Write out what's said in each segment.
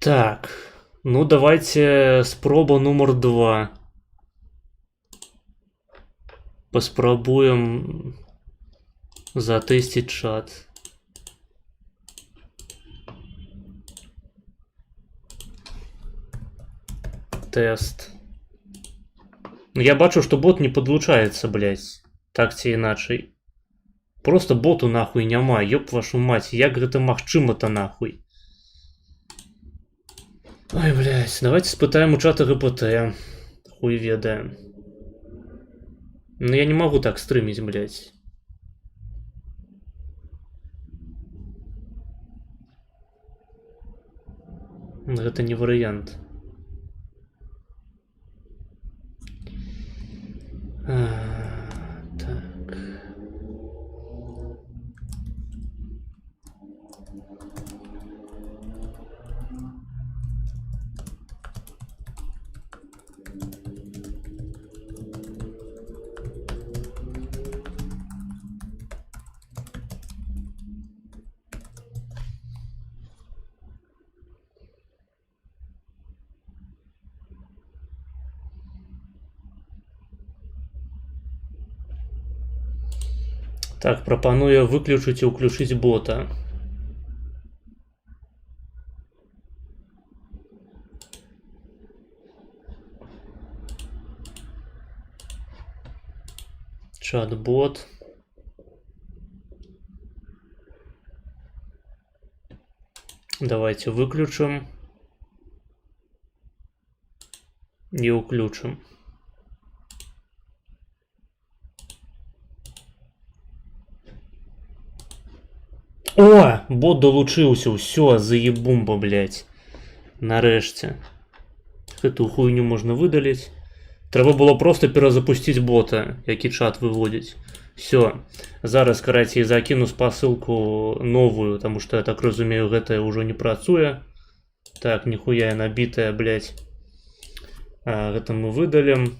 Так, ну давайте спроба номер 2. Паспрабуем затэсціць чат. Тест. Ну, я бачу, что бот не подлучается, блядь. Так ці іначай. Просто боту нахуй няма, ёб вашу мать. Як гэта магчыма-то нахуй? Ой, блядь, давайте спытаем у чата ГПТ. Хуй ведаем. Но я не могу так стримить, блядь. Это не вариант. Так. Так, прапаную выключыць і ўключыць бота. Чат-бот. Давайте выключим и уключим. О, бот долучился, все, заебумба, блядь. Нарешті. Эту хуйню можно выдалить. Треба было просто перезапустить бота, який чат выводить. Все. Зараз, караці, закину спасылку новую, потому что, я так разумею, гэта уже не працуе. Так, нихуя набитая, блядь. Это мы выдалим.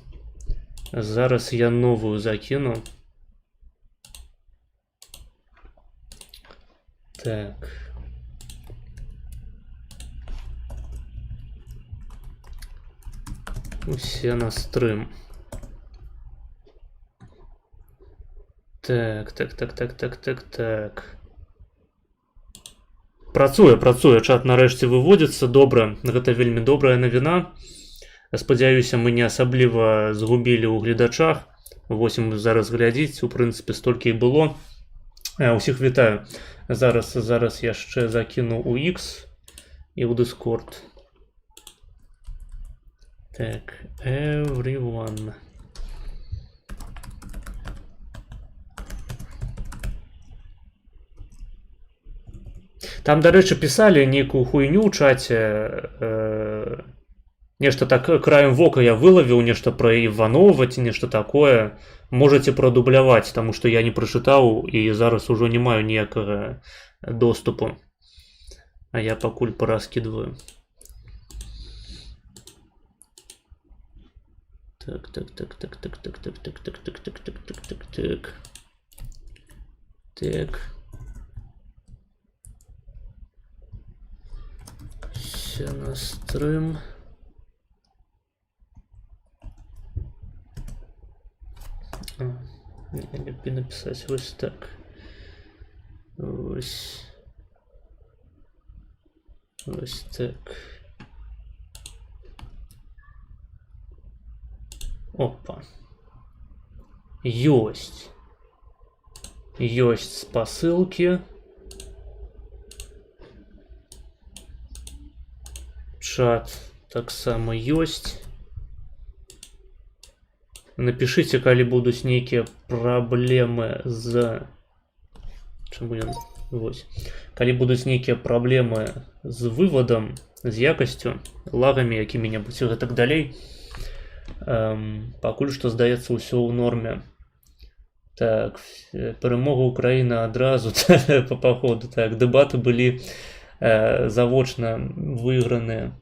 Зараз я новую закину. Так. Все на стрим. Так. Працуе, чат нарэшце выводится. Добра, гэта вельмі добрая навіна. Спадзяюся, мы не асабліва згубілі ў гледачах. Восем зараз глядзіць, у прынцыпе, столькі і было. Усіх вітаю. Зараз яшчэ закину у X і ў Discord. Так, everyone. Там, дарэчы, пісалі нейкую хуйню ў чаце. Нешта так краем вока я вылавіў, нешта пра Іванова ці нешта такое. Можаце прадубляваць, таму што я не прачытаў і зараз ужо не маю ніякага доступу. А я пакуль параскідваю. Так. Все на стрим. Не написать вот так. Вот так. Опа. Ёсть спасылки. Чат таксама ёсць. Напишите, калі будуць нейкія праблемы з... Чаму ён... Вось. Калі будуць нейкія праблемы з вывадам, з якасцю, лагамі, якімі-небудзь і гэтак далей. Пакуль што, здаецца, ўсё ў норме. Так, перамога Украіны адразу па паходу. Так, дэбаты былі завочна выйграныя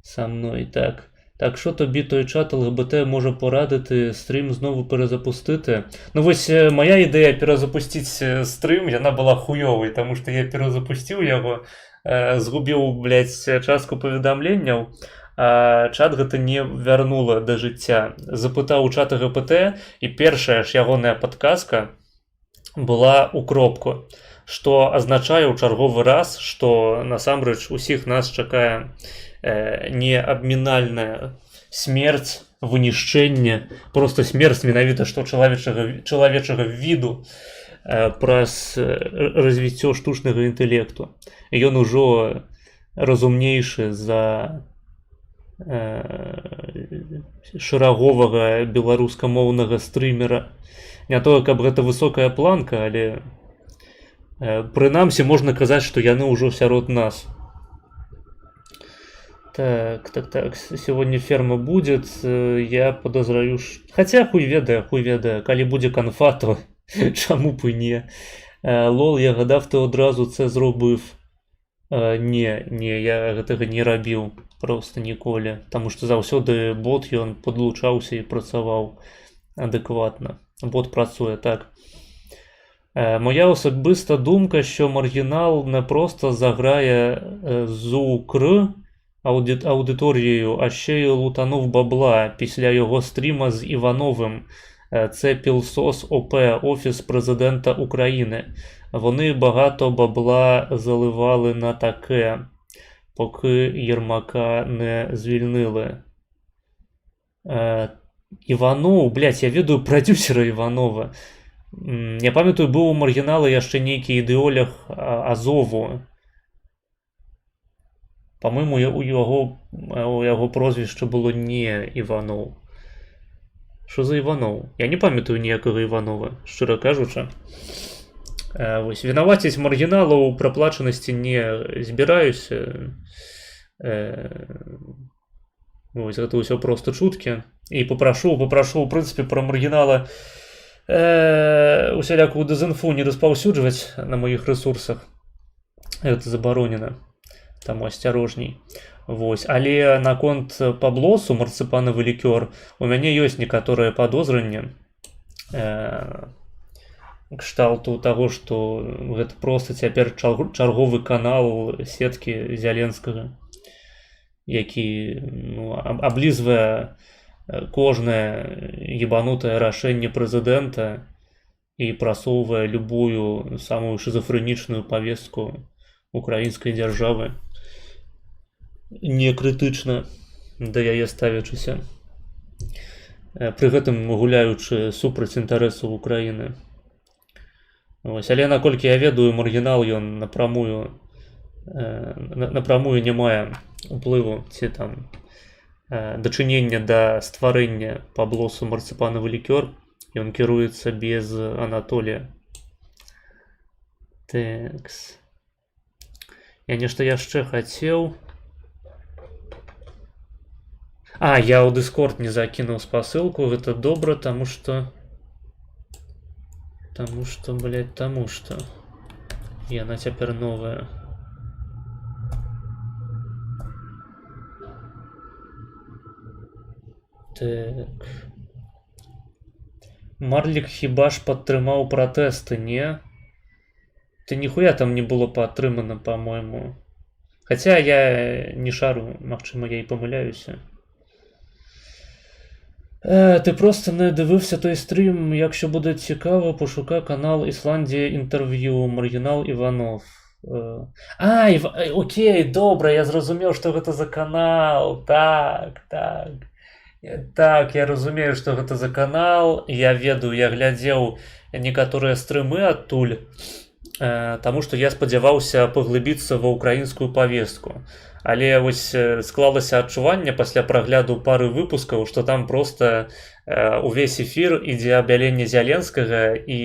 са мной. Так, Так що тобі той чат ЛГБТ може порадити стрім знову перезапустити? Ну ось моя ідея перезапустити стрім, вона була хуйовою, тому що я перезапустив його, згубив, блядь, частку повідомленняў, а чат гэта не вярнула да жыцця. Запытаў у чата ГПТ, і першая ж ягоная падказка была ў кропку, што азначае ў чарговы раз, што насамрэч усіх нас чакае неабмінальная смерць, вынішчэнне, просто смерць менавіта што чалавечага віду праз развіццё штучнага інтэлекту. Ён ужо разумнейшы за шараговага беларускамоўнага стрымера. Не то, каб гэта высокая планка, але прынамсі можна казаць, што яны ўжо сярод нас. Так, сегодня ферма будет, я подозраю, хотя хуй ведае, калі будзе канфа, то чаму б і не. Лол, я гадав, ты одразу це зробив. Не, я гэтага не рабіў просто ніколі, таму што заўсёды бот ён падлучаўся і працаваў адэкватна. Бот працуе так. Моя особиста думка, що маргінал не просто заграє ЗУКР аудиторією, а ще й лутанув бабла після його стріма з Івановим. Це пілсос ОП, Офіс Президента України. Вони багато бабла заливали на таке, поки Єрмака не звільнили. Іванов, блядь, я ведаю продюсера Іванова. Я пам'ятаю, був у маргінала яшчэ нейкі ідэолог Азову. По-моему, у яго прозвішча было не Іванов. Що за Іванов? Я не пам'ятаю ніякага Іванова, шчыра кажучы. Вось, вінаваціць маргіналаў у праплачанасці не збіраюся. Вось, гэта ўсё проста чуткі. І папрашу, у прынцыпе, пра маргінала усялякую дэзінфу не распаўсюджваць на маіх рэсурсах. Гэта забаронена. Таму асцярожней. Вось. Але наконт паблосу марцыпанавы лікёр у мяне ёсць некаторыя падозранні кшталту таго, што гэта проста цяпер чарговы канал сеткі Зяленскага, які аблізвае кожнае ебанутае рашэнне прэзідэнта і прасоўвае любую самую шизофрэнічную павестку украінскай дзяржавы, не крытычна да яе ставячыся, пры гэтым гуляючы супраць інтарэсаў Украіны. Ось, але наколькі я ведаю, маргінал ён напрамую не мае уплыву ці там дачынення да стварэння паблосу марцыпанавы лікёр. Ён кіруецца без Анатолія. Такс. Я нешта яшчэ хацеў. Я ў Discord не закінуў спасылку, гэта добра, таму што, блядь, яна цяпер новая. Так. Марлік хіба ж падтрымаў пратэсты, не? Ты ніхуя там не было падтрымана, по-моему. Хаця я не шару, магчыма, я і памыляюся. Ти просто не дивився той стрім. Якщо буде цікаво, пошукай канал Ісландія інтерв'ю, маргінал Іванов. Окей, добре, я зрозумів, що гэта за канал. Так, я разумею, што гэта за канал. Я ведаю, я глядзеў некаторыя стрымы адтуль, таму што я спадзяваўся паглыбіцца ва ўкраінскую павестку. Але вось склалася адчуванне пасля прагляду пары выпускаў, што там проста увесь эфір ідзе абяленне Зяленскага і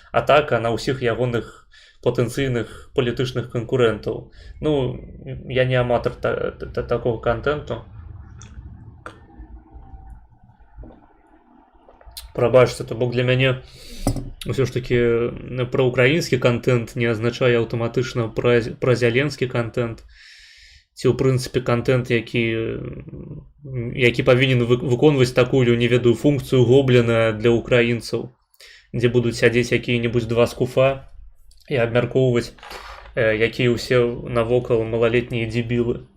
атака на ўсіх ягоных патэнцыйных палітычных канкурэнтаў. Ну, я не аматар такого контенту. Прабачце, то бок для мяне ўсё ж такі праўкраінскі контент не азначае аўтаматычна празялensкі контент. ці ў прынцыпе контент, які павінен выконваць такую, не ведаю, функцыю гобліна для украінцаў, дзе будуць сядзець якія-небудзь два скуфа і абмяркоўваць, якія ўсе навокал малалетнія дзебілы.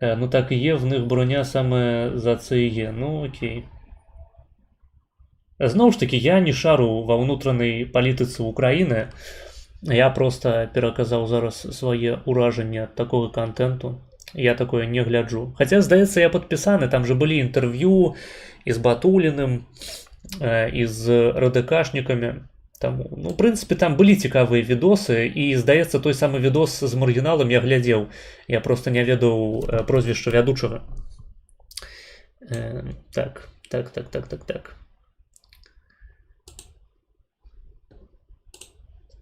Ну так і є, в них броня саме за це і є. Ну окей. Зноў ж таки, я не шару ва ўнутранай палітыцы Украіны. Я просто пераказаў зараз свае ўражанні ад такога контенту. Я такое не гляджу. Хаця, здаецца, я падпісаны, там же былі інтэрв'ю і з Батуліным, і з РДКшнікамі. Таму, ну, в прынцыпе, там былі цікавыя відосы, і, здаецца, той самы відос з маргіналам я глядзеў. Я просто не ведаў прозвішча вядучага. Так.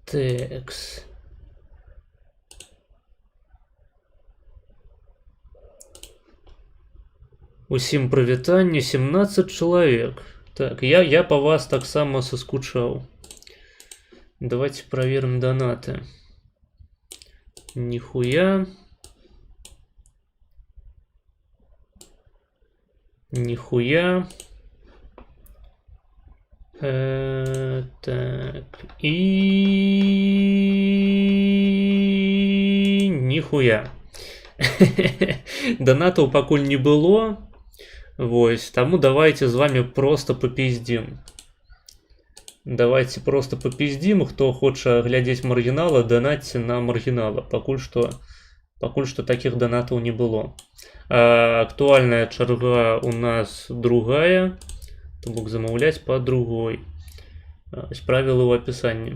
Текс. Усім прывітанне, 17 чалавек. Так, я па вас таксама соскучаў. Давайте проверим донаты. Нихуя. Нихуя. Так. И нихуя. Донатов пакуль не было. Вось, тому давайте з вами просто попиздим. Давайте просто попиздим. Хто хоча глядзець маргінала, донатьте на маргінала. Пакуль што таких донатаў не было. Актуальная чарга у нас другая. То бок замаўляць по другой. Правілы ў апісанні.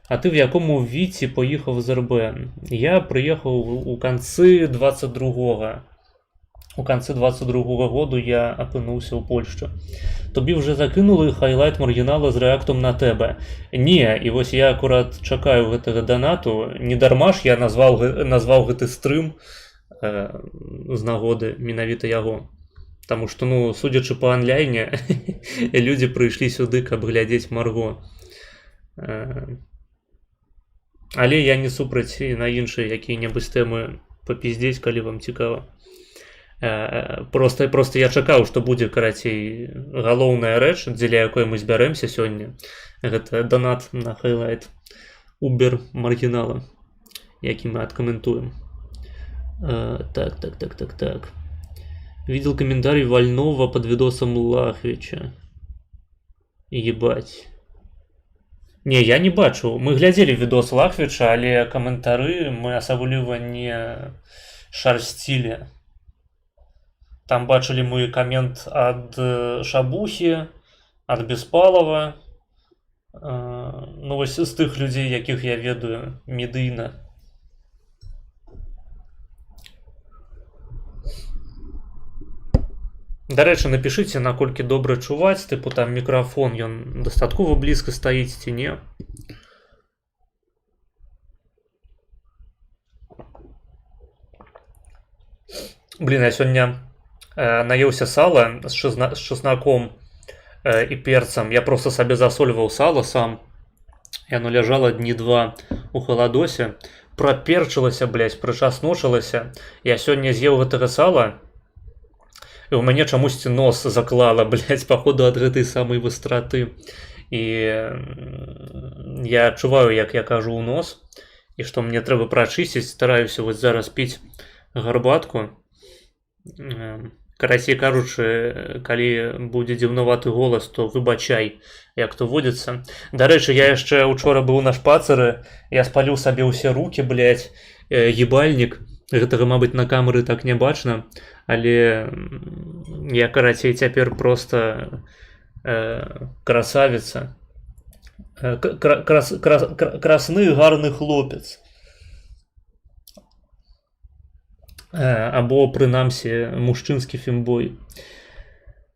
А ты в якому віці поїхав з РБ? Я приїхав у концы 22-го. У конце 22-го году я апынуўся ў Польшчы. Тобі вже закинули хайлайт маргінала з рэактом на тебе. Не, і вось я акурат чакаю гэтага донату. Не дарма ж я назваў гэты стрым з нагоды менавіта яго. Таму што, ну, судзячы па анляйне, людзі прыйшлі сюды, каб глядзець Марго. Але я не супраць і на іншыя якія-небудзь тэмы папіздзець, калі вам цікава. Просто я чакаў, што будзе, карацей, галоўная рэч, дзеля якой мы збярэмся сёння. Гэта донат на хайлайт Убер маргінала, які мы адкаментуем. Так. Видел комментарий Вольного под видосом Лахвича. Ебать. Не, я не бачу. Мы глядзелі відос Лахвича, але каментары мы асабліва не шарсцілі. Там бачылі мы камент ад Шабухі, ад Беспалова. Ну, вось з тых людзей, якіх я ведаю медыйна. Дарэчы, напішыце, наколькі добра чуваць, тыпу там мікрафон, ён дастаткова блізка стаіць ці не. Блін, я сёння наеўся сала з чесноком і перцам. Я просто сабе засольваў сало сам. Яно ляжала дні 2 у халадосе. Праперчылася, блядь, прычасночылася. Я сёння з'еў гэтага сала. І ў мяне чамусьці нос заклала, блядь, паходу ад гэтай самай вастраты. І я адчуваю, як я кажу ў нос, і што мне трэба прачысціць, стараюся вось зараз піць гарбатку. Карацей кажучы, калі будзе дзіўнаваты голас, то выбачай, як то водзіцца. Дарэчы, я яшчэ учора быў на шпацыры, я спаліў сабе ўсе рукі, блядь, ебальнік. Гэтага, мабыць, на камеры так не бачна, але я, карацей, цяпер просто красавіца. Красны гарны хлопец. Або, прынамсі, мужчынскі фембой.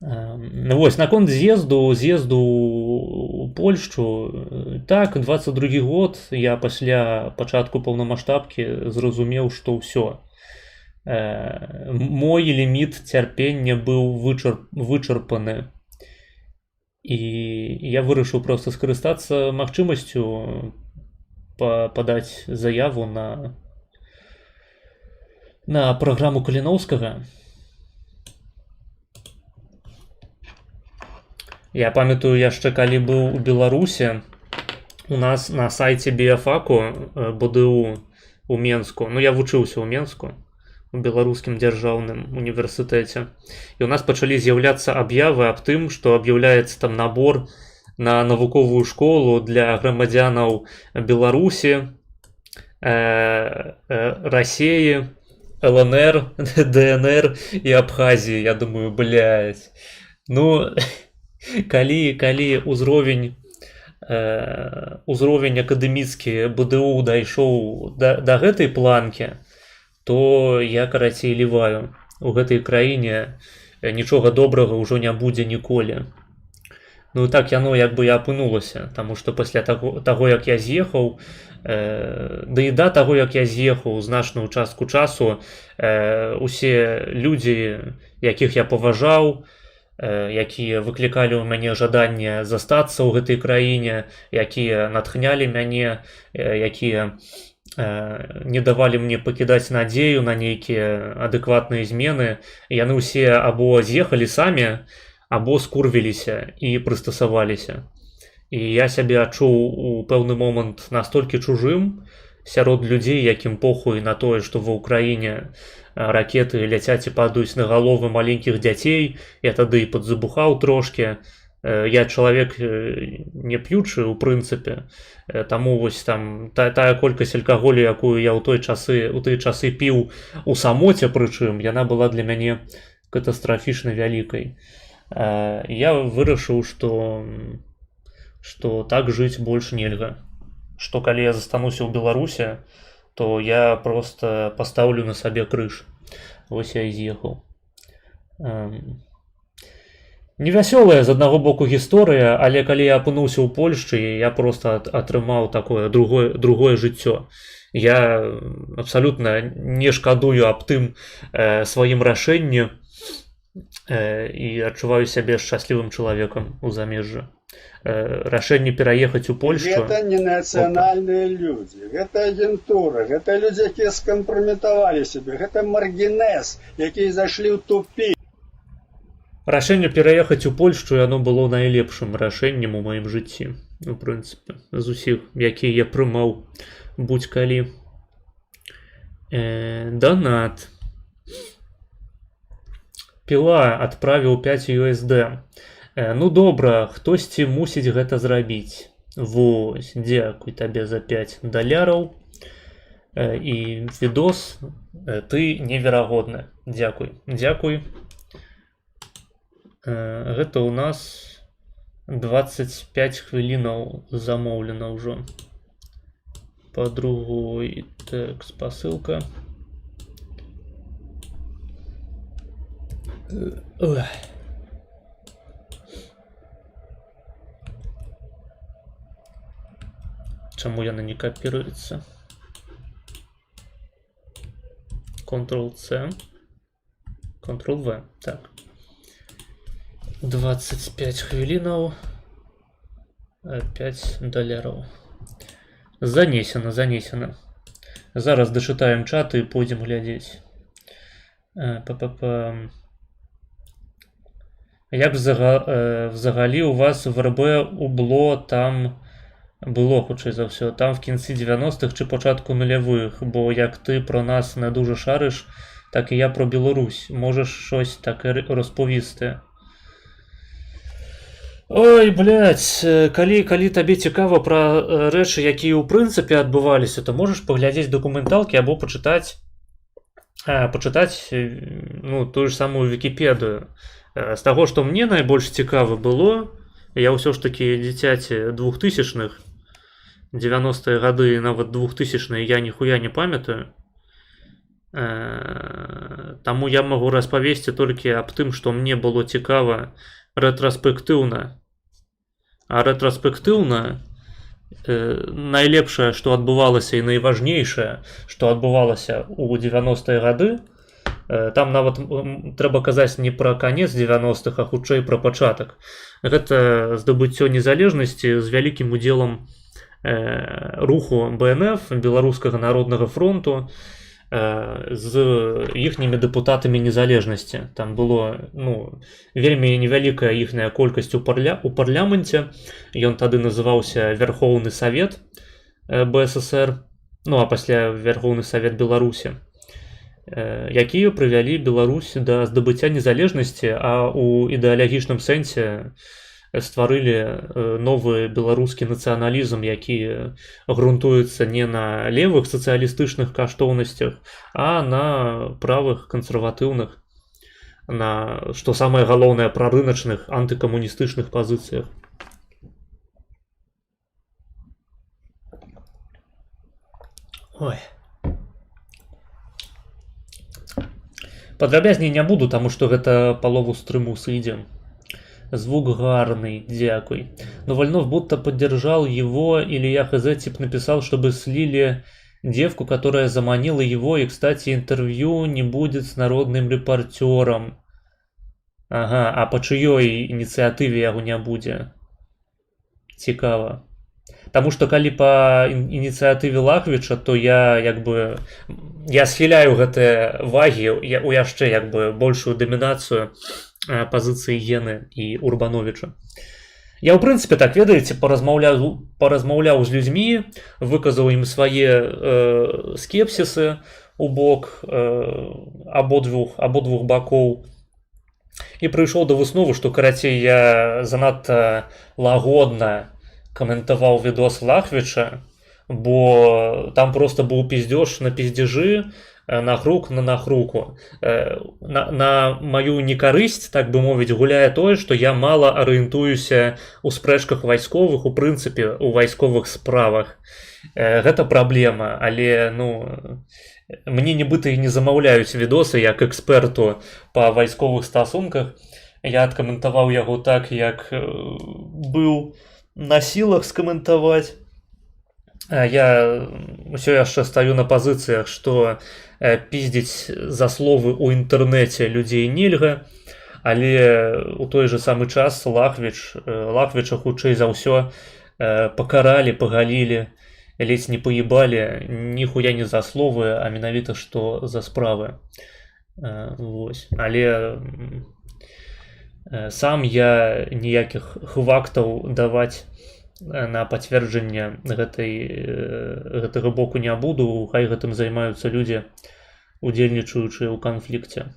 Вось, наконт з'езду у Польшчу, так, 22 год, я пасля пачатку паўнамаштабкі зразумеў, што ўсё. Мой ліміт цярпення быў вычарпаны. І я вырашыў проста скарыстацца магчымасцю падаць заяву на на праграму Каліноўскага. Я памятаю яшчэ калі быў у Беларусі, у нас на сайце біяфаку БДУ у Менску, ну я вучыўся ў Менску, у беларускім дзяржаўным універсітэце, і у нас пачалі з'яўляцца аб'явы аб тым, што аб'яўляецца там набор на навуковую школу для грамадзянаў Беларусі, Расеі, ЛНР, ДНР і Абхазіі. Я думаю, блядь, ну калі ўзровень акадэміцкі БДУ дайшоў да гэтай планкі, то я карацей ліваю. У гэтай краіне нічога добрага ўжо не будзе ніколі. Ну так яно як бы і апынулася, таму што пасля таго як я з'ехаў, да і да таго як я з'ехаў значную частку часу, усе людзі, якіх я паважаў, якія выклікалі ў мяне жаданне застацца ў гэтай краіне, якія натхнялі мяне, якія не давалі мне пакідаць надзею на нейкія адэкватныя змены, яны ўсе або з'ехалі самі, або скурвіліся і прыстасаваліся. І я сябе адчуў у пэўны момант настолькі чужым сярод людзей, якім похуй на тое, што ва ўкраіне ракеты ляцяць і падаюць на галовы маленькіх дзяцей. Я тады і падзабухаў трошкі. Я чалавек не п'ючы ў прынцыпе, таму вось там тая колькасць алкаголю, якую я ў тыя часы піў у самоце, прычым яна была для мяне катастрафічна вялікай. Я вырашыў, што так жыць больш нельга, што калі я застануся ў Беларусі, то я просто пастаўлю на сабе крыж. Вось я і з'ехаў. Невясёлая з аднаго боку гісторыя, але калі я апынуўся ў Польшчы, я просто атрымаў такое другое жыццё. Я абсалютна не шкадую аб тым сваім рашэнні і адчуваю сябе шчаслівым чалавекам у замежжы. Рашэнне пераехаць у Польшу. Гэта не нацыянальныя людзі, гэта агентура, гэта людзі, якія скампраметавалі сябе, гэта маргінез, якія зайшлі ў тупік. Рашэнне пераехаць у Польшчу, яно было найлепшым рашэннем у маім жыцці, у прынцыпе, з усіх, якія я прымаў будь-калі. Донат. Піла адправіў 5 USD. Ну добра, хтосьці мусіць гэта зрабіць. Вось, дзякуй табе за $5. І відос, ты неверагодны. Дзякуй. Гэта ў нас 25 хвілінаў замоўлена ўжо. Па другой тэкст пасылка. Чаму яна не копіруецца? Ctrl-C, Ctrl-V, так. 25 хвілінаў, $5. Занесена. Зараз дачытаем чат і пойдзем глядзець. Як взагалі у вас в РБ убло там было, хутчэй за ўсё, там в кінцы 90-х чи початку нульових, бо як ти про нас не дуже шариш, так і я про Білорусь. Можеш щось таке розповісти? Ой, блядь, калі табе цікава пра рэчы, якія ў прынцыпе адбываліся, то можаш паглядзець дакументалкі або пачытаць ну, тую ж самую Вікіпедыю. З таго, што мне найбольш цікава было, я ўсё ж такі дзіцяці 2000-х, 90-е гады, нават 2000-е я ніхуя не памятаю. Таму я магу распавесці толькі аб тым, што мне было цікава рэтраспектыўна. А рэтраспектыўна найлепшае, што адбывалася і найважнейшае, што адбывалася ў 90-е гады, там нават трэба казаць не пра канец 90-х, а хутчэй пра пачатак. Гэта здабыццё незалежнасці з вялікім удзелам руху БНФ, Беларускага народнага фронту, з іхнімі дэпутатамі незалежнасці. Там было вельмі невялікая іхняя колькасць у парламенце. Ён тады называўся Верхоўны Савет БССР, а пасля Верхоўны Савет Беларусі, якія прывялі Беларусь да здабыцця незалежнасці, а ў ідэалагічным сэнсе стварылі новы беларускі нацыяналізм, які грунтуецца не на левых сацыялістычных каштоўнасцях, а на правых кансерватыўных, на, што самае галоўнае, прарыначных антыкамуністычных пазіцыях. Ой. Падрабязней не буду, таму што гэта палову стрыму сыдзе. Звук гарный, дякуй. Но Вольнов будто поддержал его, или я хз тип написал, чтобы слили девку, которая заманила его, и, кстати, интервью не будет с народным репортером. Ага, а по чьей инициативе яго не будзе? Цікава. Таму што калі па ініцыятыве Лахвіча, то я схіляю гэтыя вагі у яшчэ большую дамінацыю пазіцыі Гены і Урбановича. Я ў прынцыпе так, ведаеце, паразмаўляў з людзьмі, выказаў ім свае скепсісы у бок абодвух бакоў і прыйшоў да высновы, што карацей я занадта лагодна каментаваў відос Лахвіча, бо там просто быў пиздеж на пиздежы, нахрук на нахруку. На маю некарысць, так бы мовіць, гуляе тое, што я мала арыентуюся ў спрэчках вайсковых, у прынцыпе, у вайсковых справах. Гэта праблема, але, мне нібыта і не замаўляюць відосы як эксперту па вайсковых стасунках. Я адкаментаваў яго так, як быў на сілах скаментаваць. Я ўсё яшчэ стаю на пазіцыях, што пиздзіць за словы ў інтэрнэце людзей нельга, але ў той же самы час Лахвіча хутчэй за ўсё пакаралі, пагалілі, ледзь не паебалі, ніхуя не за словы, а менавіта што за справы. Вось. Але сам я ніякіх хвактаў даваць на пацверджанне гэтага боку не буду, хай гэтым займаюцца людзі, удзельнічаючыя ў канфлікце.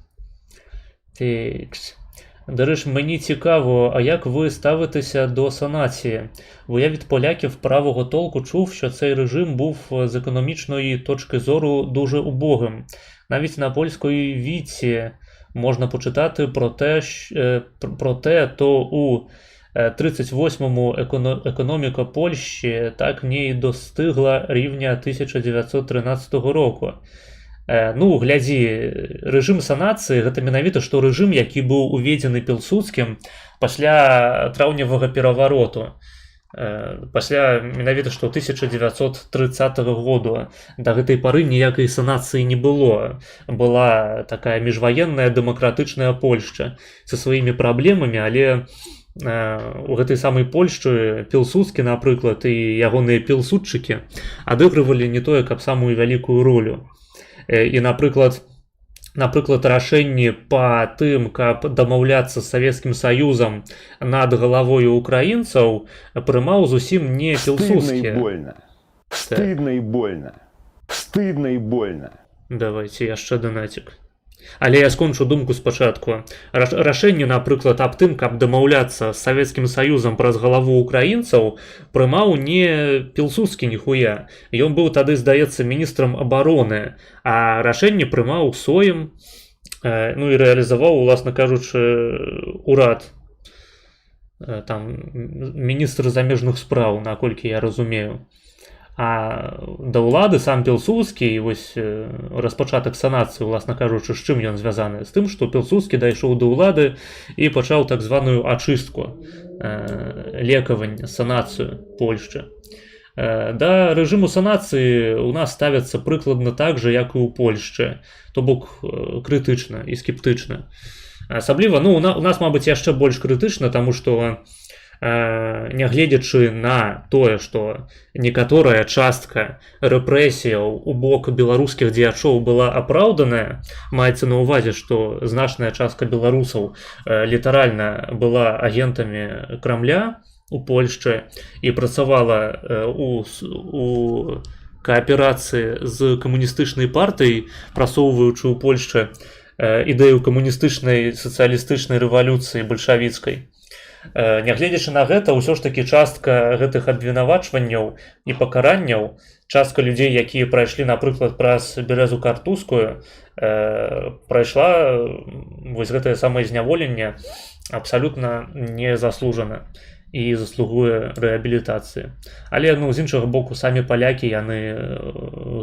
Дарэч, мені цікаво, а як ви ставитеся до санації? Бо я від поляків правого толку чув, що цей режим був з економічної точки зору дуже убогим. Навіть на польської віці можна почитати про те, то у 38-му економіка Польщі так не й достигла рівня 1913 року. Глядзі, рэжым санацыі гэта менавіта што рэжым, які быў уведзены Пілсудскім пасля траўневага перавароту. Пасля менавіта што 1930 году. Да гэтай пары ніякай санацыі не было. Была такая міжваенная дэмакратычная Польшча са сваімі праблемамі, але у гэтай самай Польшчы Пілсудскі, напрыклад, і ягоныя пілсудчыкі адыгрывалі не тое, каб самую вялікую ролю. І, напрыклад, рашэнні па тым, каб дамаўляцца з Савецкім Саюзам над галавою украінцаў, прымаў зусім не Пілсудскі. Стыдна і больно. Стыдна і больно. Давайте яшчэ донатик. Але я скончу думку спачатку. Рашэнне, напрыклад, аб тым, каб дамаўляцца з Савецкім Саюзам праз галаву украінцаў, прымаў не Пілсудскі ніхуя. Ён быў тады, здаецца, міністрам абароны, а рашэнне прымаў Сойм, і рэалізаваў, уласна кажучы, урад. Там міністр замежных спраў, наколькі я разумею. А да ўлады сам Пілсудскі, і вось распачатак санацыі, уласна кажучы, з чым ён звязаны? З тым, што Пілсудскі дайшоў да ўлады і пачаў так званую ачыстку, лекаванне, санацыю Польшчы. Да рэжыму санацыі у нас ставяцца прыкладна так жа, як і ў Польшчы, то бок крытычна і скептычна. Асабліва, у нас, мабыць, яшчэ больш крытычна, таму што нягледзячы на тое, што некаторая частка рэпрэсіяў у бок беларускіх дзеячоў была апраўданая, маецца на ўвазе, што значная частка беларусаў літаральна была агентамі Крамля у Польшчы і працавала у кааперацыі з камуністычнай партыяй, прасоўваючы ў Польшчы ідэю камуністычнай сацыялістычнай рэвалюцыі бальшавіцкай. Нягледзячы на гэта, ўсё ж такі частка гэтых абвінавачванняў і пакаранняў, частка людзей, якія прайшлі, напрыклад, праз Бярэзу Картузскую, прайшла вось гэтае самае зняволенне абсалютна незаслужана і заслугуе рэабілітацыі. Але з іншага боку, самі палякі, яны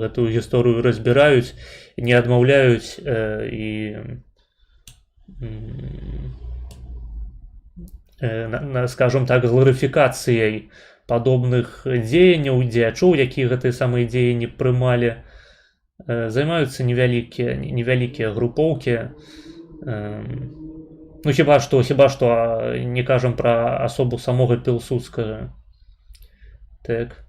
гэтую гісторыю разбіраюць, не адмаўляюць і скажем так, гларыфікацыяй падобных дзеянняў, дзеячоў, якія гэтыя самыя дзеянні прымалі, займаюцца невялікія групоўкі. Хіба што не кажам пра асобу самога Пілсудскага. Так.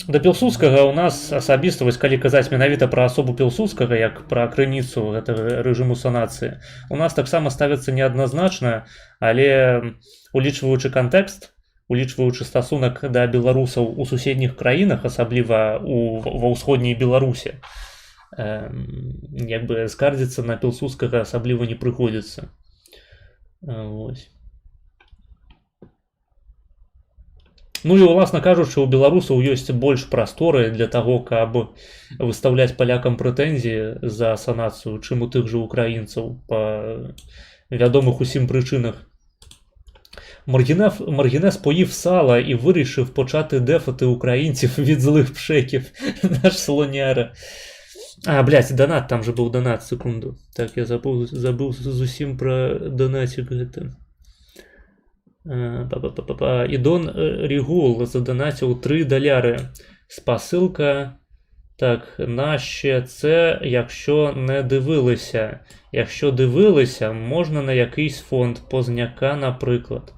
Да Пілсудскага ў нас асабіста, вось калі казаць менавіта пра асобу Пілсудскага, як пра крыніцу гэтага рэжыму санацыі, у нас таксама ставіцца неадназначна, але улічваючы кантэкст, улічваючы стасунак да беларусаў у суседніх краінах, асабліва ва ўсходняй Беларусі, як бы скардзіцца на Пілсудскага асабліва не прыходзіцца. Вось. І, уласна кажучы, у беларусаў ёсць больш прасторы для таго, каб выстаўляць палякам прэтэнзіі за санацыю, чым у тых жа украінцаў па вядомых усім причинах. Маргінес поїв сала і вирішив почати дефати українців від злих пшеків. Наш слоняра. Донат, там же був донат, секунду. Так, я забув зовсім про донатик. Ідон Рігул задонатив $3. Спасилка. Так, на ще це, якщо не дивилися. Якщо дивилися, можна на якийсь фонд Позняка, наприклад.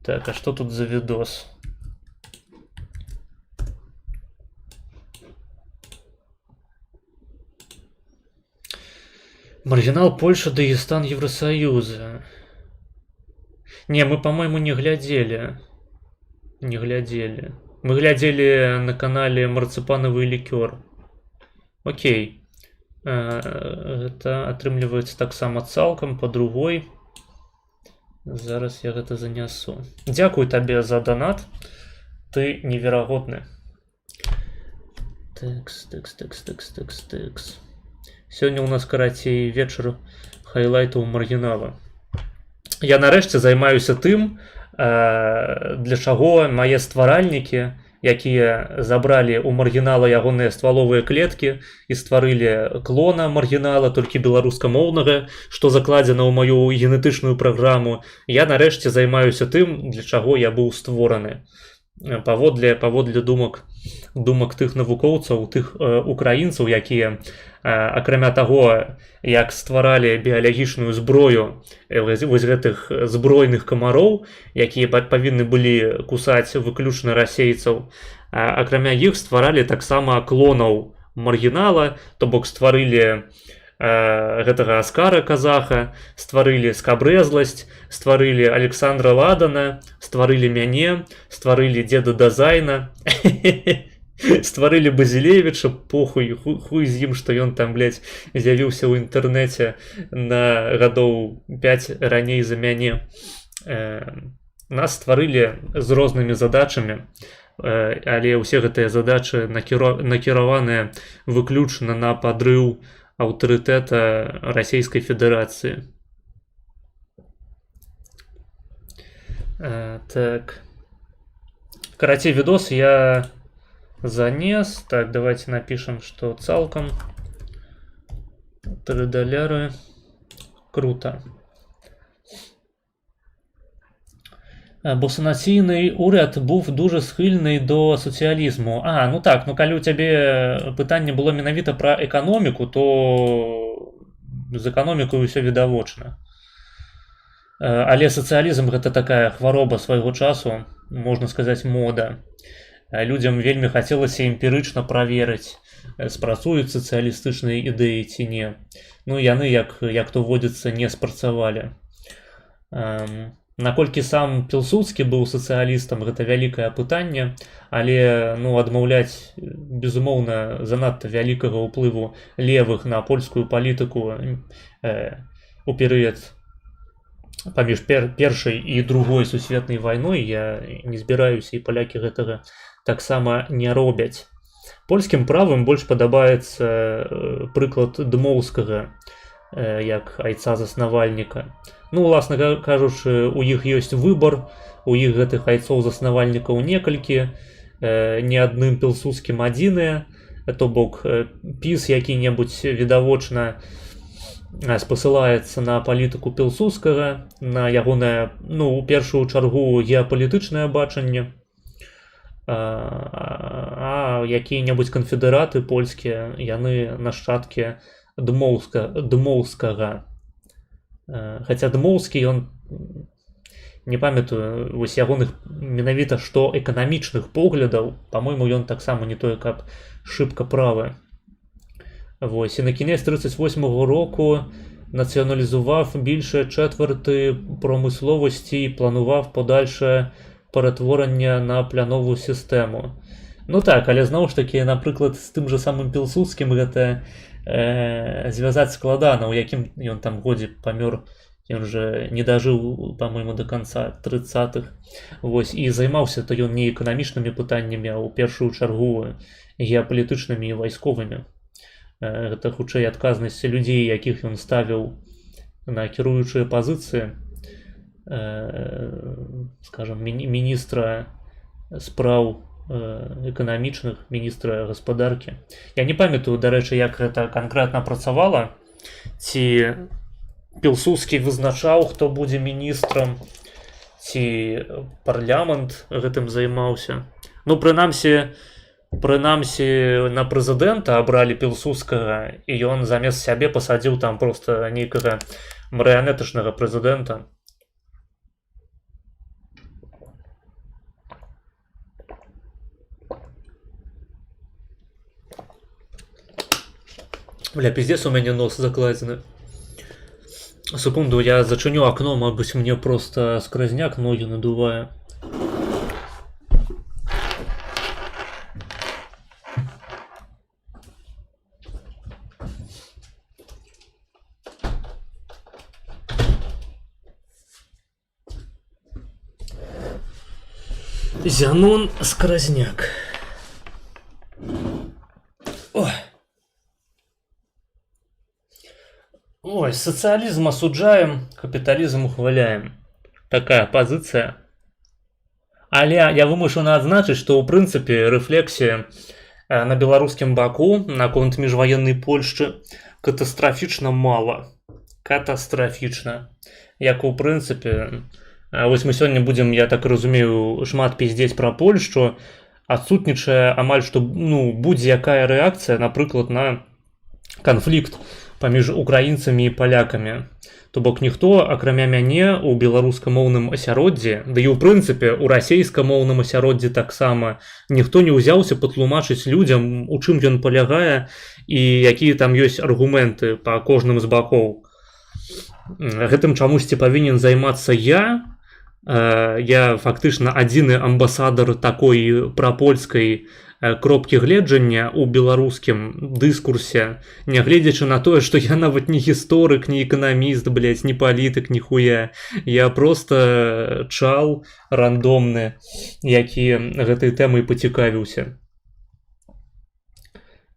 Так, а що тут за відос? Маргинал Польша, Дагестан, Евросоюза. Не, мы, по-моему, не глядели. Не глядели. Мы глядели на канале Марципановый ликер. Окей. Это атрымліваецца таксама цалкам па другой. Зараз я гэта занясу. Дзякуй табе за донат. Ты неверагодны. Тэкс. Сёння у нас, карацей, вечар хайлайтаў маргінала. Я нарэшце займаюся тым, для чаго мае стваральнікі, якія забралі ў маргінала ягоныя стваловыя клеткі і стварылі клона маргінала, толькі беларускамоўнага, што закладзена ў маю генетычную праграму. Я нарэшце займаюся тым, для чаго я быў створаны. Паводле думак тых навукоўцаў, тых украінцаў, якія, акрамя таго, як стваралі біялагічную зброю вось гэтых збройных камароў, якія павінны былі кусаць выключна расейцаў, акрамя іх стваралі таксама клонаў маргінала, то бок стварылі гэтага Аскара Казаха, стварылі Скабрэзласць, стварылі Александра Ладана, стварылі мяне, стварылі Дзеда Дазайна, стварылі Базілевіча, похуй, хуй з ім, што ён там, з'явіўся ў інтэрнэце на гадоў 5 раней за мяне. Нас стварылі з рознымі задачамі, але ўсе гэтыя задачы накіраваныя выключна на падрыў аўтарытэта Расійскай Федэрацыі. Так. Карацей, відос я занес. Так, давайте напишем, что цалком $3. Круто. Бо санаційний уряд був дуже схильний до соціалізму. Ну так, калі у цябе пытанне было менавіта пра эканоміку, то з эканомікай усё відавочна. Але сацыялізм гэта такая хвароба свайго часу, можна сказаць, мода. Людзям вельмі хацелася эмпірычна праверыць, спрацуюць сацыялістычныя ідэі ці не. Ну, яны, як то водзіцца, не спрацавалі. Наколькі сам Пілсудскі быў сацыялістам, гэта вялікае пытанне, але адмаўляць, безумоўна, занадта вялікага ўплыву левых на польскую палітыку у перыяд паміж першай і другой сусветнай вайной я не збіраюся, і палякі гэтага таксама не робяць. Польскім правым больш падабаецца прыклад Дмоўскага як айца-заснавальніка. Уласна кажучы, у іх ёсць выбар, у іх гэтых айцоў-заснавальнікаў некалькі, не адным Пілсудскім адзіныя, то бок піс які-небудзь відавочна спасылаецца на палітыку Пілсудскага, на ягонае, у першую чаргу, геапалітычнае бачанне, а якія-небудзь канфедэраты польскія, яны нашчадкі Дмоўскага. Хаця Дмоўскі, ён, не памятаю, вось ягоных менавіта што эканамічных поглядаў, па-мойму, ён таксама не тое, каб шыбка правы. Вось, і на кінець 38-го року націоналізував більше четверти промисловості і планував подальше перетворення на плянову систему. Так, але знову ж таки, наприклад, з тим же самим Пілсудським гэта звязаць складана, у якім ён там годзе памёр, ён же не дажыў, па-мойму, до конца 30-х. Вось, і займаўся то ён не эканамічнымі пытаннямі, а ў першую чаргу геапалітычнымі і вайсковымі. Гэта хутчэй адказнасць людзей, якіх ён ставіў на кіруючыя пазіцыі, скажем, міністра спраў эканамічных, міністра гаспадаркі. Я не памятаю, дарэчы, як гэта канкрэтна працавала, ці Пілсудскі вызначаў, хто будзе міністрам, ці парламент гэтым займаўся. Прынамсі, на прэзідэнта абралі Пілсудскага, і ён замест сябе пасадзіў там проста нейкага марыянетачнага прэзідэнта. Бля, пиздец, у меня нос закладзены. Секунду, я зачиню окно, мабуть, мне просто сквозняк ноги надуває. Зянон сквозняк. Ой, социализм осуждаем, капитализм ухваляем. Такая позиция. Але я вымушаны адзначыць, што ў прынцыпе рэфлексія на беларускім баку наконт міжваеннай Польшчы катастрафічна мала. Катастрафічна. Як у прынцыпе, вось мы сёння будзем, я так разумею, шмат пиздзець пра Польшчу, адсутнічае амаль што будзе якая рэакцыя, напрыклад, на канфлікт паміж украінцамі і палякамі. То бок ніхто, акрамя мяне, у беларускамоўным асяроддзі, да і ў прынцыпе у расейскамоўным асяроддзі таксама, ніхто не ўзяўся патлумачыць людзям, у чым ён палягае і якія там ёсць аргументы па кожным з бакоў. Гэтым чамусьці павінен займацца я. Я фактычна адзіны амбасадар такой прапольскай кропкі гледжання ў беларускім дыскурсе, нягледзячы на тое, што я нават не гісторык, не эканаміст, блядь, не палітык, ніхуя. Я просто чал рандомны, які гэтай тэмай пацікавіўся.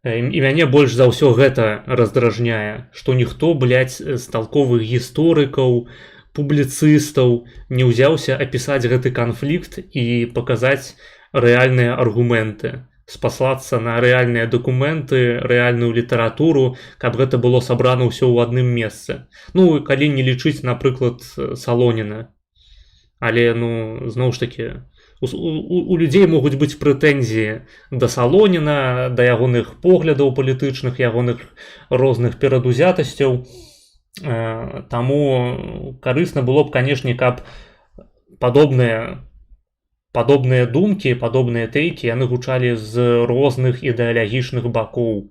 І мяне больш за ўсё гэта раздражняе, што ніхто, блядь, з талковых гісторыкаў, публіцыстаў не ўзяўся апісаць гэты канфлікт і паказаць рэальныя аргументы, спаслацца на рэальныя дакументы, рэальную літаратуру, каб гэта было сабрана ўсё ў адным месцы. Калі не лічыць, напрыклад, Салоніна. Але, зноў ж такі, у людзей могуць быць прэтэнзіі да Салоніна, да ягоных поглядаў палітычных, ягоных розных перадузятасцяў. Таму карысна было б, канешне, каб падобныя думкі, падобныя тэйкі, яны гучалі з розных ідэалагічных бакоў.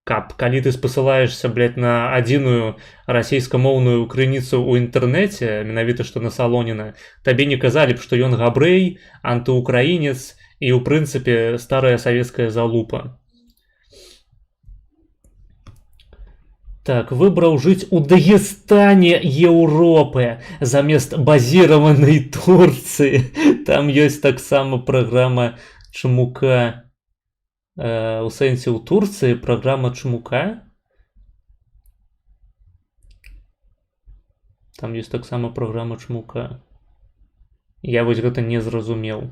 Каб калі ты спасылаешся, блядь, на адзіную расійскамоўную крыніцу ў інтэрнэце, менавіта што на Салоніна, табе не казалі б, што ён габрэй, антыукраінец і, ў прынцыпе, старая савецкая залупа. Так, выбраў жыць у Дагестане Еўропы замест базіраванай Турцыі. Там ёсць таксама праграма Чмука. У сэнсе ў Турцыі праграма Чмука. Там ёсць таксама праграма Чмука. Я вось гэта не зразумеў.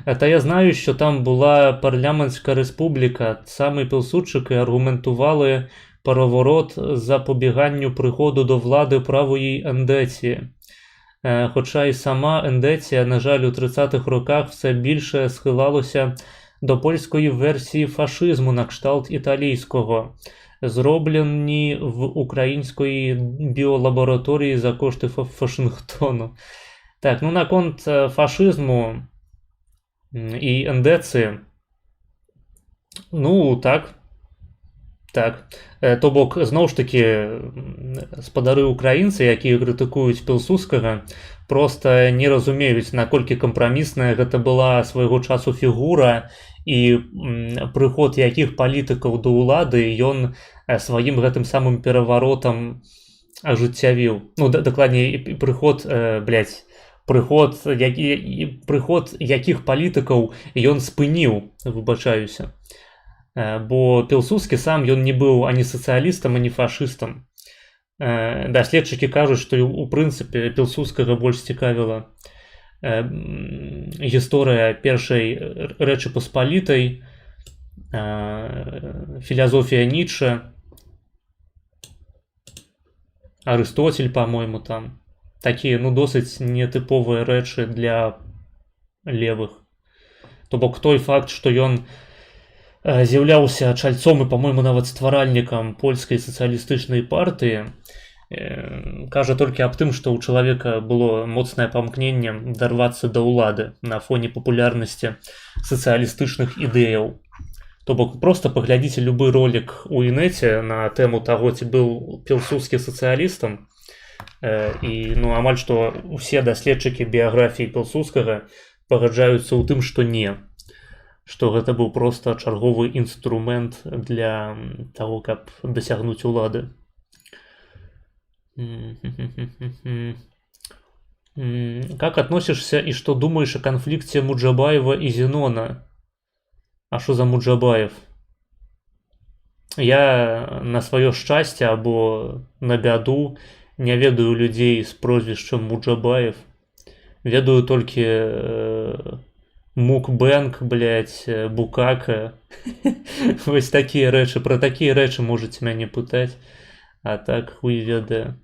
Та я знаю, що там була парламентська республіка, самі Пілсудчики аргументували переворот запобіганню приходу до влади правої Ендеції. Хоча й сама Ендеція, на жаль, у 30-х роках все більше схилалося до польської версії фашизму на кшталт італійського, зроблені в української біолабораторії за кошти Вашингтону. Так, ну наконт фашизму і Ендеції, ну так. Так, то бок, зноў ж такі, спадары украінцы, якія крытыкуюць Пілсудскага, проста не разумеюць, наколькі кампрамісная гэта была свайго часу фігура і прыход якіх палітыкаў да ўлады ён сваім гэтым самым пераваротам ажыццявіў. Ну, дакладней, прыход якіх палітыкаў ён спыніў, выбачаюся. Бо Пілсудскі сам ён не быў ані сацыялістам, ані фашыстам. Даследчыкі кажуць, што ў прынцыпе Пілсудскага больш цікавіла гісторыя першай Рэчы Паспалітай, філазофія Ніцшэ, Арыстоцель, па-мойму, там. Такія, ну, досыць нетыповыя рэчы для левых. То бок той факт, што ён з'яўляўся чальцом і, па-мойму, нават стваральнікам польскай сацыялістычнай партыі, кажа толькі аб тым, што ў чалавека было моцнае памкненне дарвацца да ўлады на фоне папулярнасці сацыялістычных ідэяў. То бок проста паглядзіце любы ролік у інэце на тэму таго, ці быў Пілсудскі сацыялістам, і ну, амаль што ўсе даследчыкі біяграфіі Пілсудскага пагаджаюцца ў тым, што не. Што гэта быў проста чарговы інструмент для таго, каб дасягнуць улады. Как относишься и что думаешь о конфликте Муджабаева и Зенона? А что за Муджабаев? Я на свое шчасце або на бяду не ведаю людзей з прозвішчам Муджабаев. Ведаю толькі Мукбэнк, блядь, Букака. Вось такія рэчы, пра такія рэчы можаце мяне пытаць. А так хуй ведае.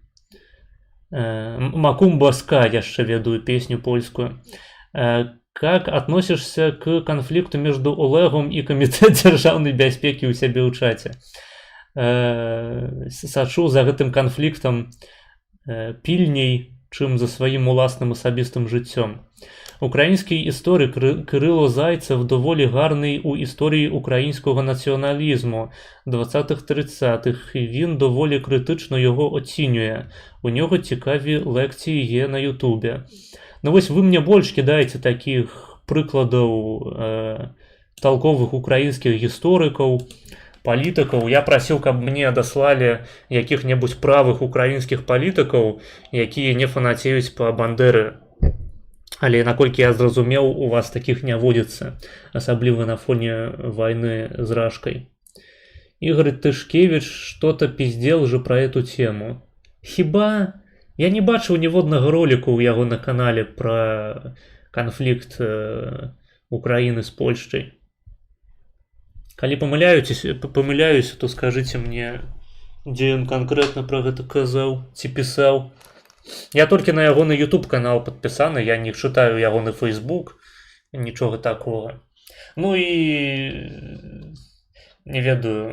Макумбаска яшчэ ведаю песню польскую. Как относишься к конфликту между Олегом и Комитет дзяржаўнай бяспекі ў сябе ў чаце? Сачу за гэтым канфліктам пільней, чым за сваім уласным асабістым жыццём. Український історик Кирило Зайцев доволі гарний у історії українського націоналізму 20-30-х, і він доволі критично його оцінює. У нього цікаві лекції є на Ютубі. Ну ось ви мені більше кидаєте таких прикладів толкових українських істориків, палітиків. Я просив, каб мені адаслалі яких-небудь правих українських палітиків, які не фанацеюць па Бандеры. Але, наколькі я зразумеў, у вас такіх не водзіцца, асабліва на фоне войны з Рашкой. Игорь Тышкевич что-то пиздел же про эту тему. Хіба? Я не бачыў ніводнага роліку ў яго на канале про конфликт Украины с Польшчай. Калі памыляюсь, то скажите мне, дзе ён конкретно про гэта казаў ці пісаў. Я толькі на ягоны YouTube канал падпісаны, я не чытаю ягоны Facebook, нічога такога. Ну і не ведаю,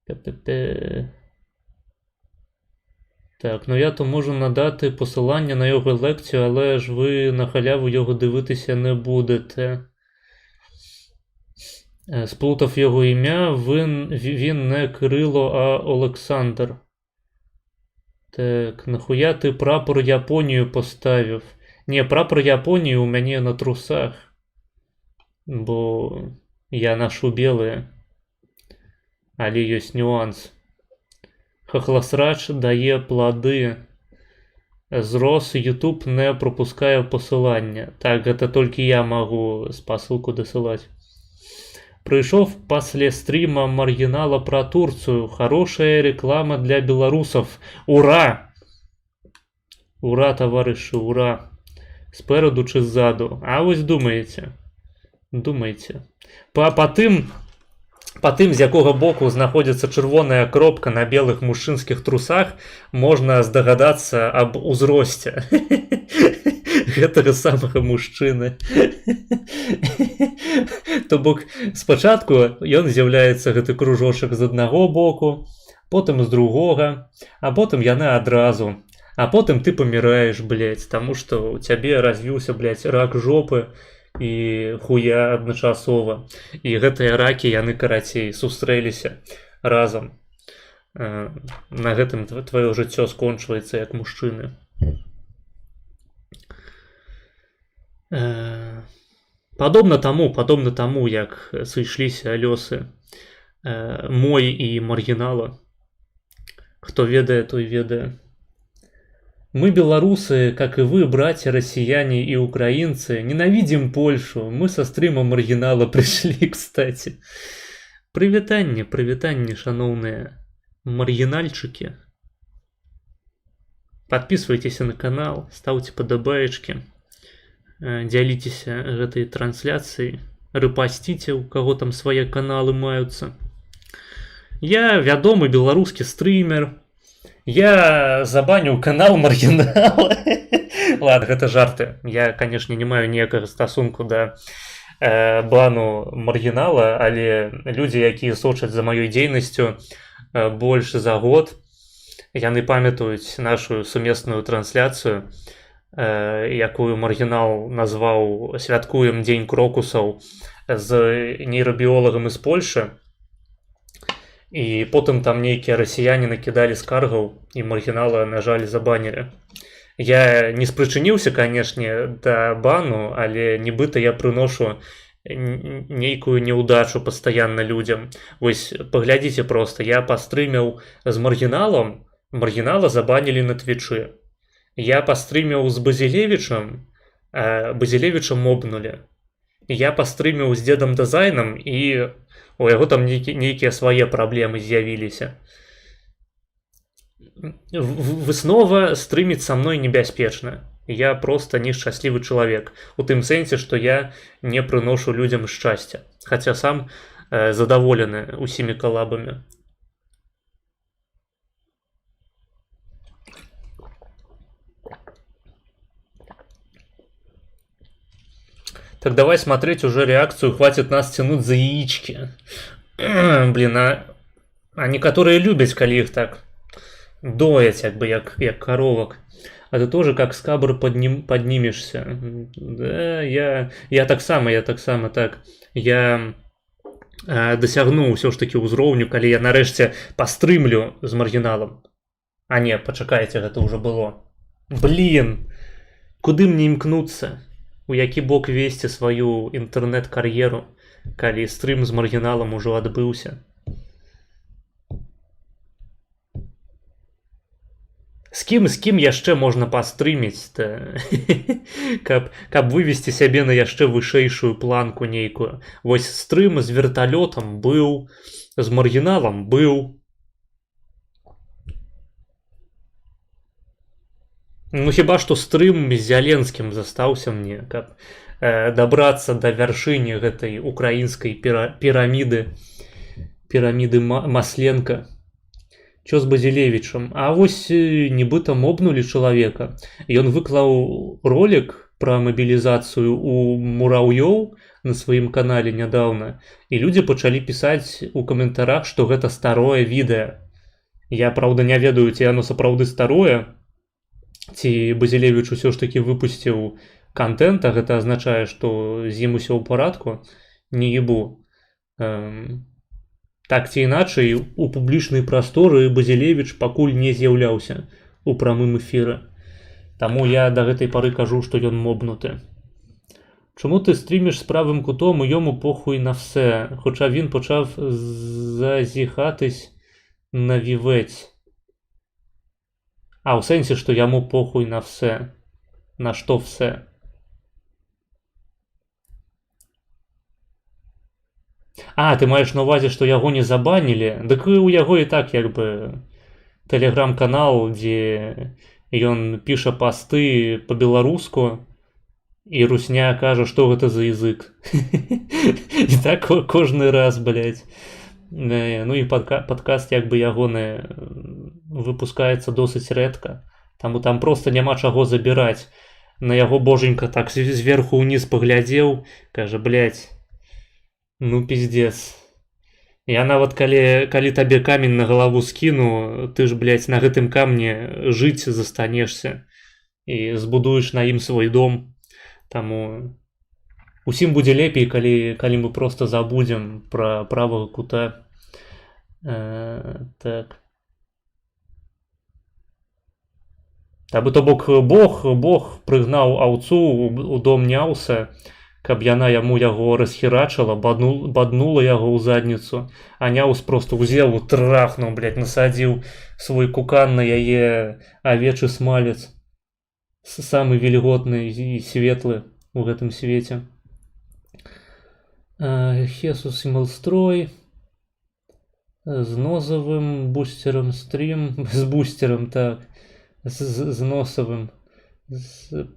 Так, ну я то можу надати посилання на його лекцію, але ж ви на халяву його дивитися не будете. Сплутав його ім'я, він не Кирило, а Олександр. Так, нахуя ти прапор Японію поставив? Ні, прапор Японії у мене на трусах. Бо я ношу біле. Але є нюанс. Хохлосрач дає плоди. Зрос, YouTube не пропускає посилання. Так, это только я могу посылку досылать. Прийшов після стріма Маргінала про Турцію. Хорошая реклама для белорусов. Ура! Ура, товариші, ура! Спереду чи ззаду? А ось думаєте? Думаєте. По тим, з якого боку знаходиться червона кропка на білих мужчинських трусах, можна здогадатися об узрості гэтага самага мужчыны. То бок, спачатку ён з'яўляецца гэты кружочак з аднаго боку, потым з другога, а потым яны адразу. А потым ты паміраеш, блядь, таму што ў цябе развіўся, блядь, рак жопы і хуя адначасова. І гэтыя ракі, яны, карацей, сустрэліся разам. На гэтым твоё жыццё скончваецца як мужчыны. Падобна таму, як сышліся лёсы мой і Маргінала. Хто ведае, той ведае. Мы, белорусы, как и вы, братья россияне и украинцы, ненавидим Польшу. Мы со стрима Маргинала пришли, кстати. Привитанне, шановные маргинальчики. Подписывайтесь на канал, ставьте подобаечки, делитесь этой трансляцией, репостите, у кого там свои каналы маются. Я вядомый белорусский стример. Я забаню канал Маргінала. Ладно, гэта жарты. Я, конечно, не маю ніякага стасунку да бану Маргінала, але людзі, якія сочаць за маёй дзейнасцю больш за год, яны памятаюць нашу сумесную трансляцыю, якую Маргінал назваў «Святкуем дзень крокусаў» з нейрабіолагам з Польшы. І потым там нейкія расіяне накідалі скаргаў, і Маргінала, на жаль, забанілі. Я не спрычыніўся, канешне, да бану, але нібыта я прыношу нейкую неудачу пастаянна людзям. Вось, паглядзіце проста, я пастрыміў з Маргіналам, Маргінала забанілі на Твічы. Я пастрыміў з Базілевічам, Базілевіча мобнулі. Я пастрыміў з Дзедам Дызайнам, і у яго там нейкія свае праблемы з'явіліся. Выснова стрыміць са мной небяспечна. Я проста нешчаслівы чалавек. У тым сэнсе, што я не прыношу людзям шчасця. Хаця сам задаволены усімі калабамі. Так давай смотреть уже реакцию, хватит нас тянуть за яички. Блин, а некоторые любят, калі их так доять, як бы, як коровок. А ты тоже как скабр поднимешься. Да, я так само, так. Я досягну все ж таки ўзроўню, калі я нарэшце пастрымлю з Маргіналам. А не, пачакайце, гэта уже было. Блин, куды мне імкнуцца? У які бок весці сваю інтэрнэт-кар'еру, калі стрым з Маргіналам ужо адбыўся. З кім яшчэ можна пастрыміць, каб вывесці сябе на яшчэ вышэйшую планку нейкую. Вось стрым з верталётам быў, з Маргіналам быў. Ну, хіба што стрым з Зяленскім застаўся мне, каб дабрацца да вяршыні гэтай украінскай піраміды Масленка. Чё з Базілевічам? А вось нібыта мобнулі чалавека. Ён выклаў ролик про мобілізацыю у мураўёў на сваім канале нядаўна, і людзі пачалі пісаць у каментарах, што гэта старое відэа. Я, праўда, не ведаю, ці яно сапраўды старое, ці Базілевіч усё ж такі выпусціў контент, а гэта азначае, што з ім усё ў парадку, не ебу. Так ці іначай, у публічнай прасторы Базілевіч пакуль не з'яўляўся у прамым эфіры. Таму я да гэтай пары кажу, што ён мобнуты. Чому ти стрімиш з правим кутом, йому похуй на все, хоча він почав зазіхатись на вівець. А, у сенсі, що йому похуй на все. На що все? А, ти маєш на увазі, що його не забанили? Так у його і так, якби, телеграм-канал, де ён піша посты по-беларуску, і русня кажа, што гэта за язык. І так кожны раз, блядь. Ну і падкаст, як бы, ягоны выпускаецца досыць рэдка. Таму там проста няма чаго забіраць. На яго боженька так зверху ўніз паглядзеў, кажа, блядь, ну пиздец. Я нават калі табе камень на галаву скіну, ты ж, блядь, на гэтым камне жыць застанешся і збудуеш на ім свой дом. Таму усім будзе лепей, калі мы проста забудзем пра правага кута. Так. Абы то бок Бог прыгнаў аўцу у дом Няўса, каб яна яму яго расхерачыла, баднула яго ў задніцу, а Няўс проста ўзеў, трахнуў, блядь, насадзіў свой кукан на яе авечы смалец. Самы вільготны і светлы у гэтым свеце. Хесус і Малстрой з нозавым бустерам стрім, з бустерам, так, з носавым,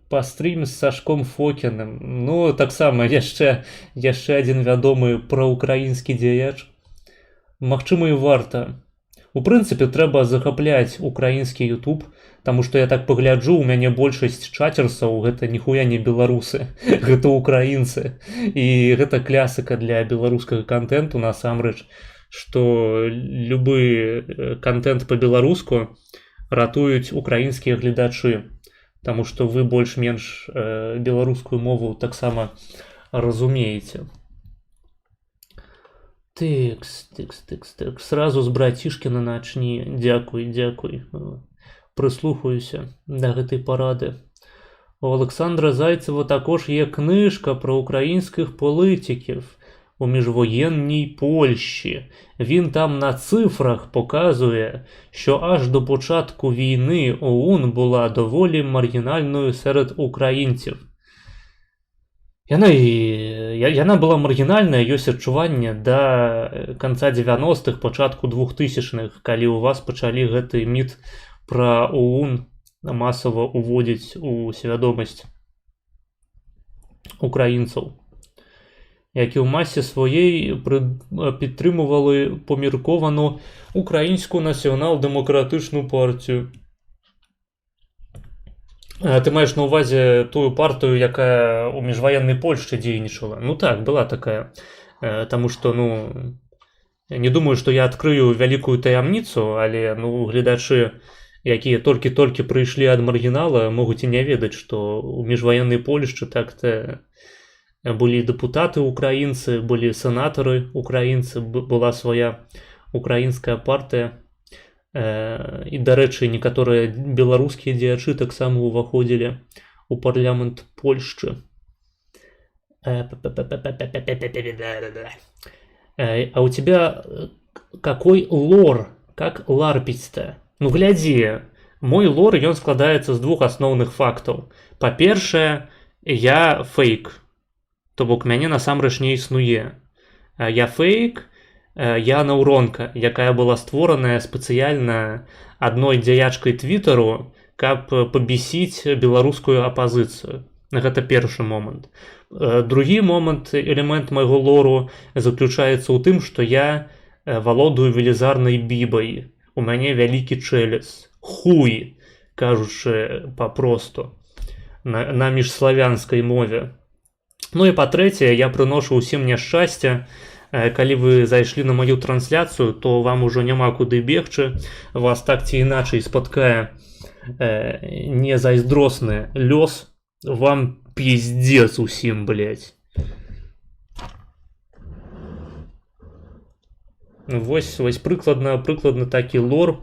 пастрім з Сашком Фокіным. Ну, таксама яшчэ адзін вядомы праўкраінскі дзеяч. Магчыма, і варта. У прынцыпе, трэба захапляць украінскі YouTube, таму што я так пагляджу, у мяне большасць чатерсаў гэта ніхуя не беларусы, гэта украінцы. І гэта клясыка для беларускага контенту, насамрэч, што любы контент па-беларуску ратуюць украінскія гледачы, таму што вы больш-менш беларускую мову таксама разумееце. Текст. Сразу з Братішкіна начні. Дзякуй. Прислухаюся да гэтай парады. У Олександра Зайцева також є книжка про українських політиків у міжвоєнній Польщі. Він там на цифрах показує, що аж до початку війни ОУН була доволі маргінальною серед українців. Яна была маргінальная, ёсць адчуванне да канца 90-х, пачатку 2000-х, калі ў вас пачалі гэты міт пра ОУН масава уводзіць у свядомасць украінцаў, які ў масе сваёй підтримували помірковану Українську нацыянал-дэмакратычную партію. Ты маеш на ўвазе тую партыю, якая ў міжваеннай Польшчы дзейнічала? Ну так, была такая. Таму што, не думаю, што я адкрыю вялікую таямніцу, але, гледачы, якія толькі-толькі прыйшлі ад маргінала, могуць і не ведаць, што ў міжваеннай Польшчы так-то былі дэпутаты украінцы, былі сенатары украінцы, была свая украінская партыя. І, дарэчы, некаторыя беларускія дзеячы таксама ўваходзілі ў парламент Польшчы. А у тебя какой лор? Как ларпіць-то? Ну, глядзі, мой лор, ён складаецца з двух асноўных фактаў. Па-першае, я фейк. То бок, мяне насамрэч не існуе. Я фейк, я наўронка, якая была створаная спецыяльна адной дзяячкай твітару, каб пабесіць беларускую апазіцыю. Гэта першы момант. Другі момант, элемент майго лору заключаецца ў тым, што я валодаю велізарнай бібай. У мяне вялікі чэлес. Хуй, кажучы папросту. на міжславянскай мове. Ну і па-трэцяе, я прыношу ўсім няшчасця. Калі вы зайшлі на маю трансляцыю, то вам ужо няма куды бегчы. Вас так ці іначай спаткае незайздросны лёс. Вам пиздец усім, блядь. Вось прыкладна такі лор.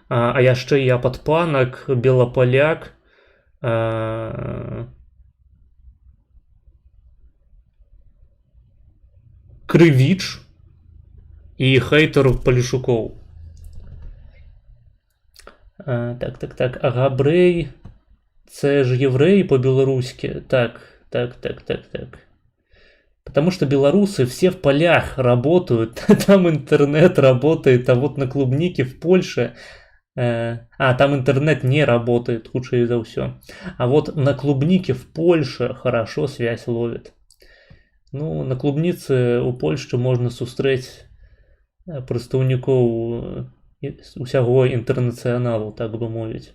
А яшчэ я падпанак, белапаляк, крывіч і хейтер Палішукоў. Так. А габрэй, це ж євреї по-белорусски. Так. Потому что белорусы все в полях работают, там интернет работает, а вот на клубнике в Польше... там интернет не работает, худшее за все. А вот на клубнике в Польше хорошо связь ловит. Ну, на клубнице у Польшчы можна сустрэць прадстаўнікоў усяго інтэрнацыяналу, так бы мовіць.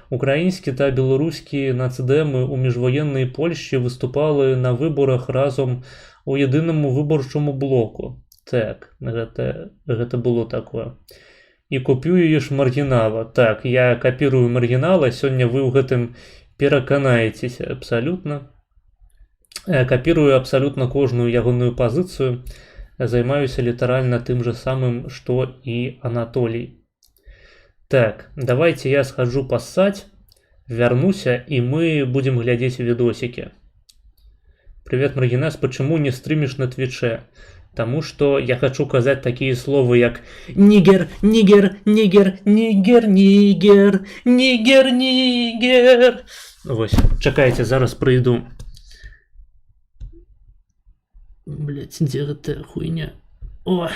Украінскі та беларускі нацдэмы ў міжваеннай Польшчы выступалі на выборах разом у єдиному выборчому блоку. Так, гэта было такое. І копіюеш маргінала. Так, я капірую маргінала, сёння вы ў гэтым пераканаецеся абсалютна. Капірую абсалютна кожную ягоную пазіцыю, займаюся літаральна тым же самым, што і Анатолій. Так, давайте я схожу поссать, вернуся, и мы будем глядеть видосики. Привет, Маргинес, почему не стримишь на Твиче? Потому что я хочу сказать такие слова, как нигер, нигер, нигер, нигер, нигер, нигер, нигер. Вось, чекайте, зараз пройду. Блять, где эта хуйня? О!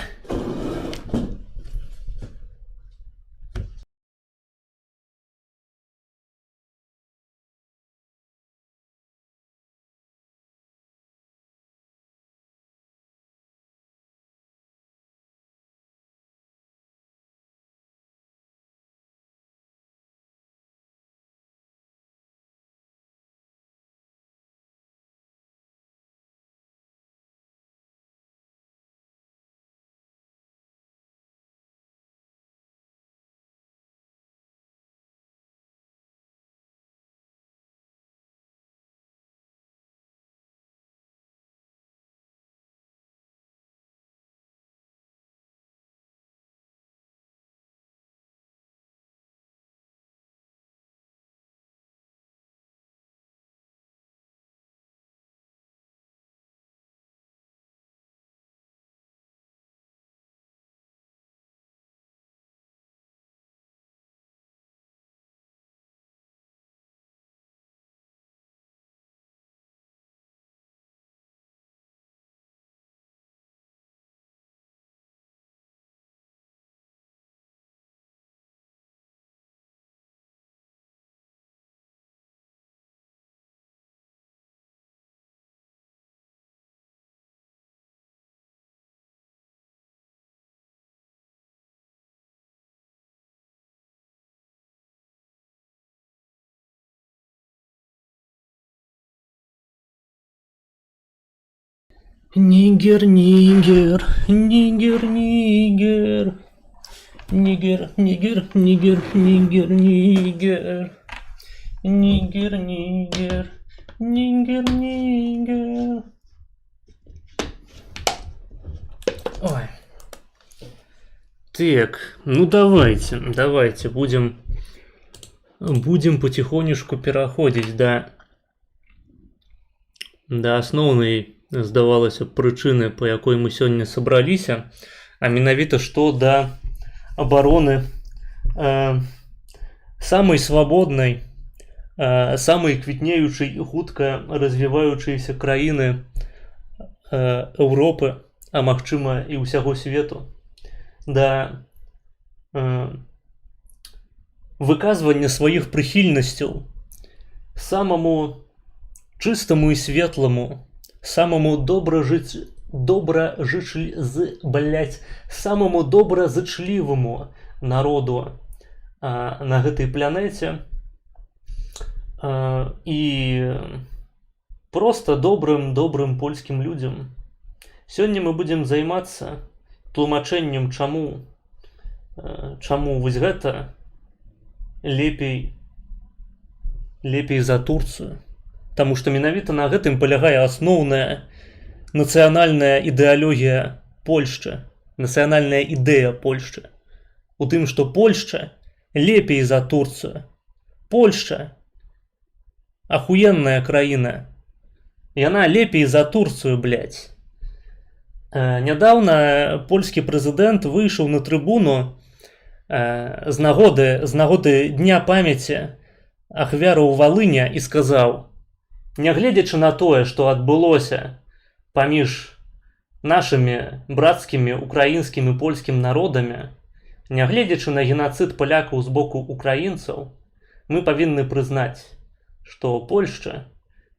Нигер, нигер, нигер, нигер. Нигер, нигер, нигер, нигер, нигер. Нигер, нигер, нигер, нигер. Ой. Так, ну давайте будем потихонечку переходить до асноўнай, здавалася, прычыны, па якой мы сёння сабраліся, а менавіта што да абароны самай свабоднай, самай квітнеючай і хутка развіваючайся краіны Еўропы, а магчыма і ўсяго свету, да выказвання сваіх прыхільнасцяў самаму чыстаму і светламу, самому самому добразычліваму народу на гэтай планеце, і просто добрым польскім людзям. Сёння мы будзем займацца тлумачэннем, чаму вось гэта лепей за Турцыю. Таму што менавіта на гэтым палягае асноўная нацыянальная ідэалогія Польшчы, нацыянальная ідэя Польшчы. У тым, што Польшча лепей за Турцыю. Польшча ахуенная краіна. Яна лепей за Турцыю, блядь. Нядаўна польскі прэзідэнт выйшаў на трыбуну з нагоды Дня памяці ахвяраў Валыня і сказаў: нягледзячы на тое, што адбылося паміж нашымі брацкімі украінскім і польскім народамі, нягледзячы на генацыд палякаў з боку украінцаў, мы павінны прызнаць, што Польшча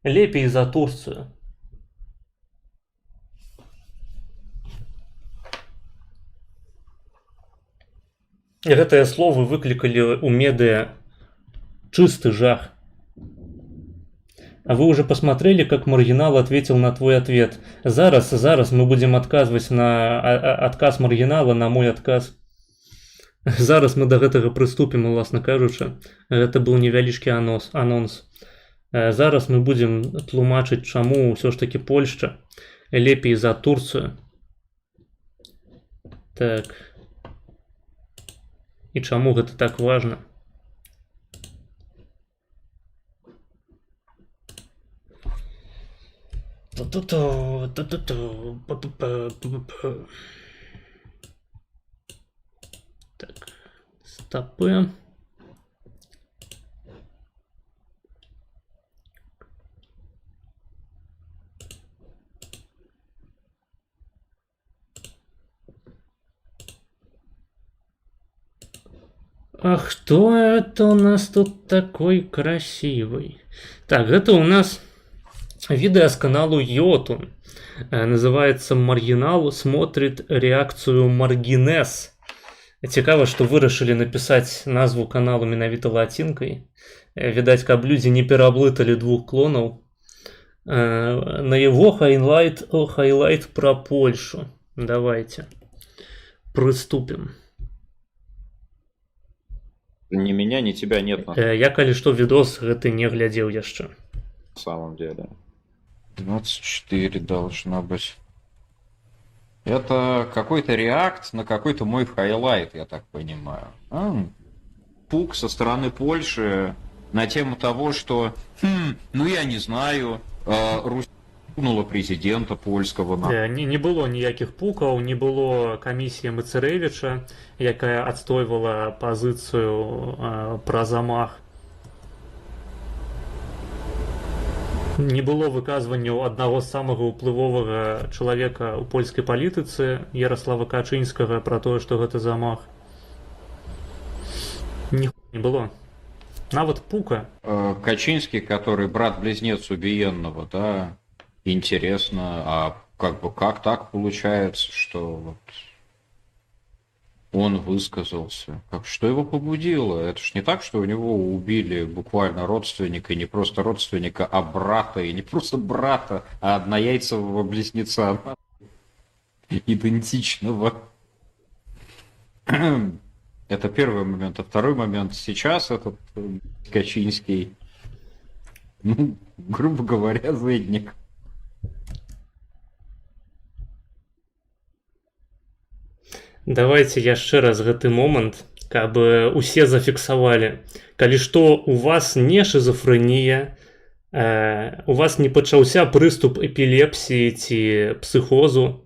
лепей за Турцыю. І гэтыя словы выклікалі ў медыа чисты жах. А вы уже посмотрели, как маргинал ответил на твой ответ? Зараз мы будем отказывать на отказ маргинала на мой отказ. Зараз мы до гэтага прыступім, уласна кажучы. Гэта быў невялічкі анонс. Зараз мы будем тлумачыць, чаму ўсё ж таки Польшча лепей за Турцыю. Так. І чаму гэта так важна? Так, стопы. А кто это у нас тут такой красивый? Так, это у нас видео с каналу Йотун. Называется «Маргинал смотрит реакцию Маргинес». Цікава, што вырашылі напісаць назву каналу менавіта лацінкай. Відаць, каб людзі не пераблыталі двух клонаў. На его хайлайт про Польшу. Давайте приступим. Ни меня, ни тебя нет. Я, калі што, відос гэты не глядзеў яшчэ. На самом деле. 24 должно быть. Это какой-то реакт на какой-то мой хайлайт, я так понимаю. Пук со стороны Польши на тему того, что, ну я не знаю, Русь пнула президента польского. Не было ніякіх пукаў, не было камісіі Мацарэвіча, якая адстойвала пазіцыю пра замах. Не было выказванняў аднаго з самага ўплывовага чалавека ў польскай палітыцы, Ярослава Качынскага, пра тое, што гэта замах. Ніхуя не было. Нават пука. Качинский, который брат-близнец убиенного, да, интересно, а как так получается, что вот он высказался? Что его побудило? Это ж не так, что у него убили буквально родственника, и не просто родственника, а брата, и не просто брата, а однояйцевого близнеца идентичного. Это первый момент. А второй момент. Сейчас этот Качинский, ну, грубо говоря, зэдник. Давайте яшчэ раз гэты момант, каб усе зафіксавалі. Калі што, у вас не шизофрэнія, у вас не пачаўся прыступ эпілепсіі ці психозу.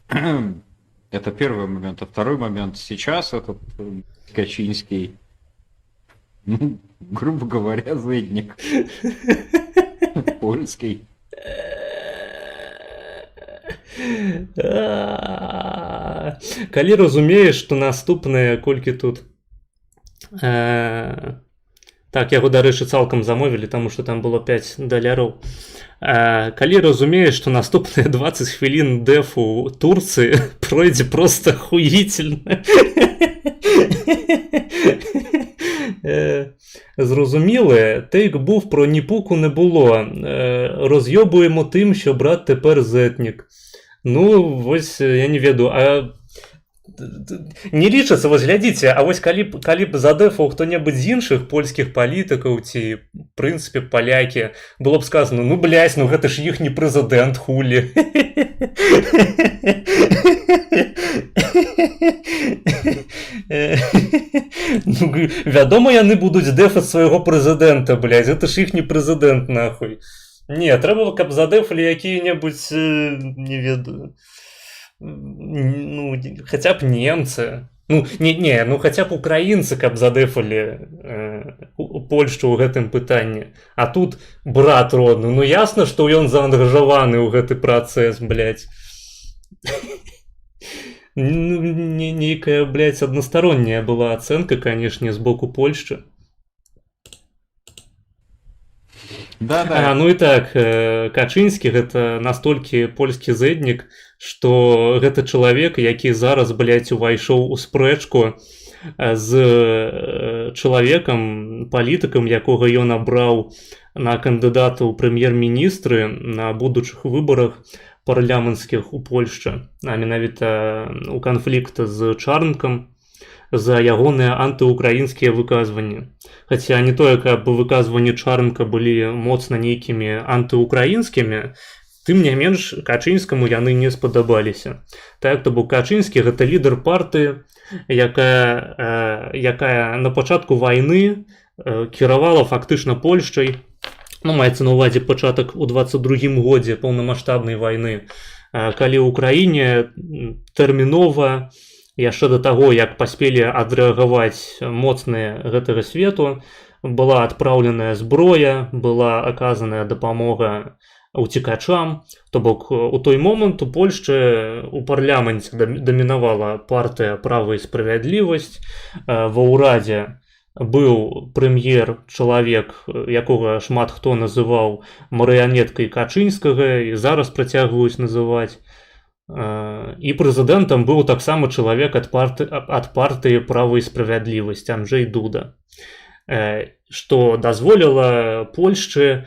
Это первый момент. А второй момент. Сейчас этот Качинский, ну, грубо говоря, зэдник. Польский. Калі разумееш, што наступнае, колькі тут Так, яго, дарэчы, цалкам замовілі, таму што там было $5. Калі разумееш, што наступныя 20 хвілін дэфу Турцыі пройдзе просто ахуительна. Зрозуміле, тейк був, про ніпуку не було. Роз'єбуємо тим, що брат тепер зетнік. Ну, ось, я не веду, а... Не лічыцца, вось глядзіце, а вось калі б задэфаў хто-небудзь з іншых польскіх палітыкаў ці, в прынцыпе, палякі, было б сказано, ну, блядь, ну гэта ж іхні прэзідэнт, хулі. Ну, вядома, яны будуць дэфаць свайго прэзідэнта, блядь, гэта ж іхні прэзідэнт, нахуй. Не, трэба, каб задэфалі якія-небудзь, не ведаю, ну, хотя б немцы, ну, ну, хотя б украінцы, каб задэфалі Польшчу ў гэтым пытанні. А тут брат родны, ну, ясна, што ён заангажаваны ў гэты працэс, блядь. Ну, нейкая, блядь, аднастаронняя была ацэнка, канешне, з боку Польшчы. Да. Ну і так, Качынскі гэта настолькі польскі зэднік, што гэта чалавек, які зараз, блядь, увайшоў у спрэчку з чалавекам, палітыкам, якога ён абраў на кандыдата ў прэм'ер-міністры на будучых выбарах парламенцкіх у Польшчы, а менавіта у канфлікта з Чарнкам за ягоныя антыукраінскія выказванні. Хаця не тое, каб выказванні Чарнка былі моцна нейкімі антыукраінскімі, тым не менш Качынскаму яны не спадабаліся. Так, то бок Качынскі гэта лідар партыі, якая на пачатку вайны кіравала фактычна Польшчай, ну, маецца на ўвазе пачатак у 22-м годзе поўнамаштабнай вайны, калі ў краіне тэрмінова, яшчэ да таго, як паспелі адрэагаваць моцныя гэтага свету, была адпраўленая зброя, была аказаная дапамога уцекачам, то бок у той момант у Польшчы у парламенце дамінавала партыя «Права і справядлівасць», ва ўрадзе быў прэм'ер, чалавек, якога шмат хто называў марыянеткай Качынскага і зараз працягваюць называць. І прэзідэнтам быў таксама чалавек ад партыі «Права і справядлівасць» Анджэй Дуда, што дазволіла Польшчы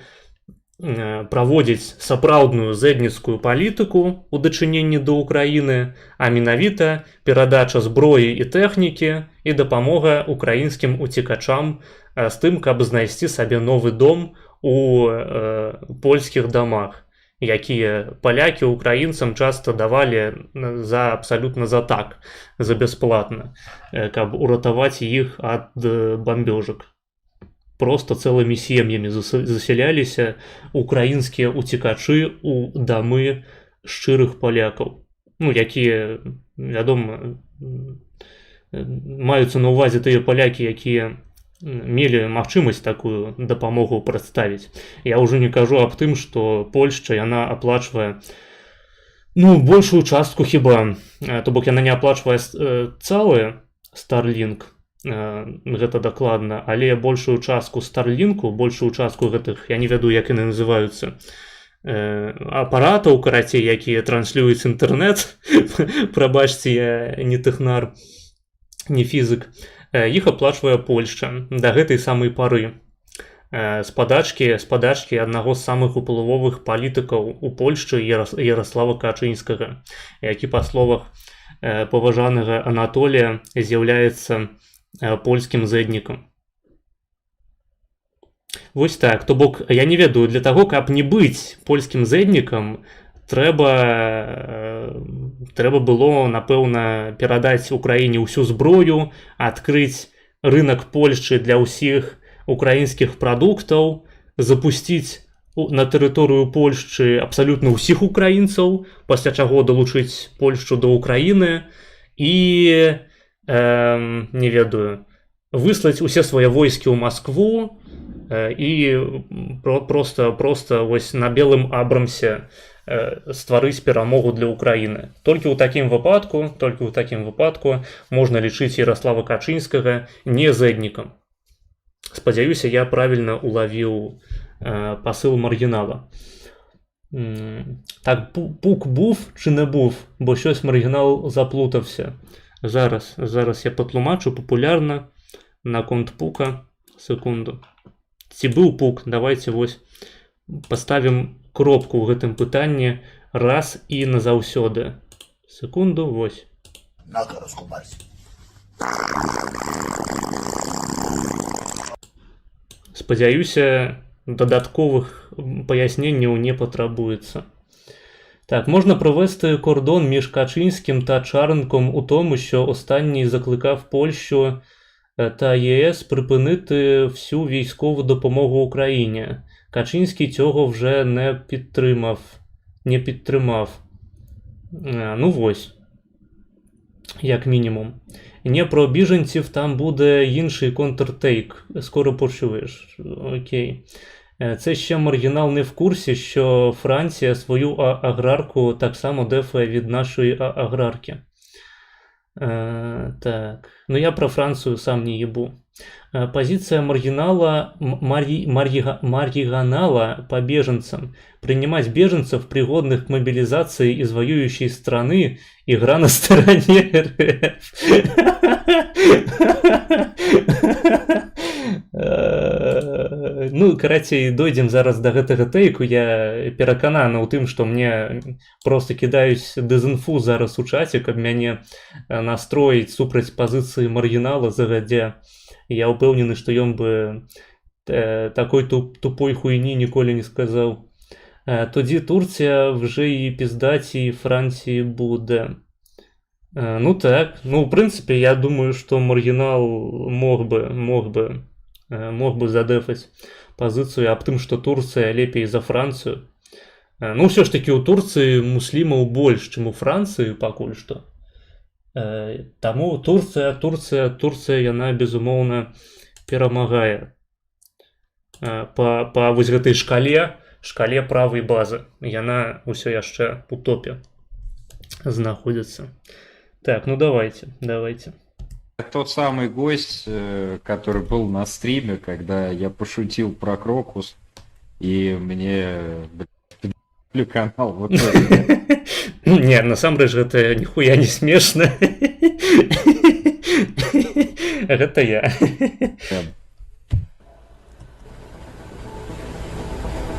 праводзіць сапраўдную зэдніцкую палітыку ў дачыненні да Ўкраіны, а менавіта перадача зброі і тэхнікі і дапамога украінскім уцекачам з тым, каб знайсці сабе новы дом у польскіх дамах, якія палякі украінцам часта давалі за абсалютна за так, за бясплатна, каб уратаваць іх ад бамбёжак. Просто цэлымі сем'ямі засяляліся украінскія уцекачы ў дамы шчырых палякаў, ну, якія, вядома, маюцца на ўвазе тыя палякі, якія мелі магчымасць такую дапамогу прадставіць. Я ўжо не кажу аб тым, што Польшча, яна аплачвае, ну, большую частку хіба, то бок яна не аплачвае цэлы Starlink, гэта дакладна, але большую частку Starlinku, большую частку гэтых, я не веду, як яны называюцца, апаратаў, карацей, якія транслююць інтэрнэт, прабачце, я не тэхнар, не фізык, іх аплачвае Польшча да гэтай самай пары. З падачкі аднаго з самых уплывовых палітыкаў у Польшчы Ярослава Качынскага, які, па словах паважанага Анатолія, з'яўляецца польскім зэднікам. Вось так, то бок, я не ведаю, для таго, каб не быць польскім зэднікам, трэба было, напэўна, перадаць Украіне ўсю зброю, адкрыць рынак Польшчы для ўсіх украінскіх прадуктаў, запусціць на тэрыторыю Польшчы абсалютна ўсіх украінцаў, пасля чаго далучыць Польшчу да Украіны і, не ведаю, выслаць усе свае войскі ў Маскву і просто вось на белым абрамсе стварыць перамогу для Украіны. Толькі ў такім выпадку можна лічыць Ярослава Качынскага не зэднікам. Спадзяюся, я правільна улавіў пасыл маргінала. Так, пук був чи не був? Бо щось маргінал заплутався. Зараз я патлумачу папулярна наконт пука. Секунду. Ці быў пук? Давайте вось паставім кропку ў гэтым пытанні раз і назаўсёды. Секунду, вось. Спадзяюся, дадатковых паясненняў не патрабуецца. Так, можна провести кордон між Качинським та Чаренком у тому, що останній закликав Польщу та ЄС припинити всю військову допомогу Україні. Качинський цього вже не підтримав. Ну ось, як мінімум. Не про біженців, там буде інший контртейк. Скоро почуєш. Окей. Це ще маргінал не в курсі, що Франція свою аграрку так само дефає від нашої аграрки. Так. Ну я про Францию сам не ебу. Позиция маргинала, маргиганала по беженцам. Принимать беженцев, пригодных к мобилизации из воюющей страны, игра на стороне РФ. Ну, карацей, дойдем зараз до гэтага тейку. Я перакананы ў тым, што мне просто кідаюць дэзінфу зараз у чаце, каб мяне настроіць супраць пазіцыі маргінала загадзя. Я ўпэўнены, што ён бы такой тупой хуйні ніколі не сказаў. Тоді Турція вже і піздаці Франції буде. Ну так, ну в принципе, я думаю, что маргинал мог бы задефать позицию об том, что Турция лепей за Францию. Ну, все ж таки у Турции муслимов больше, чем у Франции пакуль что. Тому Турция, яна, безумоўна, перамагае по вось гэтай шкале правай базы. Яна ўсё яшчэ у топе знаходзіцца. Так, ну давайте. Тот самый гость, который был на стриме, когда я пошутил про Крокус, и мне канал вот это. Не, насамрэч гэта ніхуя не смешна. Гэта я.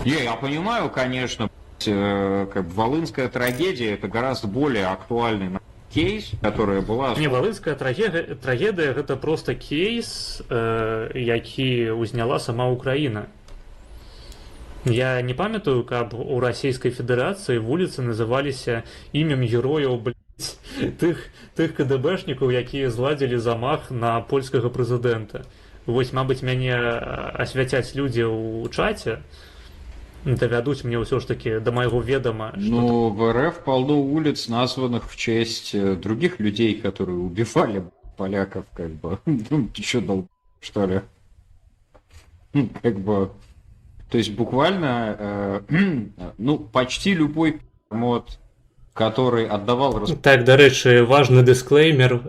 Я понимаю, конечно, как бы волынская трагедия это гораздо более актуальный кейс, которая была... Не, волынская трагедия гэта просто кейс, які узняла сама Украина. Я не памятаю, каб у Российской Федерации вуліцы называліся імем герояў, блядь, тых КДБшнікаў, якія зладзілі замах на польскага прэзідэнта. Вось, мабыць, мяне асвяцяць людзі ў чаце, доведут мне все ж таки до моего ведома. Ну, в РФ полно улиц, названных в честь других людей, которые убивали поляков, как бы. Ну, ты что, что ли? Как бы... То есть буквально, ну, почти любой мод, который отдавал... Так, до речі, важный дисклеймер,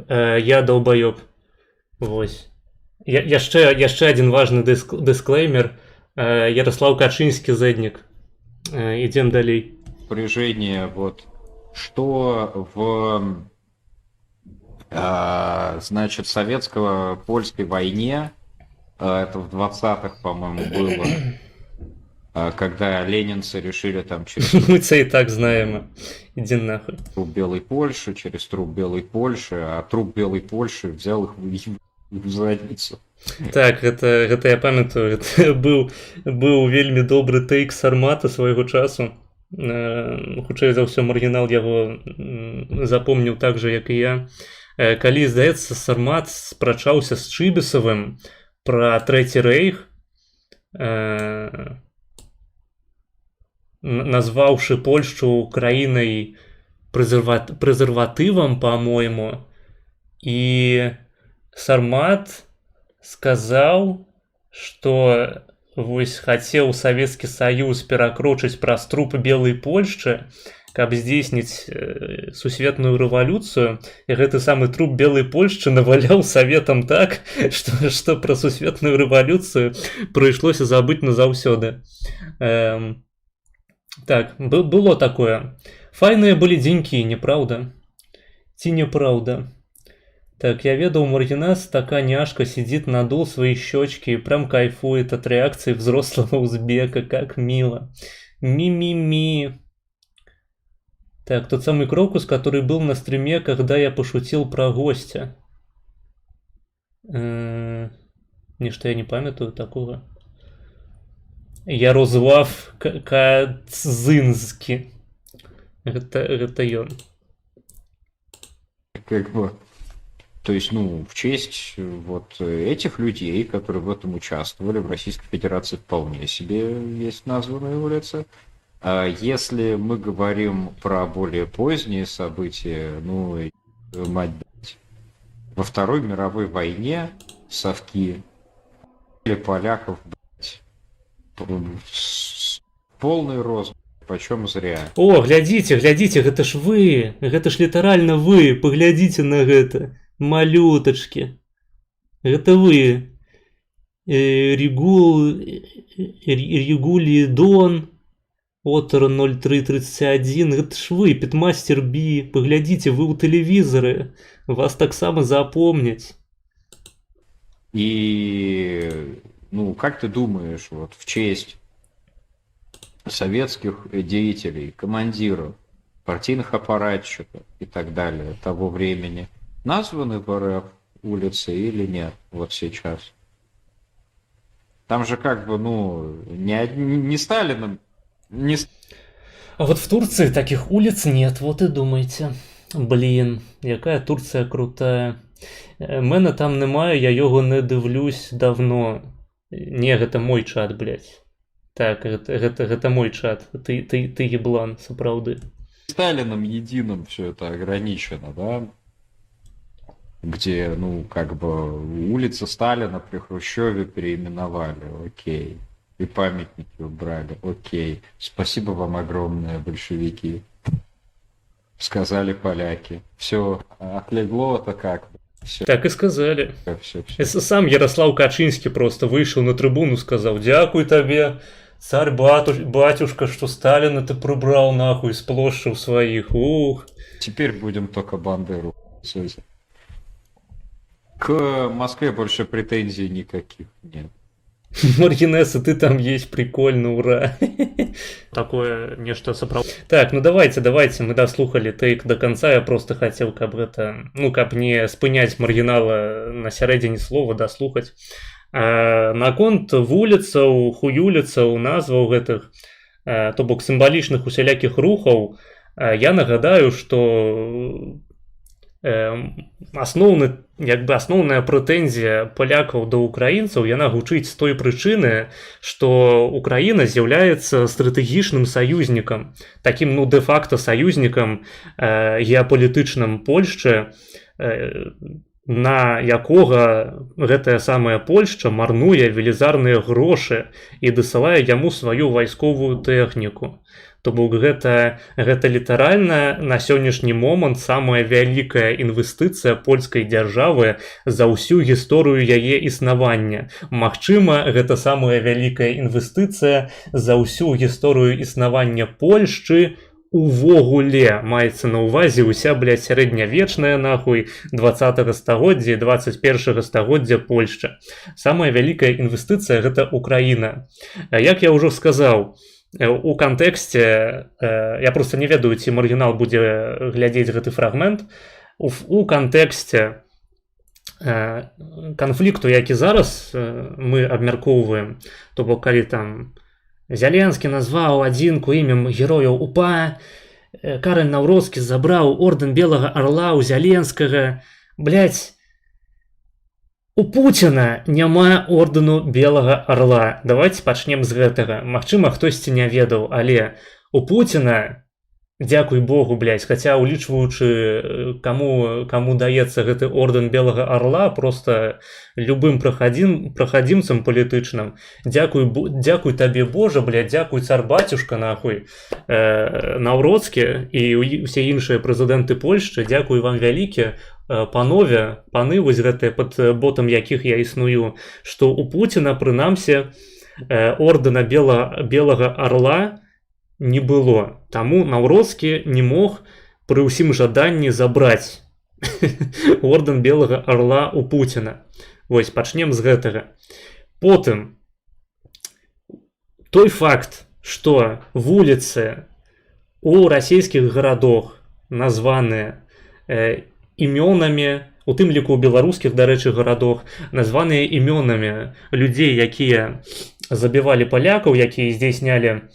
я долбоеб. Вось. Яшчэ один важный дисклеймер. Ярослав Качинский зэдник. Идем далей. Напряжение, вот, что в, значит, советско-польской войне, это в 20-х, по-моему, было, когда ленинцы решили там через... Мы это и так знаем. Иди нахуй. Труп Белой Польши, через труп Белой Польши, а труп Белой Польши взял их в задницу. Так, гэта я памятаю, гэта быў вельмі добры тейк Сармата свайго часу. Хутчэй за ўсё, маргінал яго запомніў так жа, як і я. Калі, здаецца, Сармат спрачаўся з Чыбісавым пра Трэці рэйх, назваўшы Польшчу краінай прэзерватывам, па-мойму, і Сармат сказал, что вось хацеў Савецкі Саюз перакрочыць праз труп белай Польшчы, каб здзейсніць сусветную рэвалюцыю, і гэты самы труп белай Польшчы наваляў саветам так, што пра сусветную рэвалюцыю прыйшлося забыць назаўсёды. Так, было такое. Файныя былі дзенькі, неправда? Ці неправда? Так, я ведаў, Маргинес, такая няшка, сидит, надул свои щечки и прям кайфует от реакции взрослого узбека, как мило. Ми-ми-ми. Так, тот самый Крокус, который был на стриме, когда я пошутил про гостя. Ничто я не памятаю такого. Ярослав Кацинский. Это ён. Как бы... То есть, ну, в честь вот этих людей, которые в этом участвовали, в Российской Федерации вполне себе есть названные улицы. А если мы говорим про более поздние события, ну, мать блядь, во Второй мировой войне совки или поляков, блядь, полный рост, почем зря. О, глядите, гэта ж вы, гэта ж літаральна вы, паглядзіце на гэта. Малюточки. Это вы. Регулидон. Отер 0331. Это ж вы, Питмастер Би. Поглядите, вы у телевизора. Вас так само запомнить. И, ну, как ты думаешь, вот в честь советских деятелей, командиров, партийных аппаратчиков и так далее того времени названы в РФ улицы или нет вот сейчас? Там же как бы, ну, не Сталиным, не... А вот в Турции таких улиц нет, вот и думайте. Блин, якая Турция крутая. Мене там немає, я його не дивлюсь давно. Не, гэта мой чат, блядь. Так, гэта мой чат. Ты еблан, сапраўды. Сталином единым все это ограничено, да? Где, ну, как бы улица Сталина при Хрущеве переименовали, окей. И памятники убрали, окей. Спасибо вам огромное, большевики. Сказали поляки. Все, отлегло-то как бы. Все. Так и сказали. Все. Сам Ярослав Качинский просто вышел на трибуну, сказал: «Дякуй тебе, царь батюшка, что Сталина ты прибрал нахуй с площадь своих. Ух». Теперь будем только Бандеру. К Москве больше претензий никаких нет. Маргинеса, ты там есть, прикольно, ура. Такое нечто сапраўднае. Так, ну давайте, мы дослухали тейк до конца, я просто хотел, каб гэта, ну, каб не спыняць маргінала на сярэдзіне слова, дослухаць. Наконт вуліцаў, хуюліцаў, назваў гэтых, то бок сімвалічных усялякіх рухаў, я нагадаю, што асноўная прэтэнзія палякаў да ўкраінцаў, яна гучыць з той прычыны, што Украіна з'яўляецца стратэгічным саюзнікам, такім, ну, дэ-факта саюзнікам геапалітычным Польшчы, на якога гэтая самая Польшча марнуе велізарныя грошы і дасылае яму сваю вайсковую тэхніку. То бок гэта літаральна на сённяшні момант самая вялікая інвестыцыя польскай дзяржавы за ўсю гісторыю яе існавання. Магчыма, гэта самая вялікая інвестыцыя за ўсю гісторыю існавання Польшчы увогуле. Маецца на ўвазе ўся, блядь, сярэднявечная, нахуй, 20-го стагоддзя і 21-го стагоддзя Польшча. Самая вялікая інвестыцыя гэта Украіна. Як я ўжо сказаў, у кантэксце, я просто не ведаю, ці маргінал будзе глядзець гэты фрагмент, у кантэксце канфлікту, які зараз мы абмяркоўваем, то бок калі там Зяленскі назваў адзінку імем герояў УПА, Карэль Наўроцкі забраў ордэн Белага Арла ў Зяленскага, блядь, у Пуціна няма ордэну Белага Арла. Давайте пачнем з гэтага. Магчыма, хтосьці не ведаў, але у Пуціна Дзякуй Богу, блядь, хаця улічваючы каму даецца гэты ордэн белага арла, просто любым прахадзімцам палітычным. Дзякуй табе Божа, блядь, дзякуй цар бацюшка нахуй, Наўроцкі і ўсе іншыя прэзідэнты Польшчы, дзякуй вам вялікі, панове, паны вось гэтыя, пад ботам якіх я існую, што у Пуціна прынамсі ордэна белага арла не было. Таму Наўроцкі не мог пры ўсім жаданні забраць ордэн белага арла у Пуціна. Вось, пачнем з гэтага. Потым, той факт, што вуліцы у расійскіх гарадах названыя імёнамі, у тым ліку ў беларускіх, дарэчы, гарадах, названыя імёнамі людзей, якія забівалі палякаў, якія здзяйснялі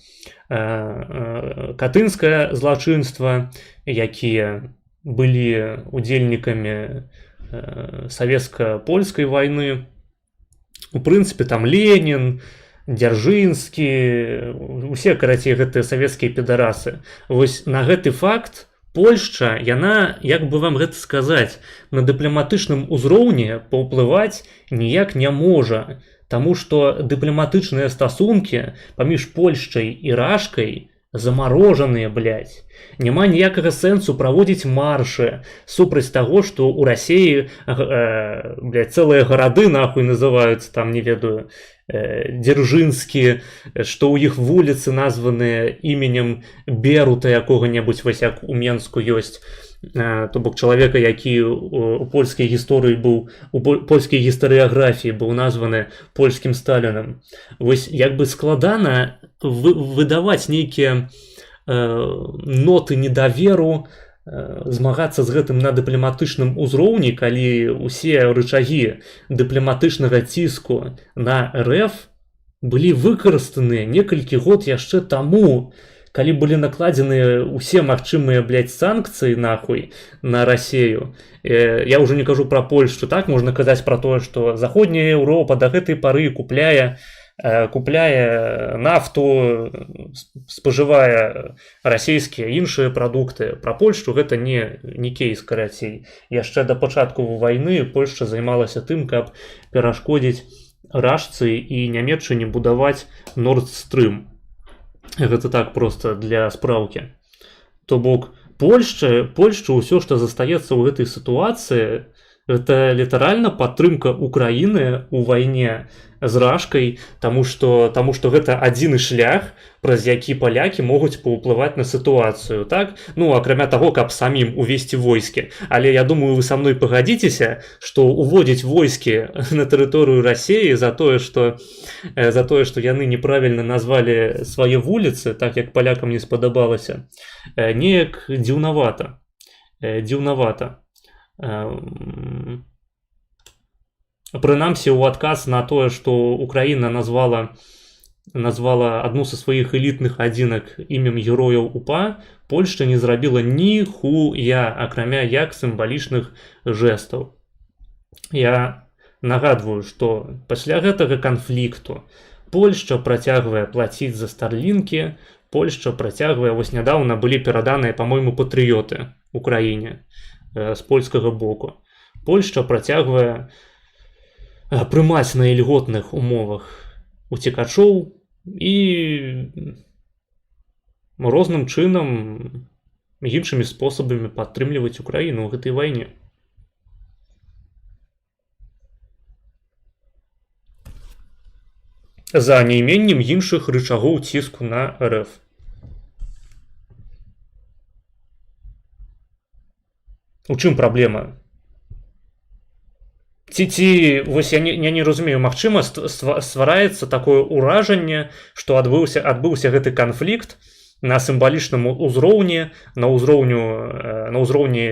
катынскае злачынства, якія былі удзельнікамі савецка-польскай вайны. У прынцыпе, там Ленін, Дзяржынскі, усе, карацей, гэтыя савецкія педарасы. Вось на гэты факт Польшча, яна, як бы вам гэта сказаць, на дыпламатычным узроўні паўплываць ніяк не можа. Таму што дыпламатычныя стасункі паміж Польшчай і Рашкай замарожаныя, блядь. Няма ніякага сэнсу праводзіць маршы супраць таго, што ў Расіі, блядь, цэлыя гарады нахуй называюцца, там, не ведаю, Дзяржынскі, што ў іх вуліцы названыя іменем Берута якога-небудзь, вось як у Менску ёсць. То бок чалавека, які у польскай гісторыі быў, у польскай гістарыяграфіі быў названы польскім Сталінам. Вось як бы складана выдаваць нейкія ноты недаверу, змагацца з гэтым на дыпламатычным узроўні, калі ўсе рычагі дыпламатычнага ціску на РФ былі выкарыстаныя некалькі год яшчэ таму, калі былі накладзены ўсе магчымыя, блядь, санкцыі нахуй на Расію. Я ўжо не кажу пра Польшчу, так можна казаць пра тое, што заходняя Еўропа да гэтай пары купляе нафту, спажывае расійскія іншыя прадукты. Пра Польшчу гэта не кейс, карацей. Яшчэ да пачатку вайны Польшча займалася тым, каб перашкодзіць Рашцы і Нямецчыне будаваць Nord Stream. Гэта так просто для спраўкі. То бок Польшча ўсё, што застаецца ў гэтай сітуацыі, гэта літаральна падтрымка Украіны ў вайне з Рашкай, таму што гэта адзіны шлях, праз які палякі могуць паўплываць на сітуацыю, так? Ну, акрамя таго, каб самім увесці войскі. Але я думаю, вы са мной пагадзіцеся, што уводзіць войскі на тэрыторыю Расіі за тое, што яны неправільна назвалі свае вуліцы, так як палякам не спадабалася, неяк дзіўнавата. Прынамсі, у адказ на тое, што Украіна назвала адну са сваіх элітных адзінак імем герояў УПА, Польшча не зрабіла ніхуя, акрамя як сімвалічных жэстаў. Я нагадваю, што пасля гэтага канфлікту Польшча працягвае плаціць за старлінкі, Польшча працягвае, вось нядаўна былі пераданыя, па-мойму, патрыёты Украіне з польскага боку. Польшча працягвае прымаць на ільготных умовах уцекачоў і розным чынам іншымі спосабамі падтрымліваць Украіну ў гэтай вайне. За неіменнем іншых рычагоў ціску на РФ. У чым праблема? Ці вось я не разумею, магчыма, ствараецца такое ўражанне, што адбыўся гэты канфлікт на сімвалічным узроўні, на ўзроўні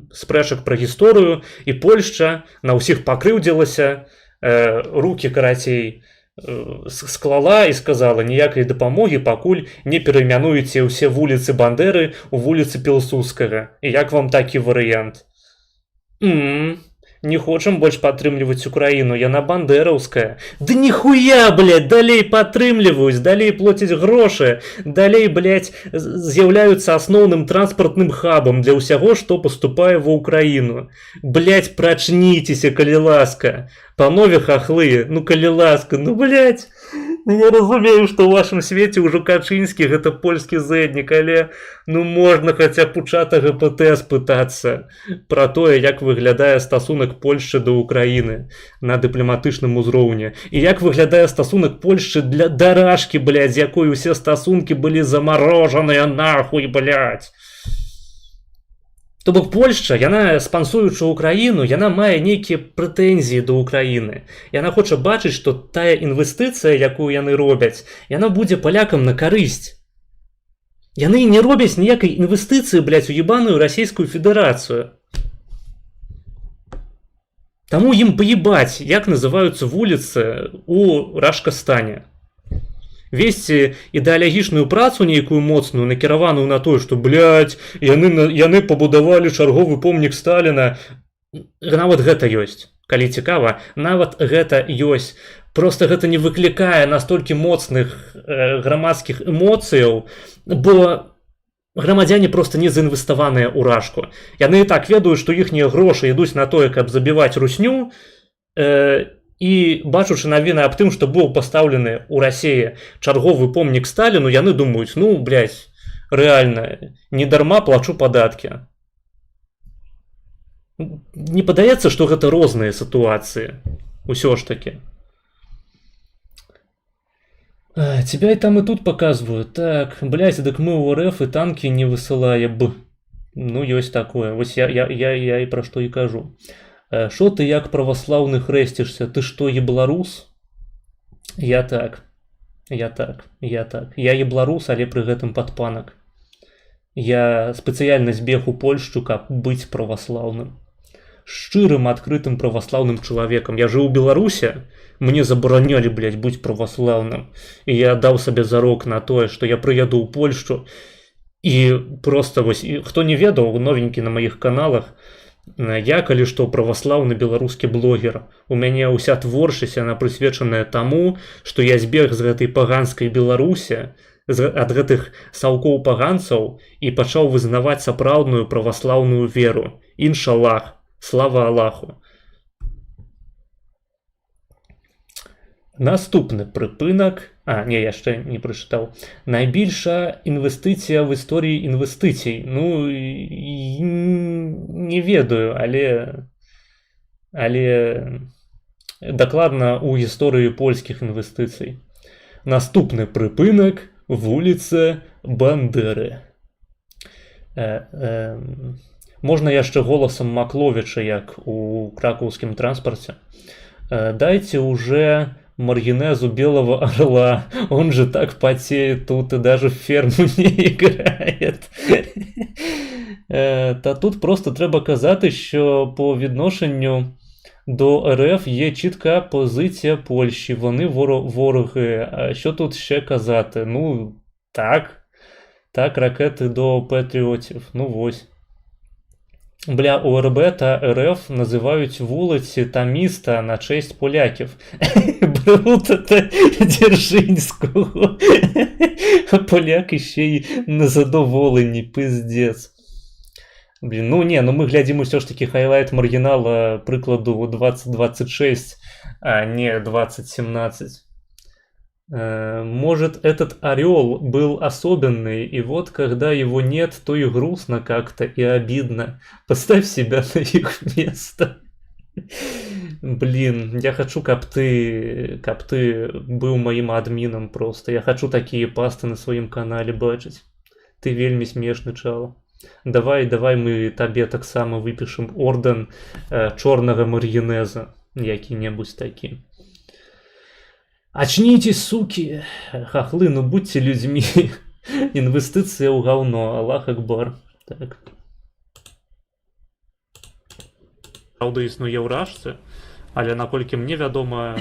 спрэчак пра гісторыю, і Польшча на ўсіх пакрыўдзілася, рукі, карацей, склала і сказала: ніякай дапамогі, пакуль не перайменуеце ўсе вуліцы Бандеры ў вуліцы Пілсудскага. І як вам такі варыянт? Не хочам больш падтрымліваць Украіну, яна бандераўская. Ды ніхуя, блядь, далей падтрымліваюць, далей плоцяць грошы, далей, блядь, з'яўляюцца асноўным транспартным хабам для ўсяго, што паступае ва Украіну. Блядь, прачніцеся, калі ласка. Панове хахлы, ну калі ласка, ну, блядь. Я разумею, што ў вашым свеце ўжо Качынскі гэта польскі зэднік, але ну можна хаця б у чата ГПТ спытацца пра тое, як выглядае стасунак Польшчы да Украіны на дыпламатычным узроўні. І як выглядае стасунак Польшчы да Рашкі, блядь, з якой усе стасункі былі замарожаныя нахуй, блядь. То бок Польшча, яна спансуючы Украіну, яна мае нейкія прэтэнзіі да Украіны. Яна хоча бачыць, што тая інвестыцыя, якую яны робяць, яна будзе палякам на карысць. Яны не робяць ніякай інвестыцыі, блядь, у ебаную Расійскую Федэрацыю. Таму ім паебаць, як называюцца вуліцы у Рашкастане. Весці ідэалагічную працу нейкую моцную, накіраваную на тое, што, блядь, яны пабудавалі чарговы помнік Сталіна. Нават гэта ёсць. Калі цікава, нават гэта ёсць. Проста гэта не выклікае настолькі моцных грамадскіх эмоцыяў, бо грамадзяне проста не заінвеставаныя ў Рашку. Яны і так ведаюць, што іхнія грошы ідуць на тое, каб забіваць русню, і бачучы навіны аб тым, што быў пастаўлены ў Расіі чарговы помнік Сталіну, яны думаюць, ну, блядь, рэальна, не дарма плачу падаткі. Не падаецца, што гэта розныя сітуацыі. Усё ж такі. Тебя і там і тут паказваюць. Так, блядь, дык мы ў РФ і танкі не высылаем. Ну, ёсць такое. Вось я і пра што і кажу. Шо ты як праваслаўны хрэсцішся? Ты што, ебларус? Я так. Я ебларус, але пры гэтым падпанак. Я спецыяльна збег у Польшчу, каб быць праваслаўным. Шчырым, адкрытым праваслаўным чалавекам. Я жыў у Беларусе, мне забаранялі, блядь, быць праваслаўным. І я даў сабе зарок на тое, што я прыеду ў Польшчу. І проста, вось, хто не ведаў, новенькі на маіх каналах, я, калі што, праваслаўны беларускі блогер. У мяне ўся творчасць, яна прысвечаная таму, што я збег з гэтай паганскай Беларусі, ад гэтых саўкоў паганцаў і пачаў вызнаваць сапраўдную праваслаўную веру. Іншаллах, слава Аллаху. Наступны прыпынак, не, яшчэ не прачытаў. Найбільшая інвестыцыя в історыі інвестыцый. Ну, не ведаю, але дакладна ў гісторыі польскіх інвестыцый. Наступны прыпынак вуліца Бандеры. Можна яшчэ голасам Макловіча, як у кракаўскім транспарце. Дайте уже маргинезу белого орла, он же так потеет тут и даже в ферму не играет. Та тут просто треба казати, що по відношенню до РФ є чітка позиція Польщі, вони вороги. А що тут ще казати? Ну, так, ракети до патріотів, ну ось. Бля, ОРБ та РФ називають вулиці та міста на честь поляків. Брута та Дзержинського. А поляки ще й незадоволені, пиздец. Блін, ну ми глядимо все ж таки хайлайт маргінала прикладу 2026, а не 2017. Может, этот орел был особенный, и вот когда его нет, то и грустно как-то, и обидно. Поставь себя на их место. Блин, я хочу, каб ты был моим админом просто. Я хочу такие пасты на своем канале бачить. Ты вельми смешный, чало. Давай мы табе таксама выпишем орден чорнага маргінеза, які-небудзь такі. Очнитесь, суки! Хохлы, ну будьте людьми. Инвестиция в говно. Аллах Акбар. Так. Правда, існує ў Рашцы, але наколькі мне вядома,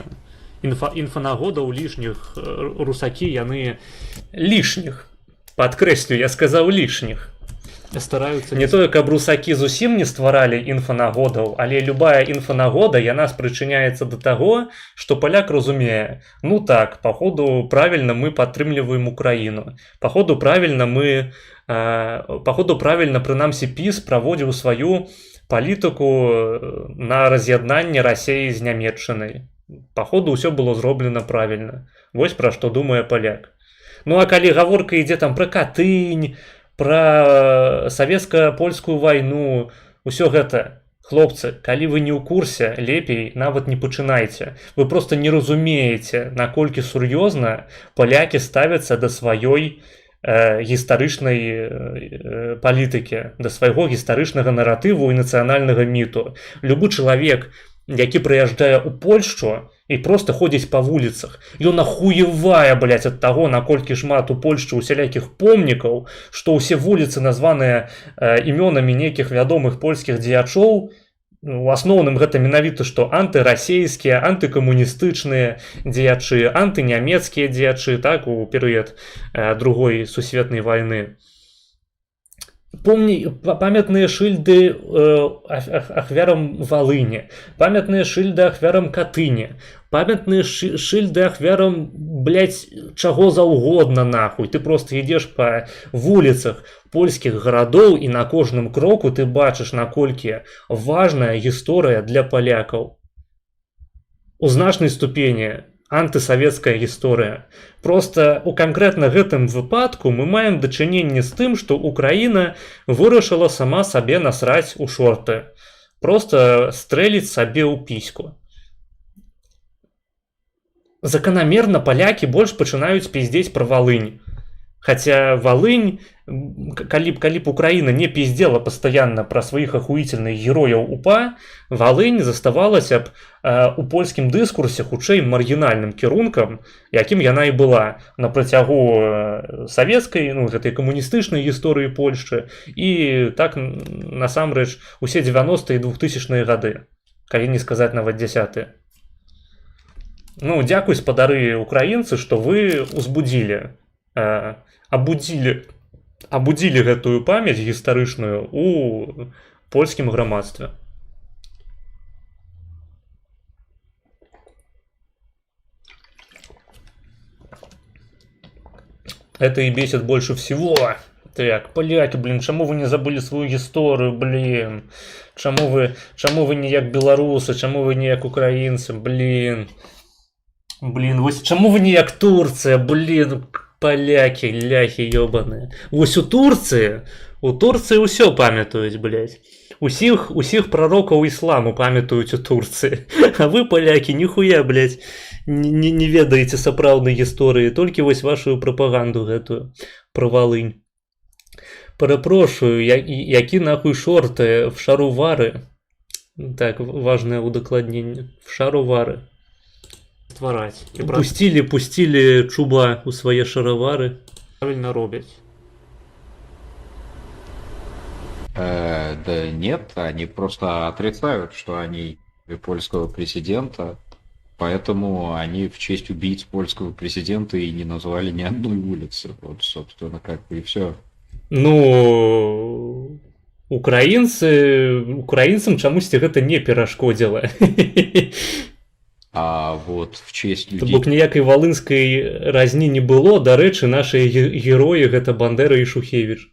інфанагодаў лішніх русакі, яны лішніх. Падкрэслю, я сказаў лішніх. стараюцца не тое, каб русакі зусім не стваралі інфанагодаў, але любая інфанагода яна спрычыняецца да таго, што паляк разумее, ну так, паходу правільна мы падтрымліваем Украіну, паходу правільна прынамсі ПіС праводзіў сваю палітыку на раз'яднанне Расіі з Нямецчынай. Паходу ўсё было зроблена правільна. Вось пра што думае паляк. Ну а калі гаворка ідзе там пра Катынь, пра савецка-польскую вайну, усё гэта, хлопцы, калі вы не ў курсе, лепей нават не пачынайце. Вы проста не разумееце, наколькі сур'ёзна палякі ставяцца да сваёй гістарычнай палітыкі, да свайго гістарычнага наратыву і нацыянальнага міту. Любы чалавек, які прыязджае ў Польшчу і проста ходзіць па вуліцах, ён ахуевае, блядь, ад таго, наколькі шмат у Польшчы усялякіх помнікаў, што ўсе вуліцы названыя імёнамі нейкіх вядомых польскіх дзеячоў. У асноўным гэта менавіта што антырасійскія, антыкамуністычныя дзеячы, антынямецкія дзеячы, так, у перыяд Другой сусветнай вайны. Памятныя шыльды ахвярам Валыні, памятныя шыльды ахвярам Катыні, памятныя шыльды ахвярам, блядь, чаго заўгодна нахуй. Ты просто ідзеш па вуліцах польскіх гарадоў і на кожным кроку ты бачыш, наколькі важная гісторыя для палякаў. У значнай ступені антысавецкая гісторыя. Просто у канкрэтна гэтым выпадку мы маем дачыненне з тым, што Украіна вырашыла сама сабе насраць у шорты. Просто стрэліць сабе ў піську. Заканамерна палякі больш пачынаюць пиздзець пра Валынь. Хаця Валынь, калі б Украіна не пиздела пастаянна пра сваіх ахуительных герояў УПА, Валынь заставалася б у польскім дыскурсе хутчэй маргінальным кірункам, якім яна і была на працягу савецкай, ну, гэтай камуністычнай гісторыі Польшчы і так насамрэч усе 90-е і 2000-е гады, калі не сказаць нават 10-е. Ну, дзякуй, спадары украінцы, што вы узбудзілі, абудзілі гэтую памяць гістарычную у польскім грамадстве. Это и бесит больше всего. Так, поляки, блин, чаму вы не забыли свою гісторыю, блин? Чаму вы не як беларусы, чаму вы не як украінцы, блин? Блин, вось чаму вы не як Турцыя, блин? Поляки, ляхи ёбаные. Вось у Турции ўсё памятаюць, блядь. Усіх пророкаў ісламу памятаюць у Турции. А вы, поляки, ніхуя, блядь, не ведаеце сапраўднай гісторыі, толькі вось вашу прапаганду гэтую про Валынь. Перепрошую, які нахуй шорты в шаровары. Так, важное удакладненне. В шаровары. Ствараць. Пусцілі чуба у свае шаровары. Правильно робяць. Да нет, они просто отрицают, что они польского президента, поэтому они в честь убийц польского президента и не назвали ни одной улицы. Вот, собственно, как бы и все. Ну, украінцам чамусьці гэта не перашкодзіла. А вот в честь людей... То бок ніякай валынскай разні не было, дарэчы, нашыя героі гэта Бандера і Шухевіч.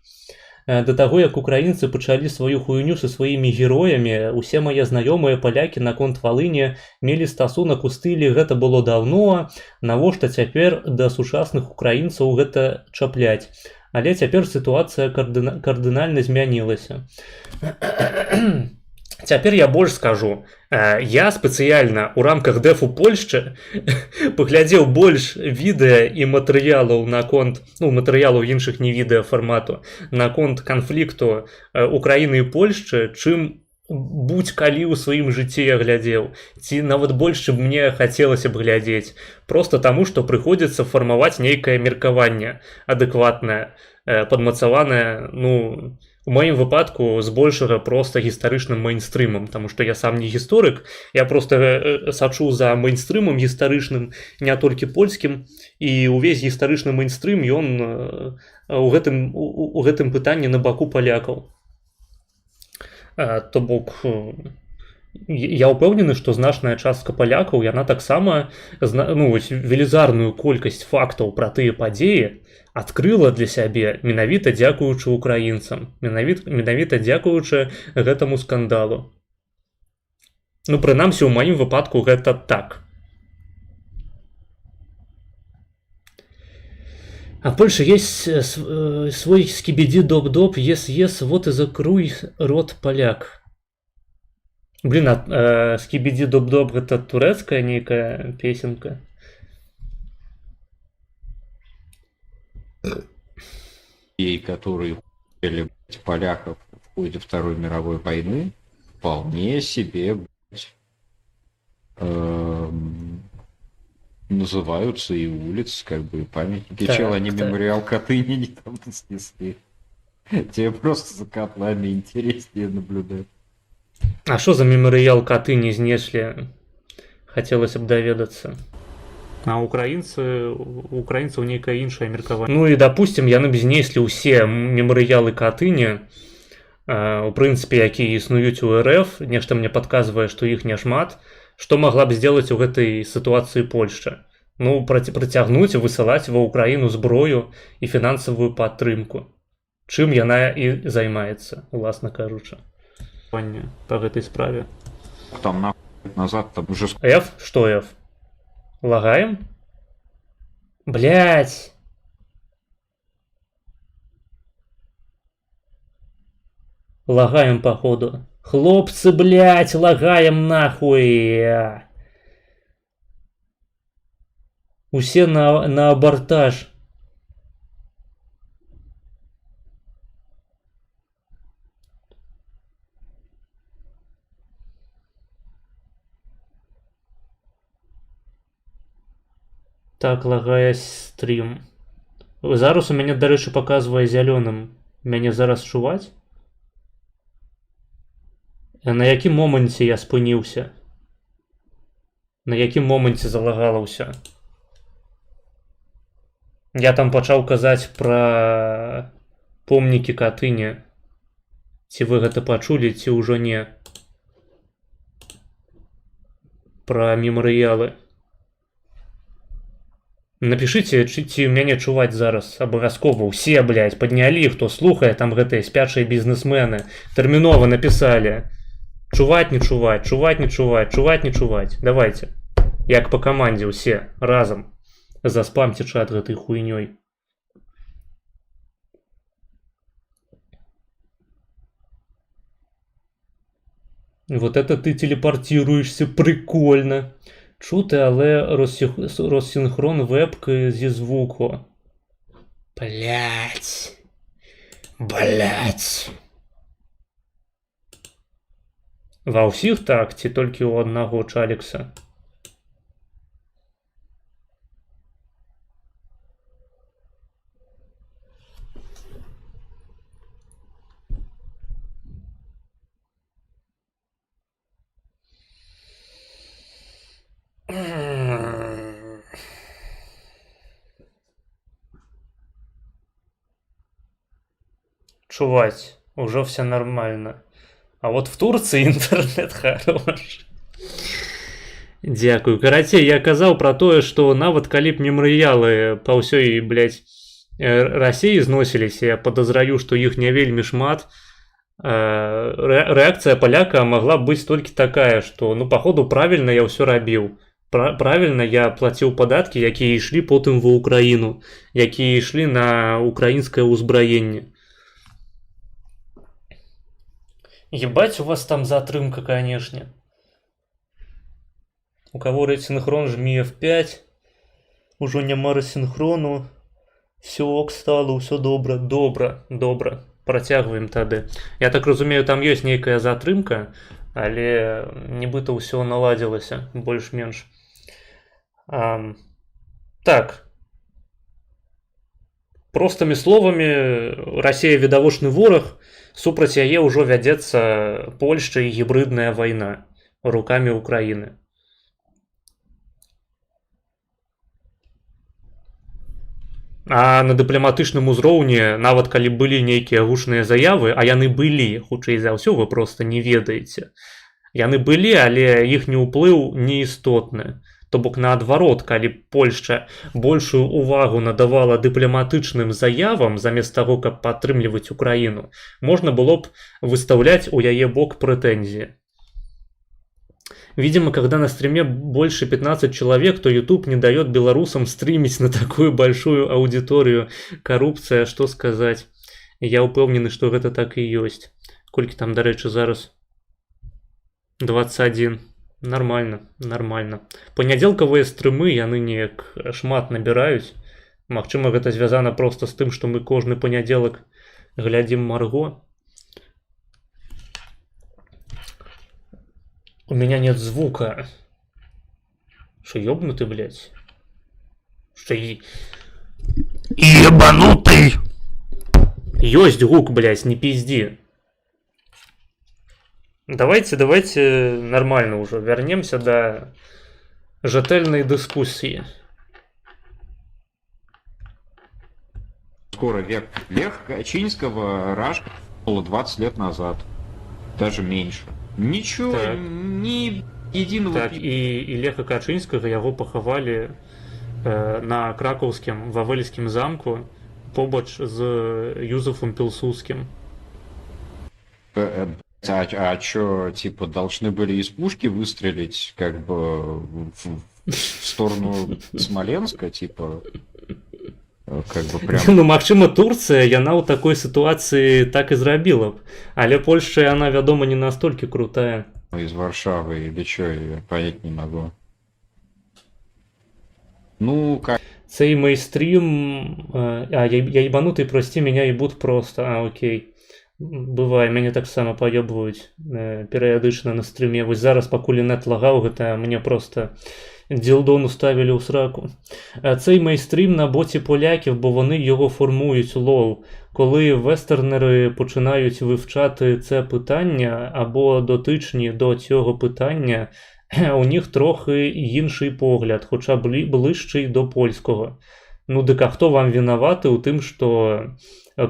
Да таго, як украінцы пачалі сваю хуйню са сваімі героямі, усе мае знаёмыя палякі наконт Валыні мелі стасунак у стылі «гэта было даўно», навошта цяпер да сучасных украінцаў гэта чапляць. Але цяпер сітуацыя кардынальна змянілася. Цяпер я больш скажу. Я спецыяльна ў рамках дэфу Польшчы паглядзеў больш відэа і матэрыялаў наконт, ну, матэрыялаў іншых не відэа фармату, наконт канфлікту Украіны і Польшчы, чым будь калі ў сваім жыцці я глядзеў, ці нават больш, чым мне хацелася б глядзець, просто таму, што прыходзіцца фармаваць нейкае меркаванне адэкватнае, падмацаванае, ну, у маім выпадку збольшага проста гістарычным мейнстрымам, таму што я сам не гісторык, я проста сачу за мейнстрымам гістарычным, не толькі польскім, і ўвесь гістарычны мейнстрым ён у гэтым пытанні на баку палякаў. То бок я ўпэўнены, што значная частка палякаў яна таксама велізарную колькасць фактаў пра тыя падзеі адкрыла для сябе менавіта дзякуючы украінцам, менавіта дзякуючы гэтаму скандалу. Ну, прынамсі, у маім выпадку гэта так. А в Польше есть свой скибиди-доп-доп, ес-ес, вот и закруй рот поляк. Блин, скибиди-доп-доп это турецкая некая песенка. И которые хуяли поляков в ходе Второй мировой войны, вполне себе называются и улицы, как бы, памятники. Так, Чел, они так. мемориал Катыни недавно снесли. Тебе просто за котлами интереснее наблюдать. А что за меморыял Катыни знеслі? Хацелася б даведацца. А украінцаў нейкае іншае меркаванне. Ну і допустим, яны б знеслі ўсе мемарыялы Катыні, у прынцыпе, якія існуюць у РФ, нешта мне падказвае, што іх няшмат. Што магла б зделаць у гэтай сітуацыі Польшча? Ну, прыцягнуць, высылаць ва ўкраіну зброю і фінансавую падтрымку. Чым яна і займаецца, уласна кажучы. Па гэтай справе. Там нахуй назад, там уже... F? Што F? Лагаем? Блять! Лагаем, походу. Хлопцы, блять, лагаем нахуй! Усе на абортаж. Так, лагае стрім. Зараз у мяне, дарэчы, паказвае зялёным. Мяне зараз чуваць? На якім моманце я спыніўся? На якім моманце залагала ўсё? Я там пачаў казаць пра помнікі Катыні. Ці вы гэта пачулі, ці ўжо не? Пра мемарыялы. Напішыце, ці мяне чуваць зараз абавязкова. Усе, блядь, паднялі, хто слухае, там гэтыя спячыя бізнесмены. Тэрмінова напісалі. Чуваць, не чуваць, чуваць, не чуваць, чуваць, не чуваць. Давайте. Як па камандзе ўсе, разам. Заспамце чат гэтай хуйнёй. Вот это ты телепортируешься, прикольно. Чути, але розсинхрон вебки зі звуку. Блять. Блять. Ва ўсіх так, ці толькі ў аднаго Чалікса? Чувать, уже все нормально. А вот в Турции интернет хорош. Дякую. Карацей, я казаў пра тое, што нават калі б мемарыялы па ўсёй, блядь, Расіі зносіліся, я падазраю, што іх не вельмі шмат. Рэакцыя паляка магла б быць толькі такая, што, ну, паходу, правільна я ўсё рабіў. Правільна я плаціў падаткі, якія ішлі потым ва ўкраіну, якія ішлі на украінскае ўзбраенне. Ебать, у вас там затрымка, конечно. У кого рэсінхрон, жми F5. Ужо няма рэсінхрону. Все ок стало, все добра, добра, добра. працягваем тады. Я так разумею, там ёсць нейкая затрымка, але нібыта ўсё наладзілася больш-менш. Так. Простымі словамі, Расія відавочны вораг, супраць яе ўжо вядзецца Польшча і гібрыдная вайна рукамі Украіны. А на дыпламатычным узроўні, нават калі былі нейкія гучныя заявы, а яны былі, хутчэй за ўсё, вы проста не ведаеце. Яны былі, але іхні ўплыў неістотны. То бок наадварот, калі Польшча большую увагу надавала дыпламатычным заявам замест таго, каб падтрымліваць Украіну, можна было б выставлять у яе бок претензии. Видимо, когда на стриме больше 15 человек, то YouTube не дает белорусам стримить на такую большую аудиторию. Коррупция, что сказать. Я упевнены, что это так и есть. Кольки там, до речі, зараз? 21. Нормально, нормально. Панядзелкавыя стрымы яны неяк шмат набіраюць. Магчыма, гэта звязана просто з тым, што мы кожны панядзелак глядзім Марго. У меня нет звука. Что, ёбнутый, блядь? Что ебанутый? Ёсть гук, блядь, не пизди. Давайте нормально уже вернемся до жательной дискуссии. Скоро век. Леха Качинского Рашка было 20 лет назад. Даже меньше. Ничего, так. Ни единого... Так, и Леха Качинского его поховали на Кракаўскім Вавельскім замку побач з Юзефом Пилсудским. А что, типа, должны были из пушки выстрелить, как бы, в сторону Смоленска, типа, как бы прям... Ну, магчыма, Турцыя, яна ў такой ситуации так и зрабіла б. Але Польша, яна, вядома, не настолько крутая. Из Варшавы или что, я понять не могу. Ну, как... Цей мейстрим... я ебанутый, прости, меня ебут просто. Окей. Бывае, мяне таксама паёбваюць перыядычна на стрыме. Вось зараз, пакуль нет лагаў, гэта мне просто ділдон уставілі ў сраку. Цей мейстрим на боці поляків, бо вони його формують, лол. Коли вестернери починають вивчати це питання або дотичні до цього питання, у них трохи інший погляд, хоча ближчий до польського. Ну, дык а хто вам вінаваты ў тым, што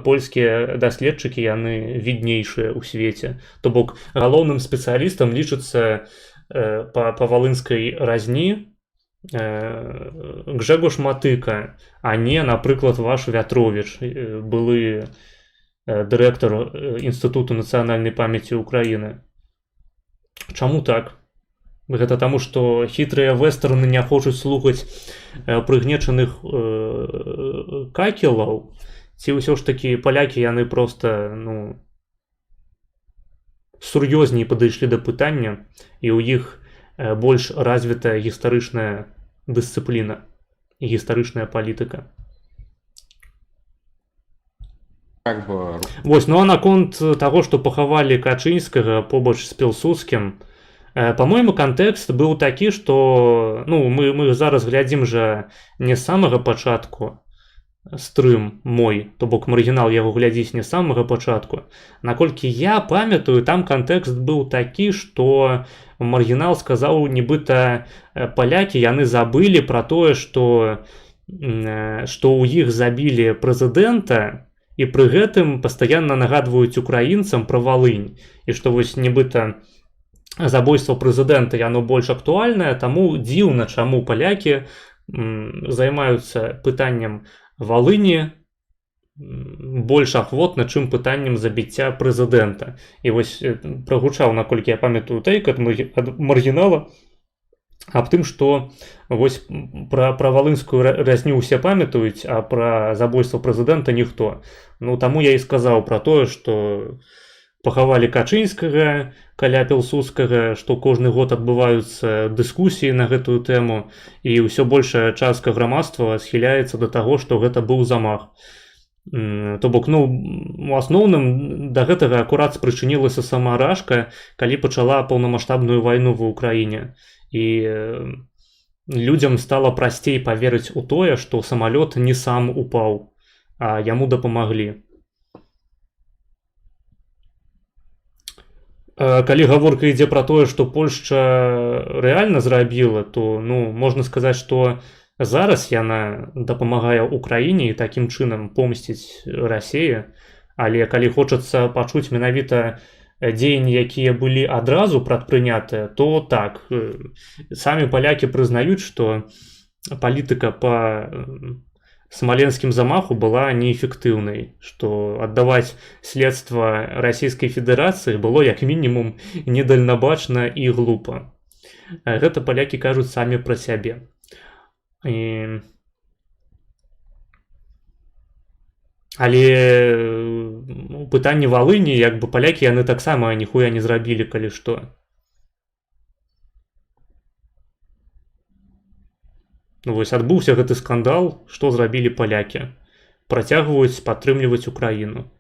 польскія даследчыкі яны віднейшыя ў свеце. То бок галоўным спецыялістам лічыцца па валынскай разні Гжегош Матыка, а не, напрыклад, ваш Вятровіч, былы дырэктар Інстытуту нацыянальнай памяці Украіны. Чаму так? Гэта таму, што хітрыя вестэрны не хочуць слухаць прыгнечаных какелаў, ці ўсё ж такі палякі яны проста, ну, сур'ёзней падышлі да пытання, і ў іх больш развітая гістарычная дысцыпліна і гістарычная палітыка. Как бы... Вось, ну а наконт таго, што пахавалі Качынскага побач з Пілсудскім, по-моему, контекст быў такі, што, ну, мы зараз глядзім жа не з самага пачатку стрым мой, то бок маргінал яго глядзіць не з самага пачатку. Наколькі я памятаю, там кантэкст быў такі, што маргінал сказаў, нібыта палякі яны забылі пра тое, што ў іх забілі прэзідэнта, і пры гэтым пастаянна нагадваюць украінцам пра Валынь, і што вось нібыта забойства прэзідэнта яно больш актуальнае, таму дзіўна, чаму палякі займаюцца пытаннем Валыні больш ахвотна, чым пытаннем забіцця прэзідэнта. І вось прагучаў, наколькі я памятаю, тэйк ад маргінала аб тым, што вось пра валынскую разню ўсе памятаюць, а пра забойства прэзідэнта ніхто. Ну, таму я і сказаў пра тое, што пахавалі Качынскага каля Пілсудскага, што кожны год адбываюцца дыскусіі на гэтую тэму, і ўсё большая частка грамадства схіляецца да таго, што гэта быў замах. То бок, ну, у асноўным да гэтага акурат спрычынілася сама Рашка, калі пачала паўнамаштабную вайну ва ўкраіне. І людзям стала прасцей паверыць у тое, што самалёт не сам упаў, а яму дапамаглі. Калі гаворка ідзе пра тое, што Польшча рэальна зрабіла, то, ну, можна сказаць, што зараз яна дапамагае ўкраіне і такім чынам помсціць Расіі, але калі хочацца пачуць менавіта дзеянні, якія былі адразу прадпрынятыя, то так, самі палякі прызнаюць, што палітыка па смаленскім замаху была неэфектыўнай, што аддаваць следства Расійскай Федэрацыі было як мінімум недальнабачна і глупа. Гэта палякі кажуць самі пра сябе. Але у пытанні Валыні, як бы палякі яны таксама ніхуя не зрабілі, калі што. Ну вось адбыўся гэты скандал, што зрабілі палякі. Працягваюць падтрымліваць Украіну.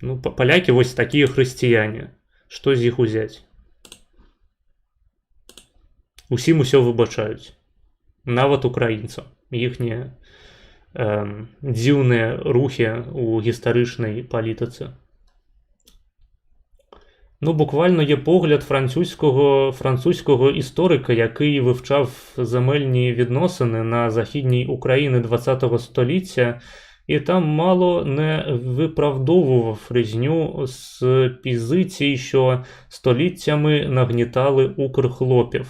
Ну, палякі вось такія хрысціяне. Што з іх узяць? Усім усё выбачаюць. Нават украінцам. Іхнія дзіўныя рухі ў гістарычнай палітыцы. Ну, буквально є погляд французького історика, який вивчав земельні відносини на західній Україні ХХ століття, і там мало не виправдовував різню з позицій, що століттями нагнітали укрхлопів.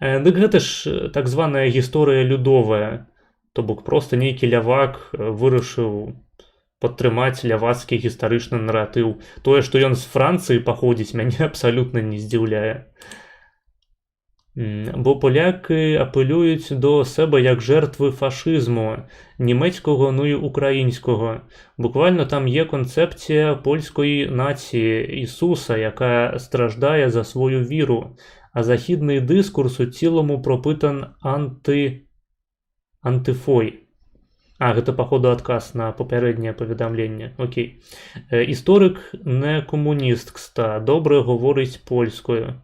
Дык гэта ж так званая гісторыя людовая, то бок просто нейкі лявак вырашыў падтрымаць лявацкі гістарычны наратыў. Тое, што ён з Францыі паходзіць, мяне абсалютна не здзіўляе. Бо поляки апелюють до себе як жертви фашизму, німецького, ну і українського. Буквально там є концепція польської нації Ісуса, яка страждає за свою віру, а західний дискурс у цілому пропитан антифой. А, гэта, походу, адказ на папярэдняе паведамленне. Окей. Історик не комуніст, кста, добре говорить польскою.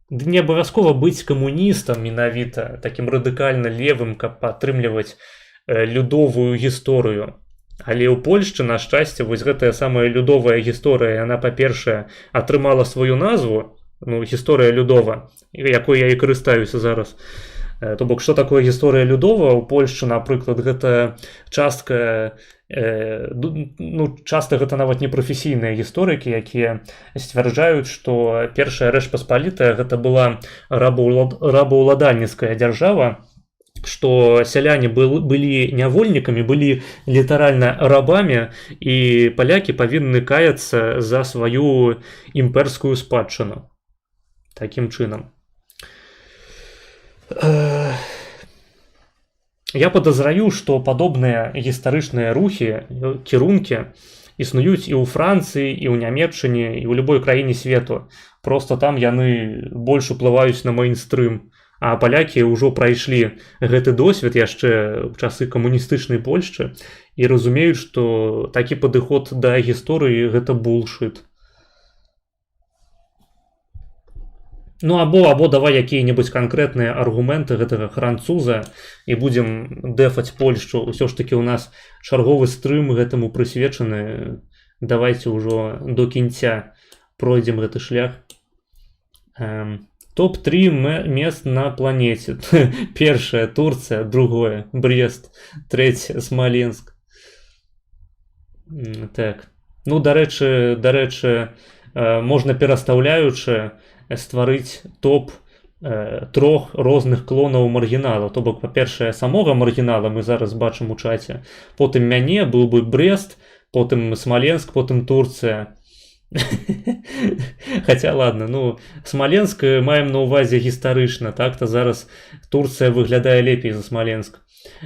Ды не абавязкова быць камуністам менавіта, такім радыкальна левым, каб падтрымліваць людовую гісторыю. Але ў Польшчы, на шчасце, вось гэтая самая людовая гісторыя, яна, па-першае, атрымала сваю назву, ну, гісторыя людова, якой я і карыстаюся зараз. То бок, што такое гісторыя людова ў Польшчы, напрыклад, гэта частка, ну, часта гэта нават непрафесійныя гісторыкі, якія сцвярджаюць, што першая Рэч Паспалітая гэта была рабаўладальніцкая дзяржава, што сяляне былі нявольнікамі, былі літаральна рабамі, і палякі павінны каяцца за сваю імперскую спадчыну. Такім чынам. Я падазраю, што падобныя гістарычныя рухі, кірункі існуюць і ў Францыі, і ў Нямецчыне, і ў любой краіне свету. Просто там яны больш уплываюць на мейнстрым. А палякі ўжо прайшлі гэты досвед яшчэ ў часы камуністычнай Польшчы і разумеюць, што такі падыход да гісторыі гэта булшыт. Ну, або давай якія-небудзь канкрэтныя аргументы гэтага француза і будзем дэфаць Польшчу. Усё ж такі ў нас чарговы стрым гэтаму прысвечаны. Давайте ўжо до кінця пройдзем гэты шлях. Топ-3 мест на планеце. Першае Турцыя, другое Брест, трэцяе Смаленск. Так. Ну, дарэчы, можна перастаўляючы стварыць топ 3 розных клонаў маргінала. То бок, па-першае, самога маргінала мы зараз бачым у чаце. Потым мяне быў бы Брест, потым Смаленск, потым Турцыя. Хаця, ладно, ну, Смаленск маем на ўвазе гістарычна, так-то зараз Турцыя выглядае лепей за Смаленск.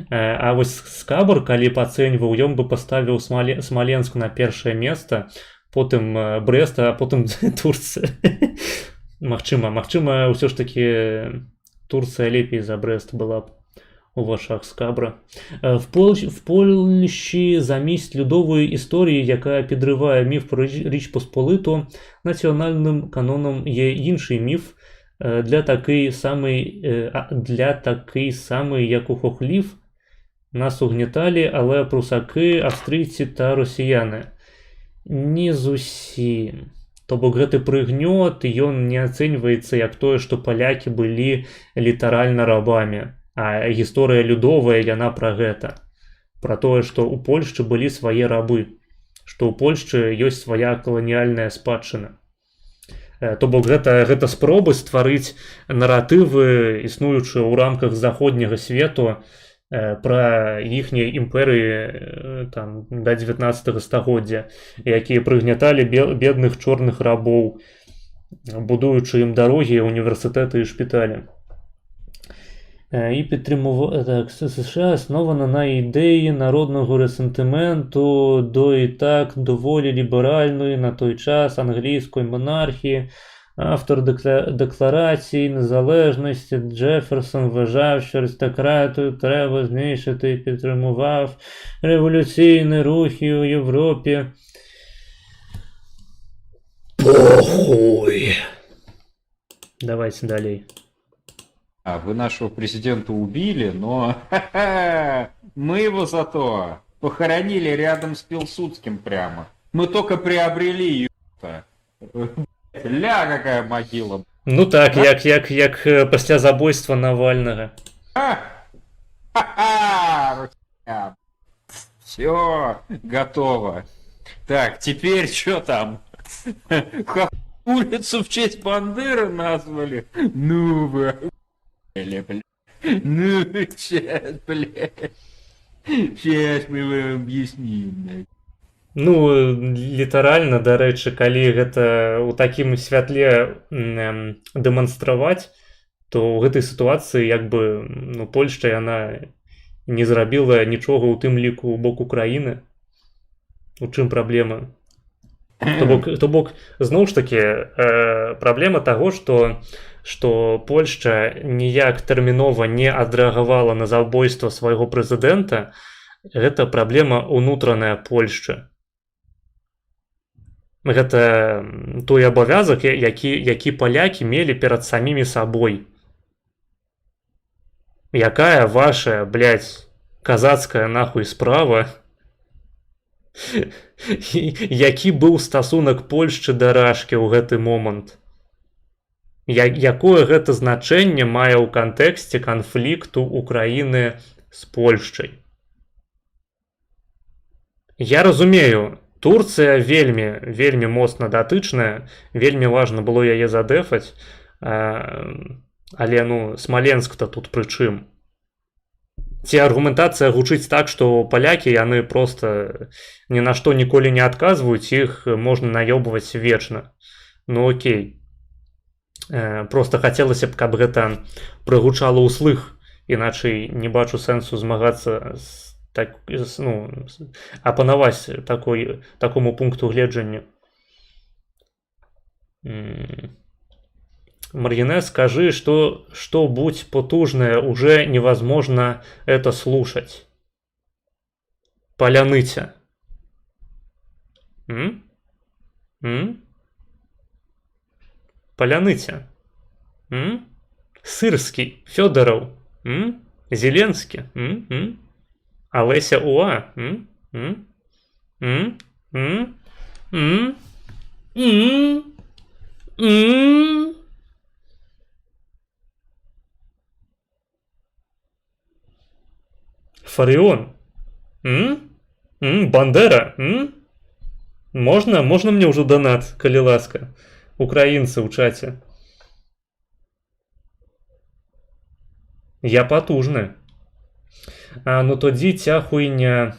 А вось Скабар, калі б ацэньваў, ён бы паставіў Смаленск на першае месца, потым Брест, а потым Турцыя. Магчыма, ўсё ж такі Турцыя лепей за Брест была б. у вашах скабра. В Польщі замість людової історії, яка підриває міф про Річ Посполиту, національним каноном є інший міф, для такий самий, як у хохлів. Нас угнітали, але прусаки, австрійці та росіяни. Не зусім. То бок гэты прыгнёт, ён не ацэньваецца як тое, што палякі былі літаральна рабамі. А гісторыя людовая, яна пра гэта. Пра тое, што ў Польшчы былі свае рабы. Што ў Польшчы ёсць свая каланіяльная спадчына. То бок гэта спробы стварыць наратывы, існуючыя ў рамках заходняга свету, пра іхнія імперыі да 19 стагоддзя, якія прыгняталі бедных чорных рабоў, будуючы ім дарогі, універсітэты і шпіталі. І США аснована на ідэі народнага рэсентыменту до і так даволі ліберальнай на той час англійскай монархіі. Автор декларації незалежності Джеферсон вважав, що аристократію треба знищити і підтримував революційні рухи у Європі. Похуй. Давайте далі. Вы нашего президента убили, но мы его зато похоронили рядом с Пилсудским прямо. Мы только приобрели ее-то. Ля, какая могила. Ну так, як пасля забойства Навальнага. Все, готово. Так, теперь что там? Улицу в честь Бандеры назвали? Ну вы, блядь. Ну сейчас, блядь. Сейчас мы вам объясним, блядь. Ну, літаральна, дарэчы, калі гэта ў такім святле дэманстраваць, то ў гэтай сітуацыі як бы Польшча яна не зрабіла нічога ў тым ліку ў бок Украіны. У чым праблема? То бок зноў ж такі праблема таго, што Польшча ніяк тэрмінова не адрэагавала на забойства свайго прэзідэнта, гэта праблема ўнутраная Польшчы. Гэта той абавязак, які палякі мелі перад самімі сабой. Якая ваша, блядь, казацкая нахуй справа? Які быў стасунак Польшчы да Рашкі ў гэты момант? Якое гэта значэнне мае ў кантэксце канфлікту Украіны з Польшчай? Я разумею, Турцыя вельмі моцна датычная, вельмі важна было яе задэфаць, але Смаленск-то тут пры чым? Ці аргументацыя гучыць так, што палякі яны проста ні на што ніколі не адказваюць, іх можна наёбваць вечна. Ну окей. Проста хацелася б, каб гэта прыгучала ўслых, іначай не бачу сэнсу змагацца з апанаваць такому пункту гледжання. Маргине, скажи, что будь потужное, уже невозможно это слушать. Поляныця. Поляныця. Сырский, Федоров. Зеленский. Олеся Уа. Фарион. Бандера. Можно мне уже донат, калі ласка. Украинцы ў чате. Я потужны. Ну тоді ця хуйня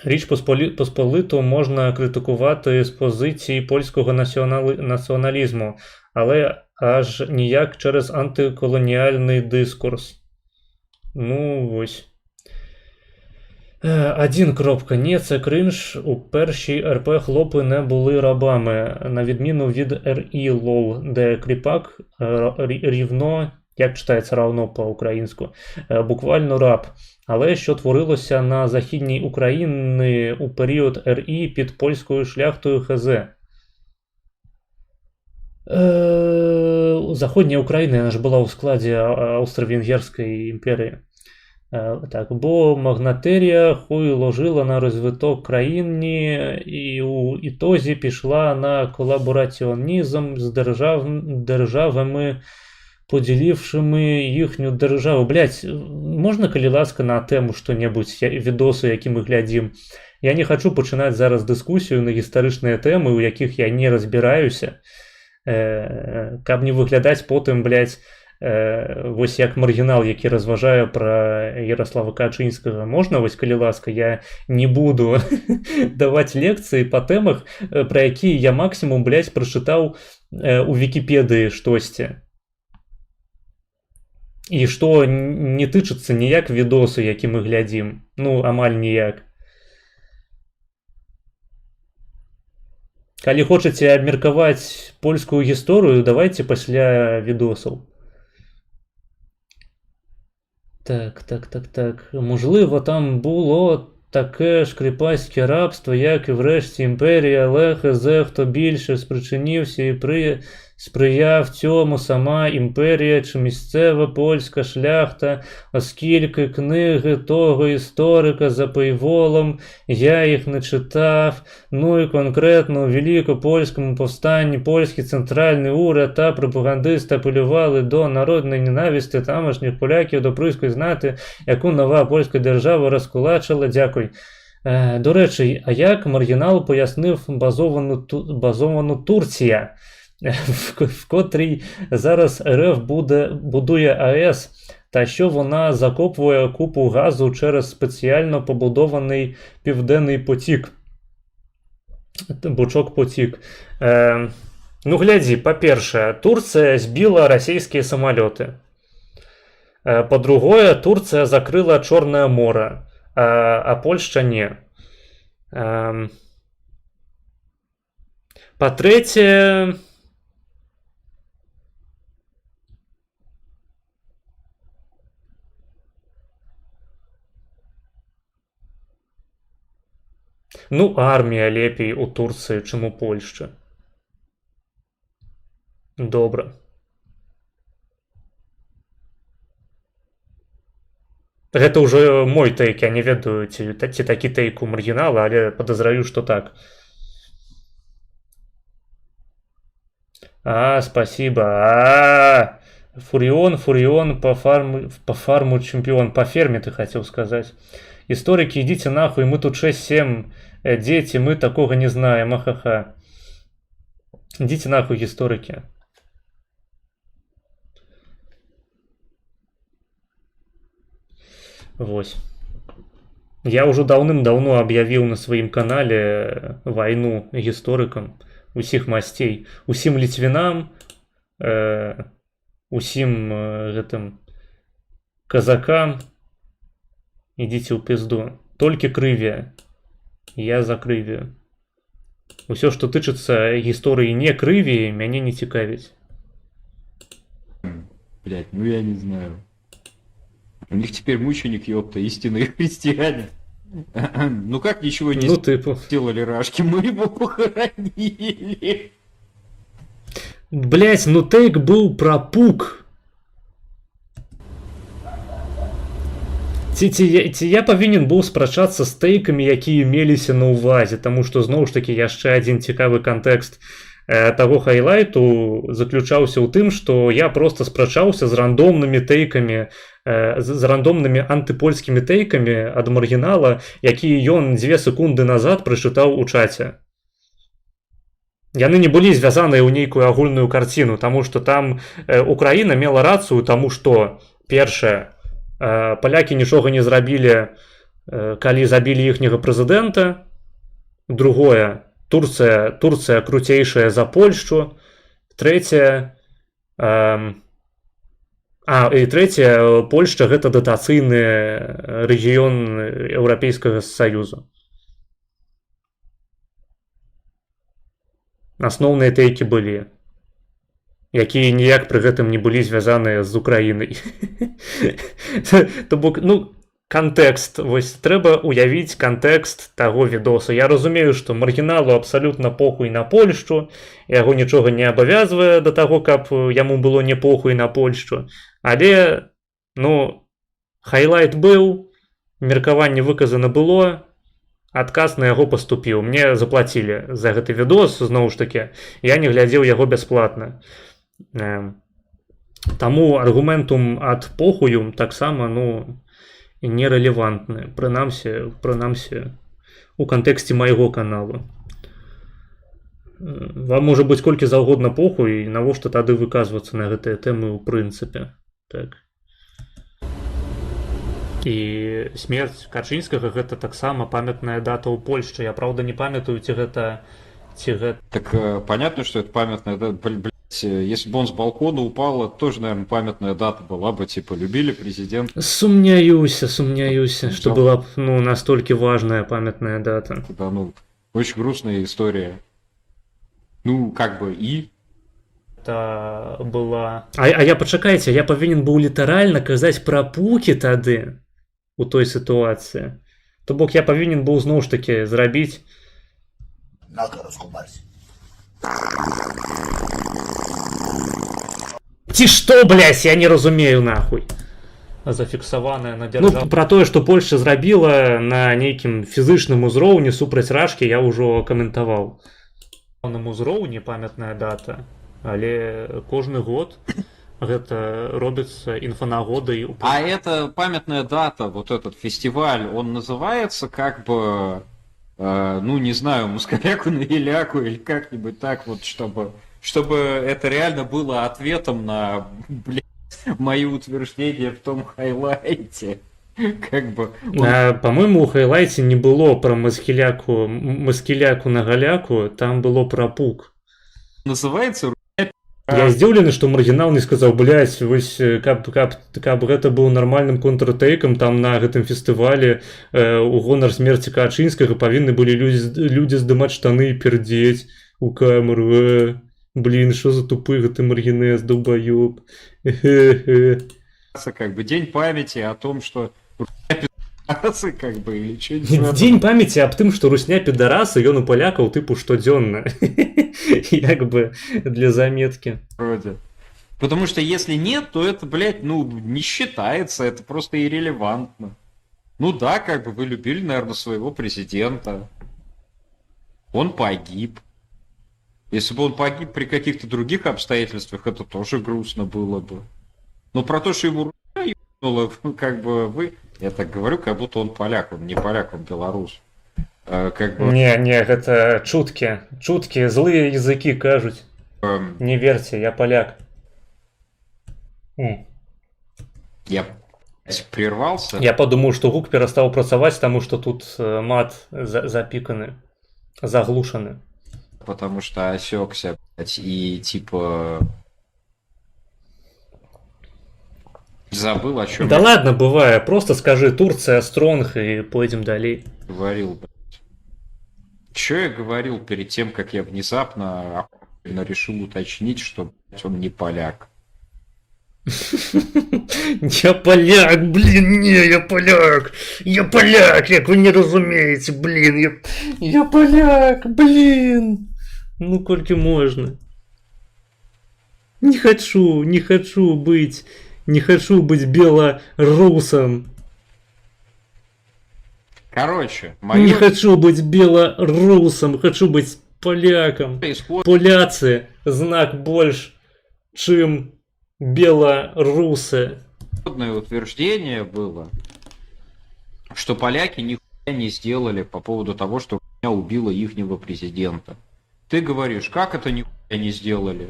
Річ Посполиту можна критикувати з позиції польського націоналізму, але аж ніяк через антиколоніальний дискурс. Ну, ось. .Не, це кринж. У першій РП хлопи не були рабами, на відміну від РІ ЛОЛ, де кріпак рівно Як читається равно по-українську? Буквально раб. Але що творилося на Західній Україні у період РІ під польською шляхтою ХЗ? Заходня Україна, вона ж була у складі Австро-Венгерської імперії. Так, бо магнатерія хуй ложила на розвиток країни і у ітозі пішла на колабораціонізм з державами, поділившими їхню державу. Блять, можна, калі ласка, на тему що-небудь, відоси, які ми глядім? Я не хочу починати зараз дискусію на гістаричні теми, у яких я не розбираюся. Каб не виглядати потім, блять, вось як маргінал, який розважає про Ярослава Качинського. Можна, вось, калі ласка, я не буду давати лекції по темах, про які я максимум, блять, прочитав у Вікіпедії штосьці. І што не тычыцца ніяк відосы, які мы глядзім. Ну, амаль ніяк. Калі хочаце абмеркаваць польскую гісторыю, давайте пасля відосаў. Так. Можливо, там було таке ж кріпацьке рабство, як і врешті імперія, але ХЗ, хто більше спричинився і сприяв цьому сама імперія чи місцева польська шляхта, оскільки книги того історика за пейволом я їх не читав, ну і конкретно у Великопольському повстанні польський центральний уряд та пропагандисти апелювали до народної ненависті тамошніх поляків до прусської знати, яку нова польська держава розкулачила. Дякую. До речі, а як маргінал пояснив базовану Турція, в котрій зараз РФ будує АЕС, та що вона закопує купу газу через спеціально побудований Південний потік. Бучок-потік. Ну, глядзі, по-перше, Турція збила російські самоліти. По-другое, Турція закрыла Чорне море, а Польща не. По-третє, ну, армія лепей у Турції, чим у Польщі. Добре. Гэта ўжо мой тейк, я не ведаю, ці такі тейк у маргінала, але подозраю, што так. Спасибо. Фурион по фарму чемпион. По ферме ты хотел сказать. Историки, идите нахуй, мы тут 6-7 дети, мы такого не знаем, ахаха. Идите нахуй, историки. Вось. Я уже давным-давно объявил на своем канале войну историкам усіх мастей, усім літвінам, усім гэтым казакам. Ідзіце ў пізду. Толькі крыві. Я за крыві. Усё, што тычыцца гісторыі не крыві, мяне не цікавіць. Блять, ну я не знаю. У них теперь мученик, ёпта, истинные христиане. Ну как ничего не сделали рашки, мы его похоронили. Блять, ну тейк был про пук. Ці я павінен быў спрачацца з тейкамі, якія меліся на ўвазе, таму што зноў ж такі яшчэ адзін цікавы кантэкст таго хайлайту заключаўся ў тым, што я просто спрачаўся з рандомнымі тейкамі, з рандомнымі антыпольскімі тейкамі ад маргінала, якія ён 2 секунды назад прачытаў у чаце. Яны не былі звязаныя ў нейкую агульную карціну, таму што там Украіна мела рацыю, таму што, першае, палякі нічога не зрабілі, калі забілі іхняга прэзідэнта. Другое, Турцыя круцейшая за Польшчу. Трэцяе, і трэцяе, Польшча гэта датацыйны рэгіён Еўрапейскага Саюзу. Асноўныя тейкі былі. якія ніяк пры гэтым не былі звязаныя з Украінай. То бок, ну, кантэкст, вось трэба уявіць кантэкст таго відоса. Я разумею, што маргіналу абсалютна похуй на Польшчу, яго нічога не абавязвае да таго, каб яму было не похуй на Польшчу. Але, ну, хайлайт быў, меркаванне выказана было, адказ на яго паступіў. Мне заплацілі за гэты відос, зноў ж такі, я не глядзеў яго бясплатна. Таму аргументум ад похую таксама, ну, нерэлевантны, прынамсі у кантэксце майго каналу. Вам можа быць колькі заўгодна похуй, навошта тады выказвацца на гэтыя тэмы ў прынцыпе. Так. І смерць Качынскага гэта таксама памятная дата ў Польшчы. Я правда не памятаю, ці гэта. Так понятно, что это памятная дата. Блядь, если бы он с балкона упал, это тоже, наверное, памятная дата была бы, типа, любили президента. Сумняюся, что была, ну, настолько важная памятная дата. Да, ну, очень грустная история. Ну, как бы и... Это была... А я, пачакайце, я павінен быў літаральна казаць пра пукі тады у той сітуацыі. То бок я павінен быў зноў ж такі зрабіць... Ці што, блядь, я не разумею нахуй. Зафіксаваная на дзяржаве. Ну, пра тое, што Польшча зрабіла на нейкім фізычным узроўні супраць рашкі, я ўжо каментаваў. На узроўні памятная дата, але кожны год гэта робіцца інфанагодай. А это памятная дата, вот этот фестиваль, он называется как бы, ну, не знаю, Москаляку на Еляку или как-нибудь так вот, чтобы это реально было ответом на, блядь, мои утверждения в том хайлайте. Как бы... По-моему, у хайлайте не было про Москаляку на Галяку, там было про пук. Называется... Я здзіўлены, што маргінал не сказаў, блядь, вось, каб гэта быў нармальным контртэйкам, там на гэтым фестывале у гонар смерці Качынскага павінны былі людзі здымаць штаны і пердзець у камеру. Блин, что за тупый гэты маргінез, долбоёб. Как бы день памяти о том, что как бы, или День памяти об тым, что русня пидорасы, ён у полякаў тыпу штодзённа. Як бы для заметки. Вроде. Потому что если нет, то это, блядь, ну, не считается, это просто иррелевантно. Ну да, как бы вы любили, наверное, своего президента. Он погиб. Если бы он погиб при каких-то других обстоятельствах, это тоже грустно было бы. Но про то, что ему рука ебнула, как бы вы... Я так говорю, как будто он поляк, он не поляк, он белорус. Как бы... Не, это чутки, злые языки кажуть. Не верьте, я поляк. Я прервался. Я подумал, что гук перестал працаваць, потому что тут мат запиканы, заглушаны. Потому что осекся, блядь, и типа... Забыл, о чем. Да ладно, бывает. Просто скажи Турция, стронг и пойдем далее. Говорил, блядь. Че я говорил перед тем, как я внезапно решил уточнить, что, блядь, он не поляк? Я поляк, блин, не, я поляк, как вы не разумеете, блин, я поляк, блин. Ну, кольки можно. Не хочу быть белорусом. Короче, не хочу быть белорусом, хочу быть поляком. Поляцы знак больше, чем белорусы. Одно утверждение было, что поляки нихуя не сделали по поводу того, что хуйня убила ихнего президента. Ты говоришь, как это нихуя не сделали?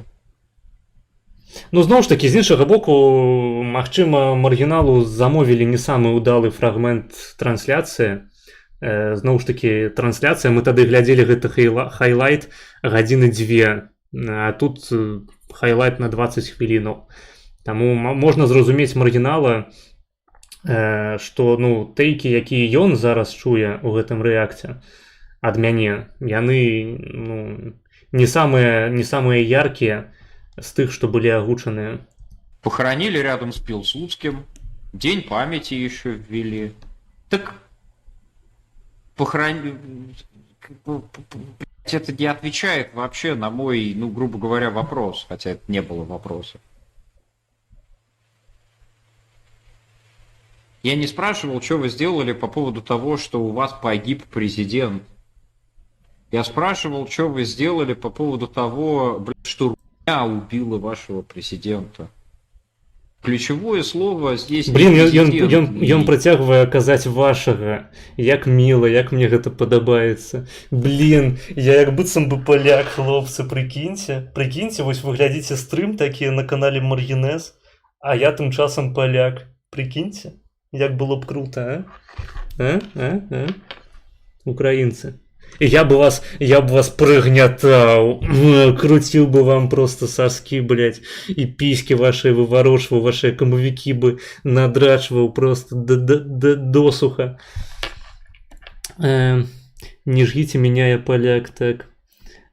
Ну, зноў ж такі, з іншага боку, магчыма, маргіналу замовілі не самы ўдалы фрагмент трансляцыі. Зноў ж такі, трансляцыя, мы тады глядзелі гэты хайлайт гадзіны 2, а тут хайлайт на 20 хвілінаў. Таму можна зразумець маргінала, што, ну, тэйкі, якія ён зараз чуе ў гэтым рэакце ад мяне, яны, ну, не самыя яркія, з тых, што былі агучаныя. Похоронили рядом с Пилсудским. День памяти еще ввели. Так это не отвечает вообще на мой, ну, грубо говоря, вопрос, хотя это не было вопроса. Я не спрашивал, что вы сделали по поводу того, что у вас погиб президент. Я спрашивал, что вы сделали по поводу того, что руня убила вашего президента. Ключевое слово здесь... Блін, ён працягвае казаць вашага. Як міла, як мне гэта падабаецца. Блін, я як быццам бы паляк, хлопцы, прыкіньце. Прыкіньце, вось вы глядзіце стрым такі на канале Маргінез, а я тым часам паляк. Прыкіньце, як было б круто, а? Украінцы. І я б вас прыгнятаў, круціў бы вам просто саскі, блядь, і піські ваши выварочваў, ваши камавікі бы надрачваў просто досуха. Не жгите меня, я поляк, так.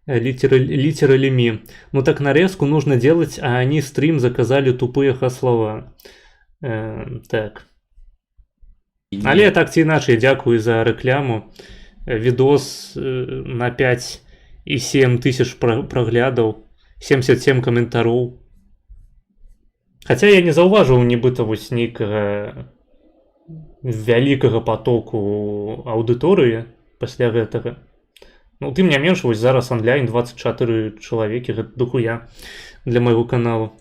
Литера лими. Ну так нарезку нужно делать, а они стрим заказали тупые хаслова. Так. Але так ці іначай, дзякую за рэкляму. Відос на 5,7 тысяч праглядаў, 77 каментароў. Хаця я не заўважыў нібыта вось нейкага вялікага потоку аўдыторыі пасля гэтага. Ну, тым не менш, вось зараз онлайн 24 чалавекі, гэта дохуя для майго каналу.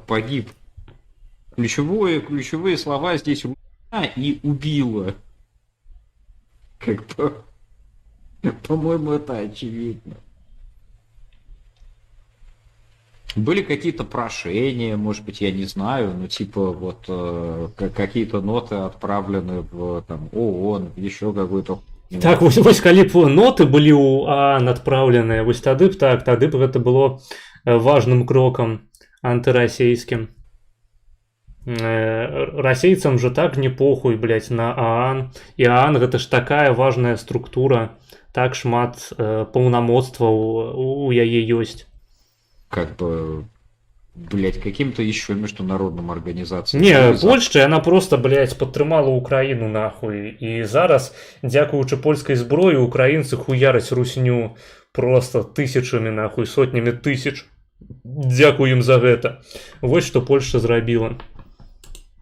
Погиб. Ключевые слова здесь руна и убила. Как бы, по-моему, это очевидно. Были какие-то прошения, может быть, я не знаю, ну типа вот какие-то ноты отправлены в там, ООН, еще какой-то... Так, вось калі б ноты былі ў ААН адпраўленыя, вось тады б гэта было важным крокам антырасійскім. Расейцам же так не похуй, блядь, на ААН. І ААН гэта ж такая важная структура, так шмат паўнамоцтваў у яе ёсць. Как бы, блядь, каким-то еще международным организациям. Не, Польшча, яна просто, блядь, падтрымала Украіну нахуй. І зараз, дзякуючы польскай зброі, украінцы хуяраць русню просто тысячамі нахуй, сотнямі тысяч. Дзякую ім за гэта. Вось што Польшча зрабіла.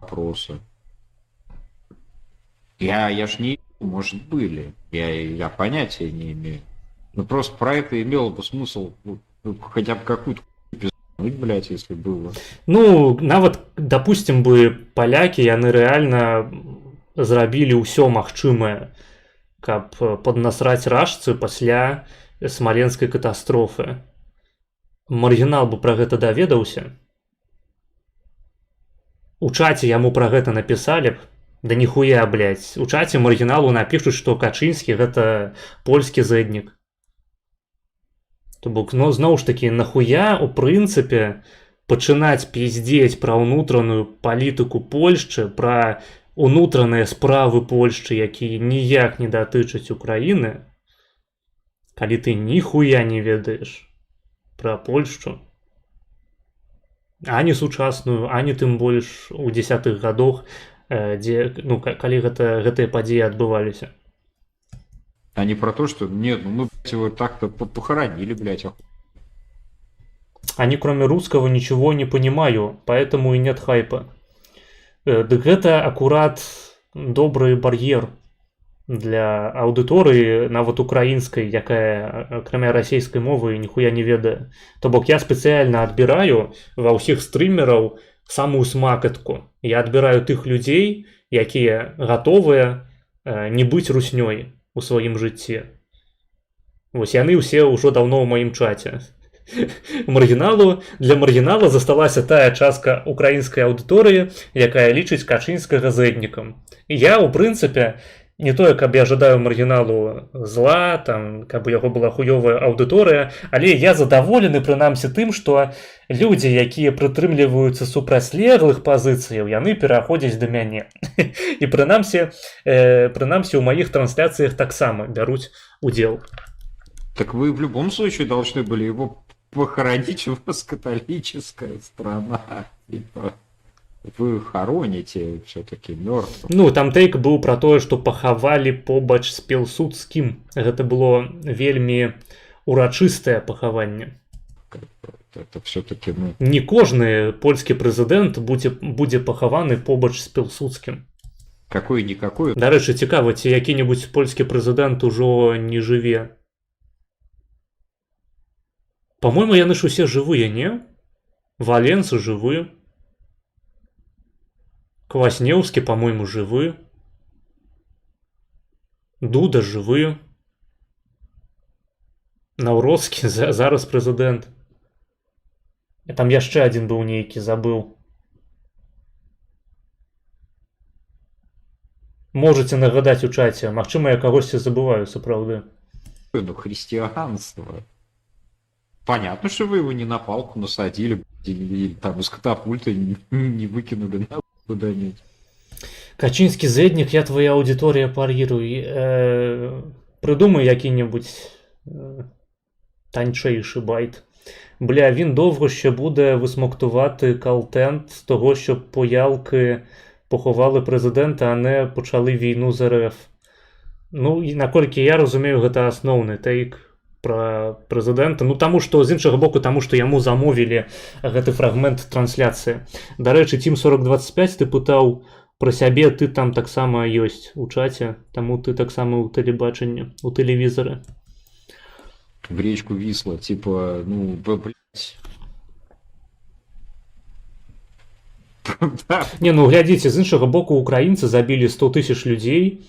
Вопросы. Я ж не... Может, были. Я понятия не имею. Ну, просто про это имело бы смысл хотя бы какую-то пиздуть, блядь, если было. Ну, нават, допустим бы, палякі, яны рэальна зрабілі ўсё магчымае, каб паднасраць рашцы пасля смаленскай катастрофы. Маргінал бы пра гэта даведаўся. У чаце яму пра гэта напісалі б. Да ніхуя, блядь. У чаце маргіналу напішуць, што Качынскі гэта польскі зэднік. То бок, ну, зноў ж такі, нахуя, у прынцыпе, пачынаць піздзець пра ўнутраную палітыку Польшчы, пра унутраныя справы Польшчы, якія ніяк не датычаць Украіны, калі ты ніхуя не ведаеш пра Польшчу, ані сучасную, ані тым больш у 10-х гадах, дзе, ну, калі гэтыя падзеі адбываліся. А не про то, что нет, ну мы его так-то похоронили, блядь. Они кроме русского ничего не понимаю, поэтому и нет хайпа. Дык гэта акурат добрый бар'ер для аўдыторыі, нават украінскай, якая акрамя расійскай мовы ніхуя не ведае. То бок я спецыяльна адбіраю ва ўсіх стрымераў самую смакатку. Я адбіраю тых людзей, якія гатовыя не быць руснёй у сваім жыцці. Вось яны ўсе ўжо даўно ў маім чаце. Для маргінала засталася тая частка украінскай аўдыторыі, якая лічыць Качынскага зэднікам. І я, у прынцыпе, не тое, каб я жадаю маргіналу зла, там, каб у яго была хуёвая аўдыторыя, але я задаволены прынамсі тым, што людзі, якія прытрымліваюцца супрацьлеглых пазіцыяў, яны пераходзяць да мяне. І прынамсі у маіх трансляцыях таксама бяруць удзел. Так вы в любом случае должны были его похоронить вас католическая страна. Типа, вы хороните все-таки мертвых. Ну, там тэйк быў пра тое, што пахавалі побач з Пілсудскім. Гэта было вельмі урачыстае пахаванне. Это все-таки, ну, Не кожны польскі прэзідэнт будзе пахаваны побач з Пілсудскім. какой-никакой. Дарэчы, цікава, ці які-небудзь польскі прэзідэнт ужо не жыве. По-моему, яны ж усе жывыя, не? Валенцы жывы. Кваснеўскі, по-моему, жывы. Дуда жывы. Наўроцкі зараз прэзідэнт. І там яшчэ адзін быў нейкі, забыў. Можете нагадаць у чаце, магчыма, я кагосьці забываю, сапраўды. Ну, христианство. Понятно, что вы его не на палку насадили, или там из катапульты не выкинули куда-нибудь. Качинский зедник, я твоя аудитория парируй. Придумай який-небудь танчейший байт. Бля, він довго ще буде висмоктувати контент з того, щоб поялки поховали президента, а не почали війну з РФ. Ну, і наколькі я розумію, гэта асноўны тэйк пра прэзідэнта. Ну, таму што, з іншага боку, таму што яму замовілі гэты фрагмент трансляцыі. Дарэчы, Team4025 ты пытаў пра сябе, ты там таксама ёсць у чаце, таму ты таксама ў тэлебачанні, у тэлевізары. В речку Висла, типа, ну, блядь. Не, ну глядзіце, з іншага боку, украінцы забілі 100 тысяч людзей,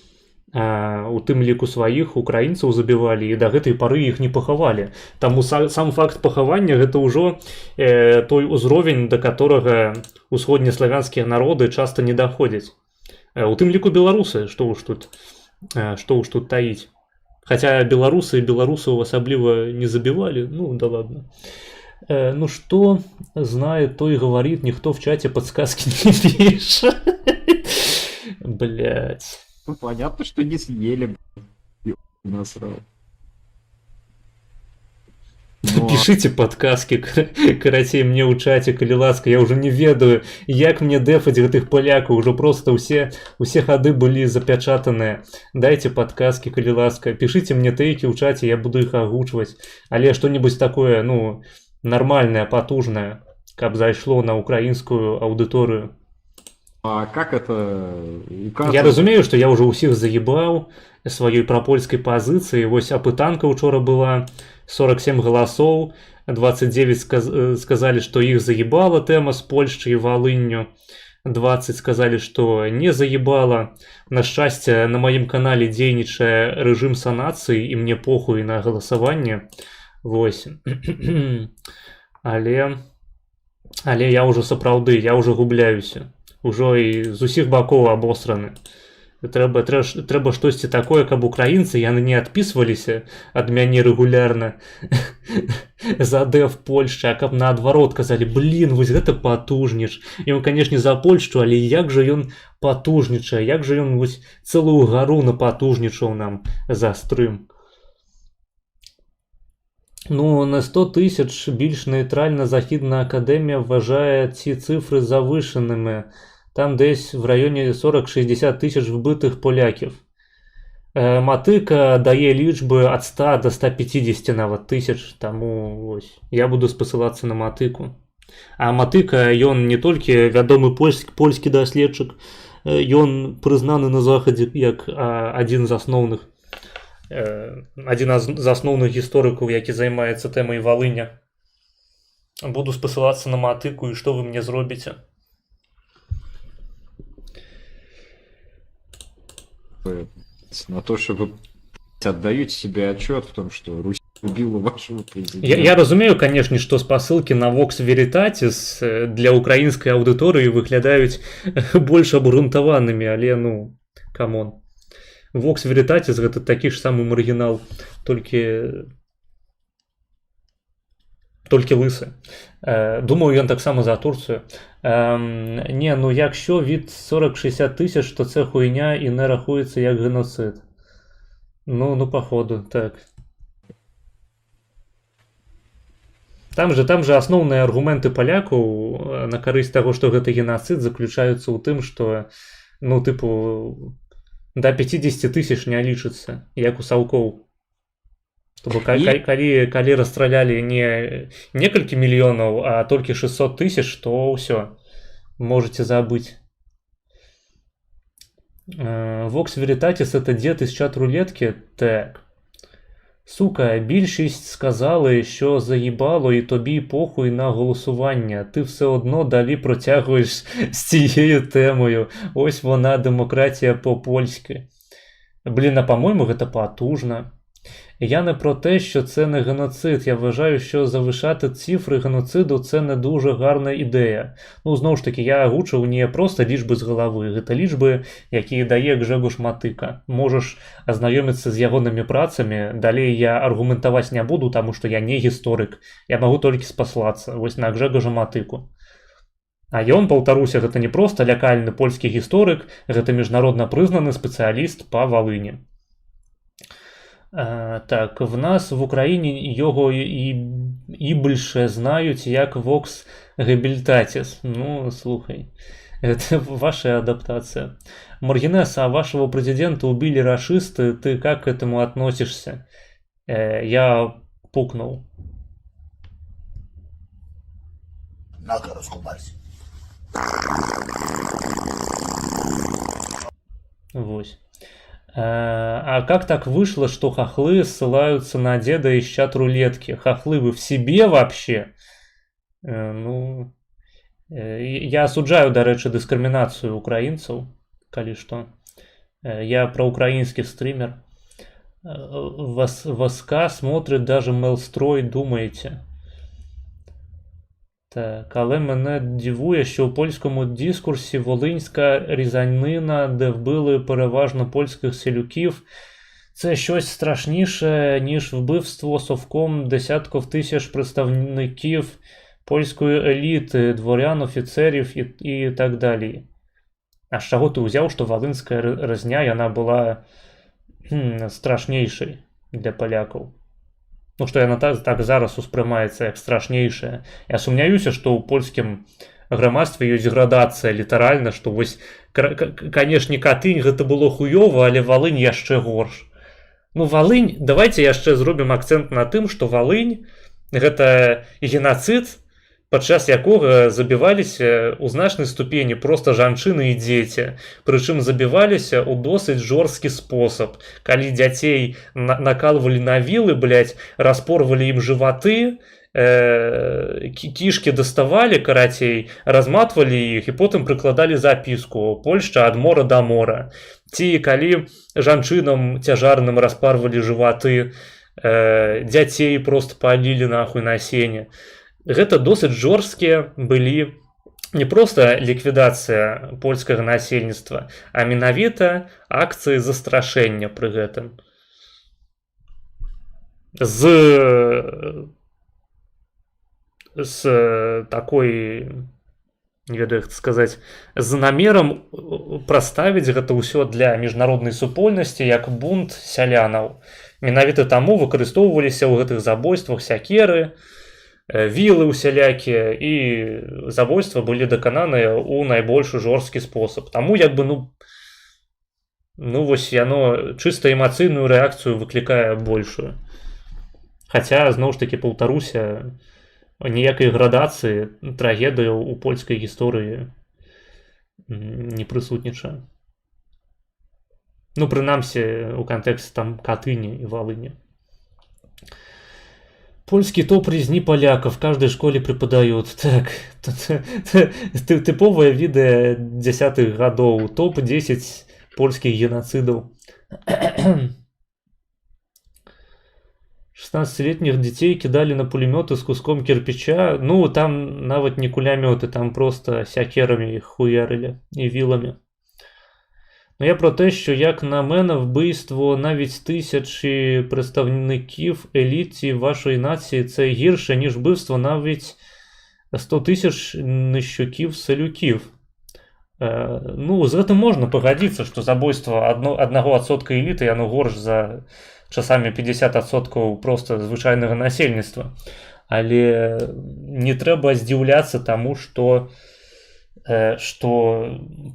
у тым ліку сваіх украінцаў забівалі, і да гэтай пары іх не пахавалі. Таму сам факт пахавання гэта ўжо той узровень, да которага усходнеславянскія народы часта не даходзяць. У тым ліку беларусы, што уж тут таіць. Хотя белорусы и белорусов особливо не забивали, ну да ладно. Ну что знает, то и говорит, никто в чате подсказки не пишет. Блять. Ну, понятно, что не съели, насрал. Но... Пишите подказки, карацей, мне ў чаце, калі ласка, я уже не ведаю, як мне дэфаць гэтых палякаў, уже просто усе хады былі запячатаныя. Дайте подказки, калі ласка, пишите мне тэйкі ў чаце, я буду іх агучваць, але што-нибудь такое, ну, нормальное, потужное, каб зайшло на украінскую аўдыторыю. А как это указывает? Я разумею, што я уже ўсіх заебаў сваёй прапольскай пазіцыі. Вось апытанка учора была, 47 голосов, 29 сказали, что их заебала тема с Польшей и Волынью, 20 сказали, что не заебала. На счастье, на моем канале дзейнічае режим санации, и мне похуй на голосование. 8. Але я уже сапраўды, я уже губляюся. Ужо і з усіх бакоў абосраны. Трэба штосьці такое, каб украінцы яны не адпісваліся ад мяне рэгулярна за дэф Польшчы, а каб наадварот казалі, блин, вось гэта патужніш. Ён, канешне, за Польшчу, але як жа ён патужнічае, як жа ён вось цэлую гару напатужнічаў нам за стрым. Ну, на 100 тысяч більш нейтральна Західна акадэмія вважае ці цифры завышенымі. Там десь в районе 40-60 тысяч вбитых поляків. Матыка дае лічбы от 100 до 150 нават тысяч, таму ось, я буду спасылацца на Матыку. А Матыка, ён не толькі вядомы польскі даследчык, ён прызнаны на Захадзе як адзін з асноўных гісторыкаў, які займаецца тэмай Валыня. Буду спасылацца на Матыку, і што вы мне зробіце? На то, что вы отдаете себе отчет в том, что Русь убила вашего президента. Я разумею, конечно, что спасылки на Vox Veritatis для украинской аудитории выглядаюць больш абгрунтаванымі, але ну, камон. Vox Veritatis гэта такі ж самы маргінал, толькі лысы. Думаю, ён таксама за Турцію. Не, ну якщо від 40-60 тисяч, то це хуйня і не рахується як геноцид. Ну, походу, так. Там же асноўныя аргументы палякаў на карысць таго, што гэта генацыд, заключаюцца ў тым, што ну тыпу да 50 тысяч не лічыцца, як у саўкоў. Калі расстралялі не некалькі мільёнаў, а толькі 600 тысяч, то ўсё, можете забыць. Vox Veritatis — это дед із чат-рулетки? Так. Сука, більшість сказали, що заїбало і тобі похуй на голосування. Ти все одно далі протягуєш з цією темою. Ось вона, демократія по-польськи. Блін, а по-моєму, це потужно. Я не про те, що це не геноцид. Я вважаю, що завишати цифри геноциду – це не дуже гарна ідея. Ну, знову ж таки, я агучив не просто лічби з голови. Це лічби, які дає Гжегош Матыка. Можеш ознайомитися з ягоними працями. Далее я аргументовать не буду, тому що я не історик. Я могу тільки спаслаться ось на Гжегоша Матыку. А ён, паўтаруся, гэта не просто лякальны польскі гісторык, гэта міжнародна прызнаны спецыяліст па Валыні. Так, в нас в Україні його і більше знають як Vox Habilitatis. Ну, слухай, это ваша адаптация. Маргинес, а вашего президента убили рашисты, ты как к этому относишься? Я пукнул. На-ка, раскупайся. Вот. А как так вышло, что хохлы ссылаются на деда из чат-рулетки? Хохлы, вы в себе вообще? Ну, я осуджаю, до речі, дискриминацию украинцев, коли что. Я проукраинский стример. Воска смотрит даже Мелстрой, думаете? Так, але мене дивує, що у польському дискурсі волинська різанина, де вбили переважно польських селюків, це щось страшніше, ніж вбивство совком десятків тисяч представників польської еліти, дворян, офіцерів і так далі. А з чого ти взяв, що волинська резня, вона була страшнейшей для поляків? Ну, што яна так зараз успрымаецца як страшнейшая. Я сумняюся, што ў польскім грамадстве ёсць градацыя літаральна, што вось, канешне, Катынь гэта было хуёва, але Валынь яшчэ горш. Ну, Валынь, давайте яшчэ зробім акцэнт на тым, што Валынь гэта генацыд, падчас якога забіваліся ў значнай ступені проста жанчыны і дзеці. Прычым забіваліся ў досыць жорсткі спосаб. Калі дзяцей накалвалі на вілы, блядь, распорвалі ім жываты, кішкі даставалі, карацей, разматвалі іх і потым прыкладалі запіску «Польшча ад мора да мора». Ці калі жанчынам цяжарным распарвалі жываты, дзяцей проста палілі нахуй на сене. Гэта досыць жорсткія былі не проста ліквідацыя польскага насельніцтва, а менавіта акцыі застрашэння пры гэтым. З такой, не ведаю, як сказаць, з намерам праставіць гэта ўсё для міжнароднай супольнасці як бунт сялянаў. Менавіта таму выкарыстоўваліся ў гэтых забойствах сякеры, вілы усялякія, і забойства былі дакананыя ў найбольш жорсткі спосаб. Таму як бы, ну вось яно чыста эмацыйную рэакцыю выклікае большую. Хаця, зноў ж такі, паўтаруся, ніякай градацыі трагедыяў у польскай гісторыі не прысутнічае. Ну, прынамсі, у кантэксце там Катыні і Валыні. Польский топ резни поляков в каждой школе преподают. Так, типовое видео 10-х годов. Топ-10 польских геноцидов. 16-летних детей кидали на пулеметы с куском кирпича. Ну, там нават не кулеметы, там просто сякерами их хуярили и вилами. Но я про те, що, як на мене, вбивство навіть тисячі представників еліті вашої нації – це гірше, ніж вбивство навіть 100 тисяч нищуків-селюків. Ну, з гэтым можна пагадзіцца, што забойство 1% эліты, яно горш за часамі 50% просто звычайнага насельніцтва. але не трэба здзіўляцца таму, што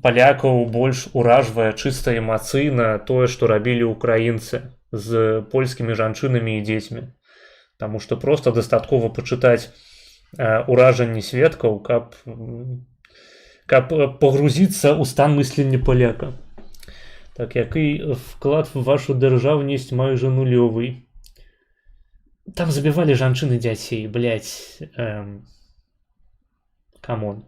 палякаў больш уражвае чыста эмацыйна тое, што рабілі ўкраінцы з польскімі жанчынамі і дзецьмі. Таму што проста дастаткова пачытаць уражанні сведкаў, каб пагрузіцца ў стан мыслення паляка. Так, який вклад в вашу державність майже нульовий. Там забивали жанчын і дзяцей, блядь. Камон.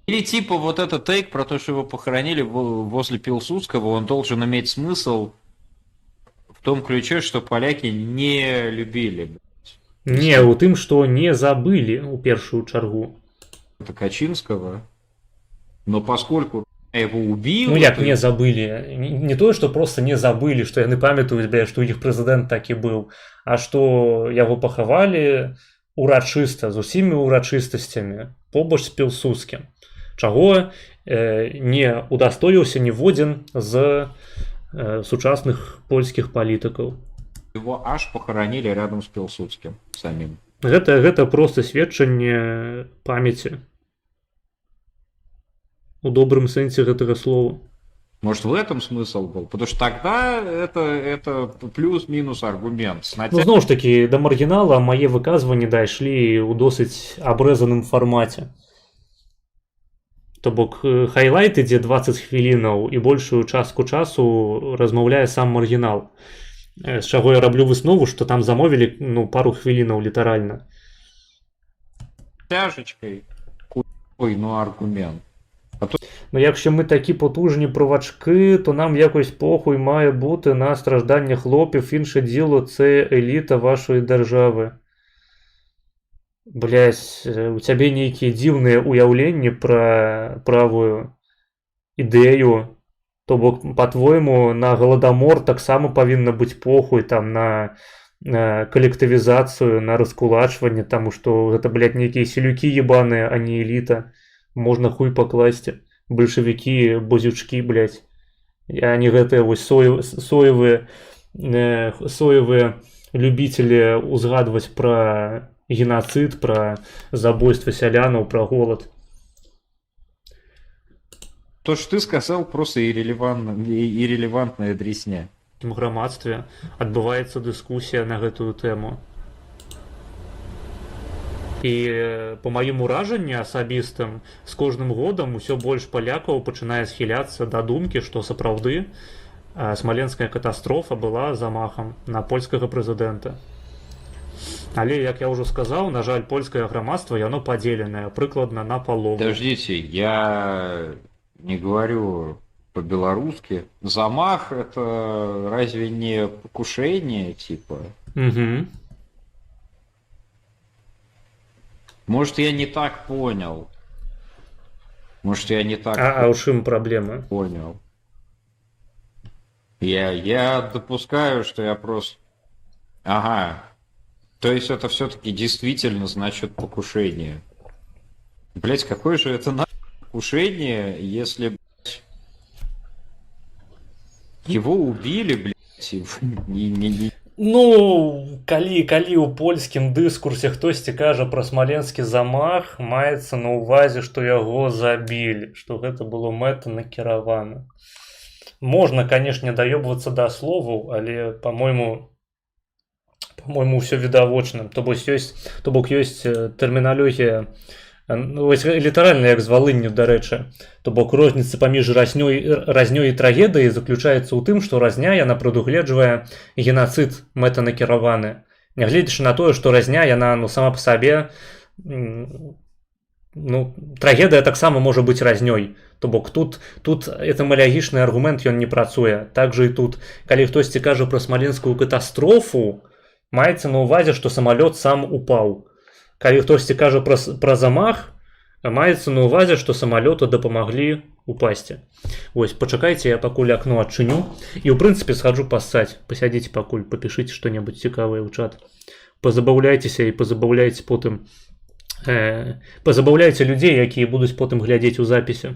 Или типа вот этот тейк про то, что его похоронили возле Пилсудского, он должен иметь смысл в том ключе, что поляки не любили. Не, у тым, што не забылі ў першую чаргу. Это Качинского. Но поскольку его убил... Ну як не забылі? Не тое, што просто не забылі, што яны памятаюць, блядь, што іх прэзідэнт такі быў, а што яго пахавалі урачыста, з усімі урачыстасцямі, побач з Пілсудскім. Чаго не удастоіўся ніводзін з сучасных польскіх палітыкаў. Его аж похоронили рядом с Пилсудским самим. Гэта просто сведчанне памяці. У добрым сэнсе гэтага слова. Может, в этом смысл был? Потому что тогда это плюс-минус аргумент. Ну, зноў ж такі, да маргінала мае выказванні дайшлі ў досыць абрэзаным фармаце. То бок хайлайт ідзе 20 хвілінаў і большую частку часу размаўляе сам маргінал. З чаго я раблю выснову, што там замовілі пару хвілінаў літаральна. Тяжечкой. Ой, ну аргумент. Ну якщо ми такі потужні провачки, то нам якось похуй має бути на страждання хлопів. Інше діло – це еліта вашої держави. Блядь, у тебе нейкія дзіўныя уяўленні пра правую ідэю. То бок, по-твойму, на галадамор таксама павінна быць похуй там на калектывізацыю, на раскулачванне, таму што гэта, блядь, нейкія селюкі ебаныя, а не эліта. Можна хуй пакласці. Бальшавікі, бозючкі, блядь. А не гэтыя вось соевыя любителі узгадваць пра геноцид, пра забойства сялянаў, пра голад. То, что ты сказал, просто иррелевантная дресня. В грамадстве адбываецца дыскусія на гэтую тэму. І по маім уражанні асабістым, з кожным годам усё больш палякаў пачынае схіляцца да думкі, што сапраўды смаленская катастрофа была замахам на польскага прэзідэнта. Але, як я ўжо сказаў, на жаль, польскае грамадства, яно падзеленае прыкладна на палову. Подождите, я не говорю по-белорусски. Замах — это разве не покушение, типа? Угу. Может, я не так понял. Может, я не так А у чым праблема? понял. Я допускаю, что я просто... Ага. То есть это все-таки действительно значит покушение. Блять, какое же это покушение, если, блядь, его убили, блядь, Ну, калі ў польскім дыскурсе хтосьці кажа пра смаленскі замах, маецца на ўвазе, што яго забілі, што гэта было мэтанакіравана. Можна, канешне, даёбвацца да словаў, але, па-мойму, ўсё відавочна. То бок ёсць тэрміналогія, вось літаральна як з Валынню, дарэчы. То бок розніца паміж разнёй і трагедыяй заключаецца ў тым, што разня яна прадугледжвае геноцид мэтанакіраваны. Нягледзячы на тое, што разня яна сама па сабе, трагедыя таксама можа быць разнёй. То бок тут этымалагічны аргумент ён не працуе. Так жа і тут, калі хтосьці кажа пра смаленскую катастрофу, маецца на ўвазе, што самалёт сам упаў. Калі хтосьці кажа пра замах, маецца на ўвазе, што самалёту дапамаглі упасці. Вось, пачакайце, я пакуль акно адчыню. І, ў прынцыпе, схаджу пассаць. Пасядзіце пакуль, папішыце што-небудзь цікавае ў чат. Пазабаўляйцеся і пазабаўляйце потым. Пазабаўляйце людзей, якія будуць потым глядзець у запісе.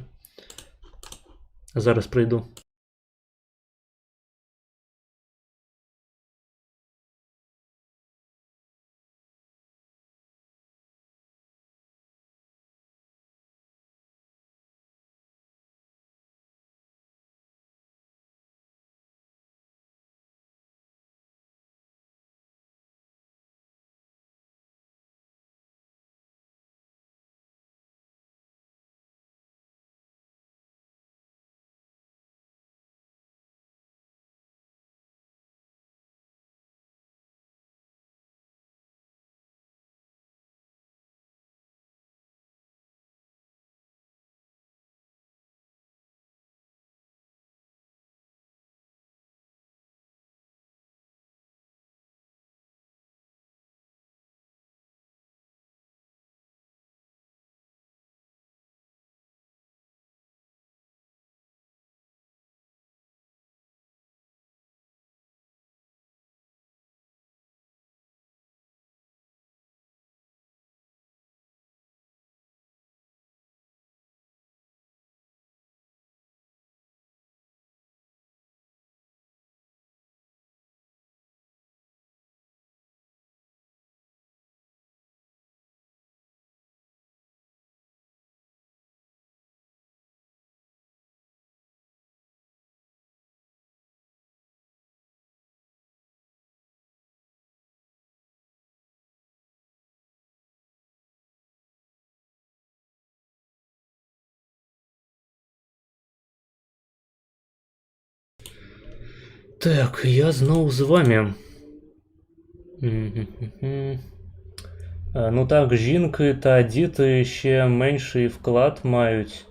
Зараз прыйду. Так, я зноў з вами. Ну так, жінки та діти ще менший вклад мають.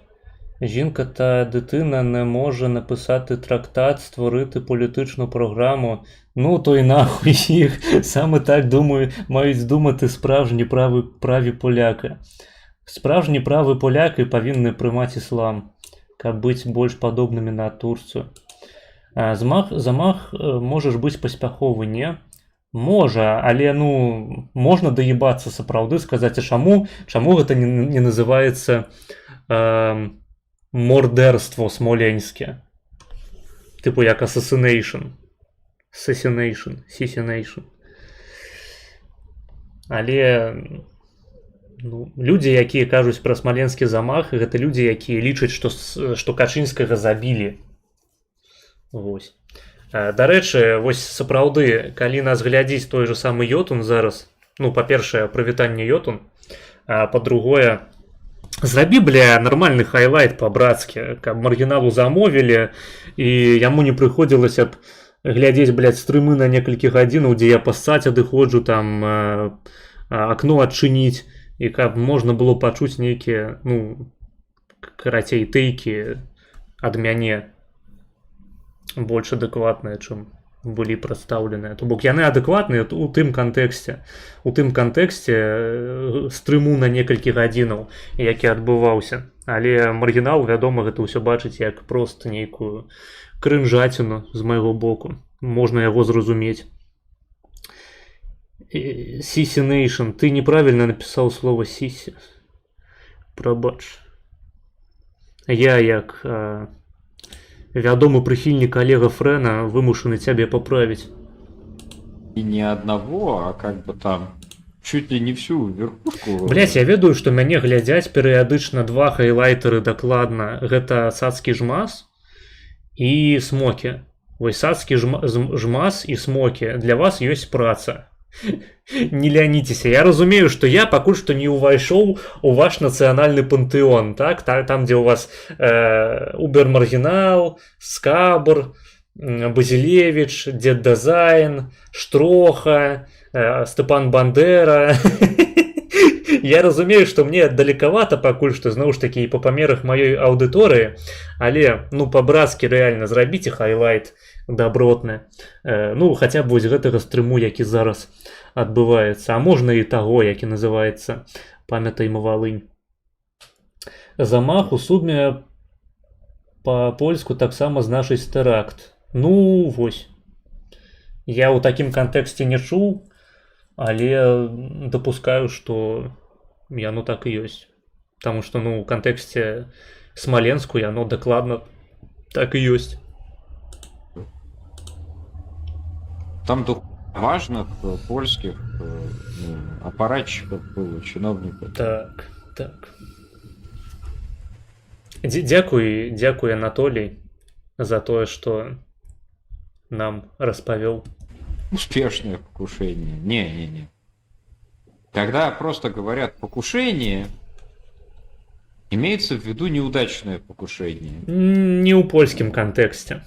Жінка та дитина не може написати трактат, створити політичну програму. Ну то й нахуй їх. Саме так, думаю, мають думати справжні праві поляки. Справжні праві поляки повинні приймати іслам, каб бути більш подобними на Турцію. Замах може ж бути паспяховы, не? Можа, але ну можна даебацца сапраўды, сказаць, а чаму гэта не называецца мордэрство смоленске? Типу як assassination. Але ну, людзі, якія кажуць пра смаленскі замах, гэта людзі, якія лічаць, што Качынскага забілі. Вось. Дарэчы, вось сапраўды, калі нас глядзіць той же самы Йотун зараз, ну, па-першае, прывітанне Йотун, па-другое, зрабі, бля, нормальны хайлайт па-брацкі, каб маргіналу замовілі, і яму не прыходзілася б глядзець, блядь, стрымы на некалькі гадзінаў, дзе я пассаць адыходжу, там, акно адчыніць, і каб можна было пачуць нейкія, ну, карацей, тэйкі ад мяне, больш адэкватныя, чым былі прадстаўленыя. То бок яны адэкватныя у тым кантэксце. У тым кантэксце стрыму на некалькі гадзінаў, які адбываўся. Але маргінал, вядома, гэта ўсё бачыць як проста нейкую крынжаціну з майго боку. Можна яго зразумець. Сісі Нейшн, ты неправільна напісаў слова сісі. Прабач. Я як... вядомы прыхільнік Олега Фрэна вымушаны цябе паправіць. И не одного, а как бы там чуть ли не всю верхушку. Блять, я ведаю, што мяне глядзяць перыядычна два хайлайтеры дакладна. Гэта Сацкі жмас і смокі. Вось Сацкі жмас і смокі. Для вас ёсць праца. Не ляніцеся. Я разумею, што я пакуль што не ўвайшоў у ваш нацыянальны пантэон, так? Там, дзе ў вас Убер-Маргінал, Скабр, Базілевіч, Дзед Дазайн, Штроха, Степан Бандера. Я разумею, што мне далекавата пакуль што, зноў ж такі, па памерах маёй аўдыторыі, але, ну, па-брацкі рэальна зрабіце хайлайт дабротны. Ну, хаця б вось гэтага стрыму, які зараз адбываецца. А можна і таго, які называецца «Памятайма Валынь». Замах у суме па-польску таксама значыць тэракт. Ну, вось. Я ў такім кантэксце не чуў, але дапускаю, што яно так і ёсць. Таму што, ну, ў кантэксце Смаленску яно дакладна так і ёсць. Там важных польских аппаратчиков было, чиновников. Так, так. Дзякуй, Анатолий, за тое, што нам распавёў. Успешное покушение. Не. Когда просто говорят покушение, имеется в виду неудачное покушение. Не ў польскім кантэксце.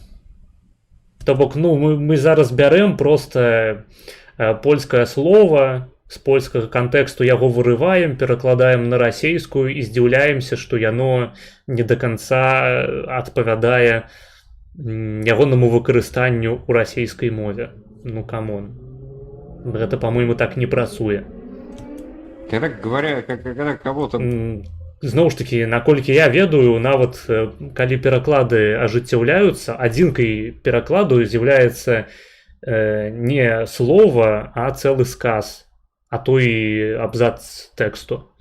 То бок, ну, мы зараз бярэм просто польскае слово, з польскага кантэксту яго вырываем, перакладаем на расейскую і здзіўляемся, што яно не да канца адпавядае ягонаму выкарыстанню ў расейскай мове. Ну, камон. Гэта, па-мойму, так не працуе. Когда кого-то... Зноў ж такі, наколькі я ведаю, нават калі пераклады ажыццяўляюцца, адзінкай перакладу з'яўляецца не слова, а цэлы сказ, а то і абзац тэксту.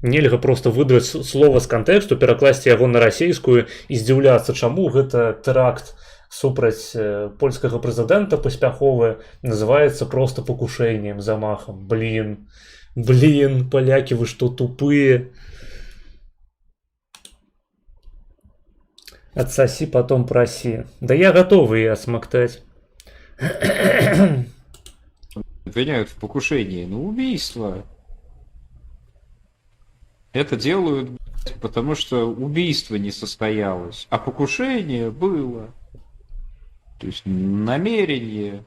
Нельга проста выдраць слова з кантэксту, перакласці яго на расейскую і здзіўляцца, чаму гэта тэракт супраць польскага прэзідэнта паспяховы называецца проста пакушэннем, замахам. Блін, палякі, вы што, тупыя? Отсоси, потом проси. Да я готовый ее осмоктать. Обвиняют в покушении на убийство. Это делают, потому что убийство не состоялось, а покушение было. То есть намерение,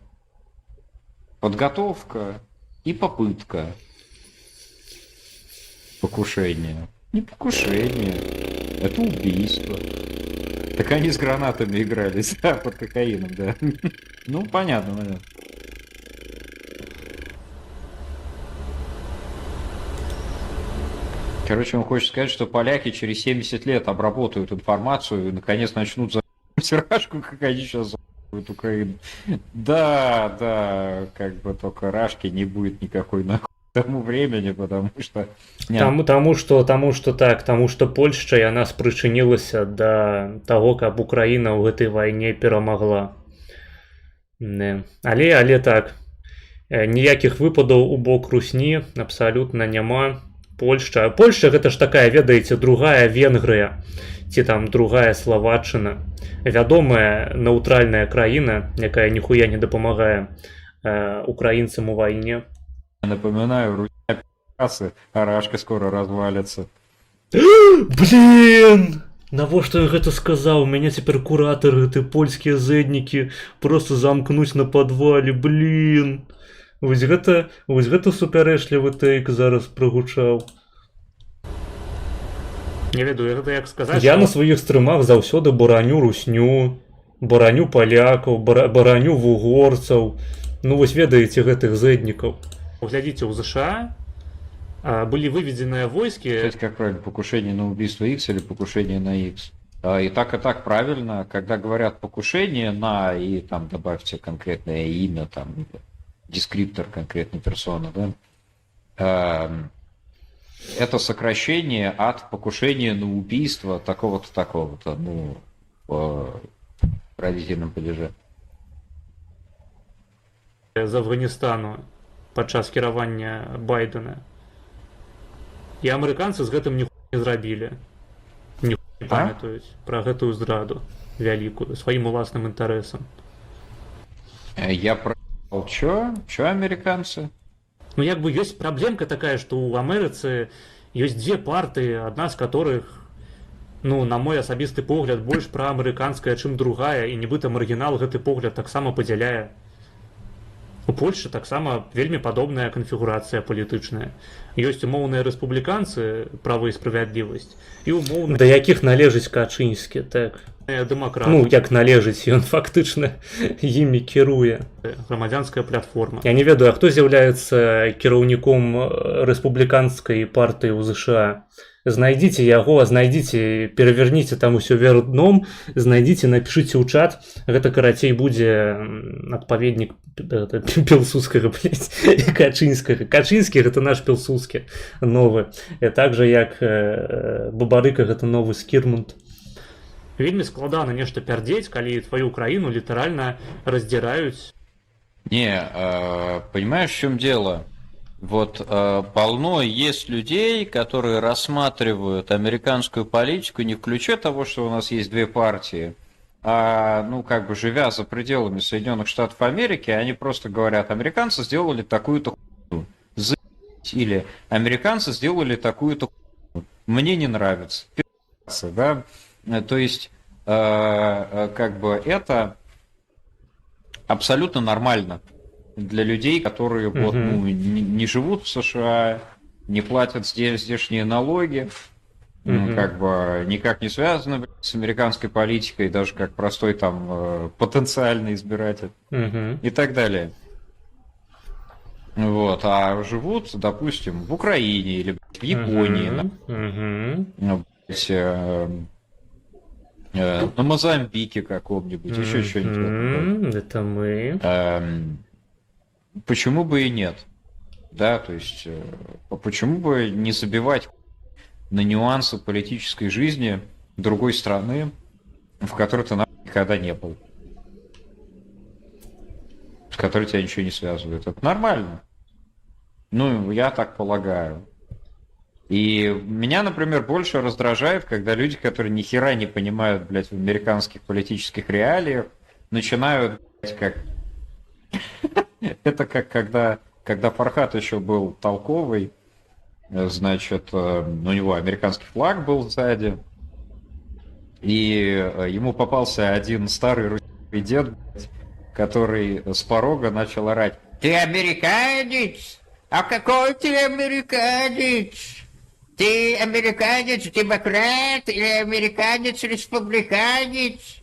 подготовка и попытка покушения. Не покушение, это убийство. Так они с гранатами игрались, да, под кокаином, да. Ну, понятно, понятно. Короче, он хочет сказать, что поляки через 70 лет обработают информацию и наконец начнут за Рашку, как они сейчас за***ют Украину. Да, да, как бы только Рашки не будет никакой нахуй к тому времени, потому что... Тому что Польшча яна спрычынілася да таго, каб Украіна ў гэтай вайне перамагла. Не. Але так, ніякіх выпадаў у бок Русні абсалютна няма. Польшча гэта ж такая, ведаеце, другая Венгрыя ці там другая Словаччына. Вядомая нейтральная краіна, якая ніхуя не дапамагае украінцам у вайне. Напоминаю, Руся пи***асы, а Рашка скоро развалится. Блин! Навошта я гэта сказаў? Мяне цяпер куратары, гэты польскія зэднікі просто замкнуць на падвале, блин! Вось гэта супярэчлівы тэйк зараз прагучаў. Не ведаю, гэта як сказаць. Я на сваіх стрымах заўсёды бараню русню, бараню палякаў, бараню вугорцаў. Ну вось ведаеце гэтых зэднікаў. Глядзіце, у США были выведенные войски... Кстати, как правильно, покушение на убийство X или покушение на X? И так правильно, когда говорят покушение на, и там добавьте конкретное имя, там, дескриптор конкретной персоны, да? Это сокращение от покушения на убийство такого-то, такого-то, ну, в родительном падеже. З Афганістану падчас кіравання Байдена. І амерыканцы з гэтым ніхуя не зрабілі. Ніхуя не памятаюць пра гэтую здраду вялікую, сваім уласным інтарэсам. Я про... Чё американцы? Ну, як бы ёсць праблемка такая, што ў Амерыцы ёсць дзве партыі, адна з которых, ну, на мой асабісты погляд, больш праамерыканская, чым другая, і нібыта маргінал гэты погляд таксама падзяляе. У Польшчы таксама вельмі падобная канфігурацыя палітычная. Ёсць умоўныя рэспубліканцы, права і справядлівасць, і умоўныя... Да якіх належыць Качынскі, так. Дэмакрат. Ну, як належыць, ён фактычна імі кіруе. Грамадзянская платформа. Я не ведаю, а хто з'яўляецца кіраўніком рэспубліканскай партыі ў ЗША? Знайдзіце яго, пераверніце там усё вверх дном, знайдзіце, напішыце ў чат. Гэта, карацей, будзе адпаведнік пілсудскага, блядь, Качынскага. Качынскі — гэта наш пілсудскі новы. Так жа, як Бабарыка — гэта новы Скірмунд. Вельмі складана нешта пярдзець, калі твою краіну літаральна раздзіраюць. Не, понимаешь, в чем дело? Вот полно есть людей, которые рассматривают американскую политику не в ключе того, что у нас есть две партии, а, ну, как бы живя за пределами Соединенных Штатов Америки, они просто говорят: американцы сделали такую-то хуйню, или американцы сделали такую-то хуйню, мне не нравится, да? То есть, как бы это абсолютно нормально для людей, которые вот, ну, не живут в США, не платят здешние налоги, ну, как бы никак не связаны с американской политикой, даже как простой там потенциальный избиратель и так далее. Вот, а живут, допустим, в Украине или в Японии, на Мозамбике каком-нибудь, еще что-нибудь. Это мы. Почему бы и нет? Да, то есть, почему бы не забивать на нюансы политической жизни другой страны, в которой ты никогда не был, с которой тебя ничего не связывает? Это нормально. Ну, я так полагаю. И меня, например, больше раздражает, когда люди, которые ни хера не понимают, блядь, в американских политических реалиях, начинают, блядь, как... Это как когда Фархат еще был толковый, значит, у него американский флаг был сзади, и ему попался один старый дед, блядь, который с порога начал орать: «Ты американец? А какой ты американец? Ты американец-демократ или американец-республиканец?»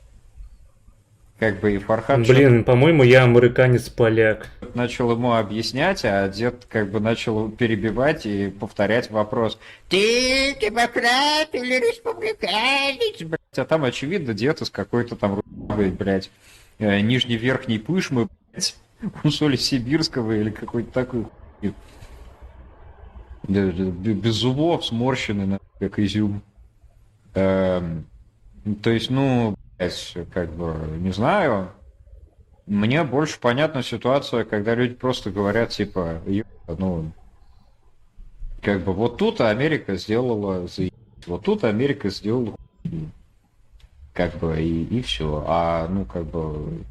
Как бы и Фархад Блин, по-моему, я американец-поляк. начал ему объяснять, а дед как бы начал перебивать и повторять вопрос: «Ты демократ или республиканец?» Блядь, а там, очевидно, дед из какой-то там, блядь, нижней-верхней пышмы, блядь, у соли сибирского или какой-то такой хуйни. Без зубов, сморщенный, как изюм. То есть, ну, блядь, как бы, не знаю. Мне больше понятна ситуация, когда люди просто говорят, типа, ну, как бы, вот тут Америка сделала заебись, вот тут Америка сделала хуйню. Как бы, и все. А, ну, как бы,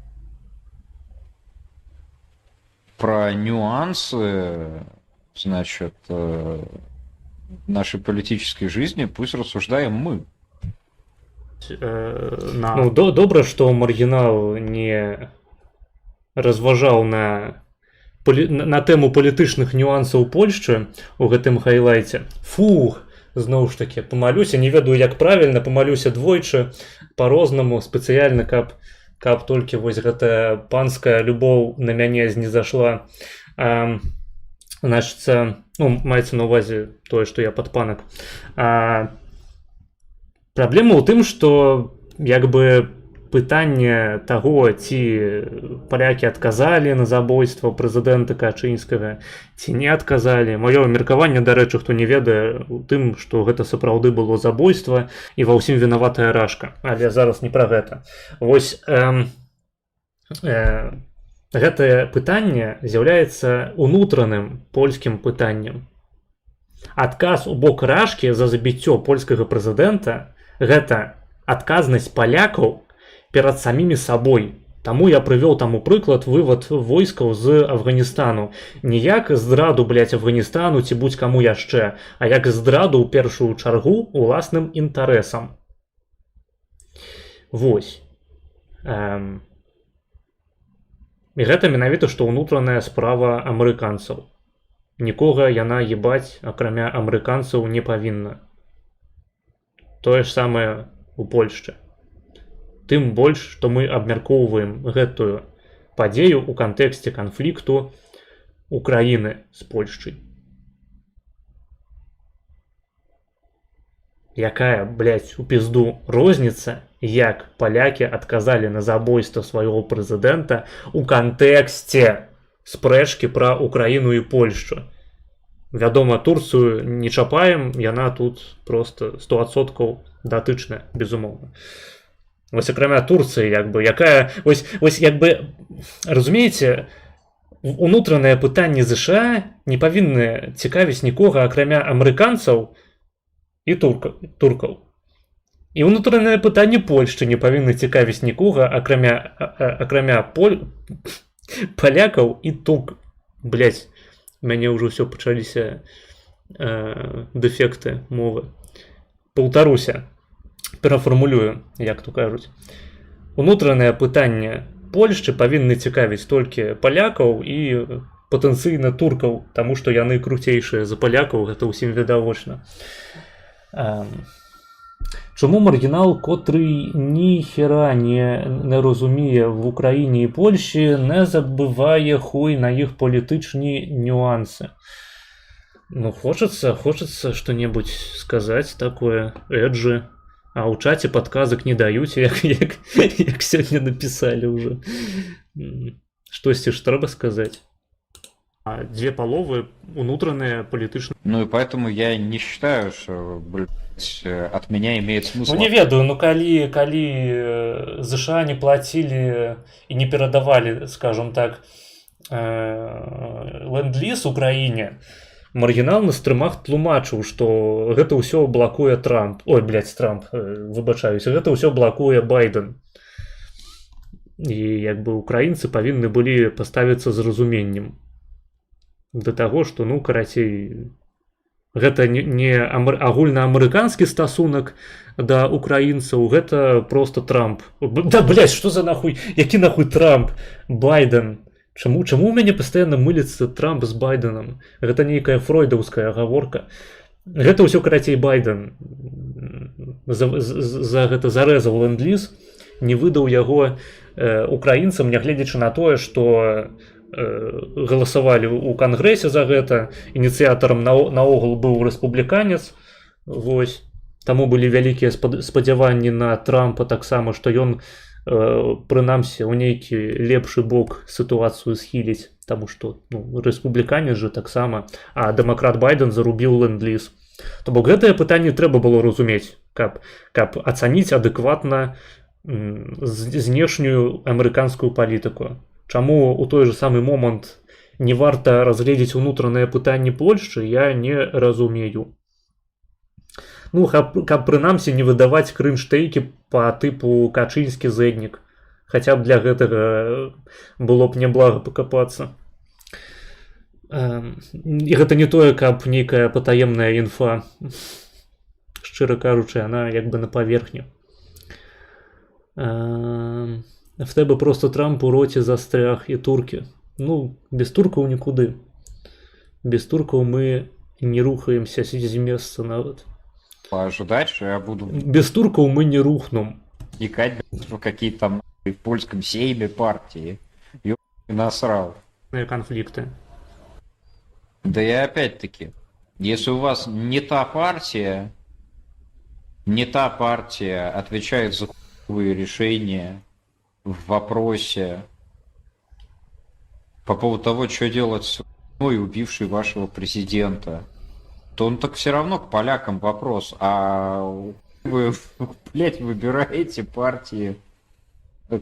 про нюансы, значит, нашей политической жизни пусть рассуждаем мы. Ну, добра, што маргінал не разважаў на тэму палітычных нюансаў Польшчы у гэтым хайлайце. Фух, зноў ж такі, памалюся, не ведаю, як правільна, памалюся двойчы па-рознаму, спецыяльна, каб толькі вось гэтая панская любоў на мяне знізашла. Значыцца, ну, маецца на ўвазе тое, што я падпанак. Праблема ў тым, што як бы пытанне таго, ці палякі адказалі на забойства прэзідэнта Качынскага, ці не адказалі. Маё меркаванне, дарэчы, хто не ведае, у тым, што гэта сапраўды было забойства і ва ўсім вінаватая Рашка. Але зараз не пра гэта. Вось гэтае пытанне з'яўляецца унутраным польскім пытаннем. Адказ у бок Рашкі за забіццё польскага прэзідэнта — гэта адказнасць палякаў перад самімі сабой. Таму я прывёў таму прыклад вывад войскаў з Афганістану. Не як здраду, блядь, Афганістану ці будь каму яшчэ, а як здраду ў першую чаргу уласным інтарэсам. Вось. І гэта менавіта, што ўнутраная справа амерыканцаў. Нікога яна ебаць, акрамя амерыканцаў, не павінна. Тое ж самае у Польшчы. Тым больш, што мы абмяркоўваем гэтую падзею ў кантэксце канфлікту Украіны з Польшчай. Якая, блядь, у пізду розніца, як палякі адказалі на забойства свайго прэзідэнта ў кантэксце спрэчкі пра Украіну і Польшчу. Вядома, Турцыю не чапаем, яна тут просто 100% датычная, безумоўна. Вось акрамя Турцыі, як бы, якая... Вось як бы, разумееце, унутраныя пытанні ЗША не павінны цікавіць нікога, акрамя амерыканцаў і туркаў. І унутраныя пытанні Польшчы не павінны цікавіць нікога, акрамя палякаў і турк. Блядь, у мяне ўжо ўсё пачаліся дэфекты мовы. Паўтаруся, перафармулюю, як то кажуць. Унутранае пытанне Польшчы павінны цікавіць толькі палякаў і патэнцыйна туркаў, таму што яны круцейшыя за палякаў, гэта ўсім відавочна. Чому маргінал, котрий ніхера не розуміє в Україні і Польщі, не забиває хуй на їх політичні нюанси? Ну, хочется что-нибудь сказать такое, эджи. А у чате подказок не дают, як сегодня написали уже. Штосьці ж трэба сказать. А две половы унутранные политичные. Ну и поэтому я не считаю, что, блядь, от меня имеет смысл. Ну не ведаю, ну калі ЗША не платили и не перадавали, скажем так, ленд-лиз Украине, маргінал на стрымах тлумачыў, што гэта ўсё блакуе Трамп. Ой, блядь, Трамп, выбачаюся, гэта ўсё блакуе Байден. І як бы украінцы павінны былі паставіцца з разуменнем да таго, што, ну, карацей, гэта не агульнаамерыканскі стасунак, да украінцаў, гэта просто Трамп. Да, блядь, што за нахуй, які нахуй Трамп? Байден. Чаму у мяне пастаянна мыліцца Трамп з Байденам? Гэта нейкая фройдаўская гаворка. Гэта ўсё карацей Байден за гэта зарэзаў ленд-ліз, не выдаў яго украінцам, нягледзячы на тое, што галасавалі ў кангрэсе за гэта. Ініцыятарам наогул быў рэспубліканец. Вось. Таму былі вялікія спадзяванні на Трампа таксама, што ён прынамсі ў нейкі лепшы бок сітуацыю схіліць, таму што рэспубліканец жа таксама, а дэмакрат Байден зарубіў ленд-ліз. То бок гэтае пытанне трэба было разумець, каб ацаніць адэкватна знешнюю амерыканскую палітыку. Чаму ў той же самы момант не варта разгледзець унутраныя пытанні Польшчы, я не разумею. Каб прынамсі не выдаваць крынштейкі па тыпу Качынскі зэднік. Хаця б для гэтага было б няблага пакапацца. І гэта не тое, каб нейкая патаемная інфа. Шчыра кажучы, яна як бы на паверхні. В тебе просто Трамп у роце застряг і туркі. Без туркаў нікуды. Без туркаў мы не рухаемся з месца нават. Ожидать, что я буду... Без турков мы не рухнем. Вникать в какие-то там в польском сейме партии. Ёбаный насрал. Конфликты. Да и опять-таки, если у вас не та партия отвечает за хуевые решения в вопросе по поводу того, что делать с убившей вашего президента, то он так все равно к полякам вопрос. А вы, блядь, выбираете партии,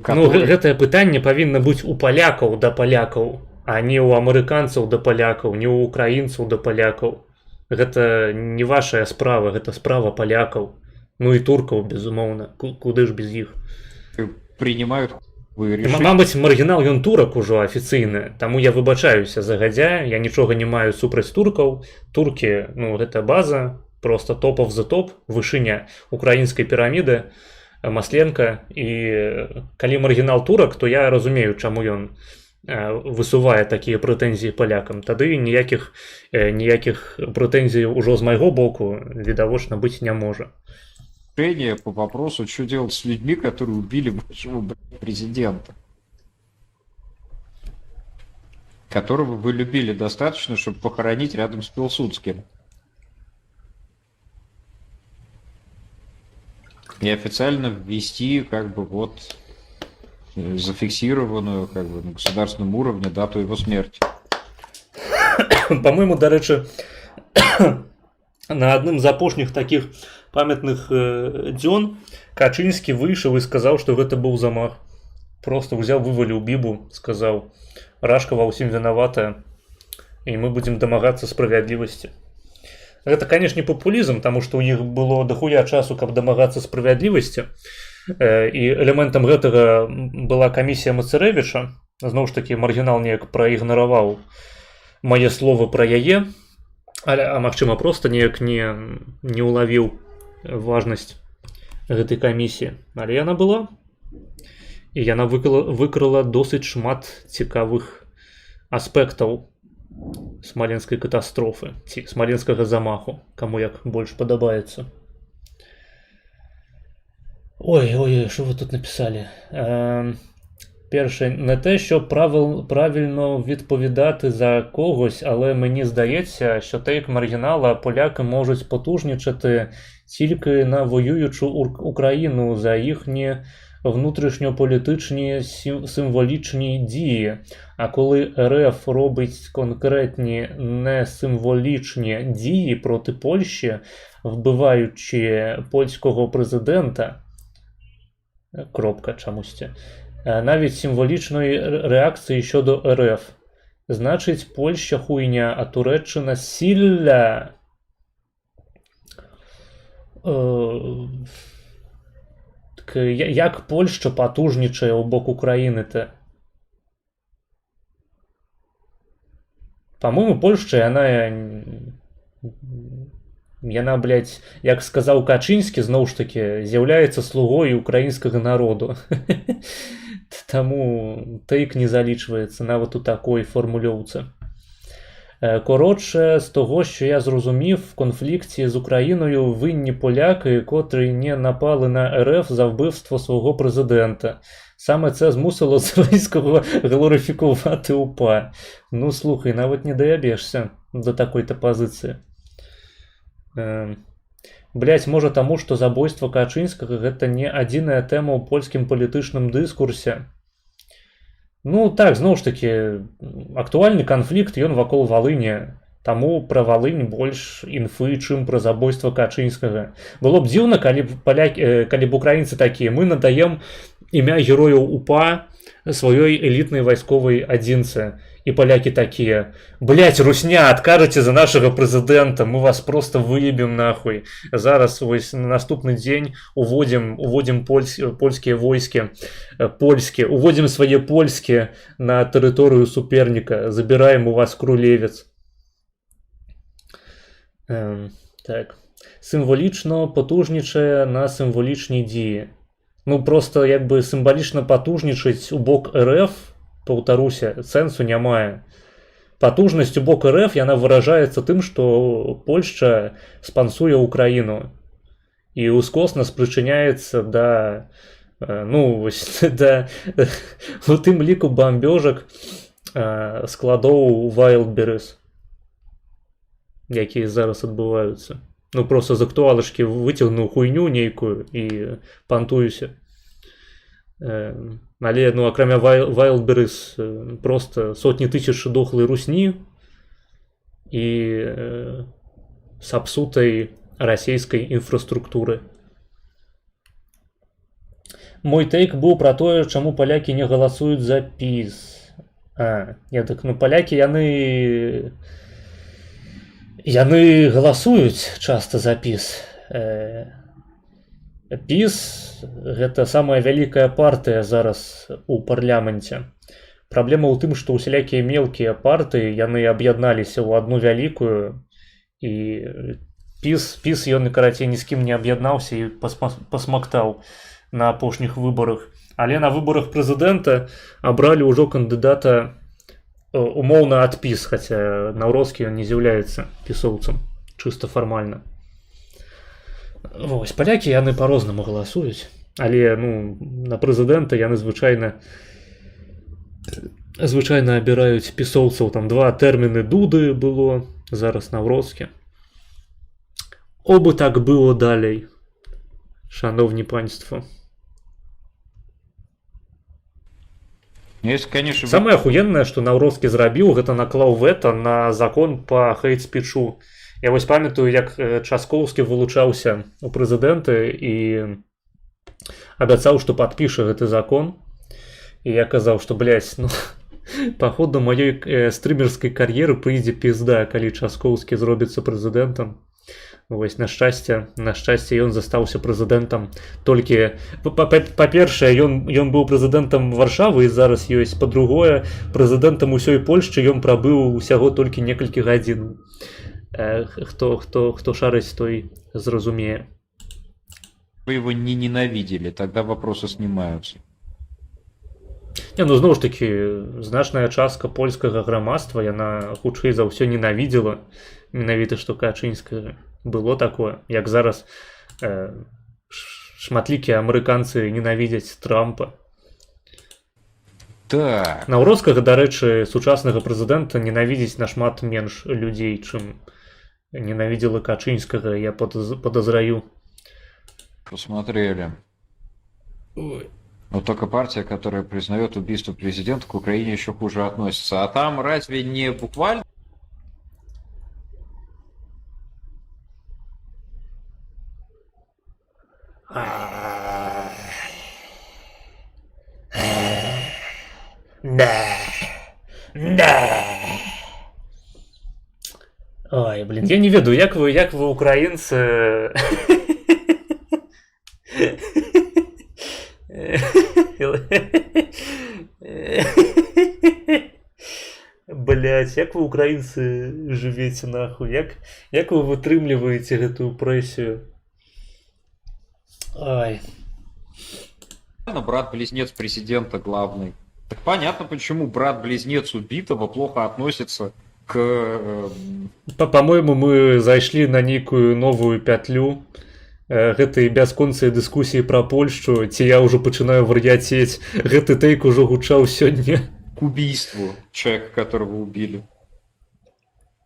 которые... Гэтае пытанне павінна быць у палякаў да палякаў, а не ў амерыканцаў да палякаў, не ў украінцаў да палякаў. Гэта не вашая справа, гэта справа палякаў. І туркаў, безумоўна. Куды ж без іх? Принимают решения. Мабыць, маргінал ён турак ужо афіцыйны, таму я выбачаюся загадзя, я нічога не маю супраць туркаў. Туркі, гэта база, просто топов за топ, вышыня украінскай піраміды, Масленка. І калі маргінал турак, то я разумею, чаму ён высувае такія прэтэнзіі палякам. Тады ніякіх прэтэнзій ужо з майго боку відавочна быць не можа. Решение по вопросу, что делать с людьми, которые убили вашего президента, которого вы любили достаточно, чтобы похоронить рядом с Пилсудским. И официально ввести зафиксированную на государственном уровне дату его смерти. По-моему, дарэчы, на адным з апошніх такіх памятных дзён Качынскі выйшаў і сказаў, што гэта быў замах. Просто ўзяў, вываліў бібу, сказаў: Рашка ва ўсім вінаватая, і мы будзем дамагацца справядлівасці. Гэта, канешне, папулізм, таму што ў іх было дахуя часу, каб дамагацца справядлівасці. І элементам гэтага была камісія Мацарэвіча. Зноў ж такі, маргінал неяк праігнараваў мае словы пра яе, а магчыма, проста неяк не ўлавіў важнасць гэтай камісіі. Але яна была. І яна выкрала досыць шмат цікавых аспектаў смаленскай катастрофы ці смаленскага замаху, каму як больш падабаецца. Ой, що ви тут написали? Перше, не те, що правильно відповідати за когось, але мені здається, що тейк маргінала поляки можуть потужнічати тільки на воюючу Україну за їхні внутрішньополітичні символічні дії. А коли РФ робить конкретні несимволічні дії проти Польщі, вбиваючи польського президента, кропка чомусь, навіть символічної реакції щодо РФ. Значить, Польща хуйня, а Туреччина сілля. Так, як Польща потужнічає у бок України-то? По-моему, Польща, она яна, блядь, як сказаў Качынскі, зноў ж такі, з'яўляецца слугой украінскага народу. Таму тэйк не залічваецца нават у такой формулёўцы. Коротше, з того, що я зрозумів, в конфлікті з Україною винні поляки, котрі не напали на РФ за вбивство свого президента. Саме це змусило Зеленського глорифікувати УПА. Ну, слухай, навіть не доябешся до такої-то позиції. Блять, може тому, що забойство Качынскага гэта не адзіная тэма ў польскім палітычным дыскурсе. Ну так, зноў ж такі, актуальны канфлікт, ён вакол Валыні. Таму пра Валынь больш інфы, чым пра забойства Качынскага. Было б дзіўна, калі б украінцы такія, мы надаем імя герояў УПА сваёй элітнай вайсковай адзінцы. І палякі такія, блять, русня, адкажаце за нашага прэзідэнта, мы вас просто выебем нахуй. Зараз вось на наступны дзень уводзім польскія войскі, уводзім свае польскія на тэрыторыю суперніка, забіраем у вас Крулевец. Так. Сімвалічна патужнічае на сімвалічнай дзеі. Ну просто як бы сімвалічна патужнічаць у бок РФ, паўтаруся, сэнсу не мае. Патужнасць у бок РФ, яна выражаецца тым, што Польшча спансуе Украіну. І ускосна спрычыняецца да, ну, вось, да, у тым ліку бамбёжак складоў Wildberries, якія зараз адбываюцца. Ну, просто з актуалачкі выцягнуў хуйню нейкую і пантуюся. Але, ну, акрамя Wildberries, просто сотні тысяч дохлай русні і сапсутай расійскай інфраструктуры. Мой тэйк быў пра тое, чаму палякі не галасуюць за ПіС. Ну, палякі, яны галасуюць часта за ПіС. ПіС – гэта самая вялікая партыя зараз у парламенце. Праблема ў тым, што ўсялякія мелкія партыі, яны аб'ядналіся ў адну вялікую, і ПіС ён, карацей, ні з кім не аб'яднаўся і пасмактаў на апошніх выбарах. Але на выбарах прэзідэнта абралі ўжо кандыдата умоўна ад ПіС, хаця Наўроцкі ён не з'яўляецца пісоўцам, чыста фармальна. Вось, палякі яны па-рознаму галасуюць, але, ну, на прэзідэнта яны звычайна абіраюць пісоўцаў. Там 2 тэрміны Дуды было, зараз Наўроцкі. Обы так было далей, шановні панства. Самае ахуеннае, што Наўроцкі зрабіў, гэта наклаў вэта на закон па хейт-спічу. Я вось памятаю, як Часкоўскі вылучаўся у прэзідэнты і абяцаў, што падпіша гэты закон. І я казаў, што, блядь, ну, па ходу маёй стрымерскай кар'еры прыйдзе пізда, калі Часкоўскі зробіцца прэзідэнтам. Вось, на шчасце, ён застаўся прэзідэнтам. Толькі, па-першае, ён быў прэзідэнтам Варшавы і зараз ёсць. Па-другое, прэзідэнтам усёй Польшчы ён прабыў усяго толькі некалькі гадзін. Хто шарыць, той зразумее. Вы его не ненавидели, тогда вопросы снимаются. Не, ну, зноў ж такі, значная частка польскага грамадства, яна хутчэй за ўсё ненавідзела менавіта, што Качынскага. Было такое, як зараз шматлікія амерыканцы ненавідзяць Трампа. Так. Наўроцкага, дарэчы, сучаснага прэзідэнта ненавідзіць нашмат менш людзей, чым ненавидела Качынскага, я подозраю. Посмотрели. Ой. Вот только партия, которая признает убийство президента, к Украине еще хуже относится. А там разве не буквально... Да. Ой, блин, я не ведаю, як вы украінцы... блядь, як вы, украінцы, жывеце нахуй? Як вы вытрымліваеце гэтую прэсію? Ай. Брат-близнец президента главный. Так понятно, почему брат-близнец убитого плохо относится к... По-моему, мы зайшлі на нейкую новую пятлю гэтай бясконцай дыскусіі пра Польшчу, ці я ўжо пачынаю вар'яцець. Гэты тэйк ужо гучаў сёння. к убийству человека, которого убили.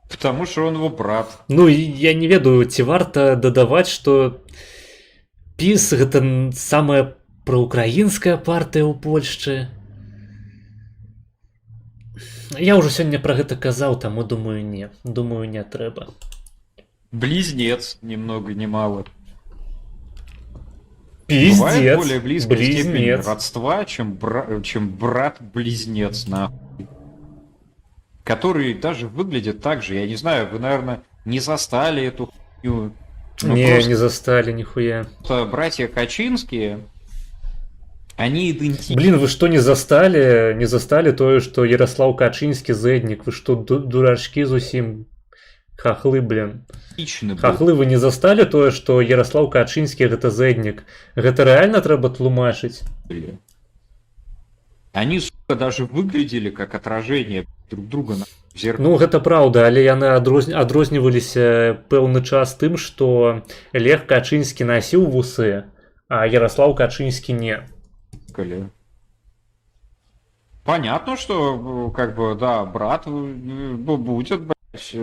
Потому что он его брат. Ну, я не ведаю, ці варта дадаваць, што ПіС гэта самая праўкраінская партыя ў Польшчы. Я ўжо сёння пра гэта казаў, таму думаю, не. Думаю, не трэба. Близнец, ни много ни мало. Пиздец. Бывает более близкая степень Близнец. родства, чем брат-близнец, нахуй. Который даже выглядит так же. Я не знаю, вы, наверное, не застали эту хуйню. Ну, не, просто не застали, нихуя. братья Качинские, они идентичны. Блин, вы что, не застали? Не застали то, что Ярослав Качинский зэдник? Вы что, дурачки зусім? Хахлы, блин. Хахлы, вы не застали то, что Ярослав Качинский это зэдник? Это реально трэба тлумачыць? Они, сука, даже выглядели как отражение друг друга на зеркале. Ну, гэта праўда, але яны адрозніваліся пэўны час тым, што Лех Качынскі насіў вусы, а Ярослав Качынскі не. Понятно, что, как бы, да, брат будет, блядь,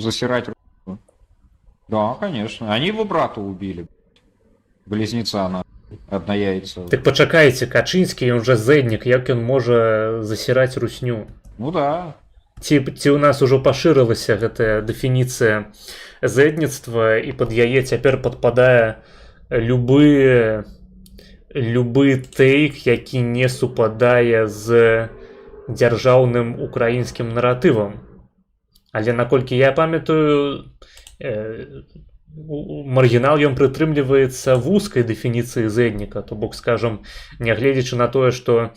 засирать руку. Да, конечно. Они его брата убили. Близнеца на однояйца. Так пачакайце, Качынскі, ён жа зэднік, як ён можа засіраць русню? Ну да. Ці ў нас ужо пашырылася гэтая дэфініцыя зэдніцтва, і пад яе цяпер падпадае любы тэйк, які не супадае з дзяржаўным украінскім наратывам. Але наколькі я памятаю, маргінал ён прытрымліваецца вузкай дэфініцыі зэдніка, то бок, скажам, нягледзячы на тое, што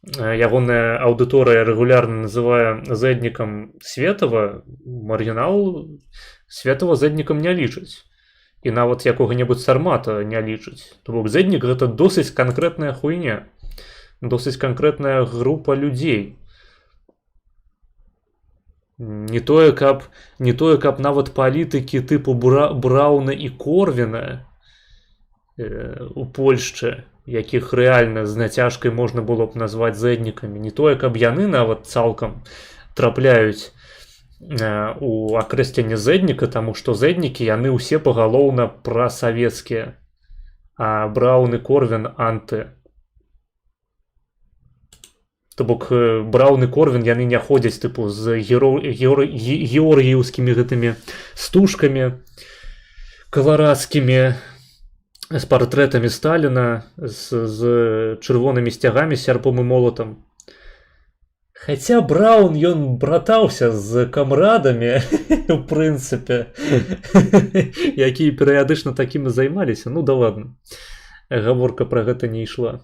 ягоная аўдыторыя рэгулярна называе зэднікам Светава, маргінал Светава зэднікам не лічыць. І нават якога-небудзь Сармата не лічыць. То бок зэднік гэта досыць канкрэтная хуйня, досыць канкрэтная група людзей. Не тое, каб нават палітыкі тыпу Брауна і Корвіна у Польшчы, якіх рэальна з нацяжкай можна было б назваць зэднікамі, не тое, каб яны нават цалкам трапляюць у акрэсленне зэдніка, таму што зэднікі яны ўсе пагалоўна прасавецкія, а Браун і Корвін анты. То бок Браун і Корвін яны не ходзяць тыпу з георгіеўскімі гэтымі стужкамі каларадскімі, з партрэтамі Сталіна, з чырвонымі сцягамі, сярпом і молатам. Хаця Браун, ён братаўся з камрадамі, у прынцыпе, якія перыядычна такімі займаліся. Ну да ладно, гаворка пра гэта не ішла.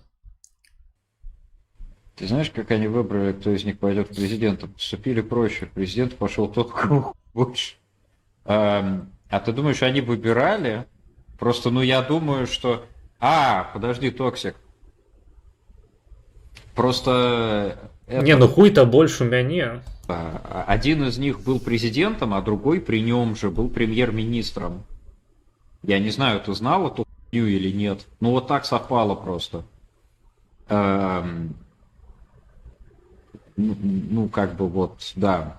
Ты знаешь, как они выбрали, кто из них пойдет в президента? Поступили проще. В президент пошел тот, кому больше. А ты думаешь, они выбирали? Просто, ну, я думаю, что... подожди, Токсик. Просто... Не, ну хуй-то больше у мяне. Один из них был президентом, а другой при нем же был премьер-министром. Я не знаю, ты знал эту хуйню или нет. Ну, вот так совпало просто. Ну, как бы вот, да.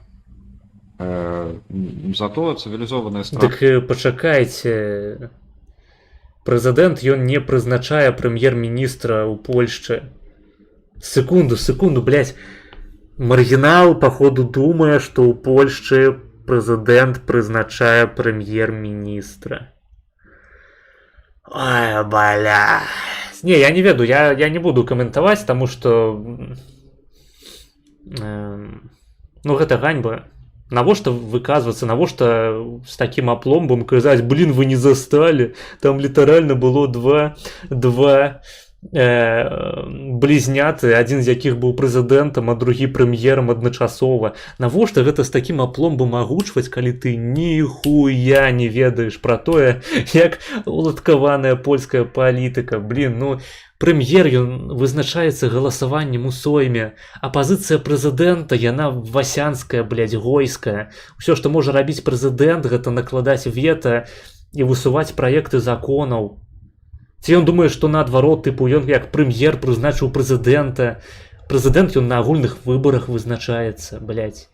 Зато цивилизованная страна... Так пачакайце. Прэзідэнт, ён не прызначае прэм'ер-міністра ў Польшчы. Секунду, блядь. Маргінал, походу, думае, што ў Польшчы прэзідэнт прызначае прэм'ер-міністра. Ой, бля. Не, я не ведаю, я не буду каментаваць, таму што... Ну, гэта ганьба. Навошта выказвацца, навошта з такім апломбам казаць, блин, вы не засталі, там літаральна было два блізняты, адзін з якіх быў прэзідэнтам, а другі прэм'ерам адначасова. Навошта гэта з такім апломбам агучваць, калі ты ніхуя не ведаеш пра тое, як уладкаваная польская палітыка. Блін, ну прэм'ер ён вызначаецца галасаваннем у сойме, а пазіцыя прэзідэнта яна васянская, блядь, гойская. Усё, што можа рабіць прэзідэнт, гэта накладаць вета і высуваць праекты законаў. Ці ён думае, што наадварот, тыпу, ён як прэм'ер прызначыў прэзідэнта. Прэзідэнт ён на агульных выбарах вызначаецца, блядь.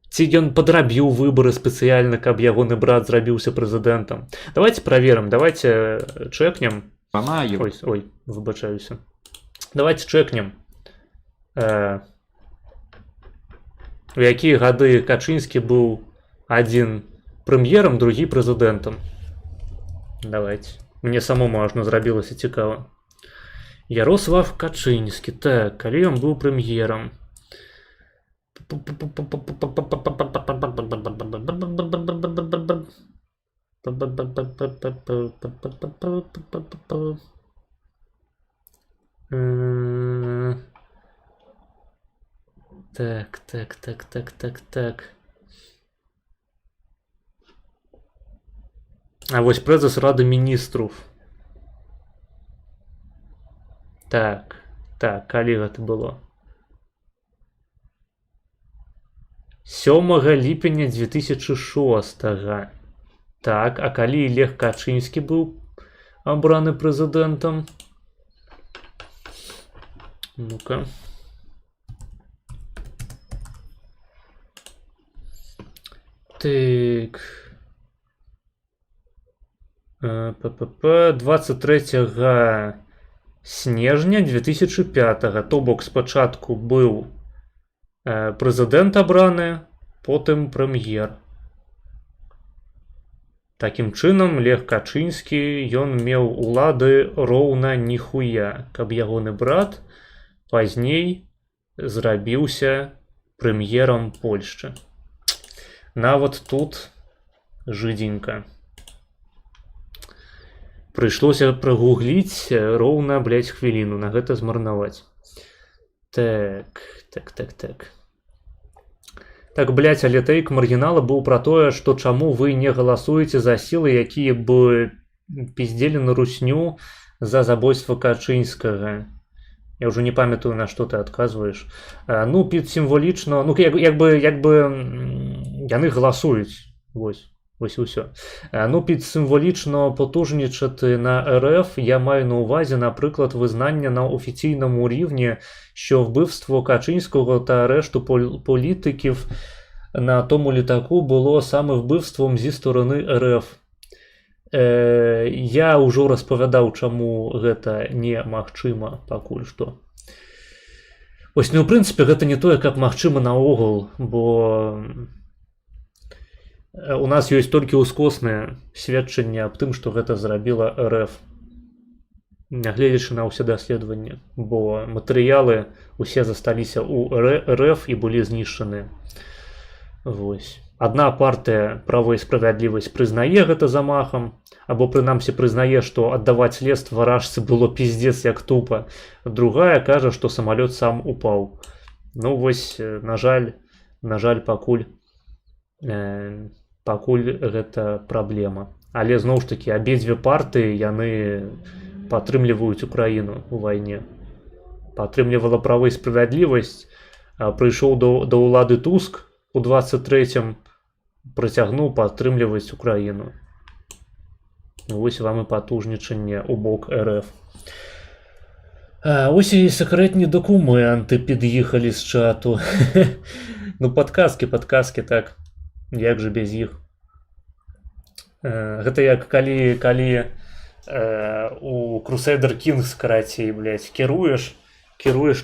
Ці ён падрабіў выбары спецыяльна, каб ягоны брат зрабіўся прэзідэнтам. Давайте праверым, давайте чэкнем. Она Ой, выбачаюся. Давайте чэкнем. У якія гады Качынскі быў адзін прэм'ерам, другі прэзідэнтам. Давайте. Мне самому ажно зрабілася цікава. Ярослав Качынскі. Так, калі ён быў прэм'ерам? Так. А вось прэзіс Рады міністраў. Так, калі гэта было? 7 ліпеня 2006. Так, а калі Лех Качынскі быў абраны прэзідэнтам? Ну-ка. Так. 23 снежня 2005, то бок спачатку быў прэзідэнт абраны, потым прэм'ер. Такім чынам, Лех Качынскі, ён меў улады роўна ніхуя, каб ягоны брат пазней зрабіўся прэм'ерам Польшчы. Нават тут жыдзенька. Прыйшлося прагугліць роўна, блядь, хвіліну, на гэта змарнаваць. Так. Так, блядь, але тэйк маргінала быў пра тое, што чаму вы не галасуеце за сілы, якія б пиздзелі на русню за забойства Качынскага. Я ўжо не памятаю, на што ты адказваеш. Ну, під сімвалічна, ну, як бы яны галасуюць, вось і ўсё. Ну, під сімвалічна потужнічати на РФ я маю на увазі, наприклад, визнання на офіційному рівні, що вбивство Качинського та решту політиків на тому літаку було саме вбивством зі сторони РФ. Я ўжо распавядаў, чаму гэта немагчыма пакуль што. Вось, ну, ў прынцыпе, гэта не тое, каб магчыма наогул, бо у нас ёсць толькі ўскоснае сведчанне аб тым, што гэта зрабіла РФ, нягледзячы на ўсе даследаванні, бо матэрыялы усе засталіся ў РФ і былі знішчаныя. Вось. Адна партыя «Права і справядлівасць» прызнае гэта замахам, або прынамсі прызнае, што аддаваць следства варажцы было пиздец як тупа. Другая кажа, што самалёт сам упаў. Ну вось, на жаль, пакуль гэта праблема. Але зноў ж такі, абедзве партыі, яны падтрымліваюць Украіну ў вайне. Падтрымлівала «Права і справядлівасць», прыйшоў да ўлады Туск у 23-м, працягнуў падтрымліваць Украіну. Вось вам і патужнічанне ў бок РФ. Ось і сакрэтні дакументы під'ехалі з чату. Ну, падказкі, так. Як же без іх? Гэта як калі у Crusader Kings, карацей, блядь, кіруеш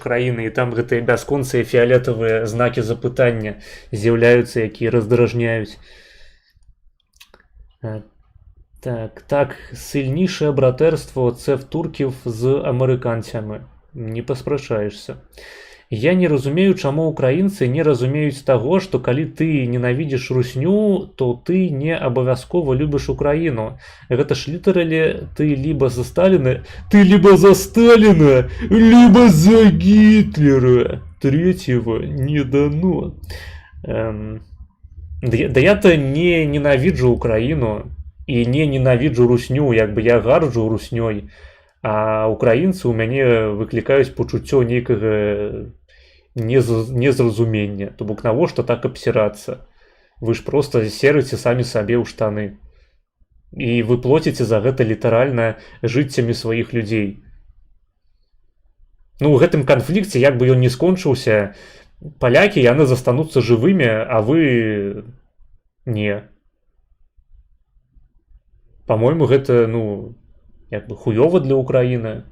краіны, і там гэтыя бясконцыя фіолетавыя знакі запытання з'яўляюцца, якія раздражняюць. Так, сильніше братерство це в турків з американцями. Не поспрашаєшся. Я не разумею, чаму украінцы не разумеюць таго, што калі ты ненавідзіш русню, то ты не абавязкова любіш Украіну. Гэта ж літаралі ты либо за Сталіна, ты либо за Сталіна, либо за Гітлера. Третьего не дано. Да я-то не ненавіджу Украіну і не ненавіджу русню, як бы я гарджу руснёй. А украінцы ў мяне выклікаюць пачуццё нейкага незразумення. То бок навошта так абсірацца? Вы ж проста серыце самі сабе ў штаны. І вы плоціце за гэта літаральна жыццямі сваіх людзей. Ну, у гэтым канфлікце, як бы ён не скончыўся, палякі, яны застануцца жывымі, а вы не. Па-мойму, гэта, ну, як бы хуёва для Украіны.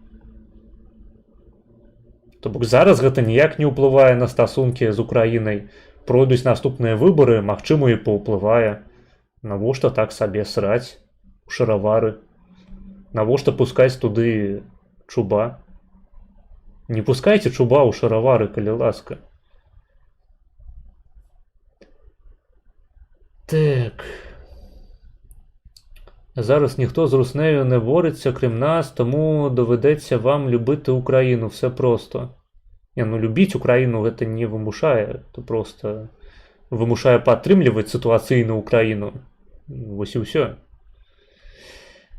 То бок зараз гэта ніяк не ўплывае на стасункі з Украінай. Пройдуць наступныя выбары, магчыма, і паўплывае. Навошта так сабе сраць у шаравары? Навошта пускаць туды чуба? Не пускайце чуба ў шаравары, калі ласка. Так. Зараз ніхто з руснею не бореться, крім нас, тому доведеться вам любити Україну. Все просто. Ну, любіть Україну гэта не вымушае, то просто вымушае падтрымліваць сітуацыйну Україну. Вось і ўсё.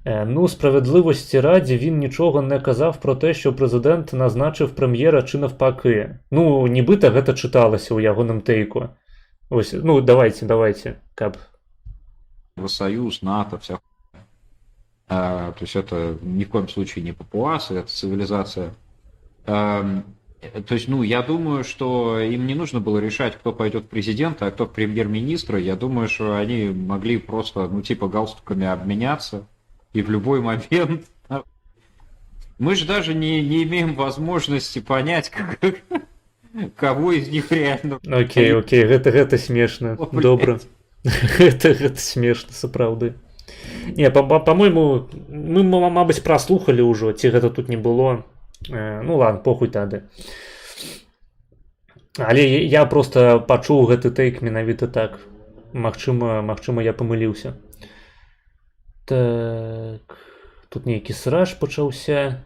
Ну, справедливості раді, він нічого не казав про те, що президент назначив прем'єра чи навпаки. Ну, нібито гэта читалося у ягоным тейку. Ось, ну, давайте, каб. Союз, НАТО, вся то есть это ни в коем случае не папуасы, это цивилизация. То есть, ну, я думаю, что им не нужно было решать, кто пойдет в президента, а кто в премьер-министра. Я думаю, что они могли просто, ну, типа, галстуками обменяться. И в любой момент... Мы же даже не имеем возможности понять, кого из них реально... Окей, гэта смешно. Добра. Гэта смешно, сапраўды. Не, по-моему, мы, мабыць, праслухали ўжо, ці гэта тут не было. Ну ладно, похуй тады. Але я просто пачуў гэты тейк менавіта так. Магчыма, я памыліўся. Так, тут нейкі сраж пачаўся.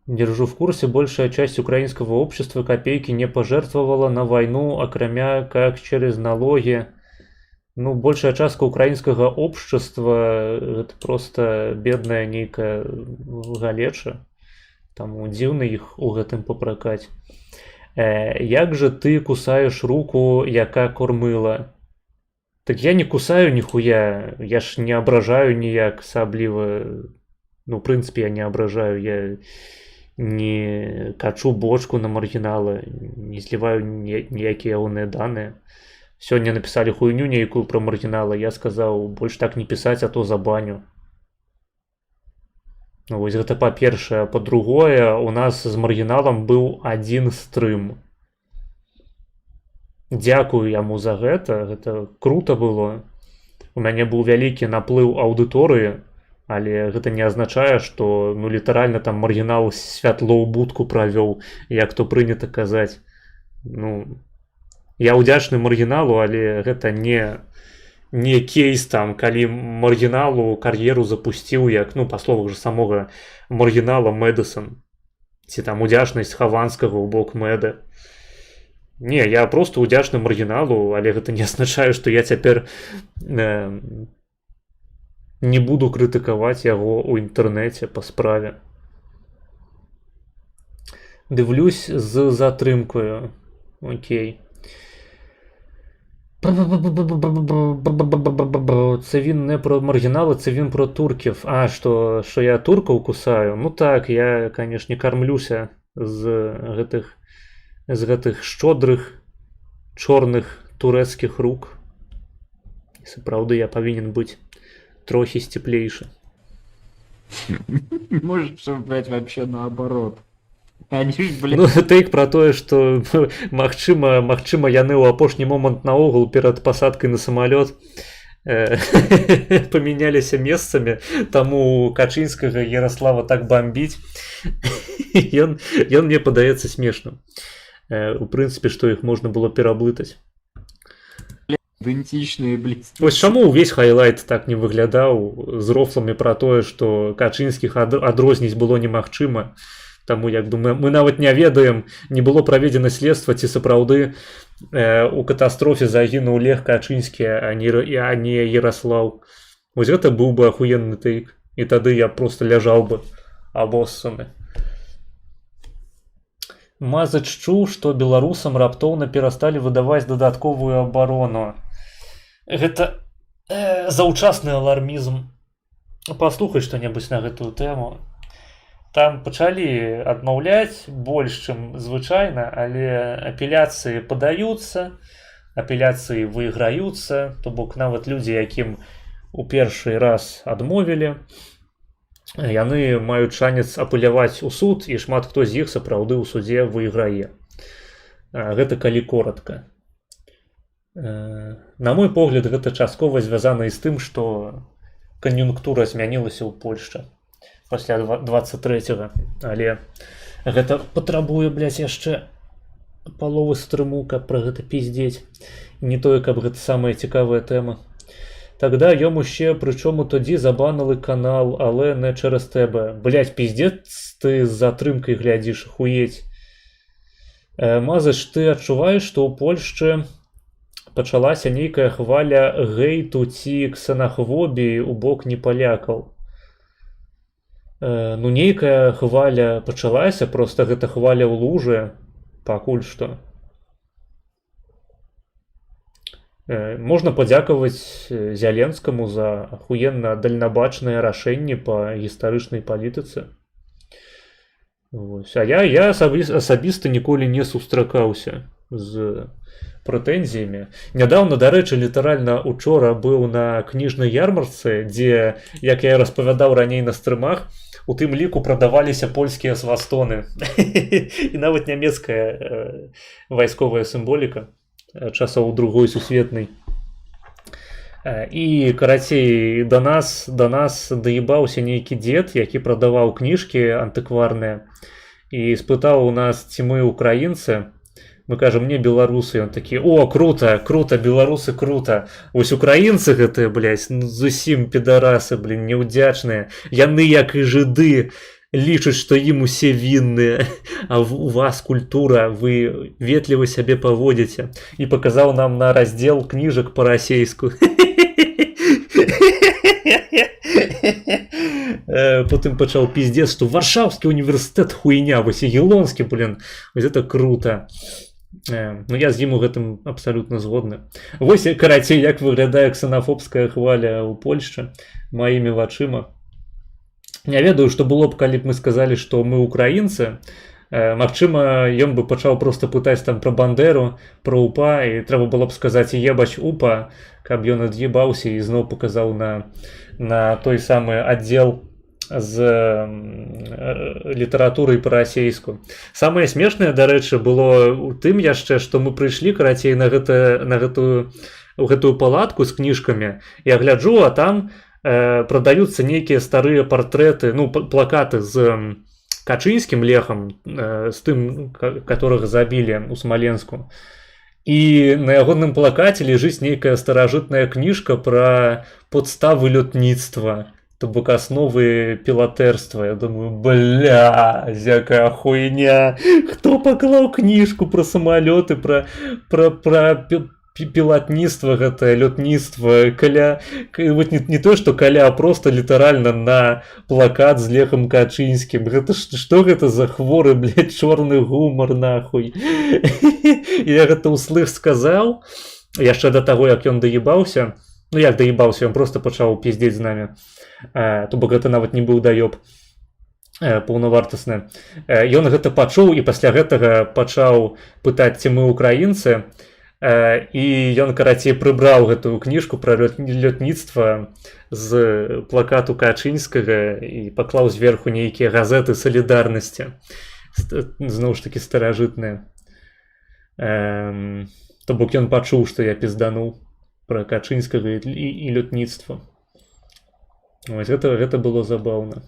Держу в курсе, большая часть украинского общества копейки не пожертвовала на войну, окромя как через налоги. Ну, большая частка украинского общества это просто бедная нейкая галеча. Там дзіўна іх у гэтым папракаць. Як же ты кусаешь руку, яка кормила? Так я не кусаю нихуя, я ж не ображаю ніяк асабліва. Ну, в принципе, я не ображаю, я не качу бочку на маргінала, не зліваю ніякія ягоныя даныя. Сёння написали хуйню нейкую про маргінала, я сказаў, больш так не пісаць, а то забаню. Ну, вось гэта па-першае. Па-другое, у нас з маргіналам быў адзін стрым. Дзякую яму за гэта круто было. У мяне быў вялікі наплыў аўдыторыі, але гэта не азначае, што ну літаральна там маргінал святло ў будку правёў, як то прынята казаць. Ну, я ўдзячны маргіналу, але гэта не кейс там, калі маргіналу кар'еру запусціў, як, ну, па словах же самога маргінала Мэдысон. Ці там удзячнасць Хаванскага ў бок Мэда. Не, я просто удзячны маргіналу, але гэта не азначае, што я цяпер не буду крытыкаваць яго ў інтэрнэце па справе. Дивлюсь з затрымкаю. Окей. Це він не про маргінали, це він про турків. А, що я турков кусаю? Ну так, я, конечно, кормлюся з гэтых шчодрых, чорных турэцкіх рук. І сапраўды я павінен быць трохі сцеплейшы. Может, все, блядь, вообще наоборот. Они ж, блядь... Ну, тейк про тое, што магчыма, яны ў апошні момант наогул перад пасадкай на самалёт памяняліся месцамі, таму Качынскага Ярослава так бомбіць. Ён мне падаецца смешным. У прынцыпе, што іх можна было пераблытаць. Идентичные, блин. Вось чаму ўвесь хайлайт так не выглядаў з рофламі пра тое, што Качынскіх адрозніць было немагчыма. Таму, як думаю, мы нават не ведаем, не было праведзена следства, ці сапраўды у катастрофе загінуў Лех Качынскі, а не Ярослаў. Вось гэта быў бы ахуенны тэйк. І тады я просто ляжаў бы абоссаны. Мазач чуў, што беларусам раптоўна перасталі выдаваць дадатковую абарону. Гэта заўчасны алармізм. Паслухай што-небудзь на гэтую тэму. Там пачалі адмаўляць больш, чым звычайна, але апеляцыі падаюцца, апеляцыі выйграюцца, то бок нават людзі, якім у першы раз адмовілі, яны маюць шанец апеляваць у суд, і шмат хто з іх сапраўды ў судзе выйграе. Гэта калі коротка. На мой погляд, гэта часткова звязана і з тым, што кан'юнктура змянілася ў Польшчы пасля 23-го, але гэта патрабуе, блядь, яшчэ паловы стрыму, каб пра гэта пиздзець. Не тое, каб гэта самая цікавая тэма. Тогда йому причому тоді забанили канал, але не через тебе. Блять, піздець, ти з затримкою глядиш, хуєть. Мазач, ти адчуваєш, що у Польщі почалася нейкая хваля гейту ці ксенафобії у бок непалякаў. Ну, нейкая хваля пачалася, просто гэта хваля ў лужы, пакуль што. Можна падзякаваць Зяленскаму за ахуенна дальнабачныя рашэнні па гістарычнай палітыцы. А я асабіста ніколі не сустракаўся з прэтэнзіямі. Нядаўна, дарэчы, літаральна учора быў на кніжнай ярмарцы, дзе, як я распавядаў раней на стрымах, у тым ліку прадаваліся польскія свастоны. І нават нямецкая вайсковая сімволіка часоў другой сусветнай. І, карацей, да нас даебаўся нейкі дзед, які прадаваў кніжкі антыкварныя, і спытаў у нас, ці мы украінцы. Мы кажам, не беларусы. Ён такі: о, круто, беларусы, круто. Вось украінцы гэтыя, блядь, ну зусім підарасы, блин, неўдзячныя. Яны, як і жыды, лічаць, што ім усе вінныя, а у вас культура, вы ветліва сябе паводзіце. І паказаў нам на раздзел кніжак па-расейску. Потым пачаў пиздец, што Варшаўскі універсітэт хуйня, вось Ягеллонскі, блин, вось это круто. Ну, я з ім у гэтым абсалютна згодны. Вось, карацей, як выглядае ксенафобская хваля ў Польшчы маімі вачыма. Не ведаю, што было б, калі б мы сказалі, што мы украінцы. Магчыма, ён бы пачаў проста пытаць там пра Бандеру, пра УПА, і трэба было б сказаць ебаць УПА, каб ён ад'ебаўся і зноў паказаў на той самы аддзел з літаратурай па-расейску. Самае смешнае, дарэчы, было у тым яшчэ, што мы прыйшлі, карацей, на гэтую палатку з кніжкамі. Я гляджу, а там прадаюцца нейкія старыя партрэты, ну, плакаты з Качынскім Лехам, з тым, которых забілі ў Смаленску. І на ягоным плакаце ляжыць нейкая старажытная кніжка пра падставы лётніцтва, то бок асновы пілатэрства. Я думаю, блядь, якая хуйня. Хто паклаў кніжку пра самалёты, пра пілатніцтва, гэтае лётніцтва, каля, не то, што каля, а просто літаральна на плакат з Лехам Качынскім. Гэта што гэта за хворы, блядь, чорны гумар, нахуй. Я гэта ўслых сказаў, яшчэ да таго, як ён даебаўся. Ну, як даебаўся, ён просто пачаў пиздзець з намі. То бок гэта нават не быў даёб паўнавартасны. Ён гэта пачуў, і пасля гэтага пачаў пытаць, ці мы украінцы. І ён, карацей, прыбраў гэтую кніжку пра лётніцтва з плакату Качынскага і паклаў зверху нейкія газеты салідарнасці, зноў ж такі старажытныя. То бок ён пачуў, што я піздануў пра Качынскага і лётніцтва. Вось гэта было забаўна.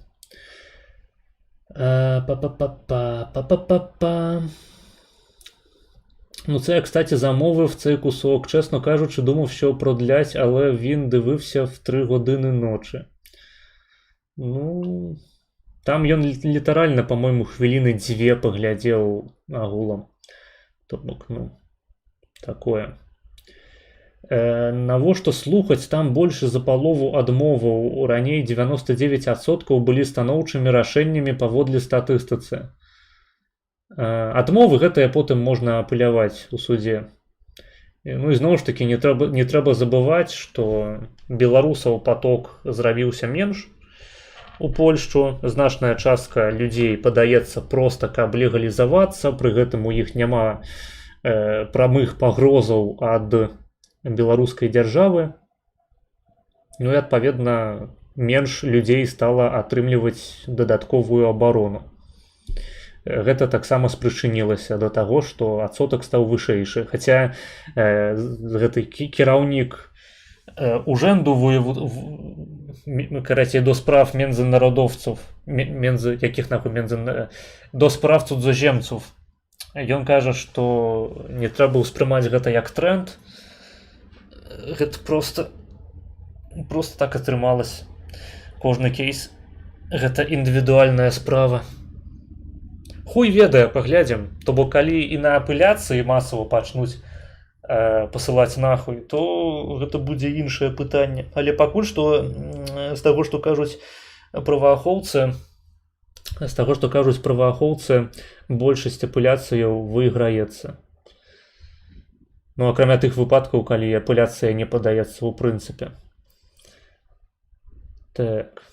Па-па-па-па. Ну, це я, кстати, замовив цей кусок. Чесно кажучи, думав, що продлять, але він дивився в 3 години ночі. Ну, там ён літаральна, по-моему, хвіліни 2 паглядзеў агулам. То бок, ну, такое. Навошта слухаць, там больш за палову адмоваў. Раней 99% былі станоўчымі рашэннямі паводле статыстыцы. Адмовы гэтыя потым можна апыляваць у судзе. Ну і зноў ж такі не трэба забываць, што беларусаў поток зрабіўся менш у Польшчу. Значная частка людзей падаецца проста, каб легалізавацца, пры гэтым у іх няма прамых пагрозаў ад беларускай дзяржавы. Ну і адпаведна менш людзей стала атрымліваць дадатковую абарону. Гэта таксама спрычынілася да таго, што адсотак стаў вышэйшы. Хаця гэты кіраўнік ужэнду до справ міжнародовцаў, до справ цудзаземцаў. Ён кажа, што не трэба ўспрымаць гэта як тренд. Гэта просто так атрымалася. Кожны кейс гэта індывідуальная справа. Хуй ведае, паглядзім. То бок, калі і на апеляцыі масава пачнуць пасылаць нахуй, то гэта будзе іншае пытанне. Але пакуль што з таго, што кажуць праваахоўцы, большасць апеляцыяў выйграецца. Ну, акрамя тых выпадкаў, калі апеляцыя не падаецца ў прынцыпе. Так.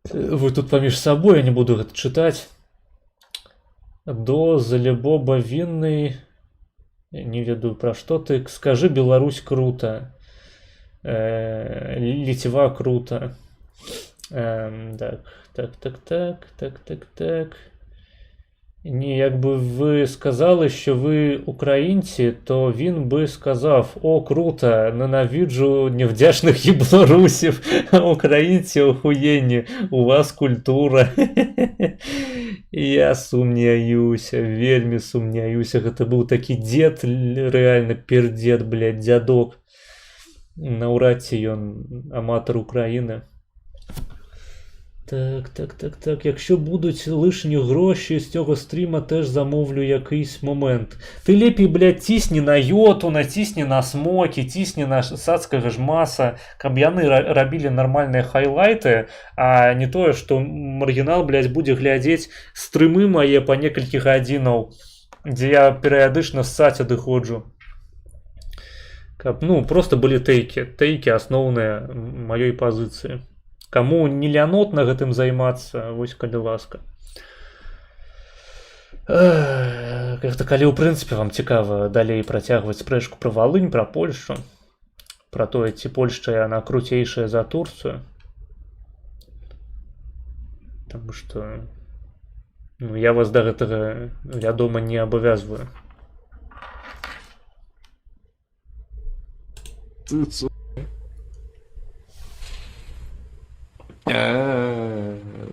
Вы тут паміж сабой, я не буду гэта чытаць. До Залебоба вінны, не ведаю пра што ты. Скажы, Беларусь круто. Літва круто. Так. Ні, якби ви сказали, що ви українці, то він би сказав: о, круто, ненавиджу невдячних білорусів, українці охуєнні, у вас культура. Я сумняюся, вельмі сумняюся, гэта быў такі дед, реально пердед, блядь, дядок. Наўрад ці ён аматар Украіны. Так. Якщо будуть лишні гроші, з цього стріма теж замовлю якийсь момент. Ти лепей, блядь, тісні на йоту, натісні на смокі, тісні на сацкага ж маса, каб яны рабілі нормальныя хайлайты, а не тое, што маргінал, блядь, будзе глядзець стрымы мае па некалькі гадзінаў, дзе я перыядычна ссаць адыходжу. Каб, ну, просто былі тэйкі асноўныя маёй пазіцыі. Каму не лянотна гэтым займацца, вось калі ласка. Гэта калі ў прынцыпе вам цікава далей працягваць спрэчку пра Валынь, пра Польшчу, пра тое, ці Польшча яна круцейшая за Турцыю. Таму што я вас да гэтага, вядома, не абавязваю.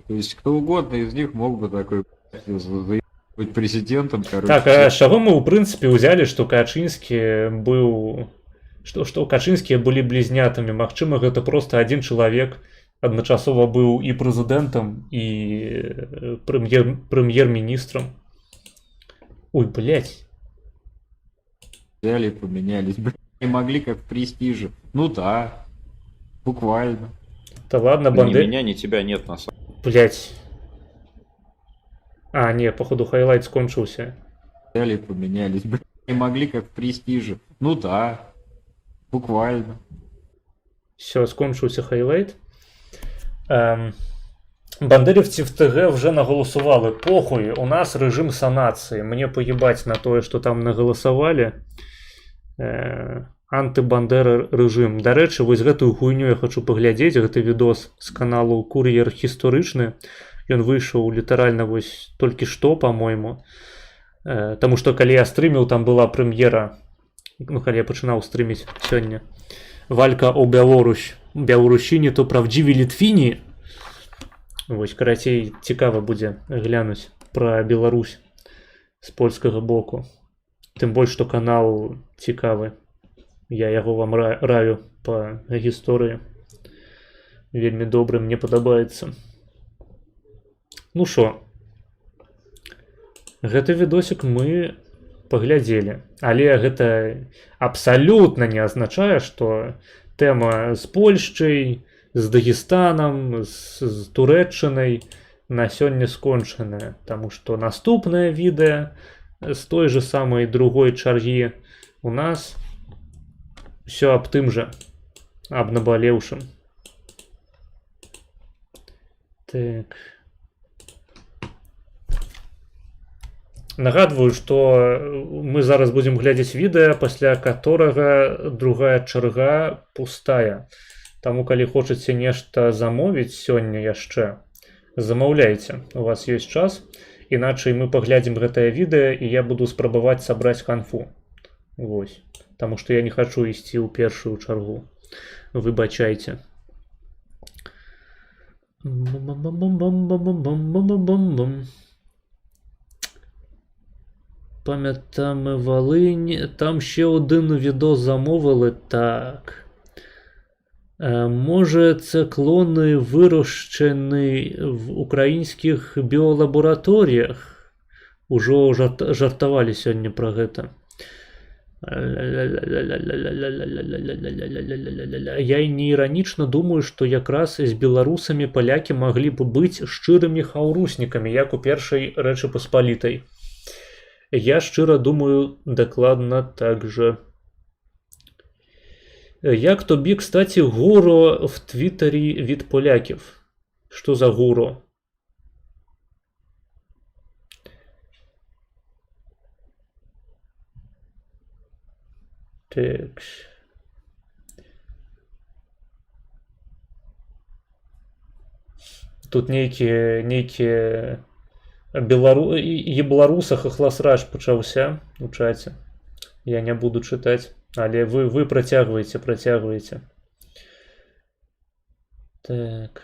То есть кто угодно из них мог бы такой быть президентом, короче. Так, а з чаго мы ў прынцыпе ўзялі, што Качынскі быў, што Качынскія былі блізнятамі? Магчыма, гэта просто адзін чалавек адначасова быў і прэзідэнтам, і прэм'ер-міністрам. Ой, блядь. Взяли и поменялись. Не могли, как в Престиже. Ну да, буквально. Да ладно, Ни меня, ни тебя нет на самом деле. Блять. А, не, походу хайлайт скончился. Взяли и поменялись. Не могли, как в Престиже. Ну да, буквально. Все, скончился хайлайт. Бандерівці в ТГ вже наголосували. Похуй, у нас режим санації. Мне поебать на то, что там наголосовали. Антыбандера режим. До рэчы, вось гэтую хуйню я хочу паглядзець. Гэты відос з каналу Кур'ер гістарычны. Ён выйшаў літаральна вось толькі што, по-мойму. Таму што калі я стрыміў, там была прэм'ера, ну, калі я пачынаў стрыміць сёння. Валька о Беларусіні, то правдзіві Літвіні. Вось, карацей, цікава будзе глянуць пра Беларусь з польскага боку. Тым больш, што канал цікавы. Я яго вам раю па гісторыі. Вельмі добры, мне падабаецца. Ну шо, гэты відосік мы паглядзелі. Але гэта абсалютна не азначае, што тэма з Польшчай, з Дагестанам, з Турэччынай на сёння скончаная. Таму што наступнае відэа з той же самай другой чаргі у нас ўсё аб тым жа, аб набалеўшым. Так. Нагадваю, што мы зараз будзем глядзець відэа, пасля каторага другая чарга пустая. Таму, калі хочаце нешта замовіць сёння яшчэ, замаўляйце, у вас ёсць час, іначай мы паглядзім гэтае відэа і я буду спрабаваць сабраць канфу. Вось. Таму што я не хачу ісці ў першую чаргу. Выбачайце. Памятamy Волинь, там ще один відос замовили, так. Може це клони вирощені в українських біолабораторіях? Ужо жартували сьогодні про гэта. Я і не іранічна думаю, што якраз з беларусамі палякі маглі б быць шчырымі хаўруснікамі, як у першай Рэчы Паспалітай. Я шчыра думаю дакладна так же. Як тобі, кстати, гуро в Твиттері від поляків? Що за гуро? Так. Тут нейкі беларусах ахласрач пачаўся у чаце. Я не буду чытаць, але вы працягваеце. Так.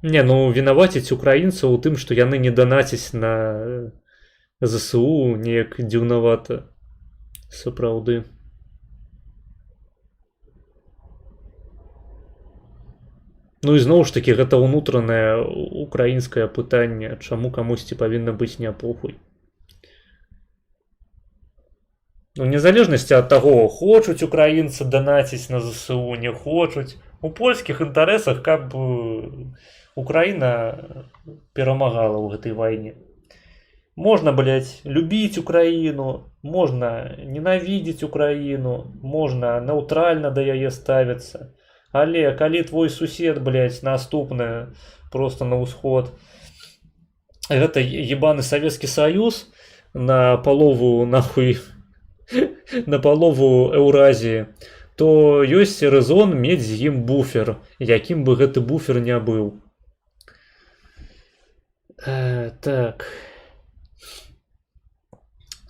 Не, ну вінаваціць украінцаў у тым, што яны не данацяць на ЗСУ, неяк дзіўнавата. Сапраўды. Ну і зноў ж такі, гэта ўнутранае украінскае пытанне, чаму камусьці павінна быць не похуй. Ну, незалежнасці ад таго, хочуць украінцы данаціць на ЗСУ, не хочуць. У польскіх інтарэсах, каб Украіна перамагала ў гэтай вайне. Можна, блядь, любіць Украіну, можна ненавідзець Украіну, можна нейтральна да яе ставіцца. Але калі твой сусед, блядь, наступны просто на ўсход, гэта ебаны Савецкі Саюз на палову, нахуй, на палову Еўразіі, то ёсць рэзон мець з ім буфер, якім бы гэты буфер не быў. Так.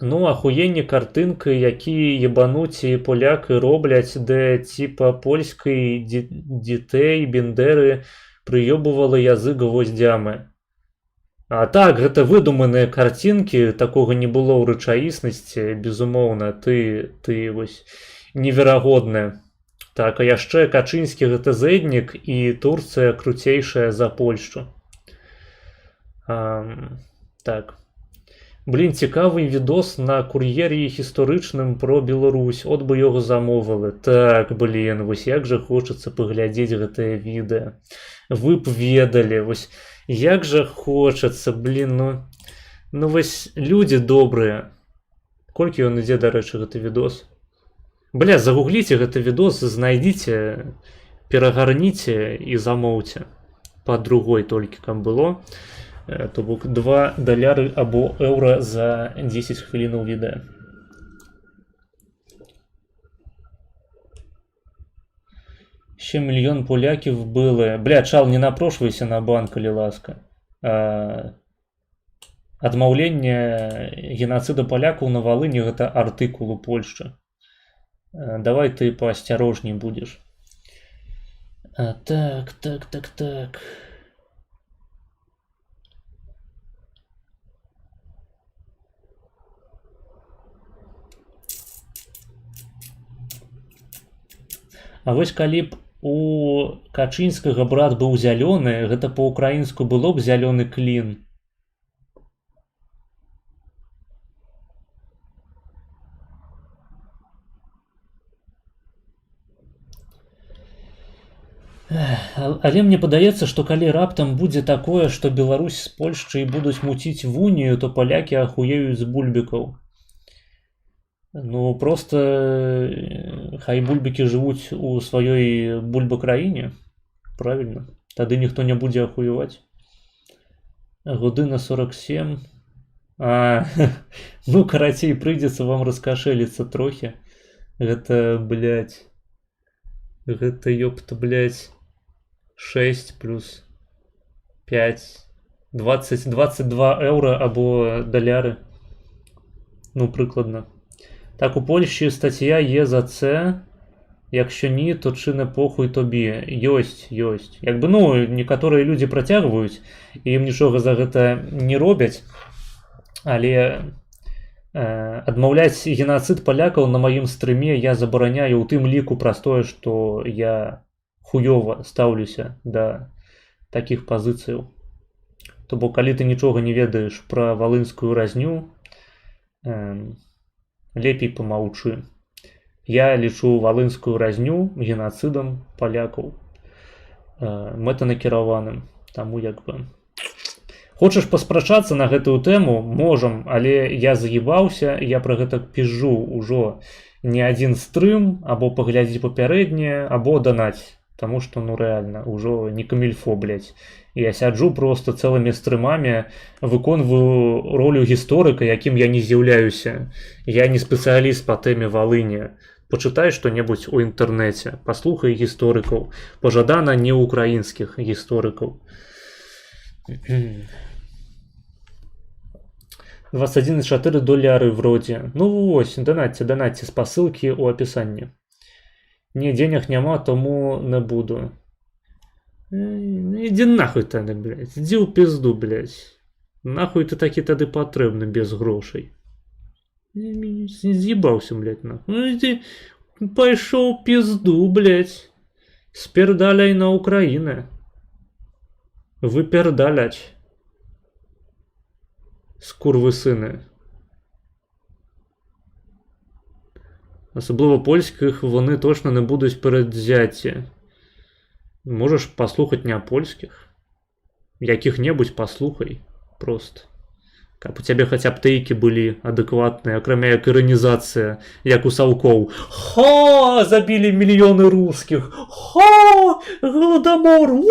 Ну, ахуенне картынкай, які ебануці поляки робляць, де типа польскай дзітей Бендеры прыёбывала язык гвоздзямі. А так, гэта выдуманыя карцінкі, такога не было ў рэчаіснасці, безумоўна, ты вось неверагодная. Так, а яшчэ Качынскі гэта зэднік і Турцыя круцейшая за Польшчу. Так. Блін, цікавий відос на кур'єрі гісторичним про Білорусь. От би його замовили. Так, блін, ось як же хочеться поглядіти гэтае відео. Ви б ведали, ось як же хочеться, блін, ну ось люди добрые. Колькі ён ідзе, да рэчы, гэты відос? Бля, загугліце гэты відос, знайдіце, перагарніце і замоўце. Па другой толькі, каб было. То бок $2 або еўра за 10 хвілінаў відэа. Ще мільйон поляків вбили. Бля, чал, не напрошуйся на бан, коли ласка. Адмаўленне геноцида палякаў на Валыні гэта артыкул у Польшчы. Давай ты поасцярожней будзеш. Так. А вось калі б у Качынскага брат быў зялёны, гэта па-украінску было б зялёны клін. Але мне падаецца, што калі раптам будзе такое, што Беларусь з Польшчай будуць муціць в унію, то палякі ахуеюць з бульбікаў. Ну, просто хай бульбікі жывуць у сваёй бульбакраіне, правильно? Тады ніхто не будзе ахуеваць. Годына 47. Ну, карацей, прыйдзецца вам раскашэліцца трохі. Гэта, блядь, гэта, ёпта, блядь, 6 плюс 5, 22 еўра або даляры. Ну, прыкладна. Так, у Польші стаття є за це. Якщо ні, то чи не похуй тобі? Ёсць. Якби, ну, некаторыя людзі працягваюць, і ім нічога за гэта не робяць, але адмаўляць геноцид палякаў на маім стрыме я забараняю, у тым ліку праз тое, што я хуёва стаўлюся да такіх пазіцыяў. То бок, калі ты нічога не ведаеш пра валынскую разню, лепей помаўчы. Я лічу валынскую разню геноцидам палякаў мэтанакіраваным. Таму як бы... Хочаш паспрачацца на гэтую тэму? Можам, але я заебаўся, я пра гэта піжу ўжо не адзін стрым, або паглядзі папярэднее, або данаць. Таму што, ну рэальна, ўжо не камільфо, блядь. Я сяджу просто цэлымі стрымамі, выконваю ролю гісторыка, якім я не з'яўляюся. Я не спецыяліст па тэме Валыні. Пачытай што-небудзь у інтэрнэце, паслухай гісторыкаў. Пажадана не украінскіх гісторыкаў. 21,4 доляры вроде. Ну вось, данатьце спасылкі ў апісанні. Не, денег няма, тому не буду. Иди нахуй тады, блядь. Иди ў пизду, блядь. Нахуй ты такі тады патрэбны без грошай. З'ебаўся, блядь, нахуй. Ну иди, пайшоў пизду, блядь. Спердаляй на Украіны. Выпердалять. Скурвысыны. Асабліва польскіх вони точно не будуть перадзяті. Можеш паслухаць не польскіх. Якіх-небудзь паслухай просто. Каб у цябе хаця б тэйкі былі адэкватныя, акрамя як іранізацыя, як у Саўкоў. Ха! Забілі мільёны рускіх! Ха! Голадамор!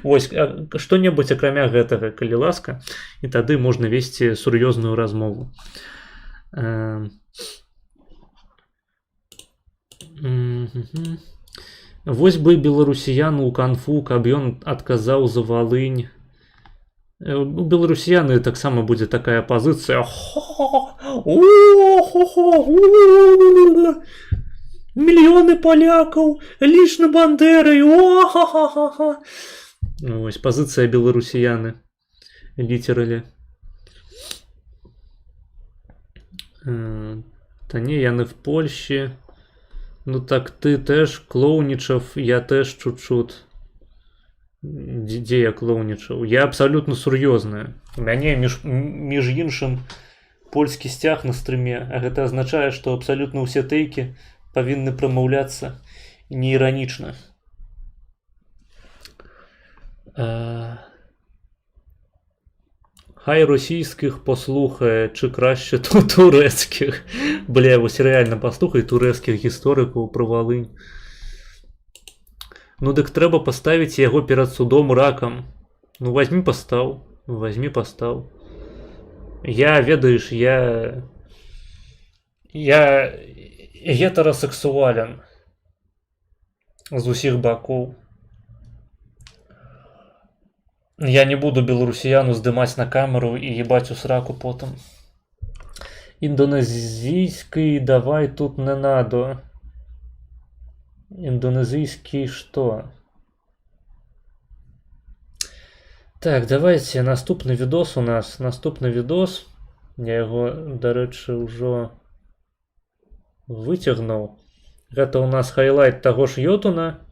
Вось, што-небудзь акрамя гэтага, калі ласка, і тады можна весці сур'ёзную размову. Вось бы беларусіяну ў канфу, каб ён адказаў за Валынь. У беларусіяны таксама будзе такая пазіцыя. Мільёны палякаў, лічна Бандерай. Вось пазіцыя беларусіяны. Літералі. Та не, яны в Польщі. Ну так ты теж клоунічав, я теж чуть-чуть. Дзе я клоунічаў? Я абсалютна сур'ёзная. У мяне, між іншым, польскі сцяг на стрыме, а гэта азначае, што абсалютна ўсе тэйкі павінны прамаўляцца неіранічна. Хай російських послухає, чи краще турецьких. Бля, ось реально послухай турецьких істориків про Волинь. Ну дык трэба паставіць яго перад судом ракам. Ну возьми постав. Я, ведаеш, я гетерасексуален з усіх бакоў. Я не буду беларусіяну здымаць на камеру і ебаць у сраку потым. Индонезийский давай тут не надо. Индонезийский что? Так, давайте наступны відос у нас. Наступны відос. Я его, до речі, ўжо выцягнуў. Гэта у нас хайлайт таго ж Йотуна.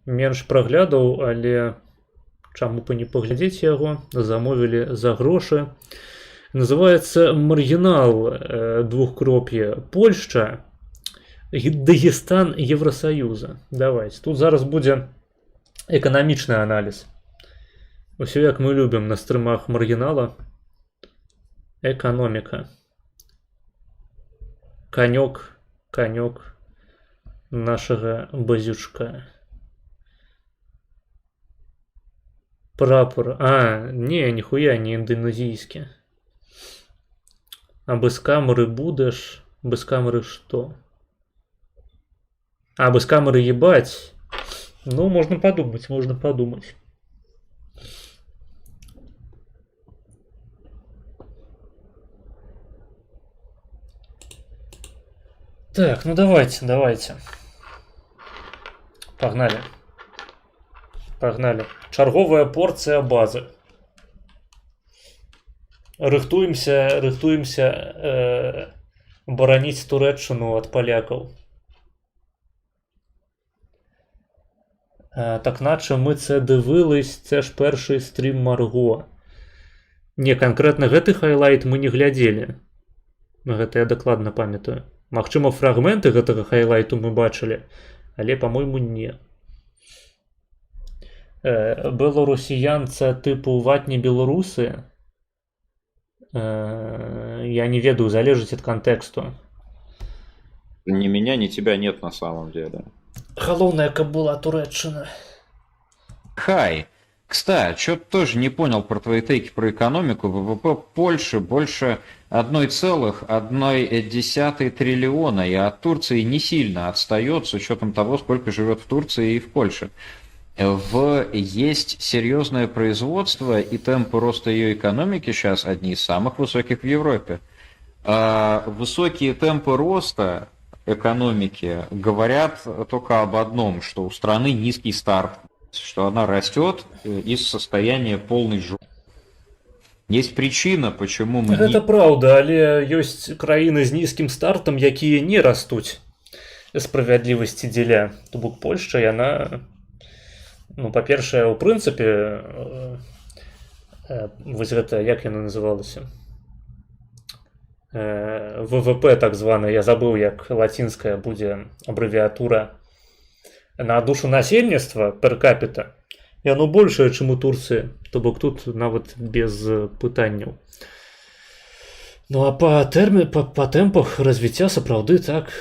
Менш праглядаў, але чаму бы не паглядзець яго. Замовілі за грошы. Называется «Маргинал», двухкропье, Польша, Дагестан, Евросоюза. Давайте. Тут зараз будзе эканамічны аналіз. Усё як мы любім на стрымах Маргинала. Экономика. Конек нашага базючка. Прапор. Не, нихуя не индонезийский. А без камеры будешь? Без камеры что? А без камеры ебать? Ну, можно подумать, можно подумать. Так, ну давайте. Погнали. Чарговая порция базы. Рыхтуемся бараніць Турэччыну ад палякаў. Так наче мы це дивились, це ж перший стрім Марго. Не, конкретно гэты хайлайт мы не глядзелі. Гэта я дакладна памятаю. Магчыма, фрагменты гэтага хайлайту мы бачылі, але, па-мойму, не. Беларусіянца типу ватні беларусы. Я не ведаю, залежыць ад контексту. Ни меня, ни тебя нет на самом деле. Галоўнае, каб была Турэччына. Хай. Кстати, что-то тоже не понял про твои тейки про экономику. ВВП Польши больше 1,1 триллиона, и от Турции не сильно отстает с учетом того, сколько живет в Турции и в Польше. Есть серьезное производство, и темпы роста ее экономики сейчас одни из самых высоких в Европе. Высокие темпы роста экономики говорят только об одном, что у страны низкий старт, что она растет из состояния полной жопы. Есть причина, почему мы... Гэта праўда, але ёсць краіны з нізкім стартам, якія не растуць. Справядлівасці дзеля. То бок Польшча, яна... Ну, па-першае, у прынцыпе, вось гэта, як яна называлася? ВВП, так звана, я забыў, як лацінская будзе абрэвіатура. На душу насельніцтва пер капіта яно большае, чым у Турцыі. То бок тут нават без пытанняў. Ну, а па тэмпах развіцця сапраўды так...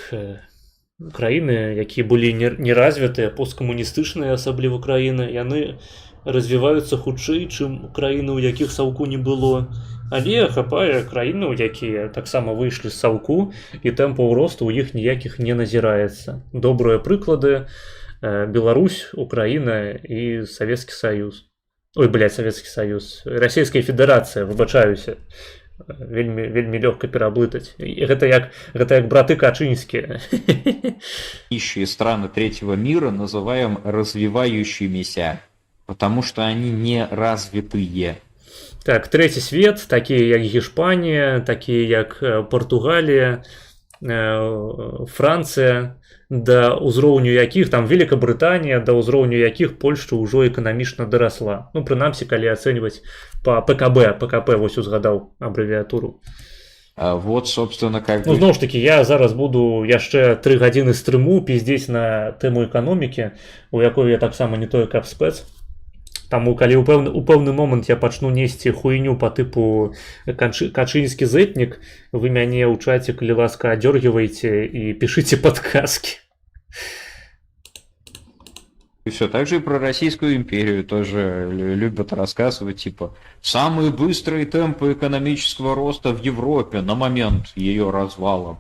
Краіны, якія былі неразвітыя, посткамуністычныя, асабліва краіны, яны развіваюцца хутчэй, чым краіны, у якіх саўку не было. Але хапае краіну, якія таксама выйшлі з саўку, і тэмпаў росту ў іх ніякіх не назіраецца. Добрыя прыклады: Беларусь, Украіна і Савецкі Саюз. Ой, Савецкі Саюз. Расійская Федэрацыя, выбачаюся. Вельмі лёгка пераблытаць. Гэта як браты Качынскія. Нищие страны третьего мира называем развивающимися, потому что они не развитые. Так, трэці свет, такія як Гішпанія, такія як Партугалія, Францыя, да ўзроўню якіх, там Великабрытанія, да ўзроўню якіх Польшча ўжо эканамічна дарасла. Ну, прынамсі, калі ацэньваць по ПКБ, вось узгадаў абрэвіатуру. Вот, собственно, как бы... Ну, зноў ж такі, я зараз буду яшчэ 3 гадзіны стрыму піздзець на тэму эканомікі, у якой я таксама не тое каб спец. Таму, калі у пэўны момант я пачну несці хуйню по тыпу Качынскі зэтнік, вы мяне ў чаце, калі ласка, адёргівайце і пішыце падказкі. И все, также и про Российскую империю тоже любят рассказывать, типа, самые быстрые темпы экономического роста в Европе на момент ее развала.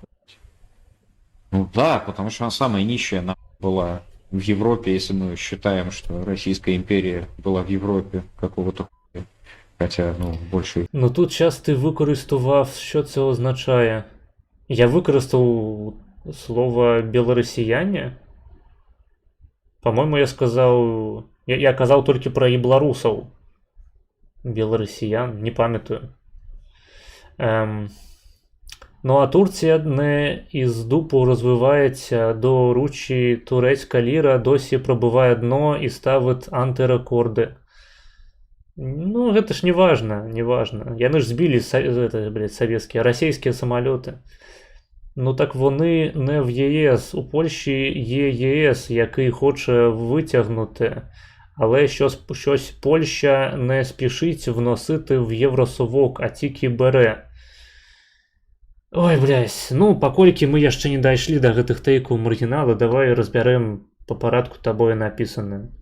Ну да, потому что она самая нищая была в Европе, если мы считаем, что Российская империя была в Европе какого-то Хотя, ну, больше... Ну тут час ти використовував, що це означає. Я використав слово білоросіяне. По-моєму, я сказав. Я казав тільки про і білорусів. Білоросіян, не пам'ятаю. Ну а Турція не із дупу розвивається до ручі турецька ліра досі пробиває дно і ставить антирекорди. Ну, гэта ж не важно, не важно. Яны ж збілі совєтські, російські самоліти. Ну так вони не в ЄС. У Польщі є ЄС, який хоче витягнути, але щось Польща не спішить вносити в Євросовок, а тільки бере. Ой, блядь, ну, паколькі мы яшчэ не дайшлі до гэтых тэйкаў маргінала, давай разбярем по парадку табою напісаным.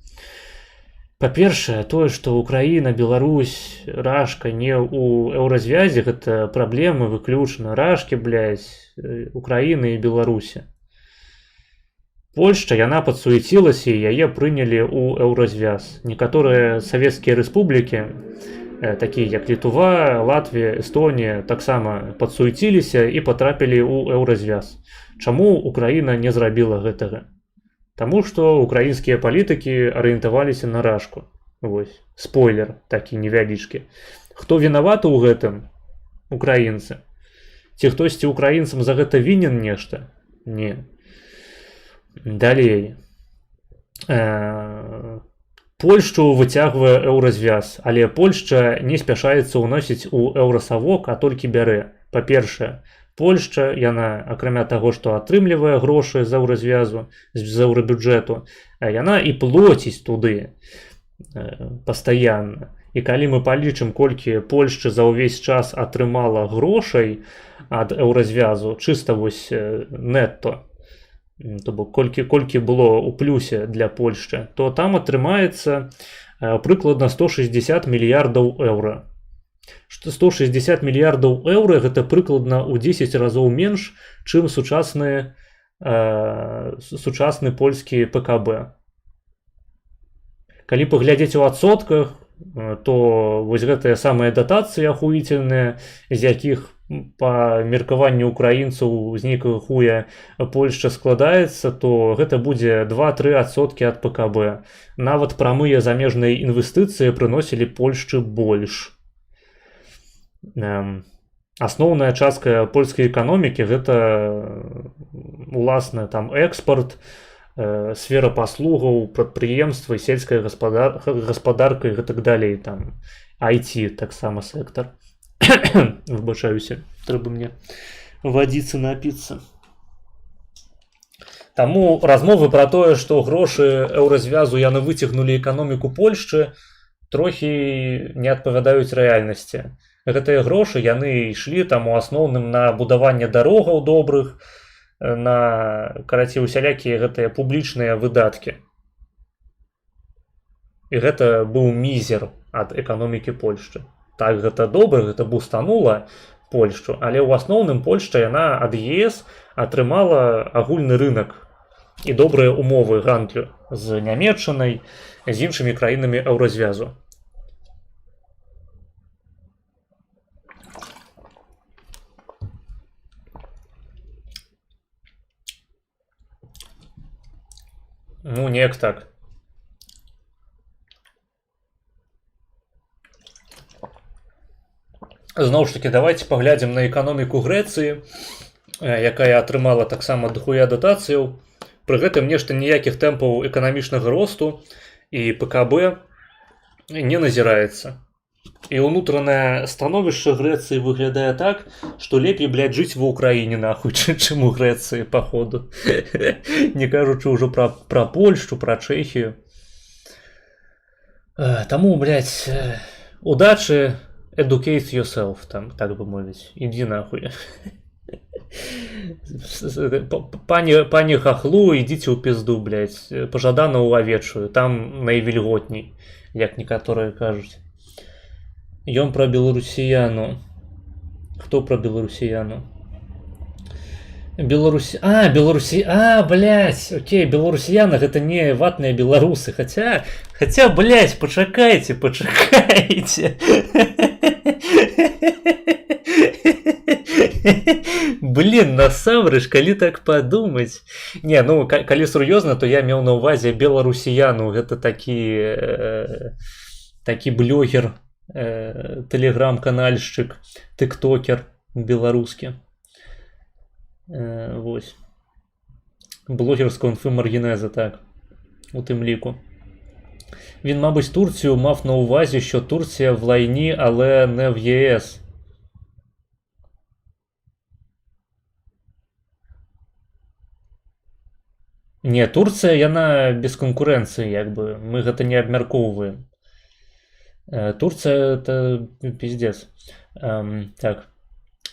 Па-першае, тое, што Украіна, Беларусь, Рашка не ў еўразвязе, гэта праблемы выключна Рашкі, блядь, Украіны і Беларусі. Польшча, яна падсуецілася, і яе прынялі ў еўразвяз. Некаторыя савецкія рэспублікі, такія як Літва, Латвія, Эстонія, таксама падсуеціліся і патрапілі ў еўразвяз. Чаму Украіна не зрабіла гэтага? Таму што украінскія палітыкі арыентаваліся на Рашку. Вось, спойлер такі невялічкі. Хто вінаваты ў гэтым? Украінцы. Ці хтосьці украінцам за гэта вінен нешта? Не. Далей. Польшчу выцягвае еўразвяз, але Польшча не спяшаецца ўносіць у еўрасавок, а толькі бярэ. Па-першае, Польшча, яна, акрамя таго, што атрымлівае грошы з еўразвязу, з еўрабюджэту, яна і плоціць туды пастаянна. І калі мы палічым, колькі Польшча за ўвесь час атрымала грошай ад еўразвязу, чыста вось нетто, то бок колькі было ў плюсе для Польшчы, то там атрымаецца прыкладна 160 мільярдаў еўра. 160 мільярдаў еўра гэта прыкладна ў 10 разоў менш, чым сучасны польскі ПКБ. Калі паглядзець у адсотках, то вось гэтыя самыя датацыі ахуительныя, з якіх па меркаванню украінцаў з нейкага хуя Польшча складаецца, то гэта будзе 2-3% ад ПКБ. Нават прамыя замежныя інвестыцыі прыносілі Польшчы больш. Асноўная частка польскай эканомікі гэта уласна там экспорт, сфера паслугаў, прадпрыемствы, сельская гаспадарка і гэтак далей, там IT таксама сектор. Выбачаюся, трэба мне вадзіцы напіцца. Таму размовы пра тое, што грошы еўразвязу яны выцягнулі эканоміку Польшчы, трохі не адпавядаюць рэальнасці. Гэтыя грошы яны ішлі там у асноўным на будаванне дарогаў добрых, на, карацей, усялякія гэтыя публічныя выдаткі. І гэта быў мізер ад эканомікі Польшчы. Так, гэта добра, гэта бустанула Польшчу, але ў асноўным Польшча яна ад ЕС атрымала агульны рынак і добрыя умовы гандлю з Нямецчынай, з іншымі краінамі еўразвязу. Ну, неяк так. Зноў ж таки, давайте паглядзім на эканоміку Грэцыі, якая атрымала таксама дохуя датацыяў. Пры гэтым нешта ніякіх тэмпаў эканамічнага росту і ПКБ не назіраецца. І ўнутранае становішча Грэцыі выглядае так, што лепей, блядь, жыць ва Ўкраіне, нахуй, чым у Грэцыі, паходу. Не кажучы ўжо пра Польшчу, пра Чэхію. Таму, блядь, удачы, educate yourself, там, так бы мовіць. Ідзі нахуй. Пані хахлу, ідзіце ў пізду, блядь. Пажадана ў авечую, там найвільготней, як некаторыя кажуць. Ён пра беларусіяну. Хто пра беларусіяну? Блядь, окей, беларусіяна гэта не ватныя беларусы, хотя, блядь, пачакайце. Блин, насамрэч, калі так падумаць. Не, ну, калі сур'ёзна, то я меў на ўвазе беларусіяну, гэта такі блогер, тэлеграм-канальшчык, тыктокер беларускі. Вось. Блогер з конфи Маргінеза, так, у тим ліку. Він, мабуть, Турцію мав на увазі, що Турція в лайні, але не в ЄС. Не, Турція, яна без конкуренції, якби. Ми гэта не абмяркоўваем. Турція, это пиздец. Так.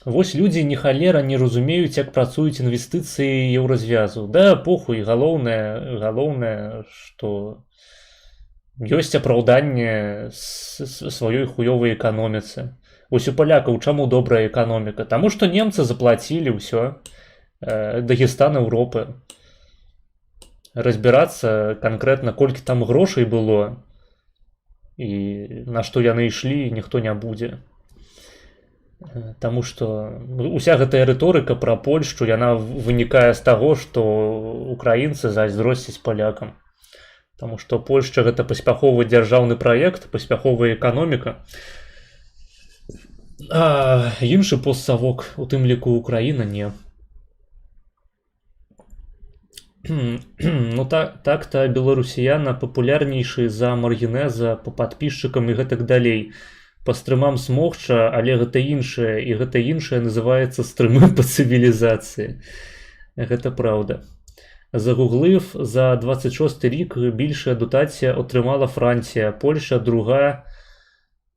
Вось людзі не халера не разумеюць, як працуюць інвестыцыі еўразвязу. Да, похуй, галоўнае, што ёсць апраўданне сваёй хуёвай эканоміцы. Вось у палякаў чаму добрая эканоміка? Таму што немцы заплацілі ўсё. Дагестан Еўропы. Разбірацца канкрэтна, колькі там грошай было і на што яны ішлі, ніхто не будзе. Таму што уся гэтая рыторыка пра Польшчу, яна вынікае з таго, што украінцы зайздросцяць палякам. Таму што Польшча гэта паспяховы дзяржаўны праект, паспяховая эканоміка. А іншы постсавок, у тым ліку Украіна, не. Ну так-то беларусіяна папулярнейшы за Маргінеза па падпісчыкам і гэтак далей. Па стрымам смогча, але гэта іншае, і гэта іншае называецца стрымы па цывілізацыі. Гэта праўда. Загуглив, за 26 рік більше дотація отримала Франція, Польща друга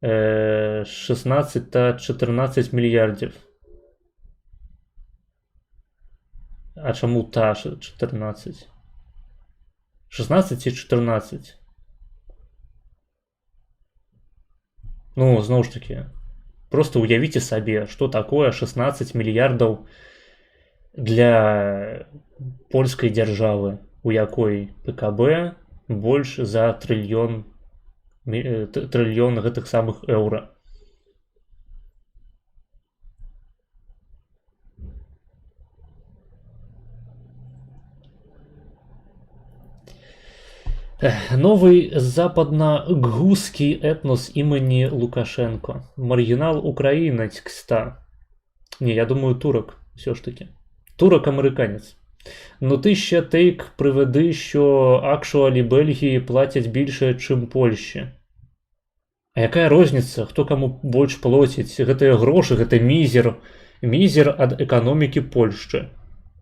16 та 14 мільярдів. А чому та 14? 16 чи 14? Ну, знову ж таки, просто уявите сабе, что такое 16 мільярдаў для польскай дзяржавы, у якой ПКБ больш за трыльён гэтых самых еўра. Новый западно-гусский этнос имени Лукашенко. Маргинал украинец-кста. Не, я думаю, турок все ж таки. Турок-американець. Ну ти ще тейк приведи, що акшуалі Бельгії платять більше, чим Польщі. А яка розніца, хто кому больш плоціць? Гэтыя грошы, гэта мізер ад эканомікі Польшчы.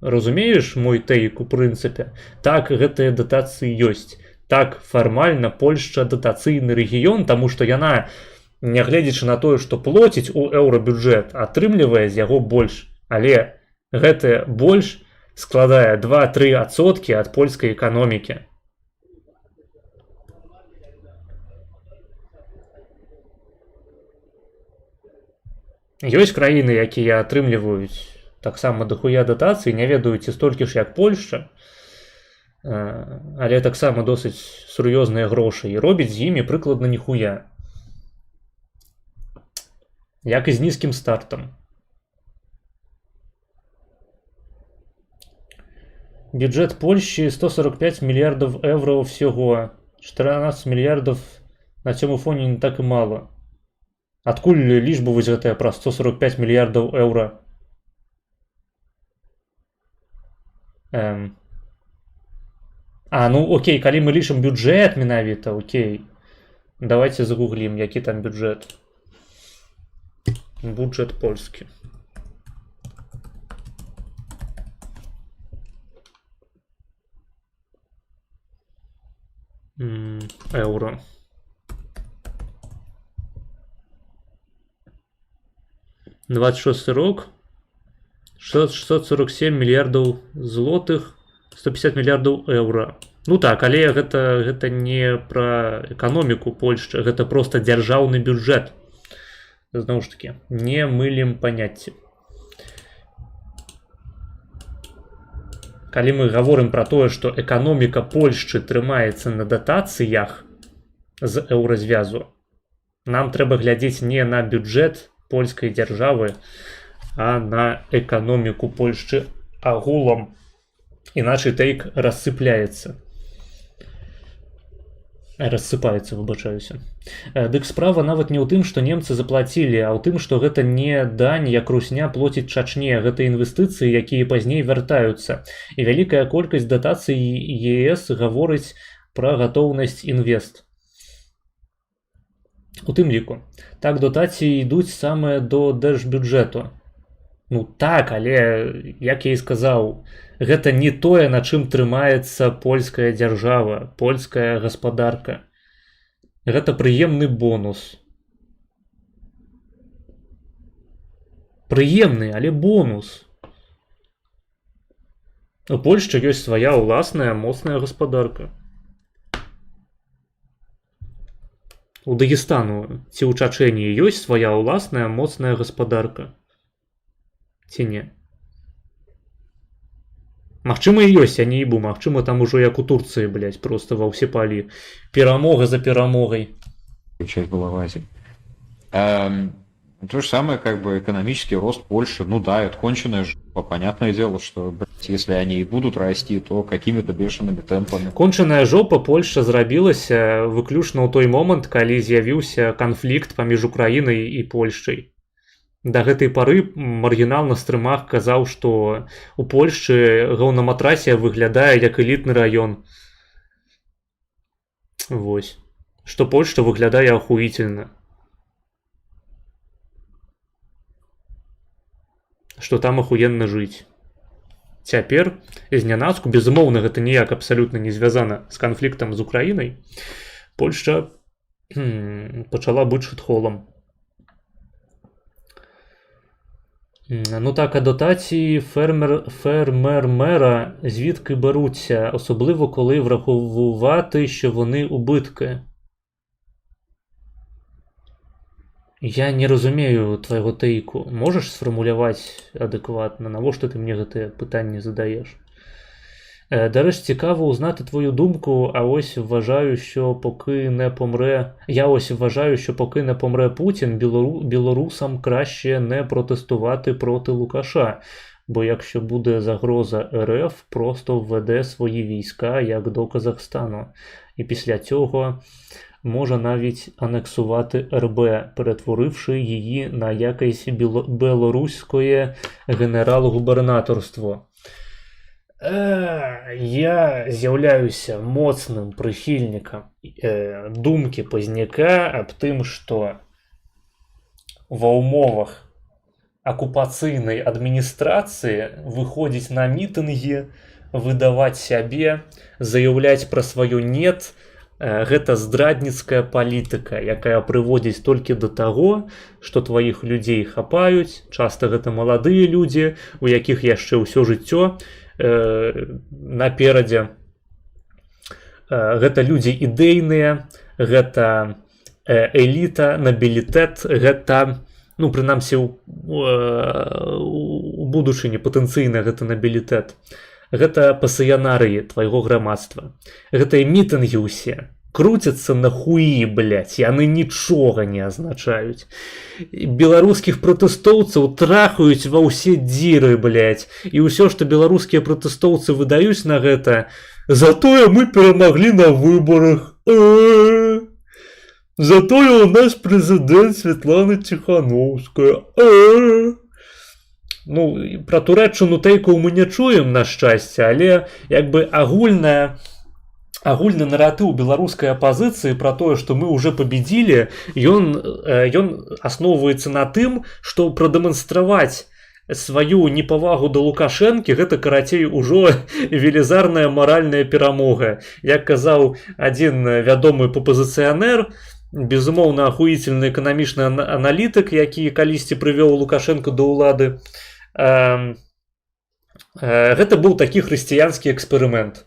Разумееш мой тейк у прынцыпе? Так, гэтыя датацыі ёсць. Так, фармальна Польшча датацыйны рэгіён, таму што яна, нягледзячы на тое, што плоціць у еўрабюджэт, атрымлівае з яго больш. Але гэтае больш складае 2-3% ад польскай эканомікі. Ёсць краіны, якія атрымліваюць таксама дохуя датацый, не ведаю, ці столькі ж як Польшча, але таксама досыць сур'ёзныя грошы, і робіць з імі прыкладна ніхуя. Як і з нізкім стартам. Бюджет Польши 145 миллиардов евро всего. 14 миллиардов на цьому фоне не так и мало. Адкуль лічба вось гэтая пра 145 миллиардов евро? Ну окей, калі мы лічым бюджет менавіта, окей. Давайте загуглим, які там бюджет. Бюджет польскі. Евро. «26 рок. 647 мільярдаў злотых, 150 мільярдаў еўра». Ну так, але гэта не пра эканоміку Польшчы, гэта проста дзяржаўны бюджэт. Зноў ж такі, не мылім паняцці. Калі мы гаворым пра тое, што эканоміка Польшчы трымаецца на датацыях з еўразвязу, нам трэба глядзець не на бюджэт польскай дзяржавы, а на эканоміку Польшчы агулам. Іначай тэйк рассыпаецца, выбачаюся. Дык справа нават не ў тым, што немцы заплацілі, а ў тым, што гэта не дань, як русня плоціць Чачне, гэта інвестыцыі, якія пазней вяртаюцца. І вялікая колькасць датацый ЕС гаворыць пра гатоўнасць інвест. У тым ліку, так датацыі ідуць самыя до дзяржбюджэту. Ну так, але, як я і сказаў, гэта не тое, на чым трымаецца польская дзяржава, польская гаспадарка. Гэта прыемны бонус. Прыемны, але бонус. У Польшчы ёсць свая ўласная моцная гаспадарка. У Дагестану ці ў Чачэніі ёсць свая ўласная моцная гаспадарка. Ці не? Магчыма і ёсць, а не ібу. Магчыма там ужо як у Турцыі, блядь, просто ва ўсе палі. Перамога за перамогай. Часть была в Азии. То же самое, как бы, экономический рост Польши. Ну да, это конченая жопа. Понятное дело, что, блядь, если они и будут расти, то какими-то бешеными темпами. Кончаная жопа Польша зрабілася выключна ў той момант, калі з'явіўся канфлікт паміж Украінай і Польшчай. Да гэтай пары маргінал на стрымах казаў, што у Польшчы гаўнаматрасія выглядае як элітны раён. Вось. Што Польшча выглядае ахуительна. Што там ахуенна жыць. Цяпер, знянацку, безумоўна, гэта ніяк абсалютна не звязана з канфліктам з Украінай, Польшча пачала быць шытхолам. Ну так, а дотації фермер-мера звідки беруться, особливо коли враховувати, що вони убитки? Я не разумею твайго тэйку. Можаш сфармуляваць адэкватна? Навошта ты мне гэтыя пытанні задаеш? Дарэчы, цікаво узнати твою думку, а ось вважаю, що поки не помре... Я ось вважаю, що поки не помре Путін, білорусам краще не протестувати проти Лукаша, бо якщо буде загроза РФ, просто введе свої війська, як до Казахстану. І після цього може навіть анексувати РБ, перетворивши її на якесь білоруське генерал-губернаторство. Я з'яўляюся моцным прыхільнікам думкі Пазняка аб тым, што ва ўмовах акупацыйнай адміністрацыі выходзіць на мітынгі, выдаваць сябе, заяўляць пра сваё «нет» – гэта здрадніцкая палітыка, якая прыводзіць толькі да таго, што тваіх людзей хапаюць, часта гэта маладыя людзі, у якіх яшчэ ўсё жыццё наперадзе. Гэта людзі ідэйныя, гэта эліта, набілітэт, гэта, ну, прынамсі, у будучыні патэнцыйна гэта набілітэт. Гэта пасіянарыі твайго грамадства. Гэтыя мітынгі ўсе круцяцца на хуі, блядь, яны нічога не азначаюць. Беларускіх пратэстоўцаў трахаюць ва ўсе дзіры, блядь, і ўсё, што беларускія пратэстоўцы выдаюць на гэта, затое мы перамаглі на выбарах. Затое у нас прэзідэнт Светлана Ціханаўская. Ну, пра Турэччыну тэйкаў мы не чуем, на шчасце, але як бы агульны наратыў беларускай апазіцыі пра тое, што мы ўжо пабедзілі, ён асноўваецца на тым, што прадэманстраваць сваю непавагу да Лукашэнкі гэта, карацей, ужо велізарная маральная перамога. Як казаў адзін вядомы папазіцыянер, безумоўна ахуительны эканамічны аналітык, які калісьці прывёў Лукашэнка да ўлады, гэта быў такі хрысціянскі эксперымент.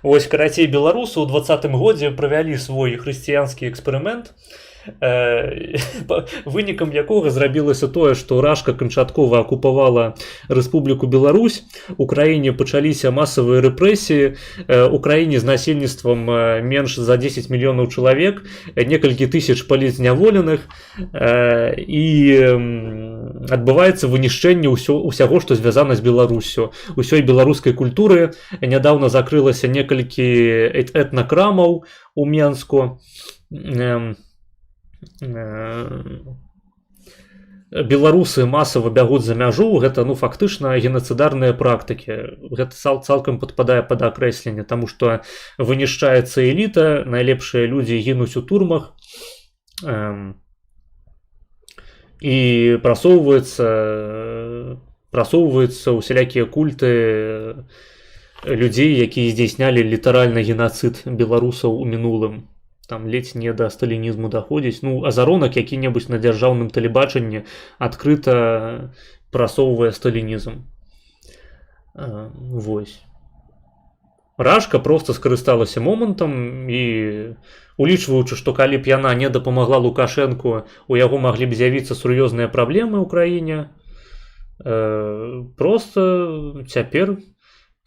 Вось, карацей, беларусы ў 2020 годзе правялі свой хрысціянскі эксперымент, вынікам якога зрабілася тое, што Рашка канчаткова акупавала Рэспубліку Беларусь, у краіне пачаліся масавыя рэпрэсіі, у краіне з насельніцтвам менш за 10 мільёнаў чалавек, некалькі тысяч палітзняволеных, і адбываецца вынішчэнне ўсяго, што звязана з Беларуссю, усёй беларускай культуры. Нядаўна закрылася некалькі этнакрамаў у Менску. Беларусы масава бягуць за мяжу, гэта фактычна генацыдарныя практыкі. Гэта цалкам падпадае пад акрэсленне, таму што вынішчаецца эліта, найлепшыя людзі гінуць у турмах, і прасоўваюцца усялякія культы людзей, якія здзяйснялі літаральна генацыд беларусаў у мінулым. Там ледзь не да сталінізму даходзіць. Азаронак які-небудзь на дзяржаўным тэлебачанні адкрыта прасоўвае сталінізм. Вось. Рашка проста скарысталася момантам і, улічваючы, што калі б яна не дапамагла Лукашэнку, у яго маглі б з'явіцца сур'ёзныя праблемы ў краіне, проста цяпер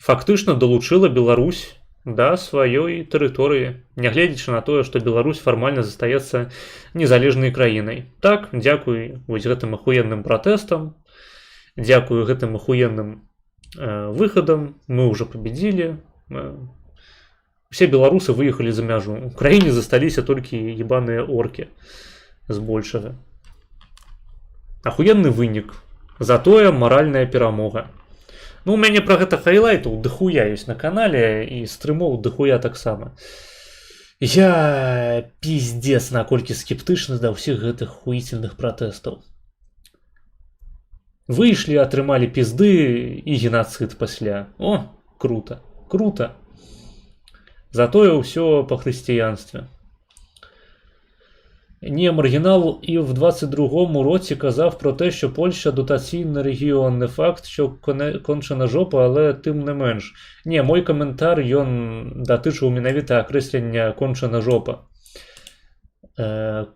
фактычна далучыла Беларусь да сваёй тэрыторыі, нягледзячы на тое, што Беларусь фармальна застаецца незалежнай краінай. Так, дзякуй вось гэтым ахуенным пратэстам, дзякуй гэтым ахуенным выхадам, мы ўжо пабедзілі. Усе беларусы выехалі за мяжу. У краіне засталіся толькі ебаныя оркі збольшага. Ахуенны вынік. Затое маральная перамога. У мяне пра гэта хайлайтаў дохуя ёсць на канале, і стрымоў дохуя таксама. Я пиздец наколькі скептычны да ўсіх гэтых хуіцельных пратэстаў. Выйшлі, атрымалі пізды і генацыд пасля. О, круто, круто. Затое ўсё па хрысціянстве. Не, маргінал і в 22-му році казав про те, що Польща дотаційний регіон. Не факт, що кончена жопа, але тим не менш. Не, мой коментар, ён датичив менавіта окреслення кончена жопа.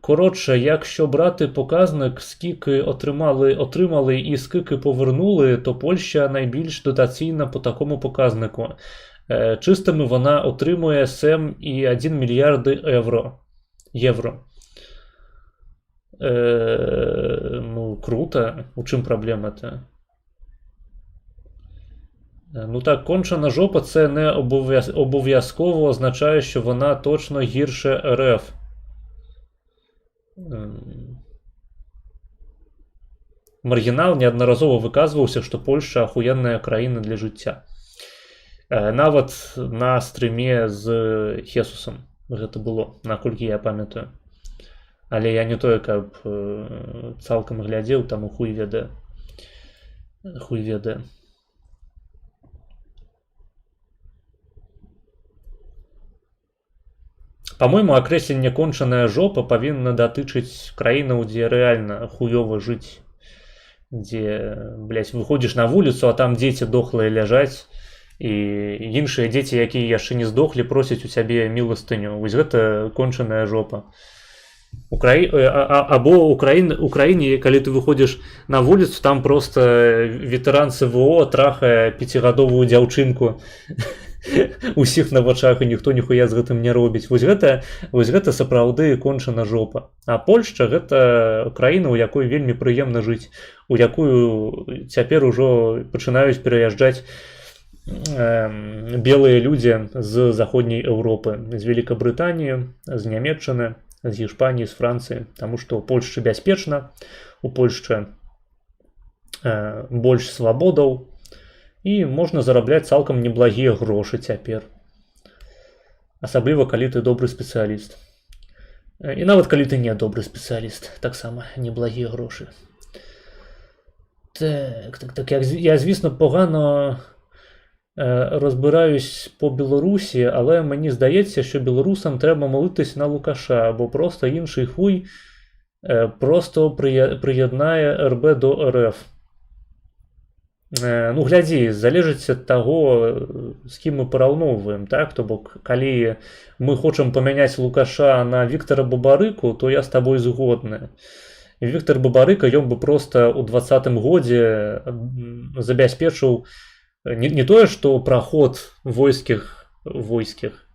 Коротше, якщо брати показник, скільки отримали і скільки повернули, то Польща найбільш дотаційна по такому показнику. Чистими вона отримує 7,1 мільярди євро. Ну, круто. У чим проблема-то? Ну так, кончена жопа це не обов'язково означає, що вона точно гірше РФ. Маргінал неодноразово виказувався, що Польща ахуєнна країна для життя. Нават на стрімі з Хесусом гэта было, наколькі я памятаю. Але я не тое, каб цалкам глядзеў, таму хуй ведае. Хуй ведае. По-моему, акрэсленне кончаная жопа павінна датычыць краінаў, дзе рэальна хуёва жыць. Дзе, блядь, выходзіш на вуліцу, а там дзеці дохлыя ляжаць, і іншыя дзеці, якія яшчэ не здохлі, просяць у цябе міластыню. Вось гэта кончаная жопа. Або Украіне, калі ты выходзіш на вуліцу, там просто ветэран СВО трахае 5гадовую дзяўчынку усіх на вачах, і ніхто ніхуя з гэтым не робіць. Вось гэта сапраўды кончана жопа. А Польшча гэта краіна, у якой вельмі прыемна жыць, у якую цяпер ужо пачынаюць пераязджаць белыя людзі з заходняй Еўропы, з Великабрытаніі, з Нямецчыны, з Іспаніі, з Францыі, таму што ў Польшчы бяспечна, у Польшчы больш свабодаў, і можна зарабляць цалкам неблагія грошы цяпер. Асабліва, калі ты добры спецыяліст. І нават калі ты не добры спецыяліст, таксама неблагія грошы. Так, я, звісно, погано розбираюсь по Білорусі, але мені здається, що білорусам треба молитись на Лукаша, бо просто інший хуй просто приєднає РБ до РФ. Ну, глядзі, залежыць ад таго, з кім мы параўноўваем, так? То бок, калі мы хочам памяняць Лукаша на Віктара Бабарыку, то я з табой згодны. Віктор Бабарыка, ён бы проста ў 20-м годзе забяспечыў не тое, што праход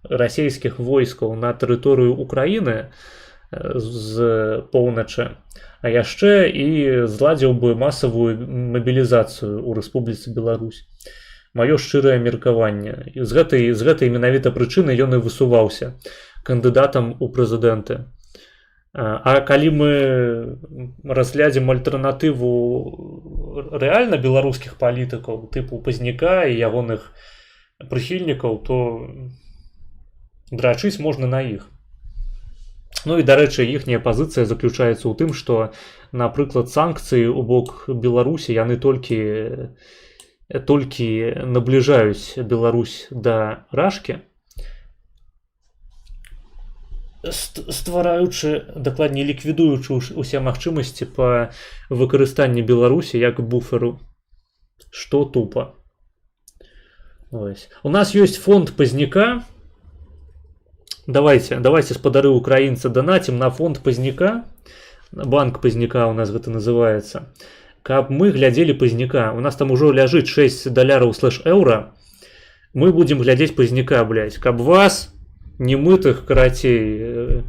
расійскіх войскаў на тэрыторыю Украіны з поўначы, а яшчэ і зладзіў бы масавую мабілізацыю ў Рэспубліцы Беларусь. Маё шчырае меркаванне. І з гэтай менавіта прычыны ён і высуваўся кандыдатам у прэзідэнты. А калі мы разглядзім альтэрнатыву рэальна беларускіх палітыкаў, тыпу Пазняка і ягоных прыхільнікаў, то драчыць можна на іх. Ну і, дарэчы, іхняя пазіцыя заключаецца ў тым, што, напрыклад, санкцыі ў бок Беларусі, яны толькі набліжаюць Беларусь да рашкі, ствараючы, дакладней ліквідуючы усе магчымасці па выкарыстанні Беларусі як буферу, што тупа. Ось. У нас ёсць фонд Пазняка. Давайте, спадары украінцы, донатім на фонд Пазняка. Банк Пазняка у нас гэта называецца. Каб мы глядзелі Пазняка. У нас там ужо ляжыць $6/еўра. Мы будзем глядзець Пазняка, блядь. Каб вас немытых, карацей,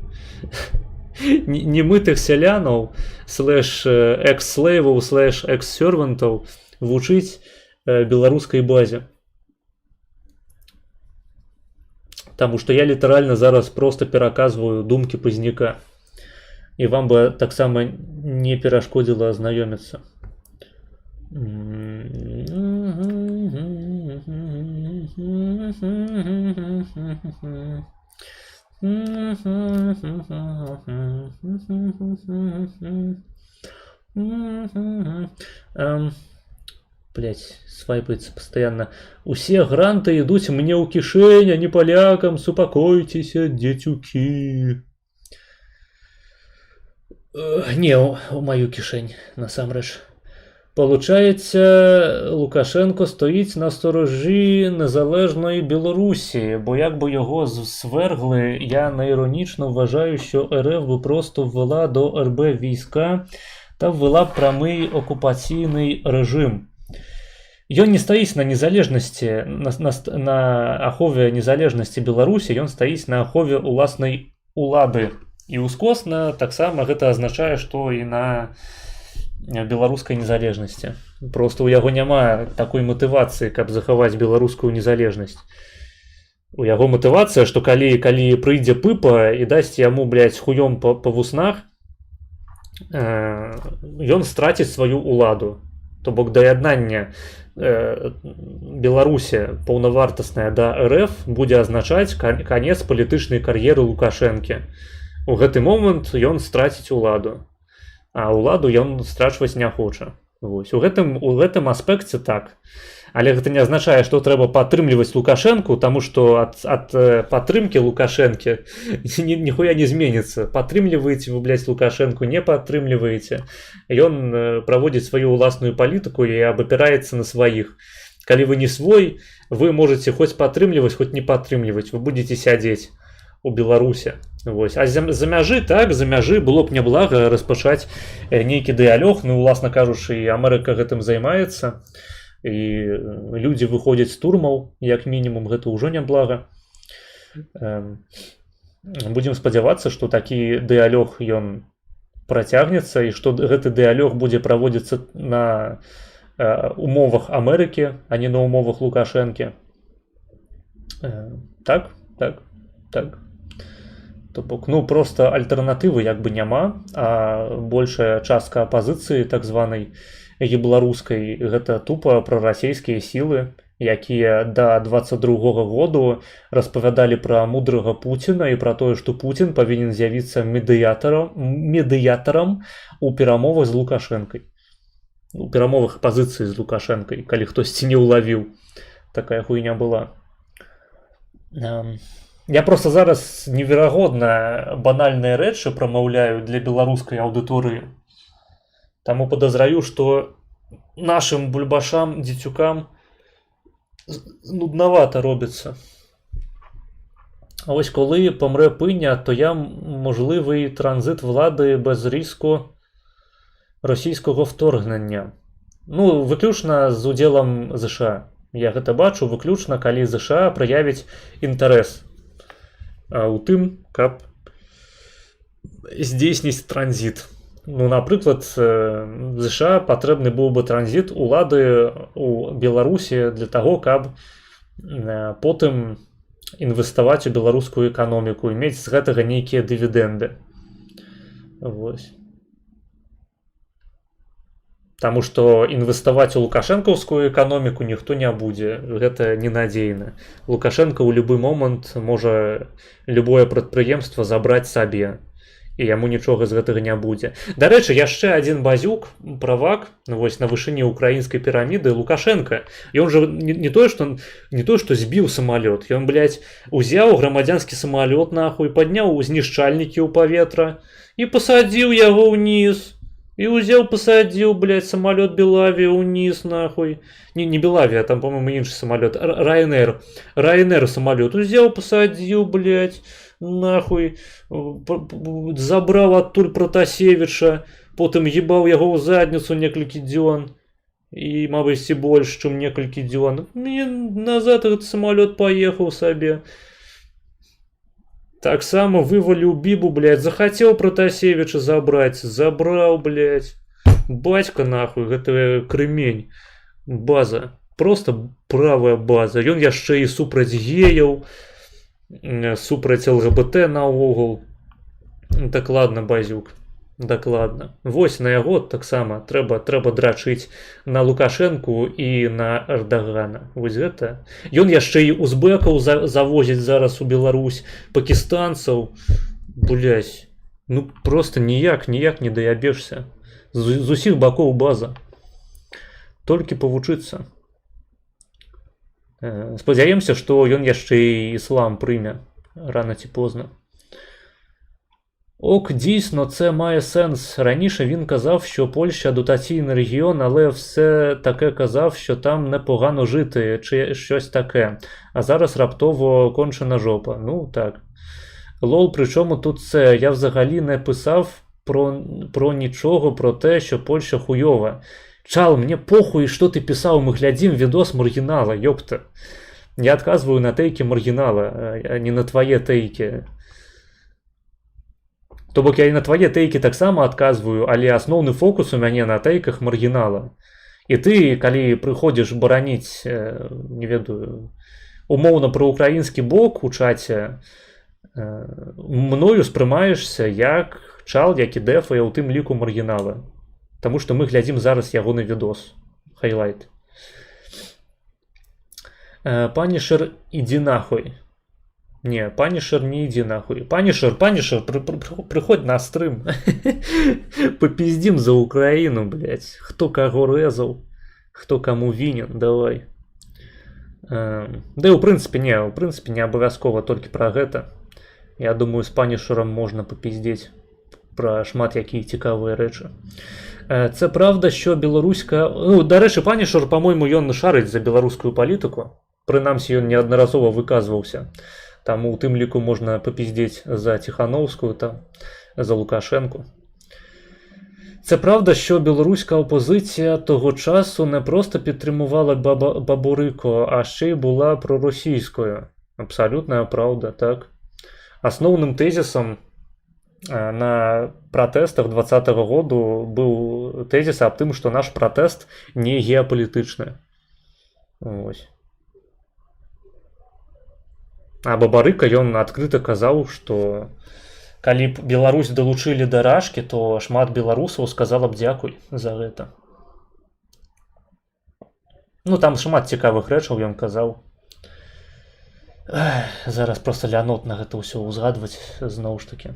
немытых сялянаў, экс-слейваў, экс-сервантаў вучыць беларускай базе. Таму што я літаральна зараз проста пераказваю думкі Пазняка. І вам бы таксама не перашкодзіла азнаёміцца. Блять, свайпается постоянно. Усе гранты идут мне у кишень, а не полякам. Супокойтесь, дзецюки. Не, у мою кишень, насамрэч. Получається, Лукашенко стоїть на сторожі незалежної Білорусі, бо якби його свергли, я неіронічно вважаю, що РФ би просто ввела до РБ війська та ввела б прямий окупаційний режим. Ён не стаіць на незалежнасці, на ахове незалежнасці Беларусі, ён стаіць на ахове уласнай улады. І ускосна таксама гэта азначае, што і на беларускай незалежнасці. Просто у яго няма такой матывацыі, каб захаваць беларускую незалежнасць. У яго матывацыя, што калі прыйдзе пыпа і дасць яму, блядь, хуём па вуснах, ён страціць сваю уладу. То бок даяднанне Беларусі паўнавартаснае да РФ будзе азначаць канец палітычнай кар'еры Лукашэнкі. У гэты момант ён страціць уладу. А ўладу ён страчваць не хоча. Вось. У гэтым аспекце так. Але гэта не азначае, што трэба падтрымліваць Лукашэнку, таму што ад падтрымкі Лукашэнкі ніхуя не зменіцца. Падтрымліваеце вы, блядь, Лукашэнку, не падтрымліваеце. Ён праводзіць сваю ўласную палітыку і абапіраецца на сваіх. Калі вы не свой, вы можете хоць падтрымліваць, хоць не падтрымліваць. Вы будзеце сядзець у Беларусе. Вось. А за мяжы, так, за мяжы было б няблага распачаць нейкі дыялог, ну, уласна кажучы, і Амерыка гэтым займаецца, і людзі выходзяць з турмаў, як мінімум, гэта ўжо няблага. Будзем спадзявацца, што такі дыялог ён працягнецца, і што гэты дыялог будзе праводзіцца на умовах Амерыкі, а не на умовах Лукашэнкі. Так. То бок, ну, просто альтэрнатывы як бы няма, а большая частка апазіцыі так званай беларускай гэта тупа прарасійскія сілы, якія да 22-го году распавядалі пра мудрага Пуціна і пра тое, што Пуцін павінен з'явіцца медыятарам у перамовах з Лукашэнкай. У перамовах апазіцыі з Лукашэнкай, калі хтосьці не ўлавіў. Такая хуйня была. Я просто зараз неверагодна банальныя рэчы прамаўляю для беларускай аўдыторыі. Таму падазраю, што нашим бульбашам, дзецюкам нудновато робиться. А ось коли помре пиня, то я можливий транзит влади без різку російського вторгнення. Ну, выключна з удзелам ЗША. Я гэта бачу выключна, калі ЗША праявіць інтарэс у тым, каб здзейсніць транзіт. Ну, напрыклад, ЗША патрэбны быў бы транзіт улады у Беларусі для таго, каб потым інвеставаць у беларускую эканоміку, і мець з гэтага нейкія дывідэнды. Вось. Таму што інвеставаць у лукашэнкаўскую эканоміку ніхто не будзе. Гэта ненадзейна. Лукашенко ў любы момант можа любое прадпрыемства забраць сабе. І яму нічога з гэтага не будзе. Дарэчы, яшчэ адзін базюк, правак, вось на вышыні украінскай піраміды, Лукашенко. Ён жа не тое, што збіў самалёт. Ён, блядь, узяў грамадзянскі самалёт, нахуй, падняў знішчальнікі ў паветра і пасадзіў яго ўніз. И узял, посадил, блядь, самолет Белавия вниз, нахуй. Не Белавия, там, по-моему, инший самолет. Ryanair. Ryanair самолет. Узял, посадил, блядь, нахуй. Забрал оттуль Протасевича. Потом ебал его в задницу некалькі дзён. И, мабыць, больше, чем некалькі дзён. Мне назад этот самолет поехал себе. Так само вывалил Бибу, блядь, захотел Протасевича забрать, забрал, блядь. Батька, нахуй, это кремень. База, просто правая база. Ён яшчэ і супраць геяў, супраць ЛГБТ наогул. Дакладна, базюк, дакладна. Вось на яго таксама трэба драчыць на Лукашэнку і на Эрдагана. Вось гэта. Ён яшчэ і узбекаў завозіць зараз у Беларусь, пакістанцаў. Блядь, ну просто ніяк не даябешся. З усіх бакоў база. Толькі павучыцца. Спадзяемся, што ён яшчэ і іслам прыме рано ці позна. Ок, дійсно, це має сенс. Раніше він казав, що Польща дотаційний регіон, але все таке казав, що там непогано жити, чи щось таке. А зараз раптово кончена жопа. Ну, так. Лол, причому тут це? Я взагалі не писав про нічого, про те, що Польща хуйова. Чал, мне похуй, что ты писал, мы глядим видос маргинала, ёпта. Я отказываю на тейки маргинала, а не на твои тейки. То бок я і на твае тейкі таксама адказваю, але асноўны фокус у мяне на тейках маргінала. І ты, калі прыходзіш бараніць, не ведаю, умоўна пра украінскі бок у чаце, мною спрымаешся як чал, які дэфае ў тым ліку маргінала. Таму што мы глядзім зараз ягоны відос. Хайлайт. Панішер, ідзі нахуй. Не, Панішер, не иди нахуй. Панішер, приходь на стрим. Попиздим за Украину, блядь. Кто кого резал, кто кому винен, давай. Да и в принципе не обовязково только про гэта. Я думаю, с Панішером можна попиздеть про шмат якія цікавыя рэчы. Це правда, що беларуська... Ну, до речі, Панішер, по-моему, ён шарыць за беларускую палітыку. Прынамсі, ён неаднаразова выказваўся. Там у тым ліку можна попіздзець за Тихановскую, там, за Лукашенку. Це правда, що білоруська опозиція того часу не просто підтримувала Бабурико, а ще й була проросійською. Абсолютна правда, так. Основним тезисом на протестах 2020 году був тезис об тим, що наш протест не геополітичний. Ось. А Бабарыка, ён адкрыта казаў, што калі б Беларусь далучылі да рашкі, то шмат беларусаў сказала б дзякуй за гэта. Ну, там шмат цікавых рэчаў ён казаў. Зараз просто лянотна гэта ўсё ўзгадваць зноў ж такі.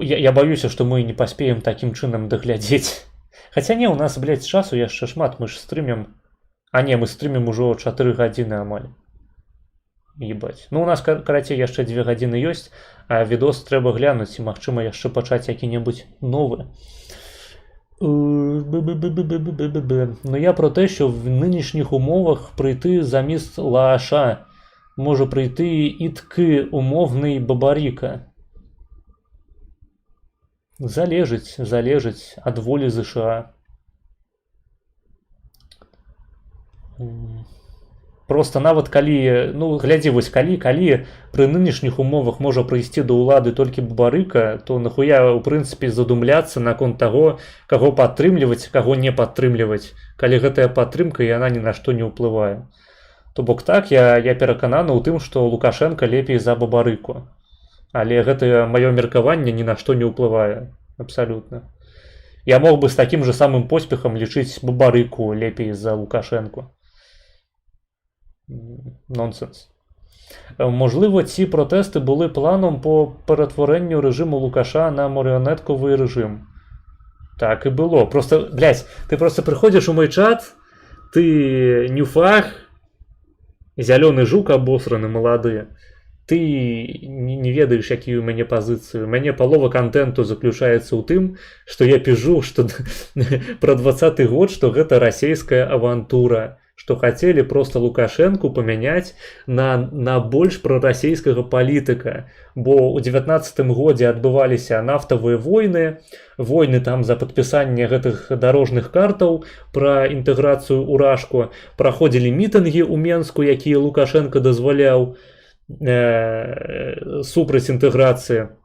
Я баюся, што мы не паспеем такім чынам даглядзець. Хаця не, у нас, блядь, часу яшчэ шмат, мы ж стрымем. А не, мы стрымем ужо 4 гадзіны амаль. Ебать. Ну, у нас, карацей, яшчэ 2 гадзіны ёсць, а відос трэба глянуць і, магчыма, яшчэ пачаць які-небудзь новы. Ну я про те, що в нинішніх умовах прийти замість Лааша може прийти і таки умовний Бабаріка. Залежить ад волі США. Просто нават калі, ну глядзі, вось калі пры нынешніх умовах можа прыйсці да ўлады толькі Бабарыка, то нахуя ў прынцыпе задумляцца наконт таго, каго падтрымліваць, каго не падтрымліваць, калі гэтая падтрымка яна ні на што не ўплывае. То бок так, я перакананы ў тым, што Лукашенко лепей за Бабарыку. Але гэта маё меркаванне ні на што не ўплывае. Абсалютна. Я мог бы з такім же самым поспехам лічыць Бабарыку лепей за Лукашенко. Нонсенс. Можливо, ці протести були планом по перетворенню режиму Лукаша на маріонетковий режим. Так і було. Просто, блядь, ти просто приходиш у мой чат, ти нюфах, зеленый жук обосраний, молодий. Ты не ведаеш, якія ў мяне пазіцыі. У мяне палова контенту заключаецца ў тым, што я піжу, што пра 20-й год, што гэта расійская авантура, што хацелі просто Лукашенку памяняць на больш прарасійскага палітыка. Бо ў 19-м годзе адбываліся нафтавыя войны там за падпісанне гэтых дарожных картаў пра інтэграцыю ў Рашку, праходзілі мітынгі ў Менску, якія Лукашенко дазваляў, супраць інтэграцыі,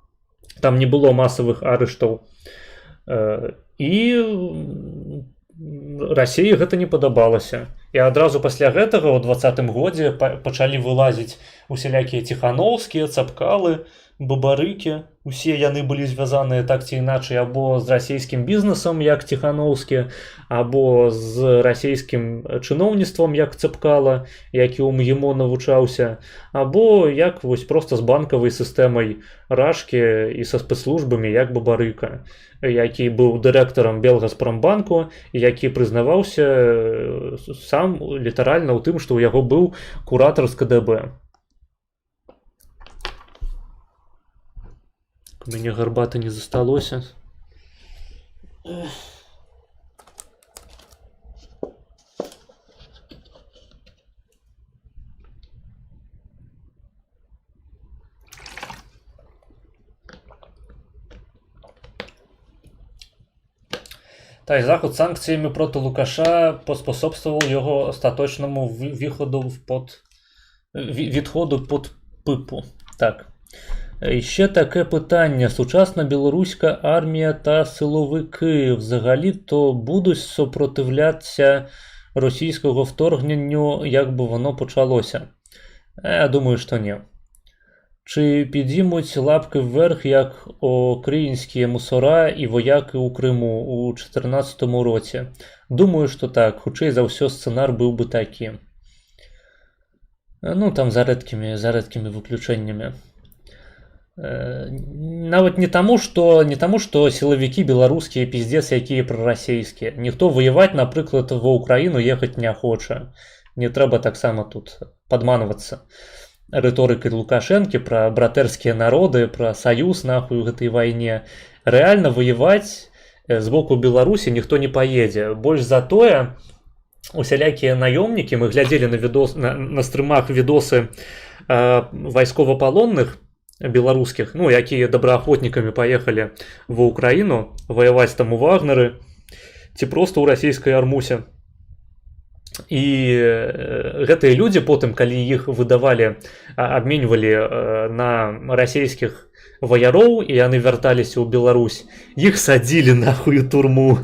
там не было масавых арыштаў, і Расіі гэта не падабалася. І адразу пасля гэтага ў 20-м годзе пачалі вылазіць усялякія Ціхановскія, Цапкалы, Бабарыкі. Усе яны былі звязаныя так ці іначай або з расійскім бізнесам, як Ціхановскі, або з расійскім чыноўніцтвам, як Цапкала, які ў МГИМО навучаўся, або як вось проста з банкавай сістэмай Рашкі і са спецслужбамі, як Бабарыка, які быў дырэктарам Белгаспромбанку, які прызнаваўся сам літаральна ў тым, што ў яго быў куратар з КДБ. У мяне гарбаты не засталося. Та й заход санкціями проти Лукаша поспособствував його остаточному відходу під пипу. Так. І ще таке питання. Сучасна білоруська армія та силовики взагалі-то будуть супротивлятися російського вторгненню, як би воно почалося? Я думаю, що ні. Чи підіймуть лапки вверх, як українські мусора і вояки у Криму у 2014 році? Думаю, що так. Хоча за все сценар був би таким. Ну, там за редкими виключеннями. Нават не тому, что силовики белорусские пиздец, якія прорасійскія. Ніхто воевать, наприклад, в Украину ехать не хоче. Не треба так само тут подманываться рыторыкай Лукашенко про братэрскія народы, про союз нахуй в этой войне. Реально воевать з боку Беларусі ніхто не поедзе. Больш за тое, усялякія наёмнікі, мы глядзелі на стрымах відосы вайсковапалонных беларускіх, ну, якія добраахвотнікамі паехалі ва Украіну ваяваць там у Вагнеры ці проста ў расійскай армусе. І гэтыя людзі потым, калі іх выдавалі, абменьвалі на расійскіх ваяроў, і яны вярталіся ў Беларусь, іх садзілі нахуй у турму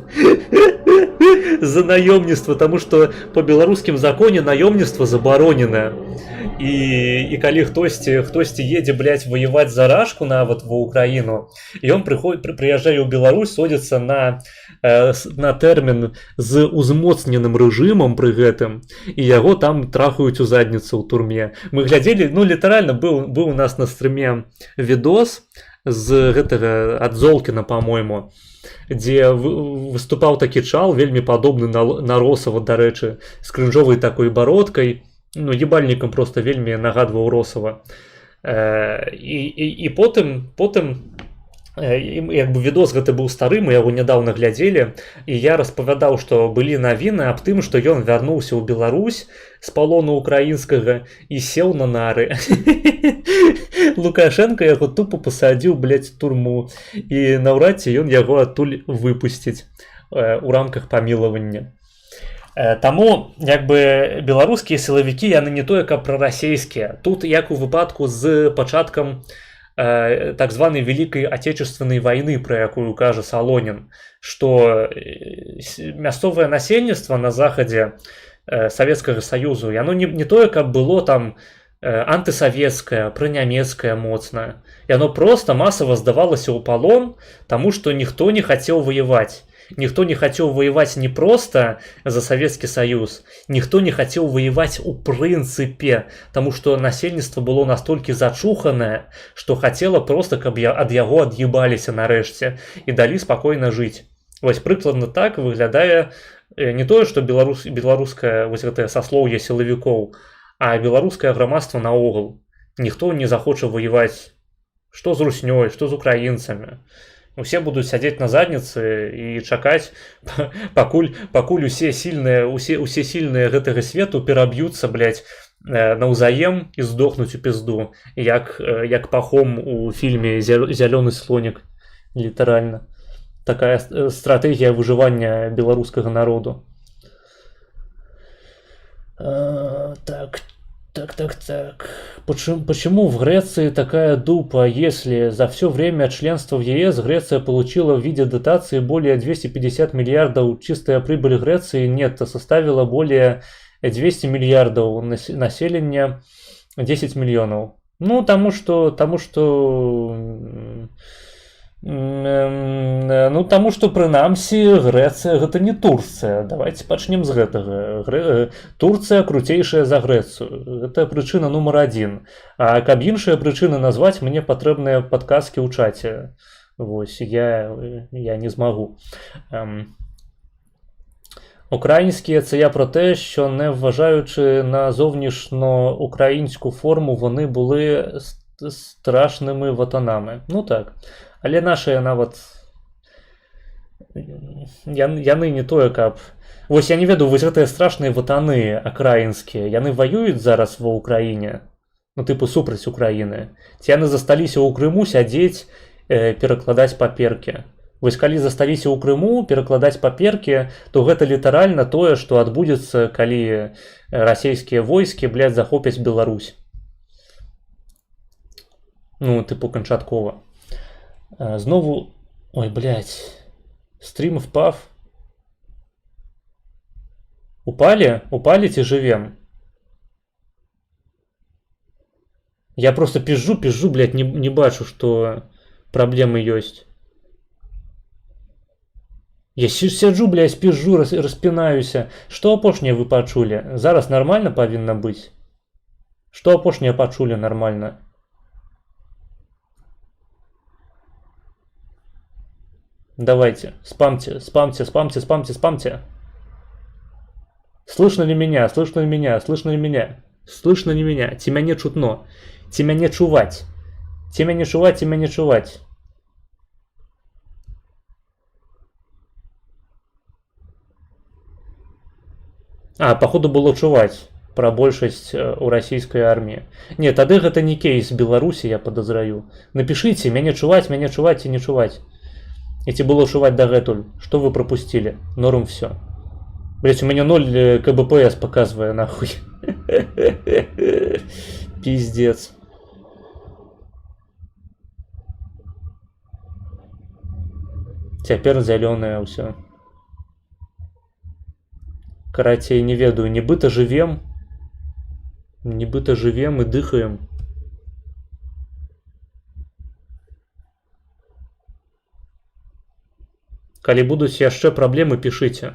за наёмніцтва, таму што по беларускім законе наёмніцтва забароненае. І калі хтосьці едзе, блядь, воевать за Рашку нават ва Украіну, і ён прыязджае ў Беларусь, содзіцца на тэрмін з узмоцненым рэжымам пры гэтым, і яго там трахаюць у задніцу ў турме. Мы глядзелі, ну, літаральна, быў у нас на стрыме відос з гэтага ад Золкіна, па-мойму, дзе выступаў такі чал, вельмі падобны на Росава, дарэчы, з крынжовай такой бародкай, ну, ебальнікам просто вельмі нагадваў Росава. І потым як бы відос гэты быў стары, мы яго нядаўна глядзелі, і я распавядаў, што былі навіны аб тым, што ён вярнуўся ў Беларусь з палону украінскага і сеў на нары. Лукашенко яго тупо пасадзіў, блядь, в турму, і наўрад ці ён яго адтуль выпусціць у рамках памілавання. Таму як бы беларускія сілавікі яны не тое каб прарасейскія. Тут як у выпадку з пачаткам так званай Великай Отечественной войны, про якую кажа Солонин, што мясцовае насельніцтва на захадзе Савецкага Саюзу, яно не тое каб было там антысавецкае, пранямецкае моцнае. Яно проста масава здавалася ў палон, таму што ніхто не хацеў ваяваць. Ніхто не хацеў ваяваць не проста за Савецкі Саюз, ніхто не хацеў ваяваць у прынцыпе, таму што насельніцтва было настолькі зачуханае, што хацела проста, каб ад яго ад'ебаліся нарэшце і далі спакойна жыць. Вось прыкладна так выглядае не тое, што беларускае вось гэтае саслоўе сілавікоў, а беларускае грамадства наогул. Ніхто не захоча ваяваць што з руснёй, што з украінцамі. Усе будуць сядзець на задніцы і чакаць, пакуль усе сільныя гэтага свету пераб'юцца, блядь, наўзаем і здохнуць у пізду, як пахом у фільме «Зялёны слонік», літаральна. Такая стратэгія выжывання беларускага народу. Так. Почему в Греции такая дупа, если за все время членства в ЕС Греция получила в виде дотации более 250 миллиардов, чистая прибыль Греции нетто составила более 200 миллиардов, население 10 миллионов. Ну, тому что прынамсі Грэцыя гэта не Турцыя. Давайте пачнем з гэтага. Турцыя круцейшая за Грэцыю. Гэта прычына нумар 1. А каб іншыя прычыны назваць, мне патрэбныя падказкі ў чаце. Вось я не змагу. Українські це я про те, що не вважаючи на зовнішньоукраїнську форму, вони були страшними ватанами. Ну так. Але наші нават яны не тое каб. Вось я не ведаю, вось гэтыя страшныя ватаны акраінскія, яны ваююць зараз ва Ўкраіне, ну тыпу супраць Украіны. Ці яны засталіся ў Крыму сядзець, перакладаць паперкі. Вось калі засталіся ў Крыму перакладаць паперкі, то гэта літаральна тое, што адбудзецца, калі расійскія войскі, блядь, захопяць Беларусь. Ну, тыпу канчаткова. Знову... Ой, блядь. Стрім впав. Упали? Упали ці живем? Я просто пизжу, блядь, не бачу, что проблемы есть. Я сяджу, блядь, пизжу, распинаюся. Что апошняе вы пачулі? Зараз нормально павінна быць? Что апошняе пачулі нормально? Давайте, спамьте. Слышно ли меня? Слышно ли меня? Ці мяне чутно? Ці мяне чуваць? А, походу было чуваць про большасць у расійскай арміі. Не, тады гэта не кейс Беларусі, я подозраю. Напишите, мяне чуваць ці не чуваць. И тебе было шувать дагэтуль. Что вы пропустили? Норм все. Блять, у меня 0 КБПС показывая, нахуй. Пиздец. Теперь зеленое все. Карацей, не ведаю, нібыта живем и дыхаем. Калі будуць яшчэ праблемы, пішыце.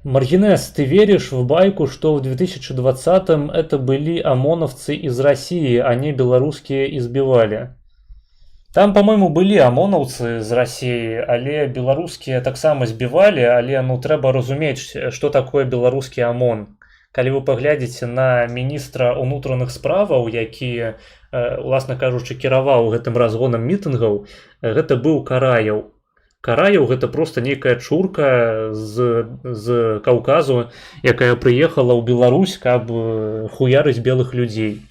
Маргинес, ты веришь в байку, что в 2020-м это были ОМОНовцы из России, а не белорусские избивали? Там, по-моему, былі амонаўцы з Расіі, але беларускія таксама збівалі, але ну трэба разумець, што такое беларускі АМОН. Калі вы паглядзіце на міністра ўнутраных справаў, які, уласна кажучы, кіраваў гэтым разгонам мітынгаў, гэта быў Караяў. Караяў гэта проста нейкая чурка з Каўказу, якая прыехала ў Беларусь, каб хуярыць белых людзей.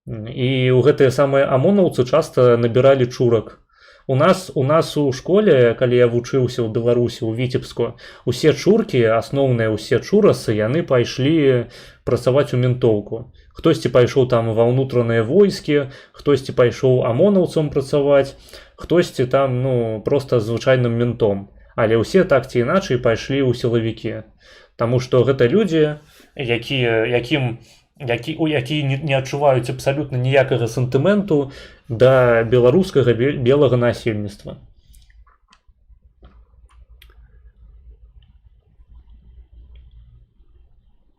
І ў гэтыя самыя амонаўцы часта набіралі чурак. У нас у школе, калі я вучыўся ў Беларусі, у Віцебску, усе чуркі, асноўныя ўсе чурасы, яны пайшлі працаваць у ментоўку. Хтосьці пайшоў там ва ўнутраныя войскі, хтосьці пайшоў амонаўцам працаваць, хтосьці там, ну, проста звычайным ментом. Але ўсе так ці іначай пайшлі ў сілавікі. Таму што гэта людзі, якія не адчуваюць абсалютна ніякага сантыменту да беларускага белага насельніцтва.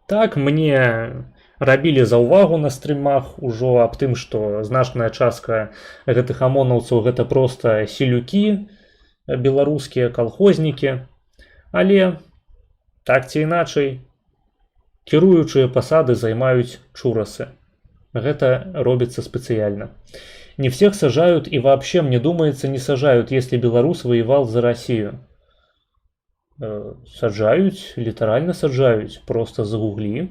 Так, мне рабілі заўвагу на стрымах ужо аб тым, што значная частка гэтых амонаўцаў гэта проста сілюкі, беларускія калхознікі, але так ці іначай, кіруючыя пасады займаюць чурасы. Гэта робіцца спецыяльна. Не всех сажают и вообще, мне думается, не сажают, если белорус воевал за Россию. Саджаюць, літаральна саджаюць, просто загуглі.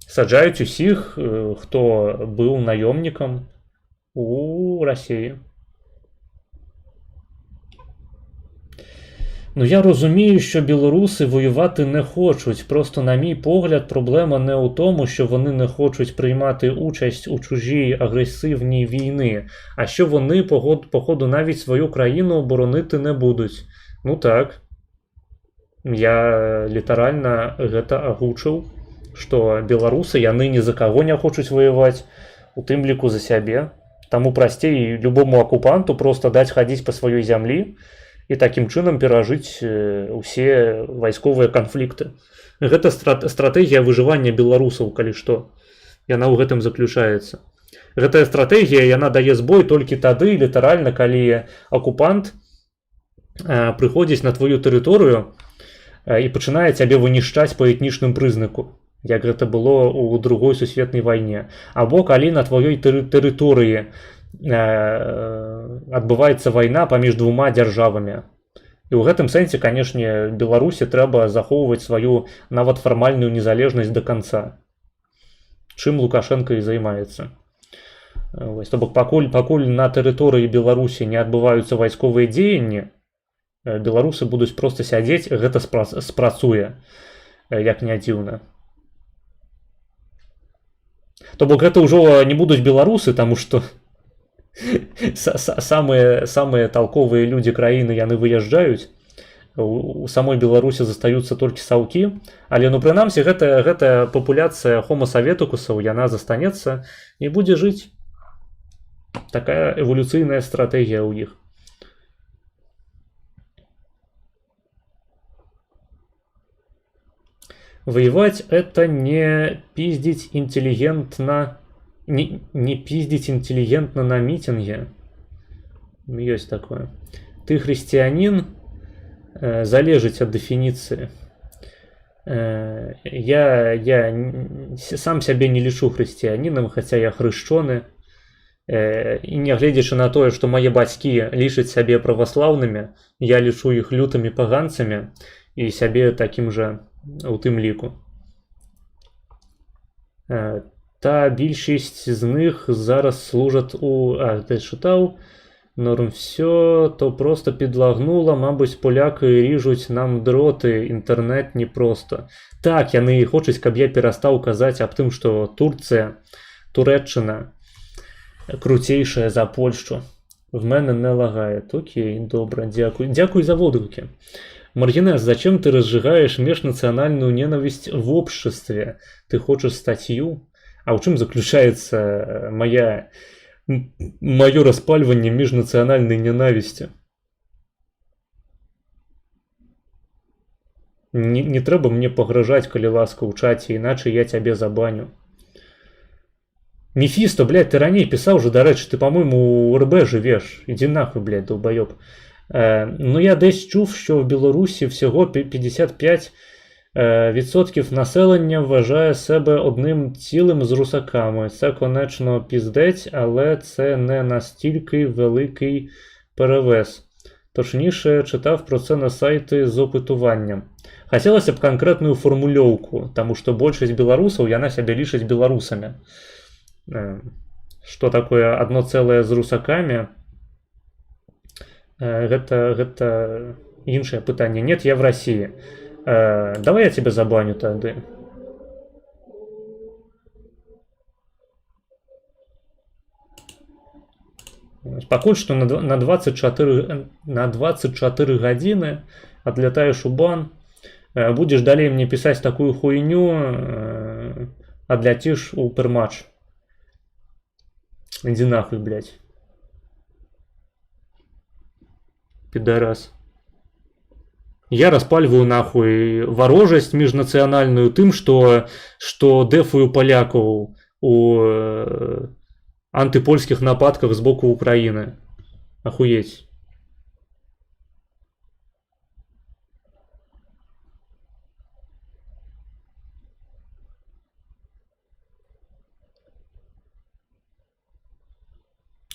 Саджаюць усіх, хто быў наёмнікам у Расіі. Ну, я розумію, що білоруси воювати не хочуть. Просто, на мій погляд, проблема не у тому, що вони не хочуть приймати участь у чужій агресивній війни, а що вони, походу, навіть свою країну боронити не будуть. Ну так. Я літаральна гэта агучыў, што беларусы, яны ні за каго не хочуць воеваць, у тым ліку за сябе. Таму прасцей любому акупанту просто даць хадзіць па сваёй зямлі, і такім чынам перажыць усе вайсковыя канфлікты. Гэта стратэгія выжывання беларусаў, калі што. Яна ў гэтым заключаецца. Гэтая стратэгія, яна дае збой толькі тады, літаральна, калі акупант прыходзіць на твою тэрыторыю і пачынае цябе вынішчаць па этнічным прызнаку, як гэта было ў Другой сусветнай вайне. Або калі на тваёй тэрыторыі адбываецца вайна паміж двума дзяржавамі. І ў гэтым сэнсе, канешне, Беларусі трэба захоўваць сваю нават фармальную незалежнасць да канца. Чым Лукашенко і займаецца. То бок, пакуль на тэрыторыі Беларусі не адбываюцца вайсковыя дзеянні, беларусы будуць проста сядзець, гэта спрацуе, як не дзіўна. То бок, гэта ўжо не будуць беларусы, таму што самыя толковыя людзі краіны, яны выязджаюць, у самой Беларусі застаюцца толькі саўкі, але ну прынамсі гэтая папуляцыя хомо советукусаў, яна застанецца і будзе жыць. Такая эволюцыйная стратэгія ў іх. Воевать это не пиздить интеллигентно. Не пиздить интеллигентно на митинге. Есть такое. Ты христианин, залежить от дефиниции. Я сам сябе не лічу хрысціянінам, хаця я хрышчоны. І нягледзячы на тое, што мае бацькі лічаць сябе праваслаўнымі, я лічу іх лютымі паганцамі і сябе такім жа у тым ліку. Та більшість з них зараз служать у... ти читав? Норм все, то просто підлагнуло, мабуть, поляки ріжуть нам дроти, інтернет не просто. Так, яны хочуць, каб я перастаў казаць аб тым, што Туреччина круцейшая за Польшу. В мене не лагає. Окей, добре, дякую. Дякую за водгуки. Маргинес, зачем ты разжигаешь межнациональную ненависть в обществе? Ты хочешь статью? А в чым заключаецца маё распальванне міжнацыянальнай ненавісці? Не трэба мне пагражаць, калі ласка, ў чаце, іначай я цябе забаню. Мефисто, блядь, ты ранее писал же, до речі, ти, по-моєму, у РБ живеш. Іди нахуй, блядь, долбойоб. Ну, я десь чув, що в Білорусі всього 55% населення вважає себе одним цілим з русаками. Це, конечно, піздець, але це не настільки великий перевес. Точніше, читав про це на сайті з опитуванням. Хотілося б конкретную формулёўку, тому что большасць беларусаў яна сябе лічыць беларусамі. Что такое одно целое з русакамі? Гэта іншае пытанне. Нет, я в России. Давай я тебя забаню тады. Пакуль што на 24 гадзіны адлятаеш у бан, будзеш далей мне пісаць такую хуйню, адляціш у перматч. Иди нахуй, блядь. Пидорас. Я распальваю нахуй ворожесть межнациональную тым, что дефаю поляков у антипольских нападках с боку Украины. Охуеть.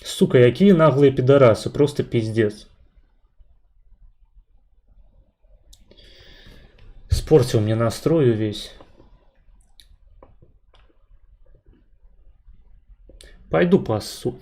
Сука, какие наглые пидорасы, просто пиздец. Испортил мне настрой весь. Пойду пассу.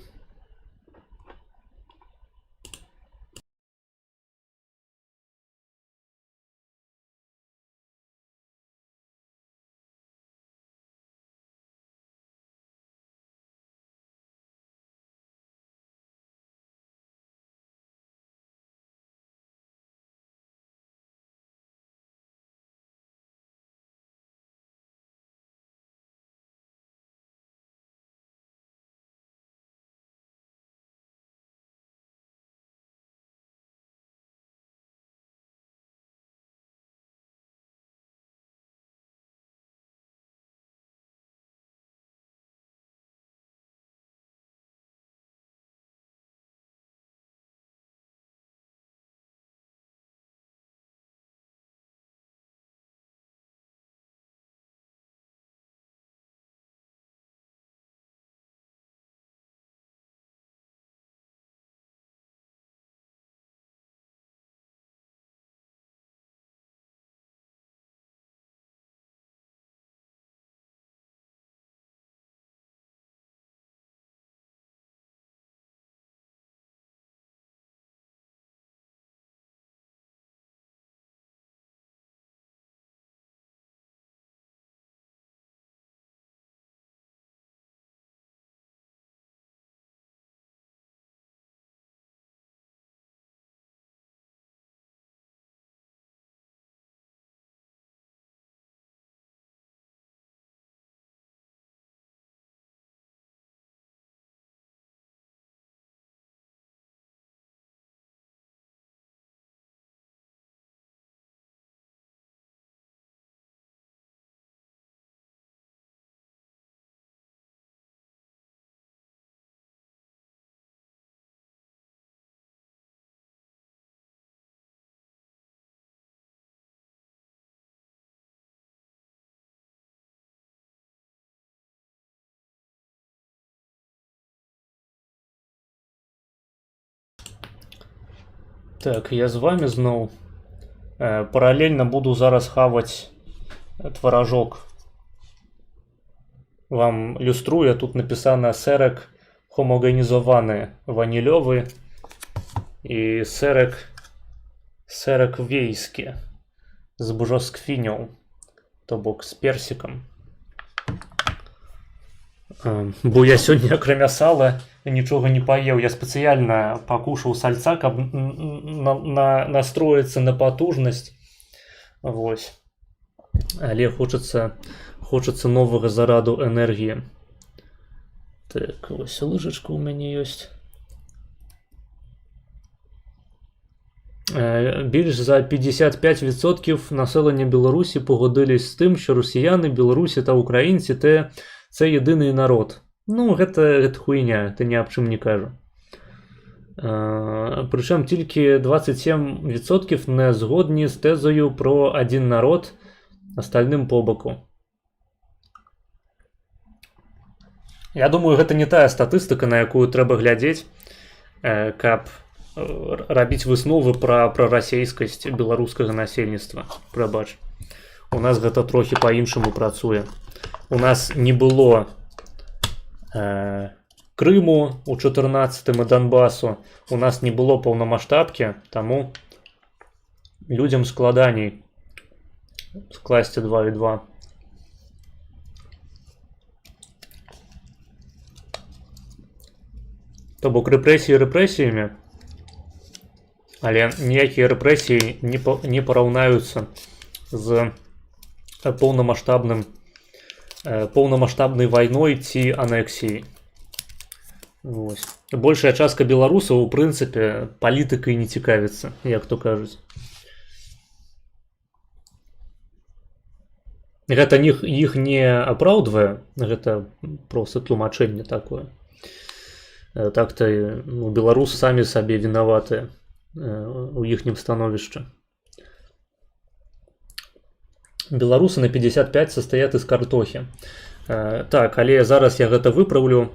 Так, я з вами зноў. Паралельна буду зараз хаваць тваражок. Вам люструю, тут написано серек хомогенізованы ванілёвы і серек вейскі з бжосквіняў, то бок з персикам. Бо я сёння, акрамя сала, нічога не паеў. Я спецыяльна пакушаў сальца, каб настроіцца на патужнасць. Вось. Але хочацца новага зараду энергіі. Так, вось лыжачка ў мяне ёсць. Більш за 55% населення Білорусі погодились з тим, що росіяни, білорусі та українці – це єдиний народ. Ну, гэта хуйня, это ні аб чым не кажу. Прычым тільки 27% не згодні з тезою про один народ, остальным по боку. Я думаю, гэта не тая статыстыка, на якую трэба глядзець, каб рабіць высновы пра расейскасць беларускага насельніцтва. Прабач. У нас гэта трохі па-іншаму працуе. У нас не было Крыму у 14-м і Донбасу, у нас не было паўнамаштабкі, таму людзям складаней скласці 2 і 2. То бок рэпрэсіі рэпрэсіямі, але ніякія рэпрэсіі не параўнаюцца з паўнамаштабнай вайной ці анексіяй. Вось. Большая частка беларусаў, у прынцыпе, палітыкай не цікавіцца, як то кажуць. Гэта іх не апраўдвае, гэта проста тлумачэнне такое. Так-то беларусы самі сабе вінаватыя у іхнім становішчы. Беларусы на 55 састаяць з картохі. Так, але зараз я гэта выпраўлю,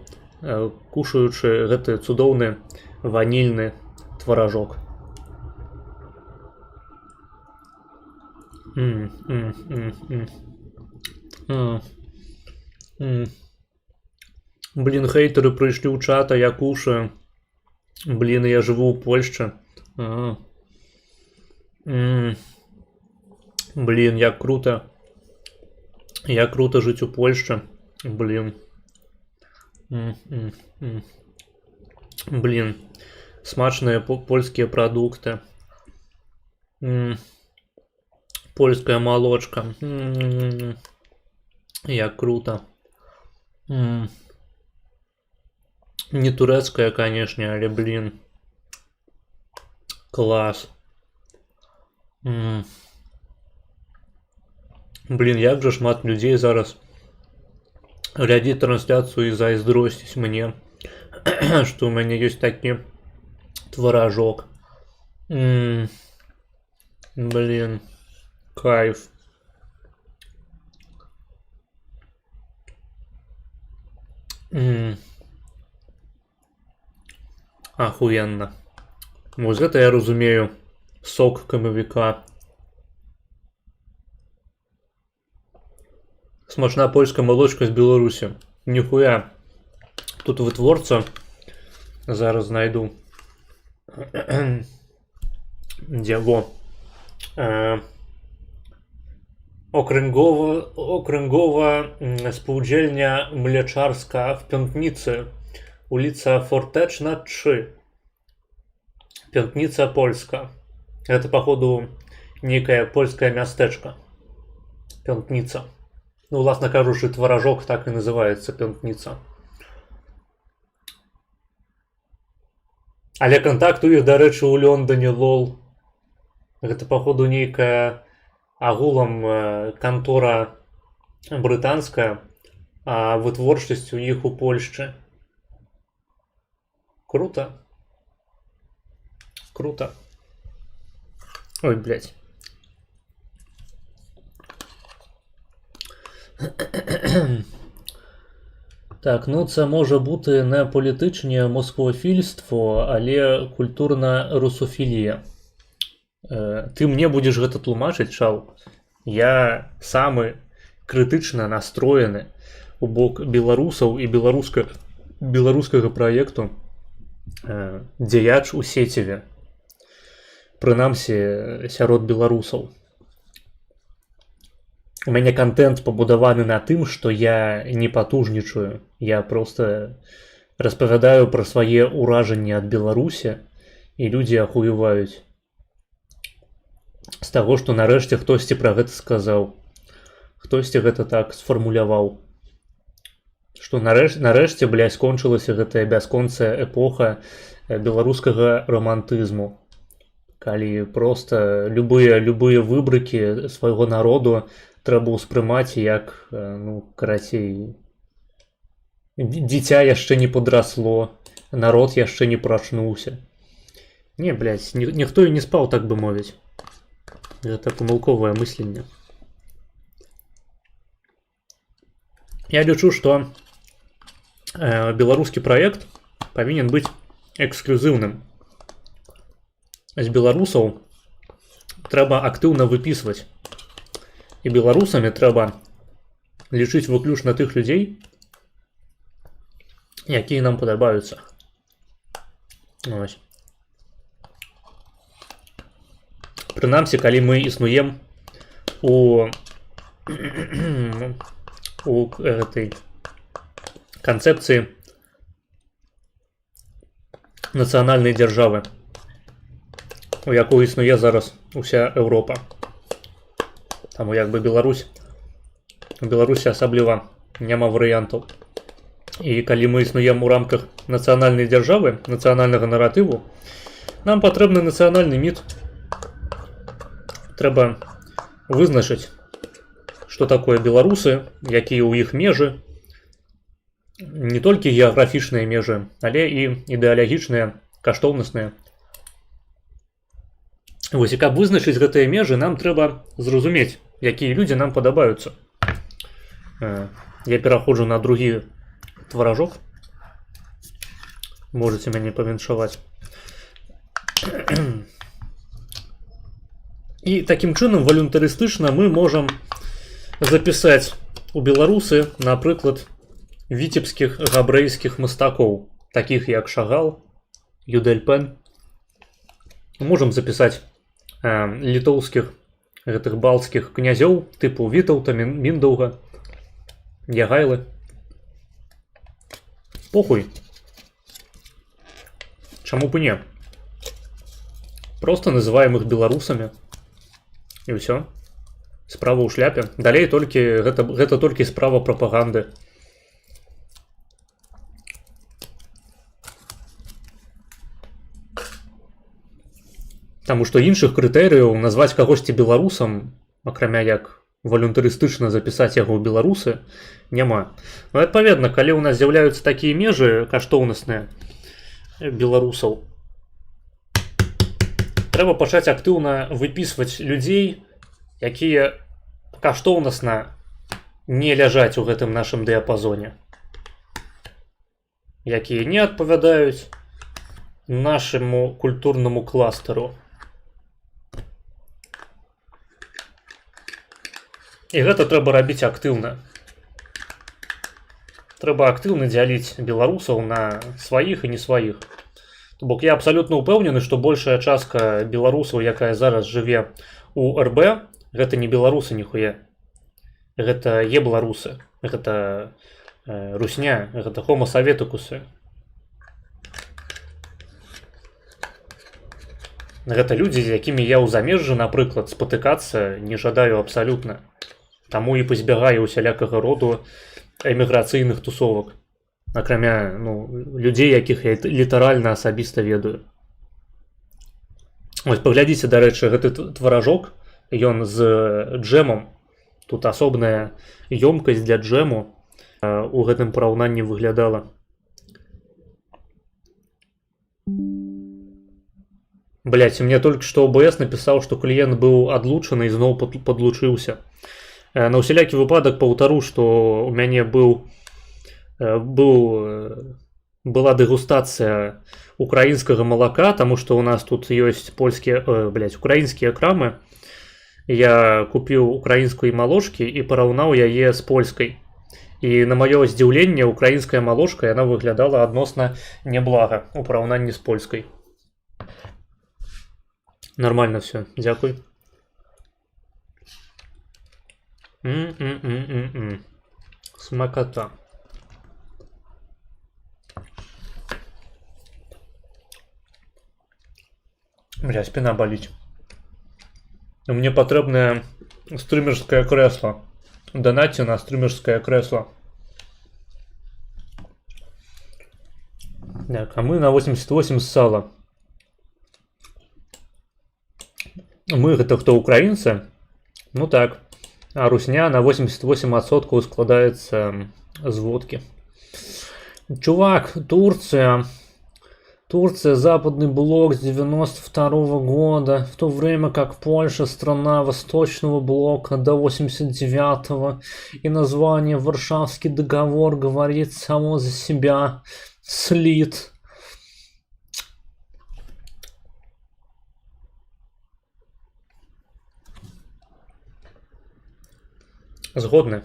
кушаючы гэты цудоўны ванільны тваражок. Блін, хейтары прыйшлі ў чат, а я кушаю. Блін, я жыву ў Польшчы. Блін, як круто. Як круто жыць у Польшчы. Блін. Блін. Смачныя польскія прадукты. Польская молочка. Як круто. Не турецкая, конечно, але, блин. Класс. Блин, як же шмат людей зараз глядзіць трансляцию и зайздросціць мне, что у меня есть такі творожок. Блин, кайф. Ахуенно. Вось гэта я разумею сок камавіка. Смачна польская молочка з Беларусі. Ніхуя. Тут вытворца. Зараз знайду. Дзе во. Окрęgowa spółdzielnia mleczarska w Piątnicy, ulica Forteczna 3, Piątnica Polska. Это, походу, некое польское мястэчка. Piątnica. Ну, власне кажучы, творожок так и называется, Piątnica. Але контакт у іх, дарэчы, у Лондоне, лол. Гэта, походу, некая агулам контора брытанская, а вытворчасць у іх у Польшчы. Круто. Круто. Ой, блядь. Так, ну це може бути не політичне москвофільство, але культурна русофілія. Ты мне будешь гэта тлумачыць, чал. Я самы крытычна настроены у бок беларусаў і беларускага праекту дзеяч у сеціве. Прынамсі, сярод беларусаў. У мяне контент пабудаваны на тым, што я не патужнічаю. Я просто распавядаю пра свае ўражанні ад Беларусі, і людзі ахуеваюць з таго, што нарэшце хтосьці пра гэта сказаў. Хтосьці гэта так сфармуляваў. Што нарэшце, блядь, скончылася гэтая бясконцая эпоха беларускага романтызму. Калі проста любыя выбрыкі свайго народу трэба ўспрымаць як, ну, карацей, Дзіця яшчэ не падрасло, народ яшчэ не прачнуўся. Не, блядь, ніхто і не спаў, так бы мовіць. Гэта памылковае мысленне. Я лічу, што беларускі праект павінен быць эксклюзіўным. З беларусаў трэба актыўна выпісваць. І беларусамі трэба лічыць выключна тых людзей, якія нам падабаюцца. Ось. Прынамсі, калі мы існуем у гэтай канцэпцыі нацыянальнай дзяржавы, у якой існуе зараз уся Еўропа. Таму як бы Беларусь, у Беларусі асабліва няма варыянтаў. І калі мы існуем у рамках нацыянальнай дзяржавы, нацыянальнага наратыву, нам патрэбны нацыянальны міт. Трэба вызначыць, што такое беларусы, якія ў іх межы, не толькі геаграфічныя межы, але і ідэалагічныя, каштоўнасныя. Вось, і каб вызначыць гэтыя межы, нам трэба зразумець, якія людзі нам падабаюцца. Я пераходжу на другі тваражок. Можаце мяне павіншаваць. І такім чынам валюнтарыстычна мы можам запісаць у беларусы, напрыклад, віцебскіх габрэйскіх мастакоў, такіх як Шагал, Юдэльпен. Можам запісаць літоўскіх, гэтых балцкіх князёў, тыпу Вітаўта, Міндаўга, Ягайлы. Похуй. Чаму б не? Просто называем іх беларусамі. І ўсё. Справа ў шляпе. Далей толькі гэта толькі справа прапаганды. Таму што іншых крытэрыяў назваць кагосьці беларусам, акрамя як валюнтарыстычна запісаць яго ў беларусы, няма. Ну, адпаведна, калі ў нас з'яўляюцца такія межы каштоўнасныя беларусаў, трэба пачаць актыўна выпісваць людзей, якія каштоўнасна не ляжаць у гэтым нашым дыяпазоне, якія не адпавядаюць нашаму культурнаму кластару. І гэта трэба рабіць актыўна. Трэба актыўна дзяліць беларусаў на сваіх і не сваіх. То бок я абсалютна ўпэўнены, што большая частка беларусаў, якая зараз жыве у РБ, гэта не беларусы ніхуя. Гэта ебларусы. Гэта русня, гэта хомо саветыкусы. Гэта людзі, з якімі я ў замежжы, напрыклад, спатыкацца не жадаю абсалютна. Таму і пазбягаю усялякага роду эміграцыйных тусовак. Акрамя людзей, якіх я літаральна асабіста ведаю. Вось паглядзіце, дарэчы, гэты тваражок, ён з джэмом. Тут асобная ёмкасць для джэму у гэтым параўнанні выглядала. Блять, мне толькі што ОБС напісаў, што кліент быў адлучаны і зноў падлучыўся. На ўсялякі выпадак паўтару, што у мяне была дэгустацыя украінскага малака, таму што ў нас тут ёсць украінскія крамы. Я купіў украінскай малошкі і параўнаў яе з польскай. І на маё здзіўленне, украінская малошка, яна выглядала адносна няблага у параўнанні з польскай. Нормально все, дзякуй. Смакота. Бля, спина болит. Мне патрэбнае стрымерскае крэсла. Донатьте на стрымерскае крэсла. Так, а мы на 88 ссала. Мы гэта хто, украінцы? Ну так. А русня на 88% складаецца з водкі. Чувак, Турция. Турция, западный блок с 92 года, в то время как Польша страна восточного блока до 89-го, и название Варшавский договор говорит само за себя. Слит. Згодны.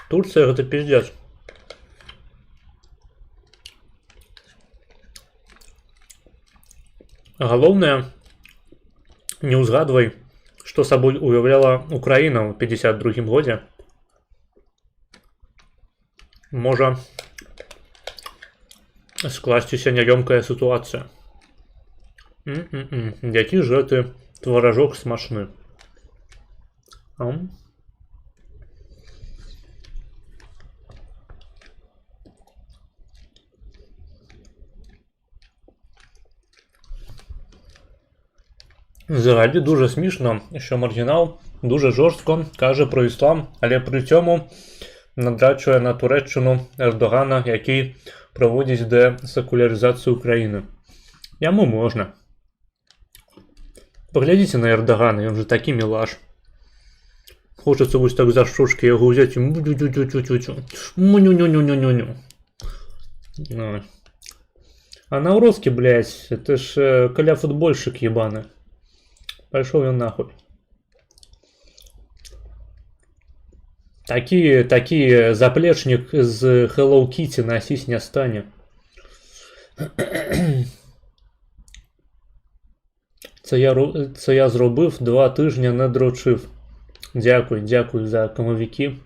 Турция это пиздец. Галоўнае, не ўзгадвай, што сабой уяўляла Украіна ў 52 годзе. Можа скласціся няёмкая сітуацыя. Які ж гэты тваражок смачны. Взагалі дуже смішно, що маргінал дуже жорстко каже про іслам, але при цьому надрачує на Туреччину Ердогана, який проводить десекуляризацію України. Яму можна. Поглядите на Ердогана, он же такий милаш. Хочется вот так за шушки его взять и му-ню-ню-ню-ню-ню-ню. А на уродске, блядь, это ж коля-футбольщик ебаный. Пошел он нахуй. Такие заплечник из Hello Kitty носить не стане. Це я зробив 2 тижні не дрочив. Дякую за комовики.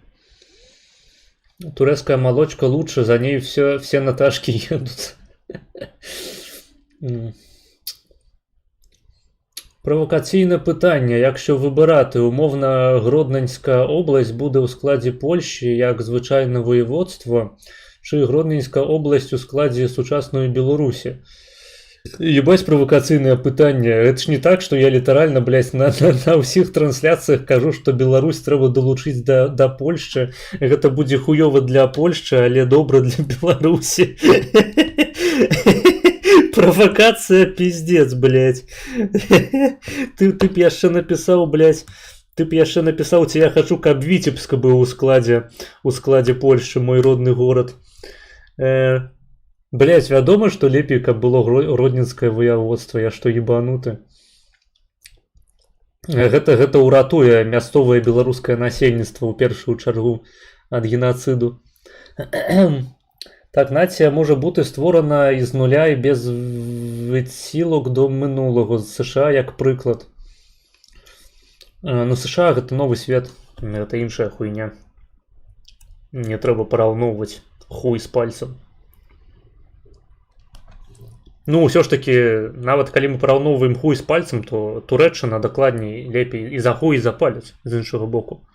Турецкая молочка лучше, за ней все Наташки едут. Провокаційне питання. Якщо вибирати, умовно, Гродненська область буде у складі Польщі як звичайне воєводство, чи Гродненська область у складі сучасної Білорусі? Ебать провокаційне питання. Это ж не так, что я литерально, блядь, на всех трансляциях кажу, что Беларусь треба долучить до Польши. Это будет хуёво для Польши, але добро для Беларуси. Провокация пиздец, блядь. Ты б яшчэ написал, блядь. Ты б яшчэ написал, я хочу, каб Витебск был у складе Польши, мой родный город. Блять, вядома, што лепей, каб было гродненскае вояводства, я што ебануты. Гэта ўратуе мясцовае беларускае насельніцтва ў першую чаргу ад геноциду. Так, нація можа бути створена із нуля і без відсілок до минулого. З США як приклад. Ну, США гэта новы свет, гэта іншая хуйня. Не трэба параўноўваць хуй з пальцем. Ну, ўсё ж таки, нават калі мы параўноўваем хуй з пальцем, то Турэччына дакладней, лепей і за хуй, і за палец, з іншага боку.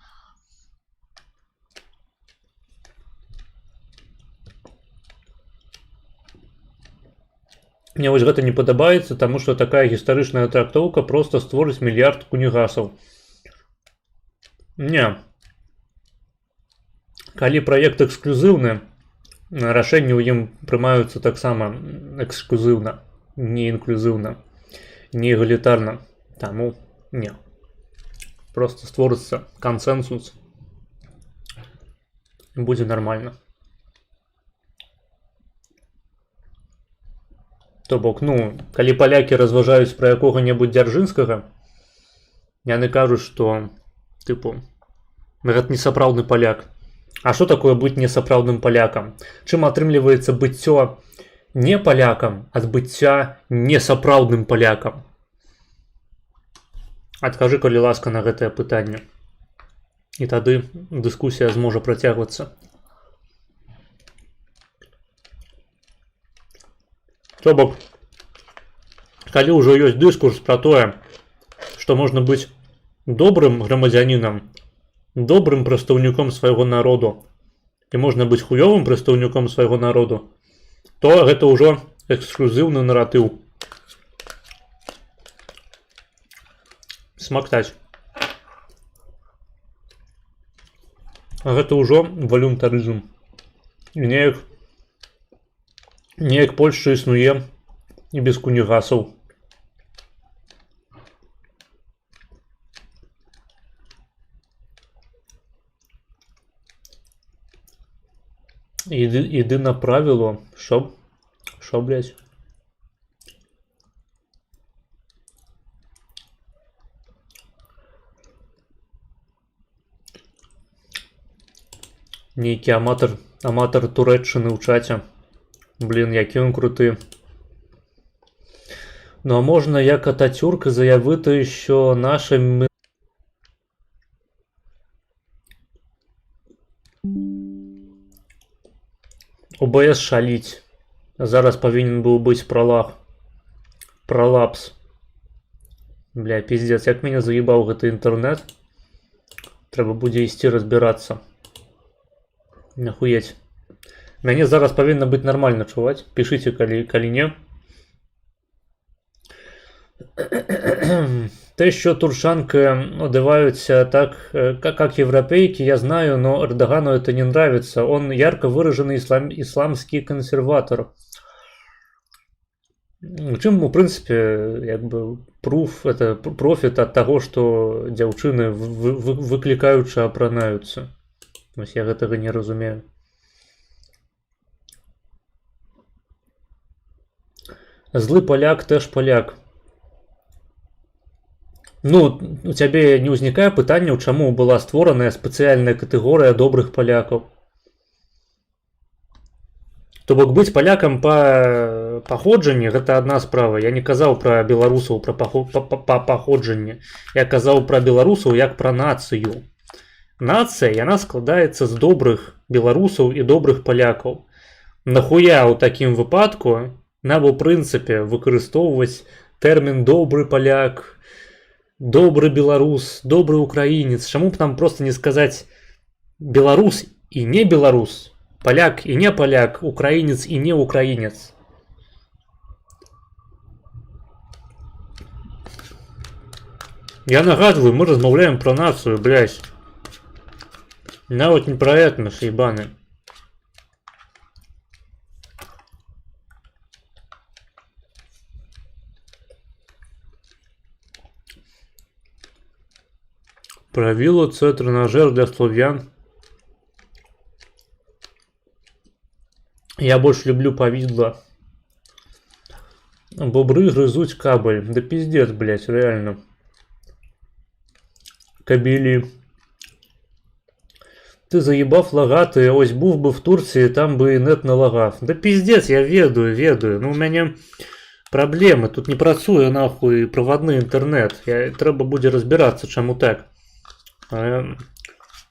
Мне вось гэта не падабаецца, таму што такая гістарычная трактоўка проста створыць мільярд кунігасаў. Не. Калі праект эксклюзіўны, рашэнні ў ім прымаюцца таксама эксклюзіўна, не інклюзіўна, не эгалітарна. Таму не. Просто створыцца кансэнсус. Будзе нармальна. То бок, ну, калі палякі разважаюць пра якога-небудзь Дзяржынскага, яны кажуць, што, тыпу, гэта не сапраўдны паляк. А што такое быць несапраўдным палякам? Чым атрымліваецца быццё не палякам ад быцця несапраўдным палякам? Адкажы, калі ласка, на гэтае пытанне. І тады дыскусія зможа працягвацца. То бок, калі ўжо ёсць дыскурс пра тое, што можна быць добрым грамадзянінам, добрым прадстаўніком свайго народу, і можна быць хуёвым прадстаўніком свайго народу, то гэта ўжо эксклюзіўны наратыў. Смактаць. А гэта ўжо валюнтарызм. І неяк Польшча існуе і без кунігасаў. Іди на правило. Шо, блядь? Нейкі аматар Туреччыны ў чаце. Блін, які він крутий. Ну а можна як Ататюрк заявити, що наше ОБС шаліть. Зараз повинен був бути пролапс. Бля, пиздец, як мене заїбав гэты інтернет. Треба буде ісці розбиратися. Нахуєть. Мяне зараз повинно бути нормально чуваць. Пишите, калі не. Те, що турчанки одеваются так, как европейки, я знаю, но Эрдогану это не нравится. Он ярко выраженный исламский консерватор. Чым, в принципе, як бы профит от того, что дзяўчыны выклікаючы апранаюцца. Вось я гэтага не разумею. Злы поляк теж поляк. Ну, у цябе не ўзнікае пытанняў, чаму была створаная спецыяльная катэгорыя добрых палякаў. То бок быць палякам па паходжанні гэта адна справа. Я не казаў пра беларусаў па паходжанні. Я казаў пра беларусаў як пра нацыю. Нацыя, яна складаецца з добрых беларусаў і добрых палякаў. Нахуя ў такім выпадку нам у прынцыпе выкарыстоўваць тэрмін добры паляк, добрый беларус, добрый украинец. Чаму б нам просто не сказать беларус и не беларус, поляк и не поляк, украинец и не украинец? Я нагадываю, мы размаўляем про нацию, блядь. Нават не про этнос, ебаны. Правило це тренажер для славян. Я больше люблю повидло. Бобры грызуть кабель. Да пиздец, блять, реально. Кабели. Ты заебав лагаты, ось був бы в Турции, там бы и нет налагав. Да пиздец, я ведаю. Ну у меня проблемы. Тут не працуе нахуй проводный интернет. Треба будзе разбираться, чаму так.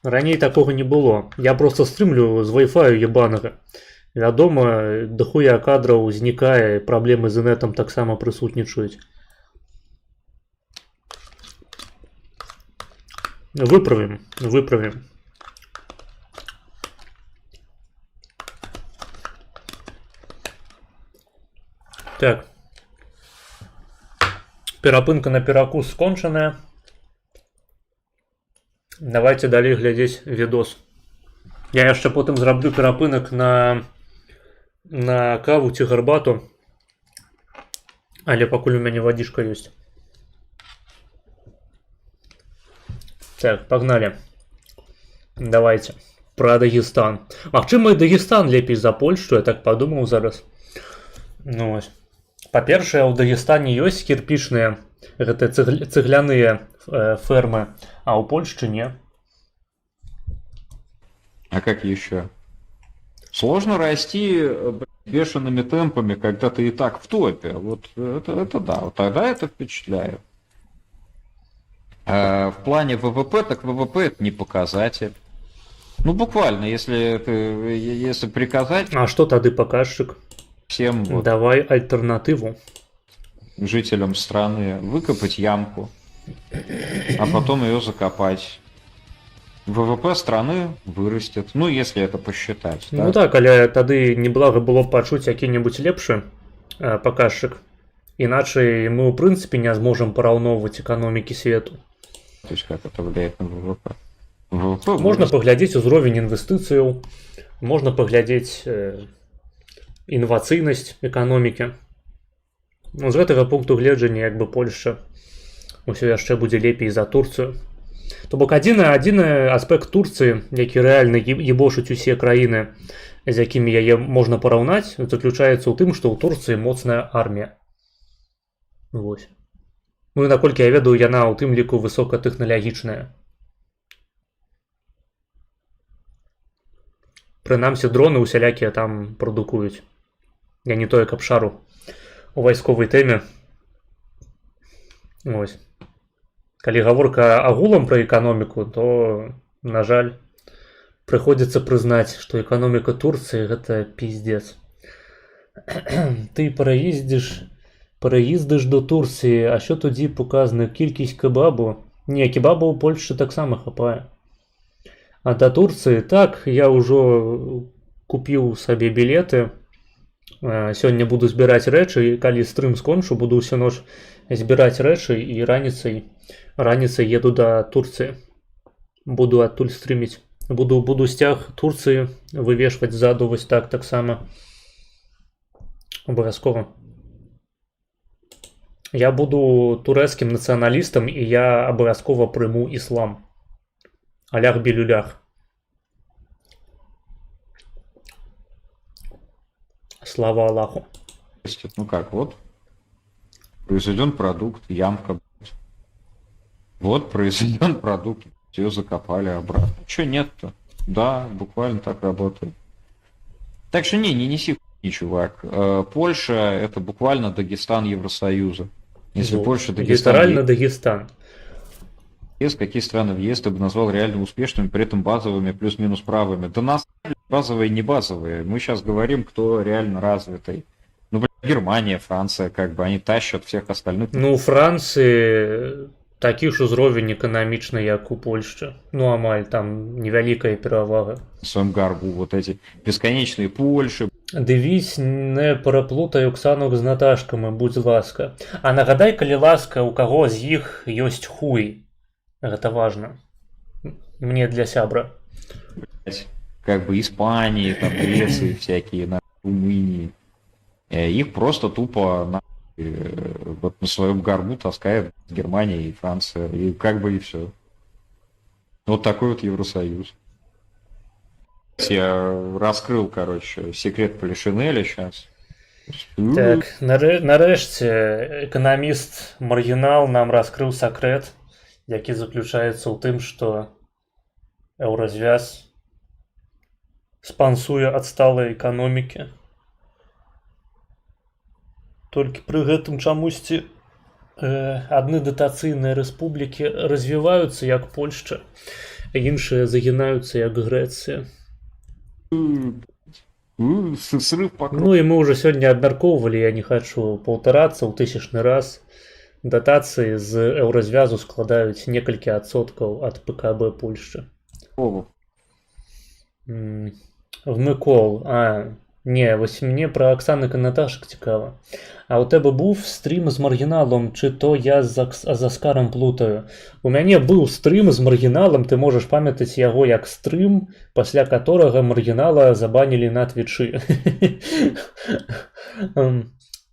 Раней такого не было. Я просто стрімлю з Wi-Fi ебаного. Вядома, дохуя кадраў узнікае, праблемы з інетам таксама прысутнічаюць. Выправім. Так. Перапынка на перакус скончаная. Давайте далей глядзець відос. Я яшчэ потым зраблю перапынак на каву ці гарбату. Але пакуль у мяне вадзічка ёсць. Так, погнали. Давайте. Про Дагестан. Магчыма, і Дагестан лепей за Польшу, я так падумаў зараз. Ну вось. Па-першае, у Дагестане ёсць кірпічныя, гэта цыгляныя фермы, а у Польшчы не. А как еще? Сложно расти бешеными темпами, когда ты и так в топе. Вот это да, вот тогда это впечатляет. А в плане ВВП, так ВВП это не показатель. Ну буквально, если приказать... А что тады показчик? Всем вот давай альтернативу. Жителям страны выкопать ямку, а потом ее закопать. ВВП страны вырастет, ну если это посчитать. Ну так, але тады неблага было б пачуць які-небудзь лепшы паказчык. Иначе мы, в принципе, не сможем параўноўваць экономики свету. То есть как это влияет на ВВП? ВВП Можна вырос. паглядзець узровень інвестыцыяў, можна паглядзець інавацыйнасць эканомікі. Ну, з гэтага пункту гледжання як бы Польшча ўсё яшчэ будзе лепей за Турцыю. То бок адзіны аспект Турцыі, які рэальна ебошыць усе краіны, з якімі яе можна параўнаць, заключаецца ў тым, што ў Турцыі моцная армія. Вось. Ну і наколькі я ведаю, яна ў тым ліку высокатэхналагічная. Прынамсі, дроны усялякія там прадукуюць. Я не тое, каб шару у вайсковай тэме. Вось. Калі гаворка агулам пра эканоміку, то, на жаль, прыходзіцца прызнаць, што эканоміка Турцыі гэта пиздец. Ты пераїздиш до Турції, а що тоді показана кількість кебабу? Ні, кебабу у Польщі таксама хапае. А до Турції, так, я ўжо купіў сабе білеты. Сёння буду збіраць рэчы, і калі стрым скончу, буду ўсю ноч збіраць рэчы і раніцай еду да Турцыі. Буду адтуль стрыміць. Буду сцяг Турцыі вывешваць ззаду вось так таксама. Абавязкова. Я буду турэцкім нацыяналістам, і я абавязкова прыму іслам. Алях білюлях. Слава Аллаху. Ну как, вот произведен продукт, ямка. Вот произведен продукт, ее закопали обратно. Че нет-то? Да, буквально так работает. Так что не неси хуйни, чувак. Польша это буквально Дагестан Евросоюза. Если Польша, Дагестан... Литерально Дагестан. Какие страны въезд ты бы назвал реально успешными, при этом базовыми, плюс-минус правыми? Да нас базовые, не базовые. Мы сейчас говорим, кто реально развитый. Ну, блин, Германия, Франция, как бы, они тащат всех остальных. Ну, у Францыі такі ж узровень эканамічны, як у Польшчы. Ну, амаль, там невялікая перавага. В своем гарбу вот эти бесконечные Польши. Дивись, не пераплутай Оксанок з Наташками, будь ласка. А нагадай, калі ласка, у каго з іх ёсць хуй. Гэта важно. Мне для сябра. Как бы Испании, там, Греции всякие, на Румынии. Их просто тупо вот на своем горбу таскает Германия и Франция. И как бы и все. Вот такой вот Евросоюз. Я раскрыл, короче, секрет Полишинеля сейчас. Так, нарэшце эканаміст-маргінал нам раскрыў сакрэт, які заключаецца ў тым, што еўразвяз спансуе адсталыя эканомікі. Толькі пры гэтым чамусьці адны датацыйныя рэспублікі развіваюцца як Польшча, а іншыя загінаюцца як Грэцыя. Ну і мы ўжо сёння абмяркоўвалі, я не хачу паўтарацца ў тысячны раз. Датацыі з еўразвязу складаюць некалькі адсоткаў ад ПКБ Польшчы. Вмыкол. Не, вось мне пра Аксанак і Наташак цікава. А ў тебе був стрім з маргіналом, чи то я з Аскаром плутаю? У мяне быў стрім з маргіналам, ты можаш памятаць яго як стрім, пасля которага маргінала забанілі на твічы.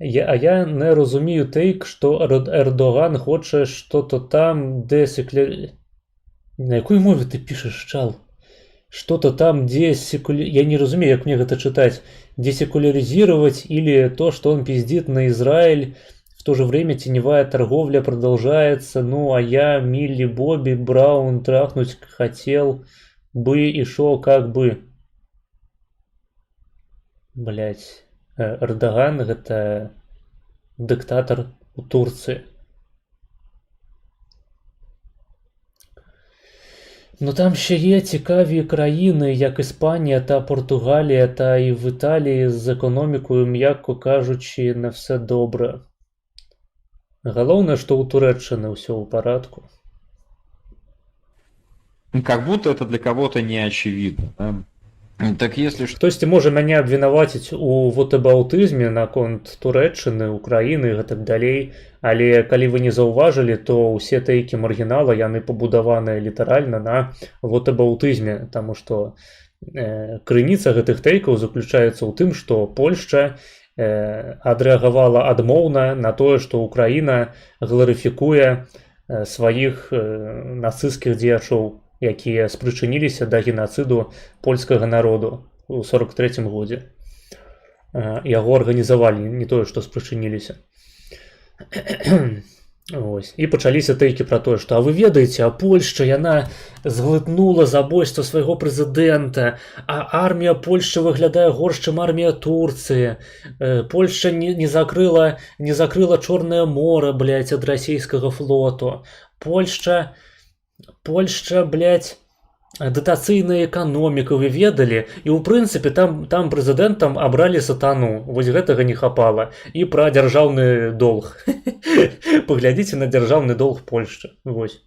А я не розумію тейк, што Ердоган хоче что-то там На якой мове ты пішеш, чал? Что-то там я не разумею, як мне гэта чытаць. Десекуляризировать или то, что он пиздит на Израиль. В то же время теневая торговля продолжается. Ну, а я Милли Бобби Браун трахнуть хотел бы и шо как бы. Блять. Эрдоган это диктатор у Турции. Ну там ще є цікаві країни, як Іспанія та Португалія, та і в Італії з економікою, м'яко кажучи, не все добре. Головне, що у Туреччини все у порядку. Как будто это для кого-то не очевидно. Да? Так если что, Хтосьці можа мяне абвінаваціць у вотабаўтызме наконт Турэччыны, Украіны і гэтак далей, але калі вы не заўважылі, то ўсе тэйкі маргінала яны пабудаваныя літаральна на вотабаўтызме, таму што крыніца гэтых тэйкаў заключаецца ў тым, што Польшча адрэагавала адмоўна на тое, што Украіна гларыфікуе сваіх нацысцкіх дзеячоў, якія спрычыніліся да генацыду польскага народу ў 43-м годзе. Яго арганізавалі, не тое, што спрычыніліся. Ось. І пачаліся тэйкі пра тое, што а вы ведаеце, а Польшча яна зглытнула забойства свайго прэзідэнта, а армія Польшчы выглядае горш, чым армія Турцыі. Польшча не закрыла Чорнае мора, блядь, ад расійскага флоту. Польшча, блядь, датацыйная эканоміка, вы ведалі, і ў прынцыпе там прэзідэнтам абралі сатану, вось гэтага не хапала. І пра дзяржаўны долг. Паглядзіце на дзяржаўны долг Польшчы. Вось.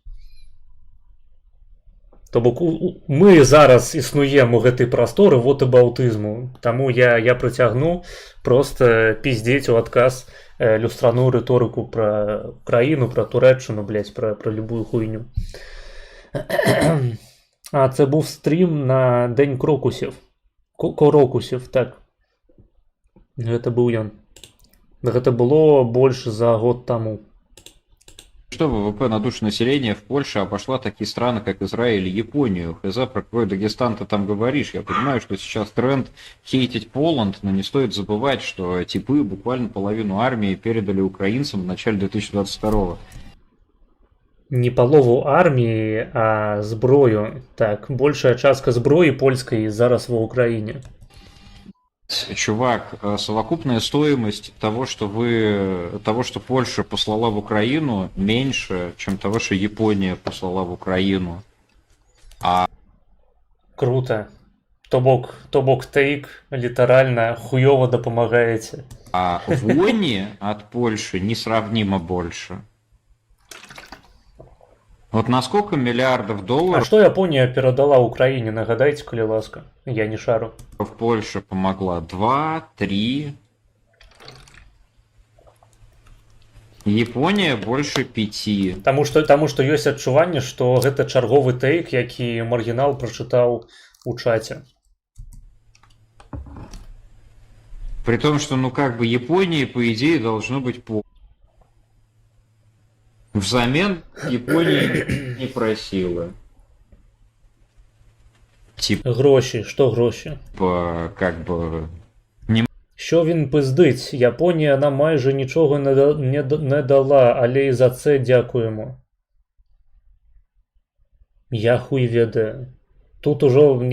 То бок мы зараз існуем у гэтай прасторы вотабаўтызму, таму я прыцягну проста піздзець у адказ люстраную рыторыку пра краіну, пра Турэччыну, блядь, пра любую хуйню. А це був стрім на День крокусів. Крокусів, так. Гэта быў ён. Гэта было больше за год тому. что ВВП на душу населения в Польше обошла такие страны, как Израиль и Японию. Хз, про какой Дагестан ты там говоришь. Я понимаю, что сейчас тренд хейтить Поланд, но не стоит забывать, что типы буквально половину армии передали украинцам в начале 2022-го. Не палову армії, а зброю. Так, большая частка зброї польської зараз в Україні. Чувак, совокупная стоимость того, что Польша послала в Украину, меньше, чем того, что Япония послала в Украину. Круто. То бок тейк літерально хуйово допомагаєте. А вони от Польши несравнимо больше. Вот на сколько миллиардов А долларов што Японія перадала Украіне, нагадайце, калі ласка? Я не шару. Польша помогла? 2, 3. Япония больше 5. Таму што ёсць адчуванне, што гэта чарговы тейк, які маргінал прачытаў у чаце. При том, что, Японии, по идее, должно быть по... Взамен Япония не просила. Гроші, що гроші? Що він пиздить? Японія нам майже нічого не дала, але і за це дякуємо. Я хуй ведаю. Тут ужо...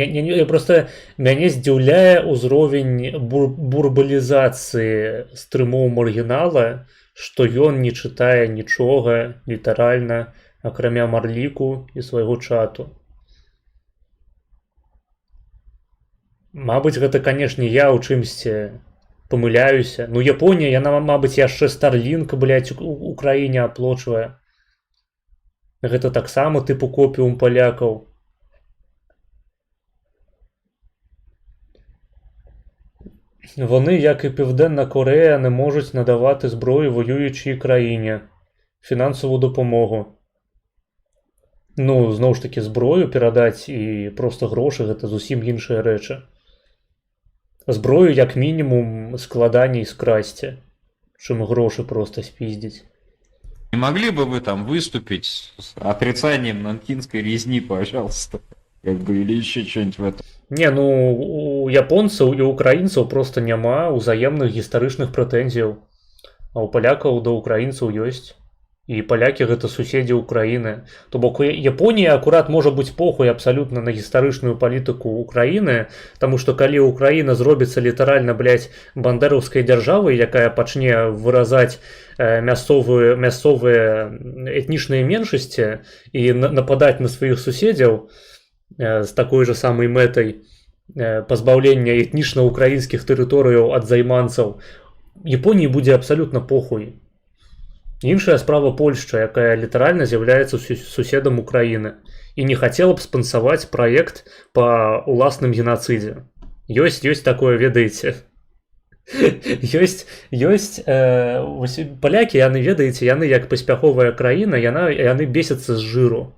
Просто мяне здзіўляе ўзровень бурбалізацыі стрымоў маргінала, што ён не чытае нічога, літаральна, акрамя марліку і свайго чату. Мабыць, гэта, канешне, я ў чымсьці памыляюся. Японія, яна, мабыць, яшчэ Starlink, блядь, у краіне аплочвае. Гэта таксама тыпу копіум палякаў. Вони, як і Південна Корея, не можуть надавати зброю воюючій країні, фінансову допомогу. Знову ж таки, зброю перадати і просто гроші – гэта зусім іншыя рэчы. Зброю, як мінімум, складаней скрасці, чым гроші просто спиздить. Не могли бы вы там выступить с отрицанием нанкинской резни, пожалуйста? Или еще что-нибудь в этом? Не, у японцаў і украінцаў просто няма ўзаемных гістарычных прэтэнзіяў. А ў палякаў да украінцаў ёсць. І палякі гэта суседзі Украіны. То бок Японія акурат можа быць похуй абсалютна на гістарычную палітыку Украіны, таму што калі Украіна зробіцца літаральна, блядь, бандераўскай дзяржавай, якая пачне выразаць мясцовыя этнічныя меншасці і нападаць на сваіх суседзяў, з такой же самой мэтай пазбаўлення этнічна-украінскіх тэрыторыяў ад займанцаў, Японіі будзе абсалютна похуй. Іншая справа Польшча, якая літаральна з'яўляецца суседам Украіны і не хацела б спансаваць праект па ўласным генацыдзе. Ёсць такое, ведаеце. Ёсць палякі, яны, ведаеце, яны як паспяховая краіна, яны бесяцца з жыру.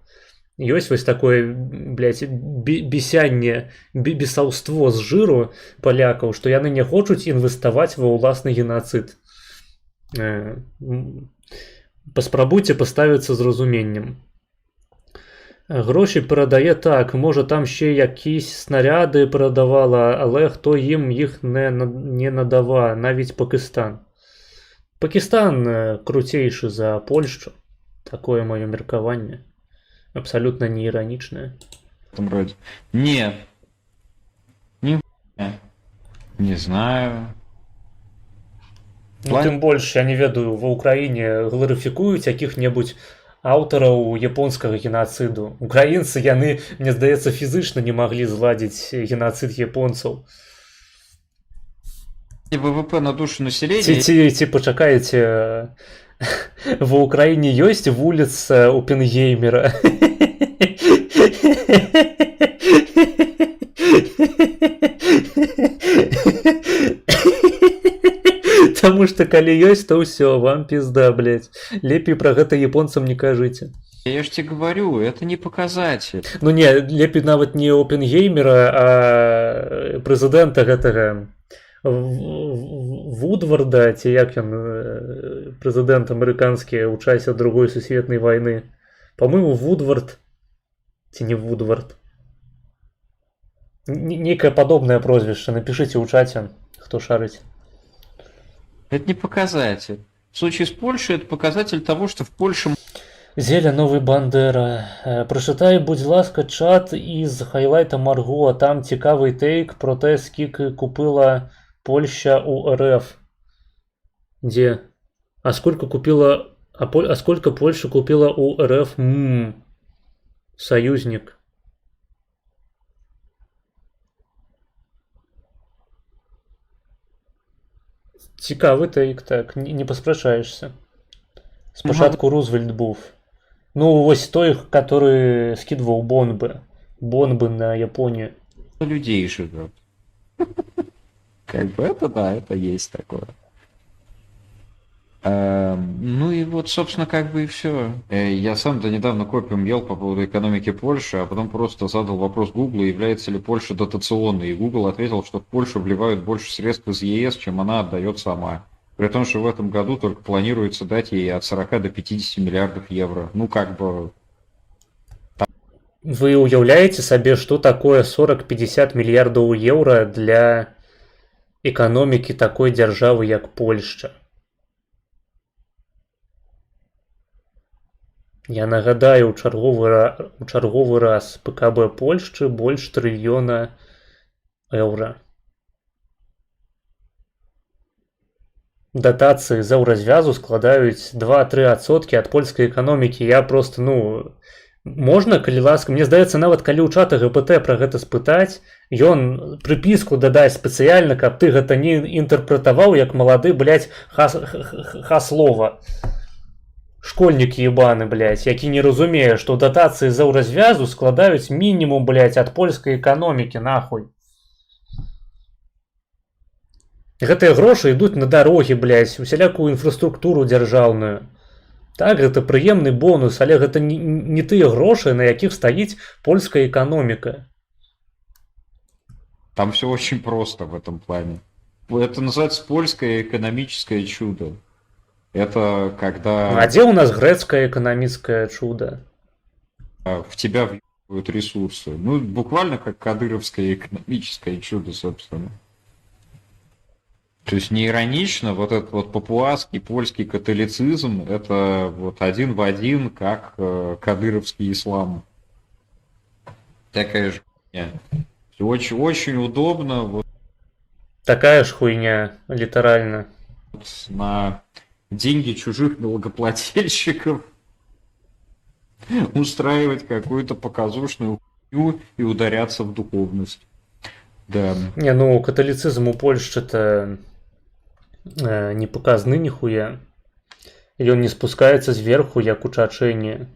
Ёсць вось такое, блядь, бесянне, бесаўство з жыру палякаў, што яны не хочуць інвеставаць ва ўласны генацыд. Паспрабуйце паставіцца з разуменнем. Гроші перадае так, можа там ще якісь снаряды перадавала, але хто ім іх не надава, навіть Пакистан. Пакистан круцейшы за Польшчу. Такое маё меркаванне. Абсолютно не ироничное. В этом роде. Нет. Не знаю. Ну, тым больш, я не ведаю, ва Ўкраіне гларыфікуюць якіх-небудзь аўтараў японскага генацыду. Украінцы, яны, мне здаецца, фізычна не маглі зладзіць генацыд японцаў. ВВП на душу населения... Ці пачакаеце, ва Ўкраіне ёсць вуліца Опенгеймера. Таму што калі ёсць, то ўсё, вам пізда, блядь. Лепей пра гэта японцам не кажыце. Я ж тебе говорю, это не показатель. Ну не, лепей нават не Опенгеймера, а прэзідэнта гэтага Вудварда, ці як ён, прэзідэнт амерыканскі ў часе Другой сусветнай вайны. Па-мойму, Вудвард, ці не Вудвард. Некае падобнае прозвішча, напішыце ў чаце, хто шарыць. Это не показатель. В случае с Польшей это показатель того, что в Польше... Зеля новый Бандера. Прочитай, будь ласка, чат із хайлайта Марго. Там цікавий тейк про те, скільки купила Польща у РФ. Где? А сколько купила... А сколько Польша купила у РФ? Союзник. Цікавий тейк, так, не поспрашаешься. Спочатку Рузвельт був. Ну, ось той, который скидывал бомбы на Японию. Людей живет. Как бы это, да, это есть такое. Ну и вот, собственно, как бы и все. Я сам до недавно копием ел по поводу экономики Польши, а потом просто задал вопрос Гуглу, является ли Польша дотационной. И Google ответил, что в Польшу вливают больше средств из ЕС, чем она отдает сама. При том, что в этом году только планируется дать ей от 40 до 50 миллиардов евро. Ну, как бы... Вы уявляете себе, что такое 40-50 миллиардов евро для экономики такой державы, как Польша? Я нагадаю, у чарговы раз ПКБ Польшчы больш трыльёна еўра. Датацыі з еўразвязу складаюць 2-3% ад польскай эканомікі. Я просто, можна, калі ласка, мне здаецца, нават калі ў чата ГПТ пра гэта спытаць, ён прыпіску дадаць спецыяльна, каб ты гэта не інтэрпрэтаваў як малады, блядь, хаслова. Школьнік ебаны, блядь, які не разумее, што датацыі з еўразвязу складаюць мінімум, блядь, ад польскай эканомікі, нахуй. Гэтыя грошы ідуць на дарогі, блядь, усялякую інфраструктуру дзяржаўную. Так, гэта прыемны бонус, але гэта не тыя грошы, на якіх стаіць польская эканоміка. Там все очень просто в этом плане. Это называется польское экономическое чудо. Это когда... А где у нас грецкое экономическое чудо? В тебя въебывают ресурсы. Ну, буквально как кадыровское экономическое чудо, собственно. То есть не иронично, вот этот вот папуасский польский католицизм, это вот один в один, как кадыровский ислам. Такая же хуйня. Очень, очень удобно. Вот, такая ж хуйня, литерально. Вот на деньги чужих налогоплательщиков устраивать какую-то показушную хуйню и ударяться в духовность. Да. Не, католицизм у Польши-то не показны нихуя. ён не спускаецца зверху, як у Чачэні.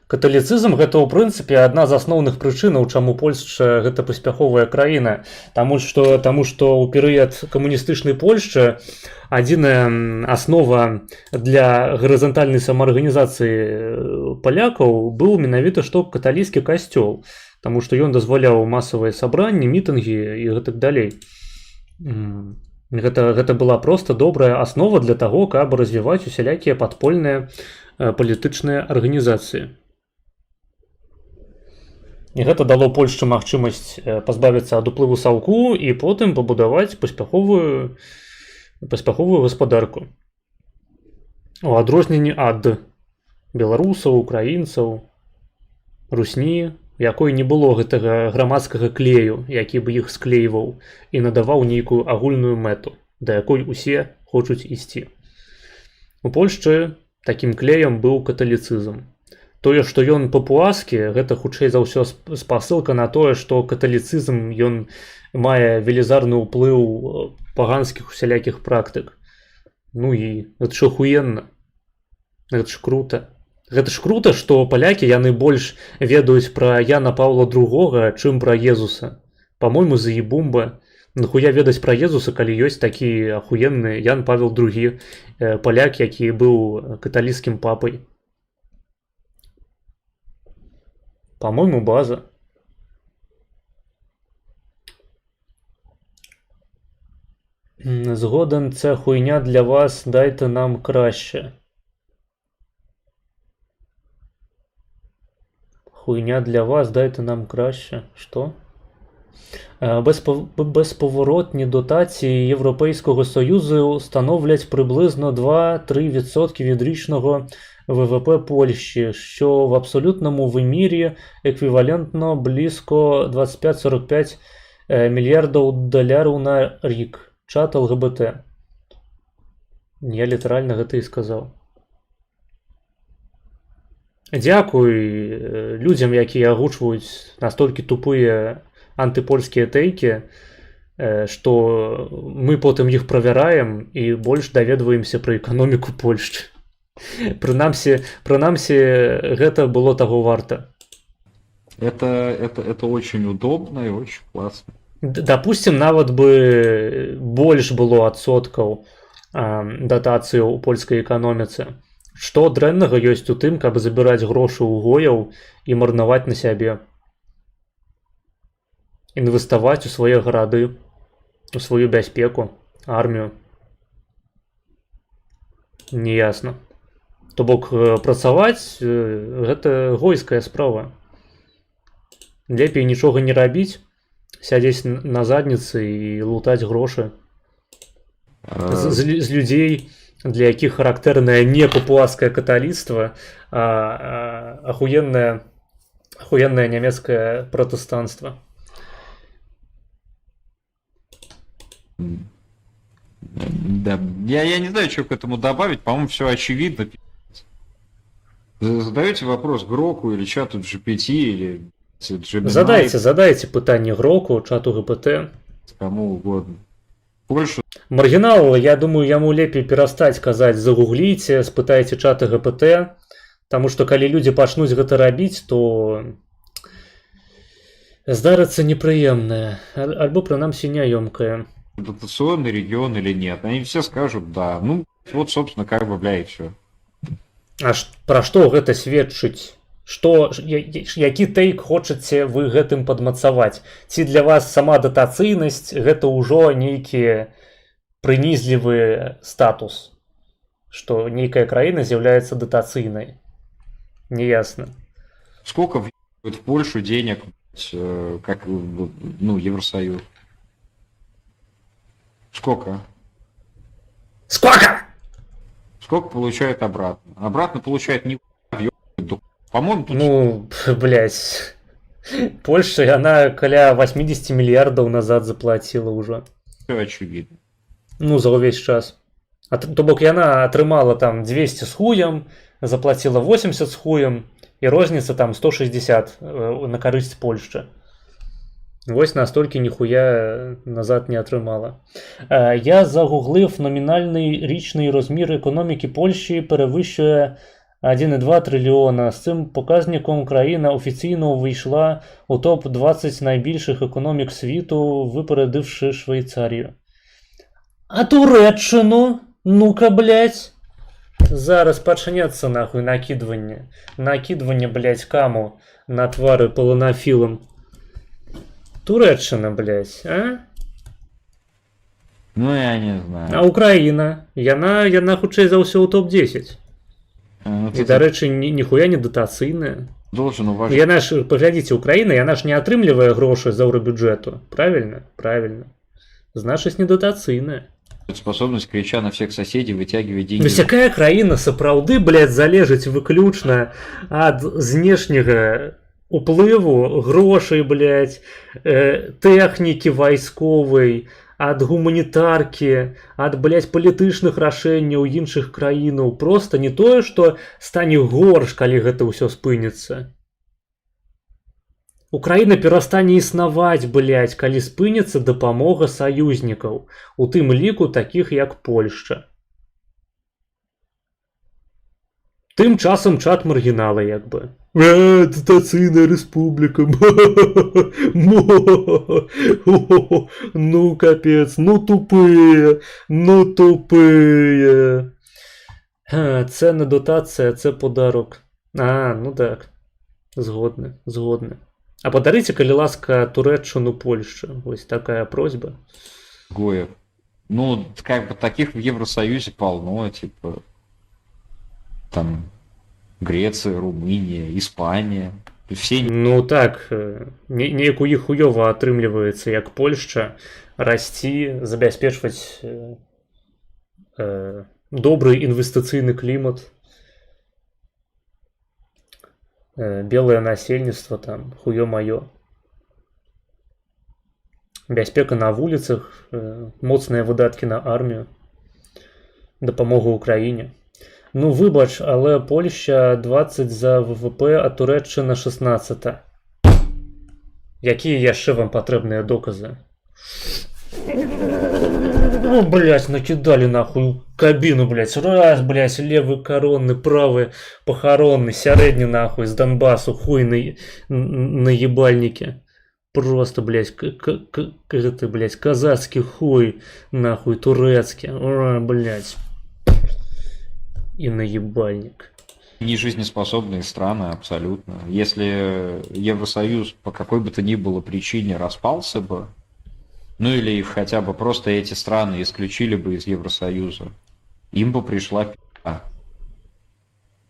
Каталіцызм гэта ў прынцыпе адна з асноўных прычынаў, чаму Польшча гэта паспяховая краіна, таму што ў перыяд камуністычнай Польшчы адзіная аснова для гарызантальнай самаарганізацыі палякаў быў менавіта што каталіцкі касцёл, таму што ён дазваляў масавыя сабранні, мітынгі і гэтак далей. Гэта была проста добрая аснова для таго, каб развіваць усялякія падпольныя палітычныя арганізацыі. І гэта дало Польшчы магчымасць пазбавіцца ад уплыву саўку і потым пабудаваць паспяховую гаспадарку. У адрозненні ад беларусаў, украінцаў, русні, якой не было гэтага грамадскага клею, які бы іх склейваў і надаваў нейкую агульную мэту, да якой усе хочуць ісці. У Польшчы такім клеем быў каталіцызм. Тое, што ён папуаскі, гэта хутчэй за ўсё спасылка на тое, што каталіцызм ён мае велізарны ўплыў паганскіх усялякіх практык. Ну і гэта ж ахуенна. Гэта ж крута. Гэта ж крута, што палякі яны больш ведаюць пра Яна Паўла II, чым пра Езуса. Па-мойму, заебумба. Нахуя ведаць пра Езуса, калі ёсць такі ахуенны Ян Павел II, паляк, які быў каталіцкім папай. По-моему, база. Згоден, це хуйня для вас, дайте нам краще. Хуйня для вас, дайте нам краще. Що? Безповоротні дотації Європейського Союзу становлять приблизно 2-3% від річного ВВП Польщі, що в абсолютному вимірі еквівалентно близько 25-45 мільярдів доларів на рік. Чат ЛГБТ. Я літерально гэта і сказав. Дзякуй людям, якія агучваюць настолькі тупыя антыпольскія тэйкі, што мы потым іх правяраем і больш даведваемся пра эканоміку Польшчы. Прынамсі, гэта было таго варта. Это очень удобно и очень классно. Допустим, нават бы больш было адсоткаў датацыі ў польскай эканоміцы. Што дрэннага ёсць у тым, каб забіраць грошы ў гояў і марнаваць на сябе? Інвеставаць у свае гарады, у сваю бяспеку, армію. Неясна. То бок працаваць гэта гойская справа. Лепей нічога не рабіць, сядзець на задніцы і лутаць грошы з людзей, для якіх характэрнае не папуаскае каталіцтва, а ахуеннае нямецкае пратэстанцтва. Да, я не знаю, что к этому добавить, по-моему, все очевидно. Задаете вопрос Гроку или чату GPT или Gemini? Задайте пытанне Гроку, чату GPT. Кому угодно. Польшу. Маргінал, я думаю, яму лепей перастаць казаць загугліце, спытайце чата GPT, таму што калі людзі пачнуць гэта рабіць, то здарыцца непрыемнае, альбо прынамсі няёмкае. Дотационный регион или нет? Они все скажут да. Ну, вот, собственно, как бы, бля, и все. А пра што гэта сведчыць? Які тэйк хочаце вы гэтым падмацаваць? Ці для вас сама датацыйнасць гэта ўжо нейкі прынізлівы статус, што нейкая краіна з'яўляецца датацыйнай? Неясна. Сколько в Польшу денег, как, ну, Евросоюз? Сколько? Сколько получает обратно? Обратно получает не по-моему, тут... Ну, блядь. Польша, яна каля 80 мільярдаў назад заплатила ўжо. Все очевидно. Ну, за ўвесь час. То бок яна атрымала там 200 з хуем, заплатила 80 з хуем, і розніца там 160 на карысць Польшчы. Вось настолькі ніхуя назад не атрымала. Я загуглив номінальний річний розмір економіки Польщі перевищує 1,2 трильйона. З цим показником країна офіційно увійшла у топ-20 найбільших економік світу, випередивши Швейцарію. А Туреччину? Ну-ка, блядь. Зараз пачнецца нахуй накидывание. Накидывание, блядь, каму на твары полонофилом. Туреччина, блядь, а? Ну, я не знаю. А Украіна? Яна хутчэй за ўсё ў топ-10. Ну, І, дарэчы, ніхуя не датацыйная. должен уважать. Яна ж, паглядзіце, Украіна, яна ж не атрымлівае грошы з еўрабюджэту. Правильно? Правильно. Значыць, не датацыйная. Способность крича на всех соседей вытягивать деньги. Вось якая краіна сапраўды, блядь, залежыць выключна ад знешняга уплыву, грошай, блядь, тэхнікі вайсковай, ад гуманітаркі, ад, блядь, палітычных рашэнняў іншых краінаў. Просто не тое, што стане горш, калі гэта ўсё спыніцца. Украіна перастане існаваць, блядь, калі спыніцца дапамога саюзнікаў, у тым ліку такіх як Польшча. Тым часам чат маргінала, як бы. Датацыйная рэспубліка. Ну, капец, ну тупые, ну тупые. Це не дотація, це подарок. Ну так. Згодны, згодны. А подарыце, калі ласка, Туреччину Польшчы. Вось такая просьба. Гоев. Ну, как бы таких в Евросоюзе полно, типа, там, Греция, Румыния, Испания. Все... Ну так, неяк у іх хуёва атрымліваецца, як Польшча, расці, забяспечваць добры інвестыцыйны клімат. Белое насельніцтва там, хуё маё. Бяспека на вуліцах, моцныя выдаткі на армію, дапамога ўкраіне. Ну, выбач, але Польща 20 за ВВП, а Туреччына 16. Якія яшчэ вам патрэбныя доказы? Ну, блядь, накидали нахуй кабину, блядь. Раз, блядь, левый коронный, правый похоронный, средний нахуй с Донбассу, хуй на ебальнике. Просто, блядь, это, блядь, казацкий хуй, нахуй, турецкий. Блядь. И на ебальник. Нежизнеспособные страны, абсолютно. Если Евросоюз по какой бы то ни было причине распался бы, ну или хотя бы просто эти страны исключили бы из Евросоюза, им бы пришла пи***а.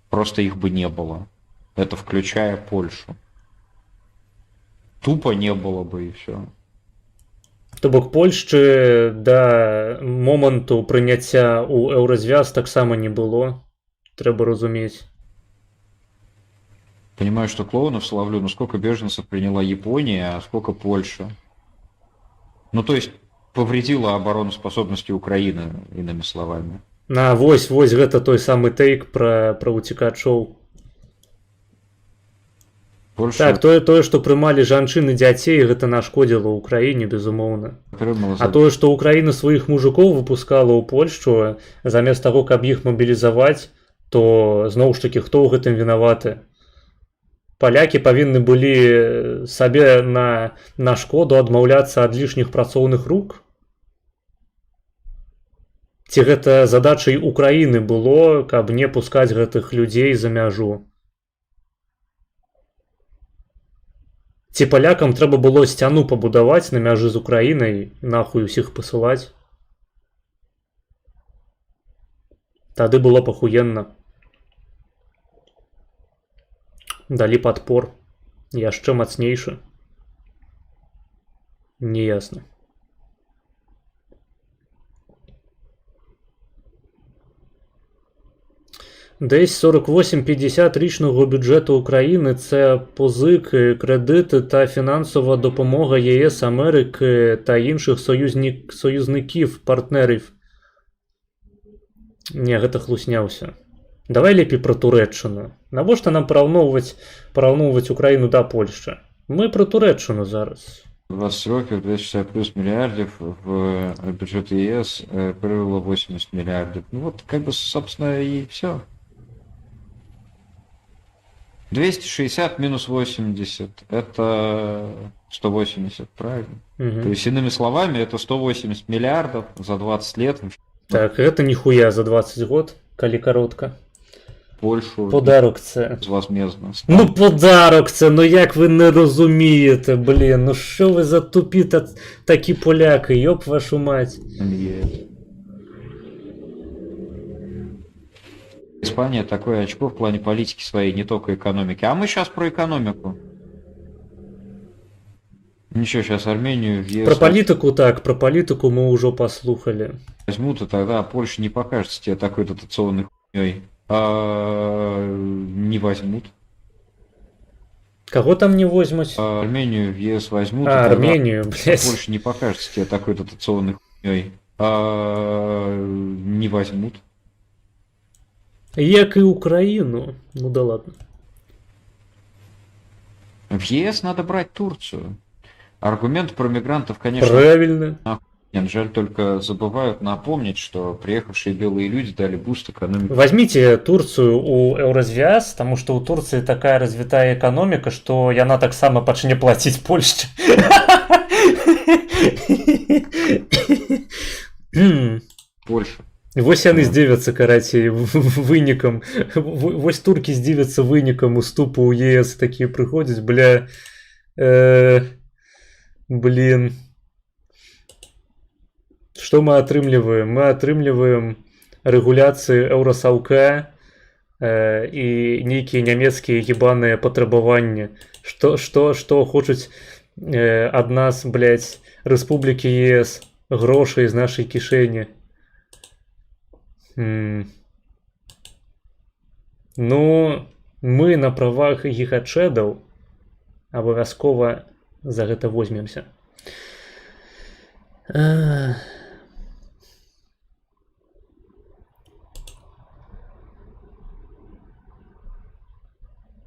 Просто их бы не было. Это включая Польшу. Тупо не было бы и все. То бок Польшчы да моманту прыняцця ў еўразвяз таксама не было. Трэба разумець. Понимаю, что клоунов словлю, но сколько беженцев приняла Япония, а сколько Польша? Ну, то есть, повредила обороноспособности Украины, иными словами. Вось гэта той самы тейк про уцікачоў. Польша... Так, тое, што прымалі жанчын і дзяцей, гэта нашкодзіла ўкраіне, безумоўна. А тое, што Украіна сваіх мужикоў выпускала ў Польшчу, замест таго, каб іх мабілізаваць, то, зноў ж такі, хто ў гэтым вінаваты? Палякі павінны былі сабе на шкоду адмаўляцца ад лішніх працоўных рук? Ці гэта задачай Украіны было, каб не пускаць гэтых людзей за мяжу? Ці палякам трэба было сцяну пабудаваць на мяжы з Украінай, нахуй усіх пасылаць? Тады было пахуенна. Далі падпор. Яшчэ мацнейшы. Неясна. Десь 48-50 річного бюджету України – це позики, кредити та фінансова допомога ЄС, Америки та інших союзників, партнерів. Не, гэта хлусня ўсё. Давай лепей про Туреччину. Навошта нам параўноўваць Украіну да Польшчы? Мы про Туреччину зараз. 20 років, 260 плюс миллиардов в бюджет ЕС привело 80 миллиардов. Ну вот, как бы, собственно, и все. 260 минус 80 – это 180, правильно? Мгм. То есть, иными словами, это 180 миллиардов за 20 лет в Так, это нихуя за 20 год, коли коротко. Польшу Подарок це. безвозмездно. Ну подарок це, ну як ви не розумієте, блін, ну що ви за тупі такі поляки, йоп вашу мать. Испания такое очко в плане политики своей, не только экономики. А мы сейчас про экономику. Ничего, сейчас Армению в ЕС Про політику так, про політику ми вже послухали. возьмут, и тогда Польша не покажется тебе такой дотационной хуйней. Не возьмут. Кого там не возьмуть? Армению в ЕС возьмут, и А, тогда Арменію, блядь. Польша не покажется тебе такой дотационной хуйней. Не возьмут. Як і Україну. Ну да ладно. В ЕС надо брать Турцию. Аргумент про мигрантов, конечно, Правильно. жаль, только забывают напомнить, что приехавшие белые люди дали буст экономике. Возьмите Турцию у Еврозвяз, потому что у Турции такая развитая экономика, что яна так само пачне платить Польше. Польша. Вось яны здзівяцца, карацей, вынікам. Вось туркі здзівяцца вынікам уступу ў ЕС, такія прыходзяць, бля. Блин. Что мы атрымліваем? Мы атрымліваем рэгуляцыі Еўрасаўка і нейкія нямецкія ебаныя патрабаванні. Што хочуць ад нас, блядь, рэспублікі ЕС, грошай з нашай кішэні. Ну, мы на правах гігачэдаў абавязкова за гэта возьмемся.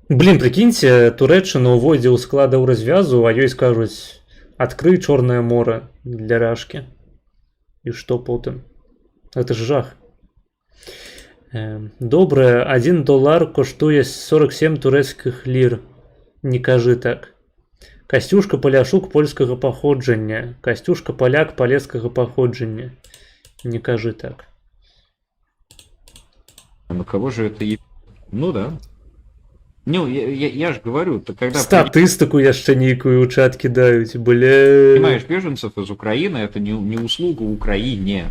Блин, прикиньте, Турэччына ўводзе ў склад Еўразвязу, а ёй скажуць: адкрый Чорнае мора для Рашкі. І што потым? Это ж жах. Добре, $1 коштуе 47 турэцкіх лір. Не кажы так. Касцюшка Паляшук польскага паходжання. Касцюшка Паляк палескага паходжання. Не кажы так. А на кого же это Ну да. Ну, я же говорю, то когда... Статыстыку яшчэ нейкую ў чат кідаюць, бля. Понимаешь, беженцев из Украины, это не услуга Украине.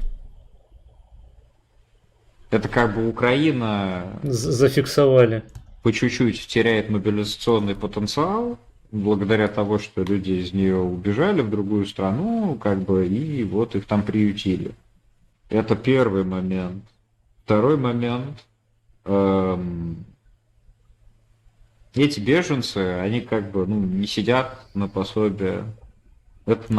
Это как бы Украина Зафиксовали. по чуть-чуть теряет мобилизационный потенциал, благодаря того, что люди из нее убежали в другую страну, как бы, и вот их там приютили. Это первый момент. Второй момент. Эти беженцы, они как бы, не сидят на пособие. Это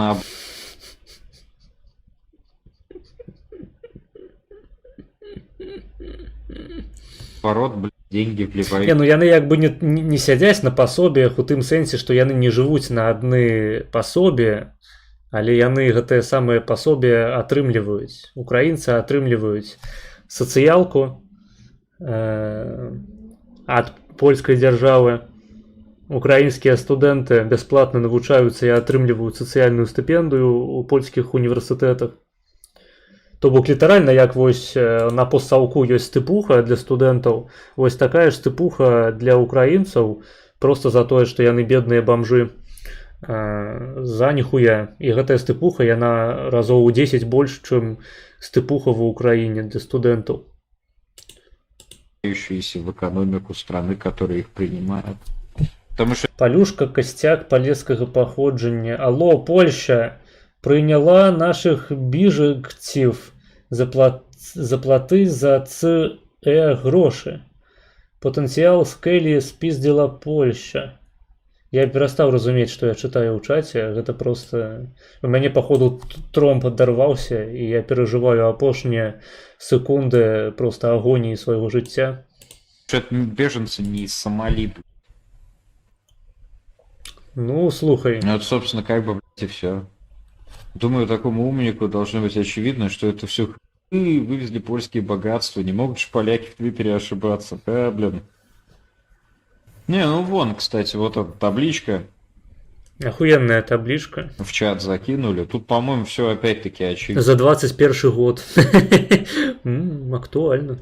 наоборот, блядь, деньги вливают. Ну яны як бы не сядзяць на пасобіях у тым сэнсе, што яны не жывуць на адны пасобі, але яны гэтае самае пасобе атрымліваюць. Украінцы атрымліваюць сацыялку ад польскай дзяржавы. Украінскія студэнты бясплатна навучаюцца і атрымліваюць сацыяльную стыпендыю ў польскіх універсітэтах. То бок літаральна, як вось на постсаўку ёсць стыпуха для студэнтаў, вось такая ж стыпуха для украінцаў, просто за тое, што яны бедныя бамжы, за ніхуя. І гэтая стыпуха, яна разоў у 10 больш, чым стыпуха ва ўкраіне для студэнтаў. В экономику страны, которые их принимают. Потому что... Палюшка касцяк палескага паходжання. Алло, Польща прыняла нашых біжакців заплаты за грошы. Патэнцыял скэлі спіздзіла Польща. Я перастаў разумець, што я чытаю ў чаце. Гэта просто... У мяне, паходу, тромб адарваўся, і я перажываю апошнія секунды просто агоніі свайго жыцця. Что это беженцы не из Сомали. Ну, слухай. Ну, это, собственно, как бы, блядь, и все. Думаю, такому умнику должно быть очевидно, что это все вывезли польские богатства. Не могут же поляки в Твиттере ошибаться. Блин. Не, ну вон, кстати, вот эта табличка Охуенная табличка. в чат закинули. Тут, по-моему, все опять-таки очевидно. За 21 год. Актуально.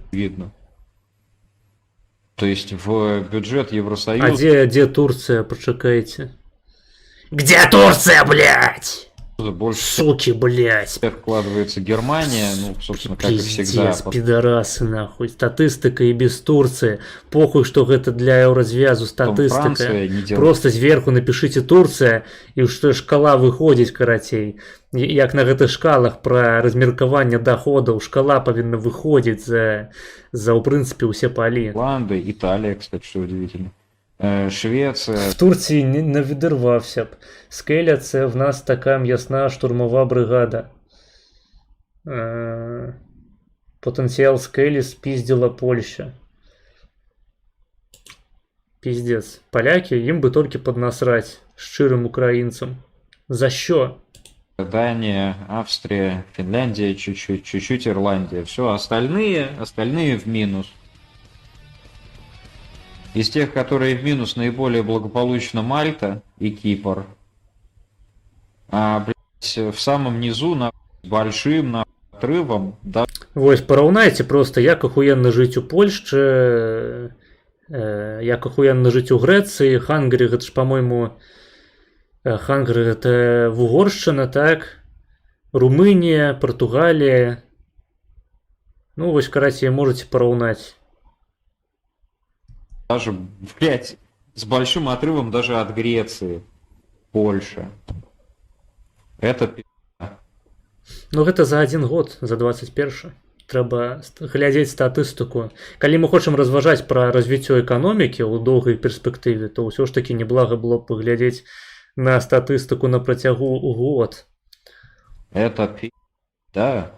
То есть в бюджет А Евросоюза где Турция, почекайте? Где Турция, блядь? больше Суки, блядь. вкладывается Германия, ну, собственно, как и всегда. Пиздец, пидорасы, нахуй. Статистика и без Турции. Похуй, что это для еўразвязу статистика. Франция, Нидерланды. Просто зверху напишите Турция, і што шкала выходзіць карацей. Як на гэтых шкалах пра размеркаванне доходаў, шкала павінна выходзіць за ў прынцыпе ўсе палі. Нидерланды, Италия, кстати, что удивительно. Швеция. В Турції не відірвався б. Скеля – це в нас така м'ясна штурмова бригада. Потенціал Скелі спіздила Польща. Піздец. Поляки, їм би тільки поднасрать щирим українцям. За що? Дания, Австрия, Финляндия, чуть-чуть Ирландия. Все, остальные в минус. Из тех, которые в минус, наиболее благополучно Мальта и Кипр. А, блядь, в самом низу, большим отрывом, да. Вось, параўнайце просто, як ахуенна жыць у Польшчы, як ахуенна жыць у Грэцыі. Хангарі, гэта ж, по-моему, Хангарі гэта Вугоршчына, так? Румынія, Португалія. Ну, вось, карацей, можете параўнаць. Даже, блядь, с большим отрывом даже от Греции. Польша. Это Ну, гэта за 1 год, за 21. Трэба глядзець статыстыку. Калі мы хочам разважаць пра развіццё эканомікі ў доўгай перспектыве, то ўсё ж такі неблага было б паглядзець на статыстыку на працягу год. Это да.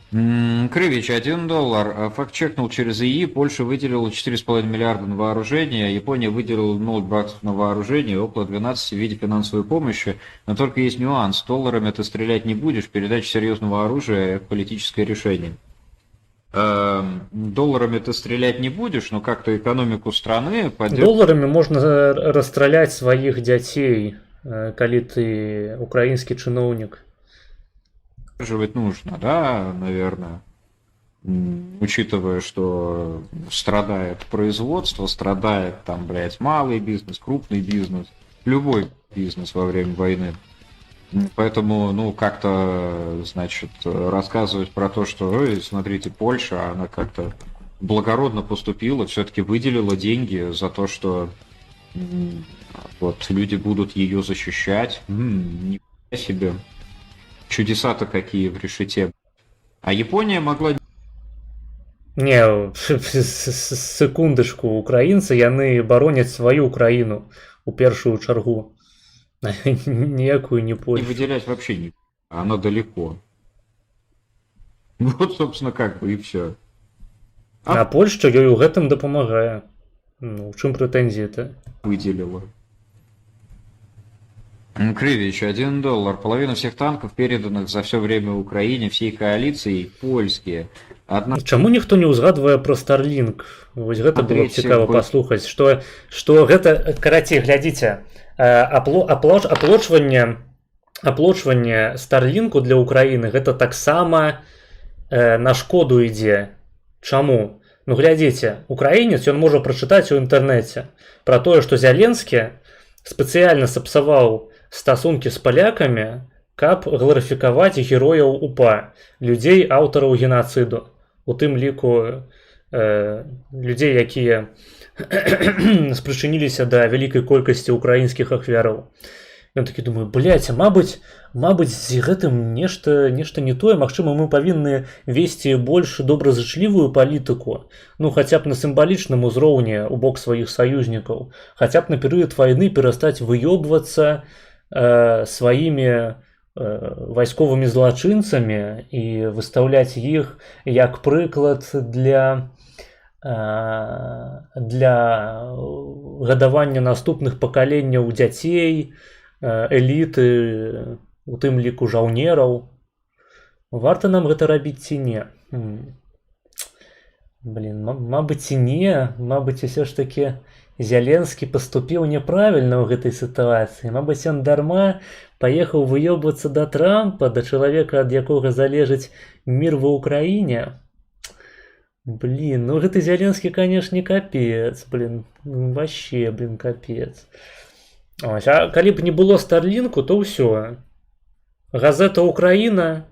Крывич, $1. Факт-чекнул через ИИ. Польша выделила 4,5 миллиарда на вооружение, Япония выделила $0 на вооружение, около 12 в виде финансовой помощи. Но только есть нюанс. Долларами ты стрелять не будешь, передача серьезного оружия – политическое решение. Долларами ты стрелять не будешь, но как-то экономику страны поддерживать. Долларами можна расстраляць сваіх дзяцей, калі ты украінскі чыноўнік. Нужно, да, наверное, учитывая, что страдает производство, страдает там, блядь, малый бизнес, крупный бизнес, любой бизнес во время войны. Поэтому, ну, как-то, значит, рассказывать про то, что, ой, смотрите, Польша, она как-то благородно поступила, все-таки выделила деньги за то, что вот люди будут ее защищать. Нифига себе. Чудеса-то какие в решете. А Япония могла... Не, секундачку, украінцы, яны бароняць сваю краіну у першую чаргу. Ніякую не Не Польшу. выделять вообще не... Она далеко. Вот, собственно, как бы и все. А Польшча ёй у гэтым дапамагае. Ну, ў чым прэтэнзіі-то? Выделила. Крывич, $1. Половина всех танков, переданных за все время Украине всей коалицией, польские. Чаму ніхто не ўзгадвае пра Starlink? Вось гэта было б цікава паслухаць, што гэта, карацей, глядзіце, аплочванне Starlinku для Украіны гэта таксама на шкоду ідзе. Чаму? Ну, глядзіце, украінец, ён можа прачытаць у інтэрнэце пра тое, што Зяленскі спецыяльна сапсаваў стасункі з палякамі, каб гларыфікаваць герояў УПА, людзей аўтараў генацыду, у тым ліку людзей, якія спрычыніліся да вялікай колькасці украінскіх ахвяраў. Ён такі думаю, блядь, мабыць, з гэтым нешта не тое, магчыма, мы павінны весці больш добразычлівую палітыку, ну, хаця б на сімвалічным узроўні у бок сваіх саюзнікаў, хаця б на перыяд вайны перастаць выёбвацца сваімі вайсковымі злачынцамі і выстаўляць іх як прыклад для для гадавання наступных пакаленняў дзяцей, эліты, у тым ліку жаўнераў. Варта нам гэта рабіць ці не? Блин, мабыць і не, мабыць усё ж таки Зяленскі паступіў няправільна ў гэтай сітуацыі. Мабыць, ён дарма паехаў выёбвацца да Трампа, да чалавека, ад якога залежыць мір ва ўкраіне. Блин, ну гэты Зяленскі, канешне, капец, блин, вообще, блин, капец. Ось, а калі б не было Старлінку, то ўсё. Газета «Украіна»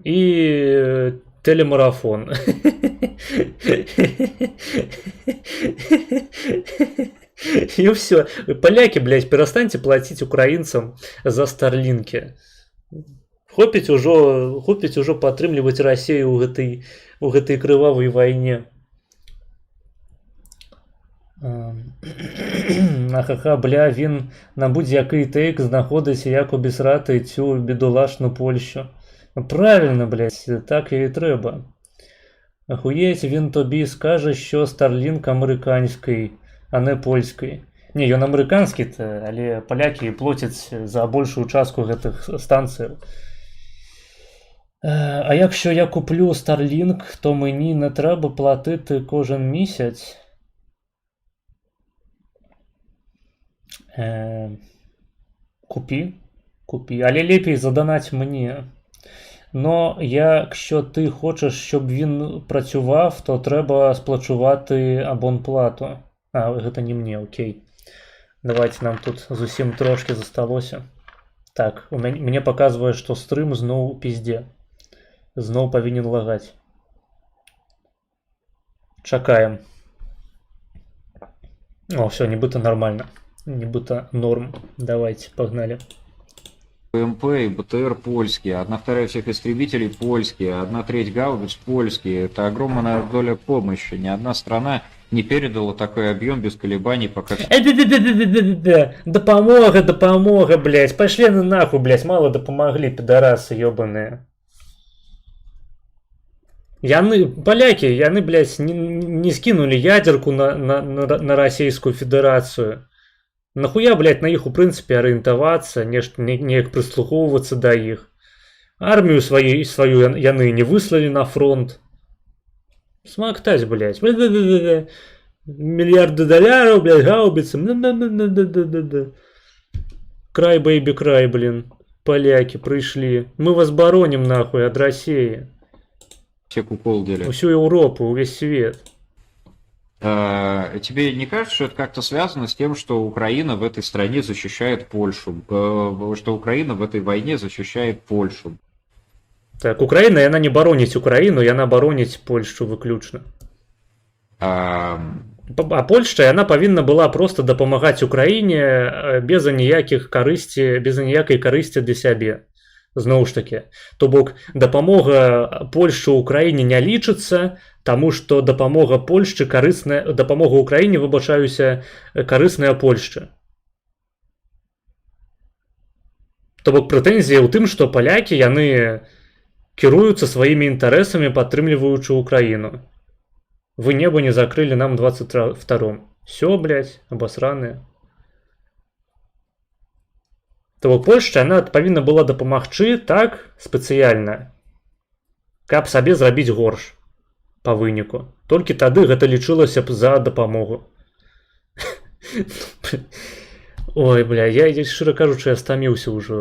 і телемарафон. И все. Поляки, блядь, перестаньте платить украинцам за Старлинки. Хопить уже падтрымліваць Россию у гэтай крывавай вайне. Ахаха, бля, він на будь-який тейк знаходиться як обісрати цю бідолашну Польщу. Правильно, блядь, так і треба. Ахуєть, він тобі скаже, що Starlink американський, а не польський. Ні, ён американський, але поляки платять за большую частку гэтых станцій. А якщо я куплю Starlink, то мені не треба платити кожен місяць. Купі, але лепей задонать мені. Но якщо ти хочеш, щоб він працював, то треба сплачувати абонплату. А, гэта не мне, окей. Давайте, нам тут зусім трошки засталося. Так, мне показывае, што стрым зноў пізде. Зноў павінен лагаць. Чакаем. О, все, нібыта нормально. Нібыта норм. Давайте, погнали. ПМП и БТР польские, 1/2 всех истребителей польские, 1/3 гаубиц польские. Это огромная доля помощи. Ни одна страна не передала такой объем без колебаний, пока... Допомога, блядь. Пошли на нахуй, блядь. Мало допомогли, пидорасы ебаные. Поляки, яны, блядь, не скинули ядерку на Российскую Федерацию. Нахуя, блядь, на іх, у прынцыпе, арыентавацца, неяк прыслухоўвацца да іх. Армію сваю яны не выслалі на фронт. Смактаць, блядь. Мільярды даляраў, блядь, гаубіцы. Край, бэйбі, край, блин. Поляки прыйшлі. Мы вас баронім, нахуй, ад России. Все куколдили. Всю Европу, увесь свет. Тебе не кажется, что это как-то связано с тем, что Украина в этой стране защищает Польшу? Что Украина в этой войне защищает Польшу? Так, Украина, яна не бароніць Украину, яна бароніць Польшу выключна. А Польшча, яна павінна была просто дапамагаць Украіне без аніякай карысці для сябе. Зноў ж таки. То бок, дапамога Польшчы Украіне не лічыцца, таму што дапамога Польшчы карысная, дапамога Украіне, выбачаюся, карысная Польшчы. То бок, прэтэнзія ў тым, што палякі, яны кіруюцца сваімі інтарэсамі, падтрымліваючы Украіну. Вы неба не закрылі нам 22-м. Всё, блядь, абасраныя. То бок, Польшча, яна павінна была дапамагчы так спецыяльна, каб сабе зрабіць горш па выніку. Толькі тады гэта лічылася б за дапамогу. Ой, бля, я, шчыра кажучы, я стаміўся ўжо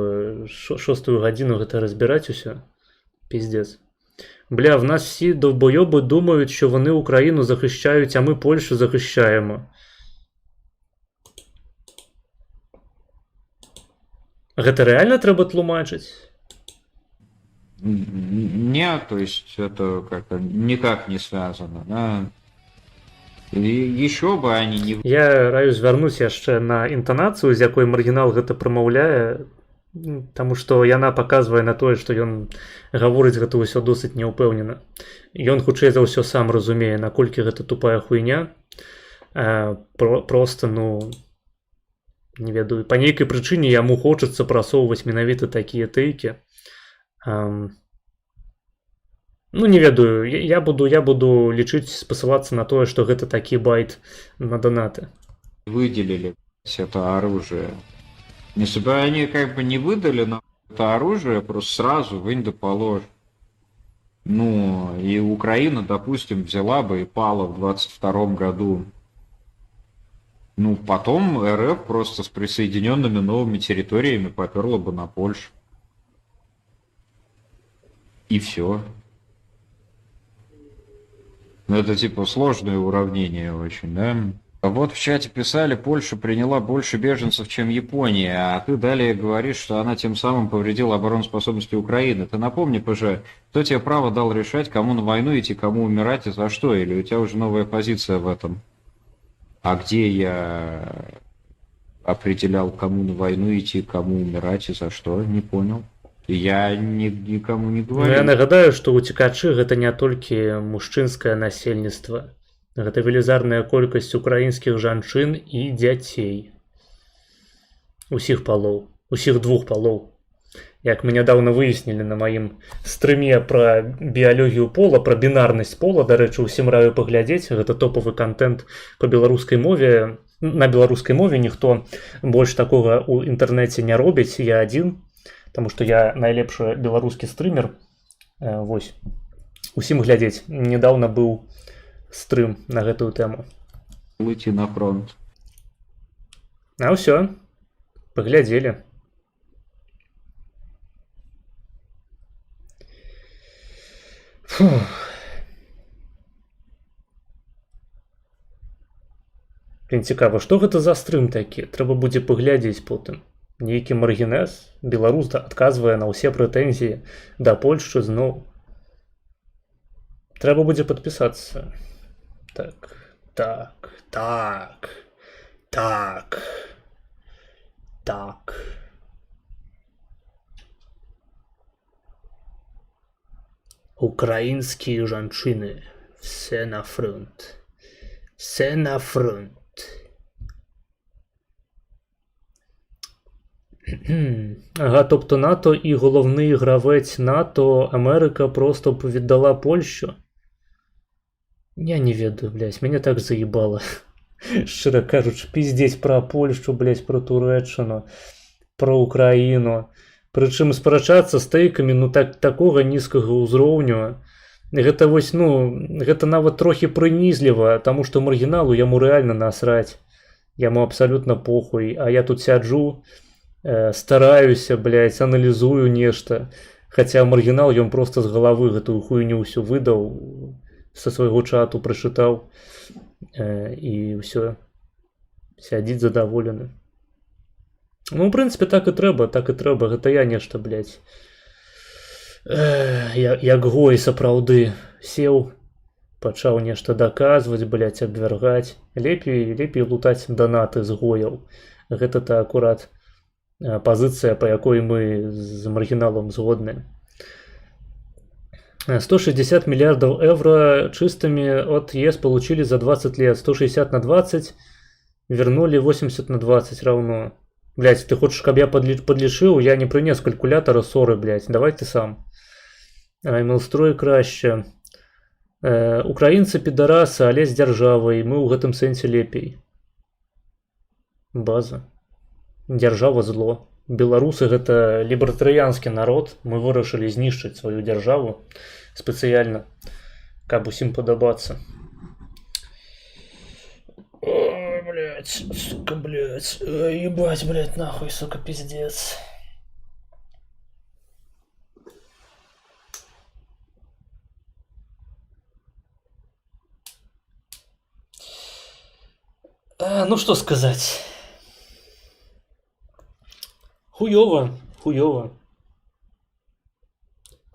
6-ю гадзіну гэта разбіраць усё. Пиздец. Бля, в нас всі довбойоби думають, що вони Україну захищають, а ми Польщу захищаємо. Гэта реально треба тлумачить? Нет, то есть это как-то никак не связано. Да? И еще бы они не... Я раю звярнуць яшчэ на інтанацыю, з якой маргінал гэта прамаўляе, таму што яна паказвае на тое, што ён гаворыць гэта ўсё досыць няўпэўнена. Ён хутчэй за ўсё сам разумее, наколькі гэта тупая хуйня. Просто, ну, не ведаю, па нейкай прычыне яму хочацца прасоўваць менавіта такія тэйкі. Ну не ведаю, я буду лічыць спасылацца на тое, што гэта такі байт на донаты. Выделили это оружие. Если бы они как бы не выдали нам это оружие, просто сразу вынь да положь. Ну, и Украина, допустим, взяла бы и пала в 22 году. Ну, потом РФ просто с присоединенными новыми территориями поперла бы на Польшу. И все. Ну, это типа сложное уравнение очень, да? А вот в чате писали, Польша приняла больше беженцев, чем Япония, а ты далее говоришь, что она тем самым повредила обороноспособности Украины. Ты напомни, ПЖ, кто тебе право дал решать, кому на войну идти, кому умирать и за что? Или у тебя уже новая позиция в этом? А где я определял, кому на войну идти, кому умирать и за что? Не понял. Я никому не Ну, говорю. я нагадаю, што уцекачы гэта не толькі мужчынскае насельніцтва. Гэта велізарная колькасць украінскіх жанчын і дзяцей. Усіх палоў, усіх двух палоў. Як мы нядаўна выяснілі на маім стрыме пра біялогію пола, пра бінарнасць пола, дарэчы, усім раю паглядзець, гэта топавы контент па беларускай мове. На беларускай мове ніхто больш такога ў інтэрнэце не робіць, я адзін, таму што я найлепшы беларускі стрымер. Вось. Усім глядзець. Нядаўна быў стрым на гэтую тэму. Выйти на фронт. А ўсё, паглядзелі. Блін, цікава, што гэта за стрым такі? Трэба будзе паглядзець потым. Нейкі маргінез, беларус адказвае на ўсе прэтэнзіі да Польшчы зноў. Трэба будзе падпісацца. Так. Украінскія жанчыны. Все на фронт. Все на фронт. Ага, тобто НАТО і головний гравець НАТО, Америка просто б віддала Польщу? Я не ведаю, блядь, меня так заебало. Шчыра кажучы, пиздеть про Польшу, блядь, про Турэччыну, про Украіну. Прычым спрачацца з тэйкамі, ну такога нізкага ўзроўню. Гэта вось, ну, гэта нават трохі прынізліва, таму што маргіналу яму рэальна насраць. Яму абсалютна похуй, а я тут сяджу, стараюся, блядь, аналізую нешта. Хаця маргінал ён проста з галавы гэтую хуйню ўсю выдаў, са свайго чату прачытаў, і ўсё, сядзіць задаволены. Ну, ў прынцыпе, так і трэба, гэта я нешта, блядь, як гой сапраўды сеў, пачаў нешта даказваць, блядь, абвяргаць. Лепей лутаць данаты з гояў. Гэта-то акурат пазіцыя, па якой мы з маргіналам згодны. 160 миллиардов евро чистыми от ЕС получили за 20 лет. 160 на 20 вернули 80 на 20 равно. Блять, ты хочешь, чтобы я подлічил? Я не принес калькулятора ссоры, блять. Давай ты сам. Аймелстрой краще. Украинцы пидорасы, але з дзяржавай. Мы ў гэтым сэнсе лепей. База. Дзяржава зло. Беларусы гэта лібертарыянскі народ. Мы вырашылі знішчыць сваю дзяржаву спецыяльна, каб усім падабацца. Ой, блядь, сука, блядь. Ебать, блядь, нахуй, сука, пиздец. Ну что сказать. Хуёва.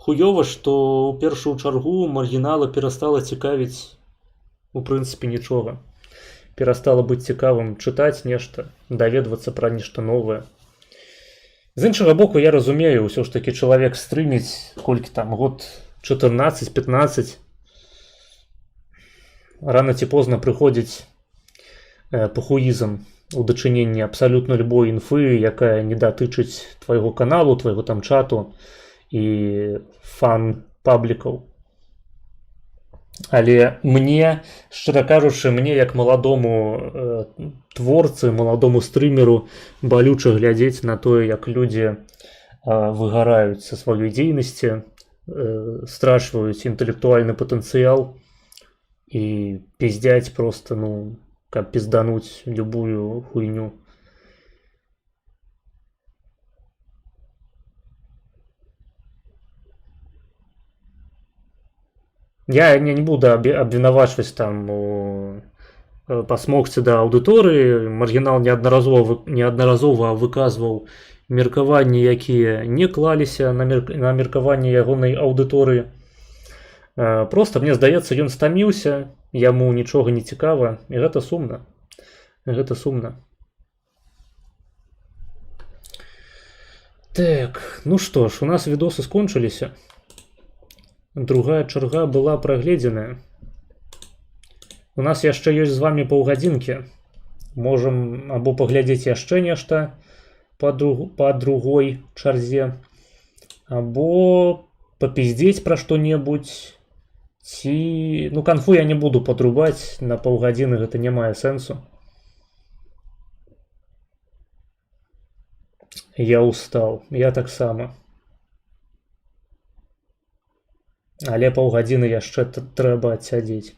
Хуёва, што ў першую чаргу маргінала перастала цікавіць у прынцыпе нічога. Перастала быць цікавым чытаць нешта, даведвацца пра нешта новае. З іншага боку, я разумею, ўсё ж такі чалавек стрыміць, колькі там, год 14-15. Рана ці позна прыходзіць пахуізм у дачыненні абсалютна любой інфы, якая не датычыць твайго каналу, твайго там чату і фан-паблікаў. Але мне, шчыра кажучы, мне як маладому творцы, маладому стрымеру балюча глядзець на тое, як людзі выгараюць са сваёй дзейнасці, страчваюць інтэлектуальны патэнцыял і пиздять просто, ну, каб пиздануть любую хуйню. Я не буду обвинувачивать там посмокці да аўдыторыі. Маргінал неаднаразова выказваў меркаванні, якія не клаліся на меркаванне ягонай аўдыторыі. Просто мне здаецца, ён стаміўся, яму нічога не цікава, і гэта сумна. Гэта сумна. Так, ну што ж, у нас відосы скончыліся. Другая чарга была прагледзеная. У нас яшчэ ёсць з вами паўгадзінкі. Можам або паглядзець яшчэ нешта па другой чарзе, або папиздзець пра што-небудзь, ці... Ну, канфу я не буду падрубаць, на паўгадзіны гэта не мае сэнсу. Я устал, я таксама. Але паўгадзіны яшчэ трэба адсядзець.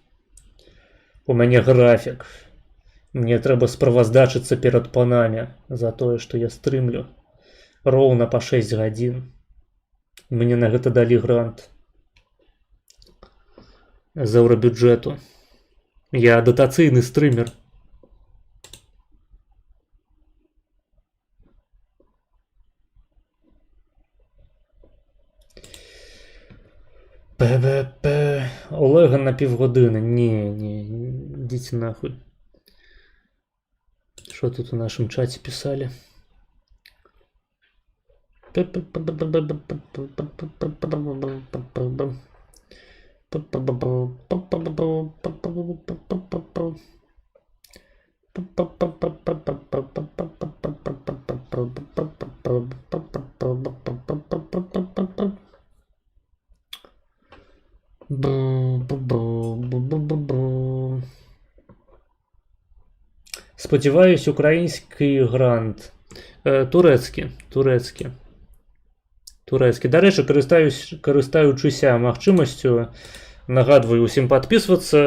У мяне графік. Мне трэба справаздачыцца перад панамі за тое, што я стрымлю. Роўна па 6 гадзін. Мне на гэта далі грант. З еўрабюджэту. Я датацыйны стрымер. Олега на півгодини. Не, ідіть нахуй. Що тут у нашому чаті писали? Сподіваюсь, український грант. Турецькі. До речі, карыстаючыся магчымасцю, нагадваю усім падпісвацца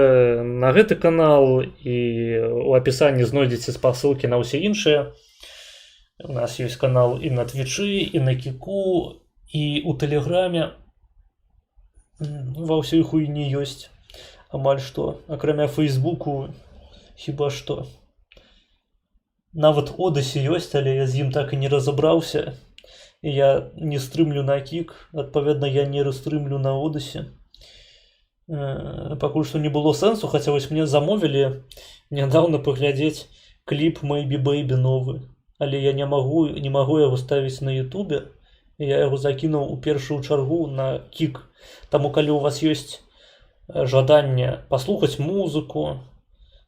на гэты канал, і у апісанні знойдзеце спасылкі на ўсе іншыя. У нас ёсць канал і на Твічы, і на Кіку, і ў Тэлеграме. Ва ўсёй хуйні ёсць амаль што, акрамя Фейсбуку, хіба што. Нават Одыссі ёсць, але я з ім так і не разабраўся. І я не стрымлю на Кік, адпаведна, я не расстрымлю на Одыссі. Пакуль што не было сэнсу, хаця вось мне замовілі нядаўна паглядзець кліп Maybe Baby новы. Але я не магу яго ставіць на Ютубе. Я яго закінуў у першую чаргу на Кік. Таму калі у вас ёсць жаданне паслухаць музыку,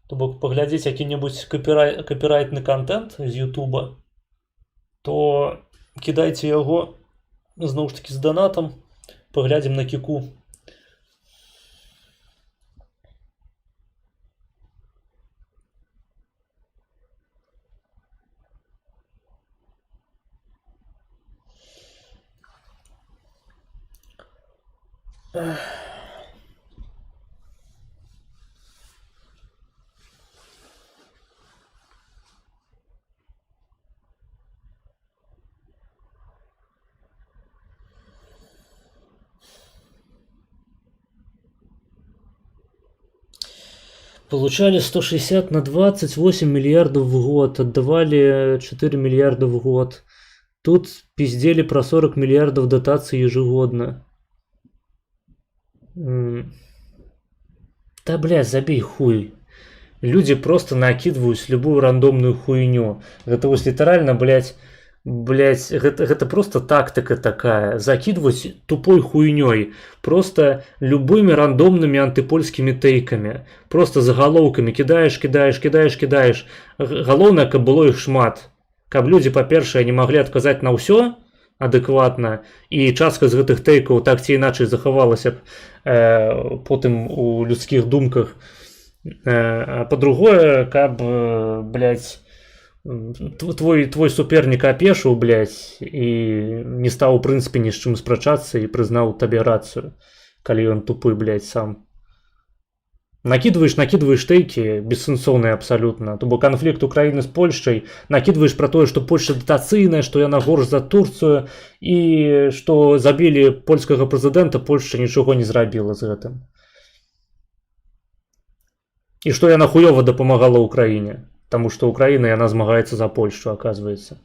то бок паглядзець які-небудзь капірайтны контент з Ютуба, то кідайце яго зноў ж такі з донатам, паглядзім на Кіку. Получали 160 на 28 миллиардов в год, отдавали 4 миллиарда в год. Тут пиздели про 40 миллиардов дотаций ежегодно. Да, блядь, забей хуй. Люди просто накидывают любую рандомную хуйню. Это вот литерально, блядь, это просто тактика такая. Закидывать тупой хуйней. Просто любыми рандомными антипольскими тейками. Просто заголовками кидаешь. Галоўнае, каб было іх шмат. Каб люди, па-першае, не могли отказать на ўсё. адэкватна, і частка з гэтых тэйкаў так ці іначай захавалася б потым у людскіх думках. А па-другое, каб, блядь, твой супернік апешыў, блядь, і не стаў, у прынцыпе, ні з чым спрачацца і прызнаў табе рацыю, калі ён тупы, блядь, сам. Накидываешь тейки бессэнсоўныя абсалютна. То бок канфлікт Украіны з Польшчай, накидываешь пра тое, што Польшча датацыйная, што яна горш за Турцыю і што забілі польскага прэзідэнта, Польшча нічога не зрабіла з гэтым. І што яна хуёва дапамагала Украіне, таму што Украіна яна змагаецца за Польшчу, аказваецца.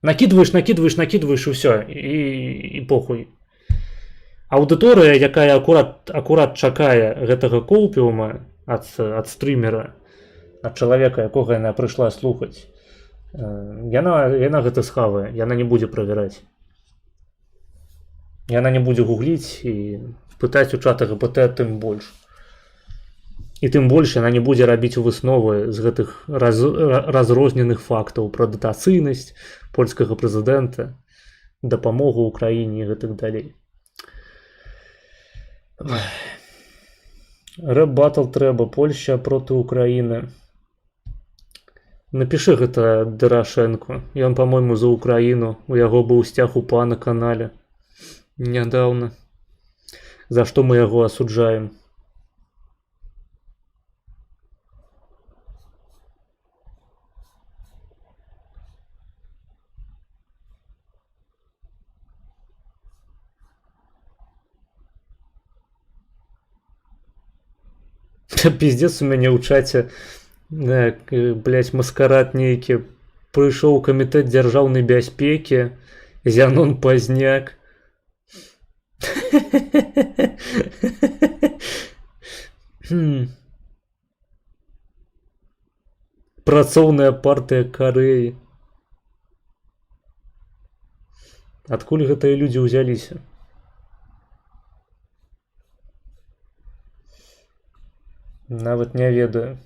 Накидываешь і ўсё, і похуй. Аўдыторыя, якая акурат чакае гэтага коўпіума ад стрымера, ад чалавека, якога яна прыйшла слухаць, яна гэта схавае, яна не будзе правяраць. Яна не будзе гугліць і пытаць у чата ГПТ тым больш. І тым больш яна не будзе рабіць высновы з гэтых разрозненых фактаў пра датацыйнасць польскага прэзідэнта, дапамогу Украіне і гэтак далей. Рэп-батл трэба, Польшча проти Украіны. Напішы гэта Дарашэнку. Ён, па-мойму, за Украіну. У яго быў сцяг упа на канале. Нядаўна. За што мы яго асуджаем. Пиздец, у мяне ў чаце, блядь, маскарад нейкі. Прыйшоў камітэт дзяржаўнай бяспекі, Зянон Пазняк. Працоўная партыя Карэі. Адкуль гэтыя людзі ўзяліся? Нават не ведаю.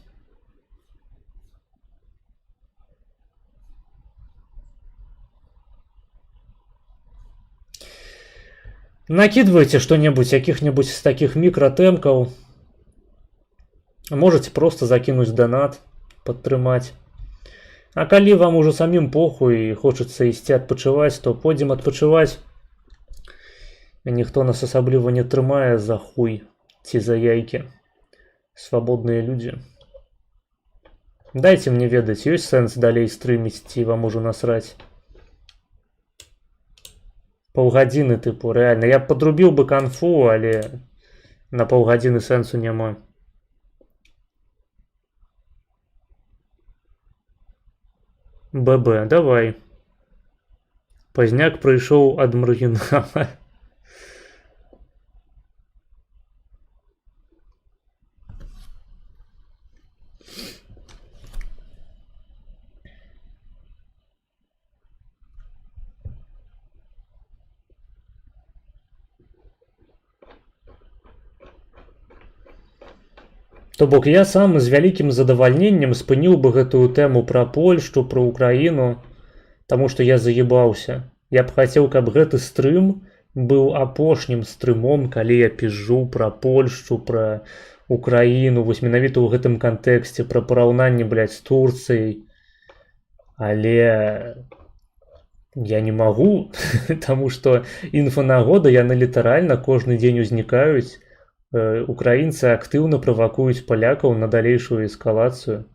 Накидывайте что-нибудь, якіх-небудзь з таких мікратэмпкаў. Можете просто закинуть донат, падтрымаць. А калі вам уже самим похуй і хочацца ісці адпачываць, то пойдзем адпачываць. Ніхто нас асабліва не трымае за хуй ці за яйкі. Свободные люди. Дайте мне ведаць, ёсць сэнс далей стрыміць, ці вам ужо насраць. Паўгадзіны, тыпу, рэальна. Я подрубіў бы канфу, але на паўгадзіны сэнсу няма. ББ, давай. Пазняк прыйшоў ад маргінала. То бок я сам з вялікім задавальненнем спыніў бы гэтую тэму пра Польшчу, пра Украіну, таму што я заебаўся. Я б хацеў, каб гэты стрым быў апошнім стрымом, калі я пізжу пра Польшчу, пра Украіну, вось менавіта ў гэтым кантэксце, пра параўнанне, блядь, з Турцыяй. Але я не магу, таму што інфанагоды яны літаральна кожны дзень узнікаюць. Украінцы актыўна правакуюць палякаў на далейшую эскалацыю.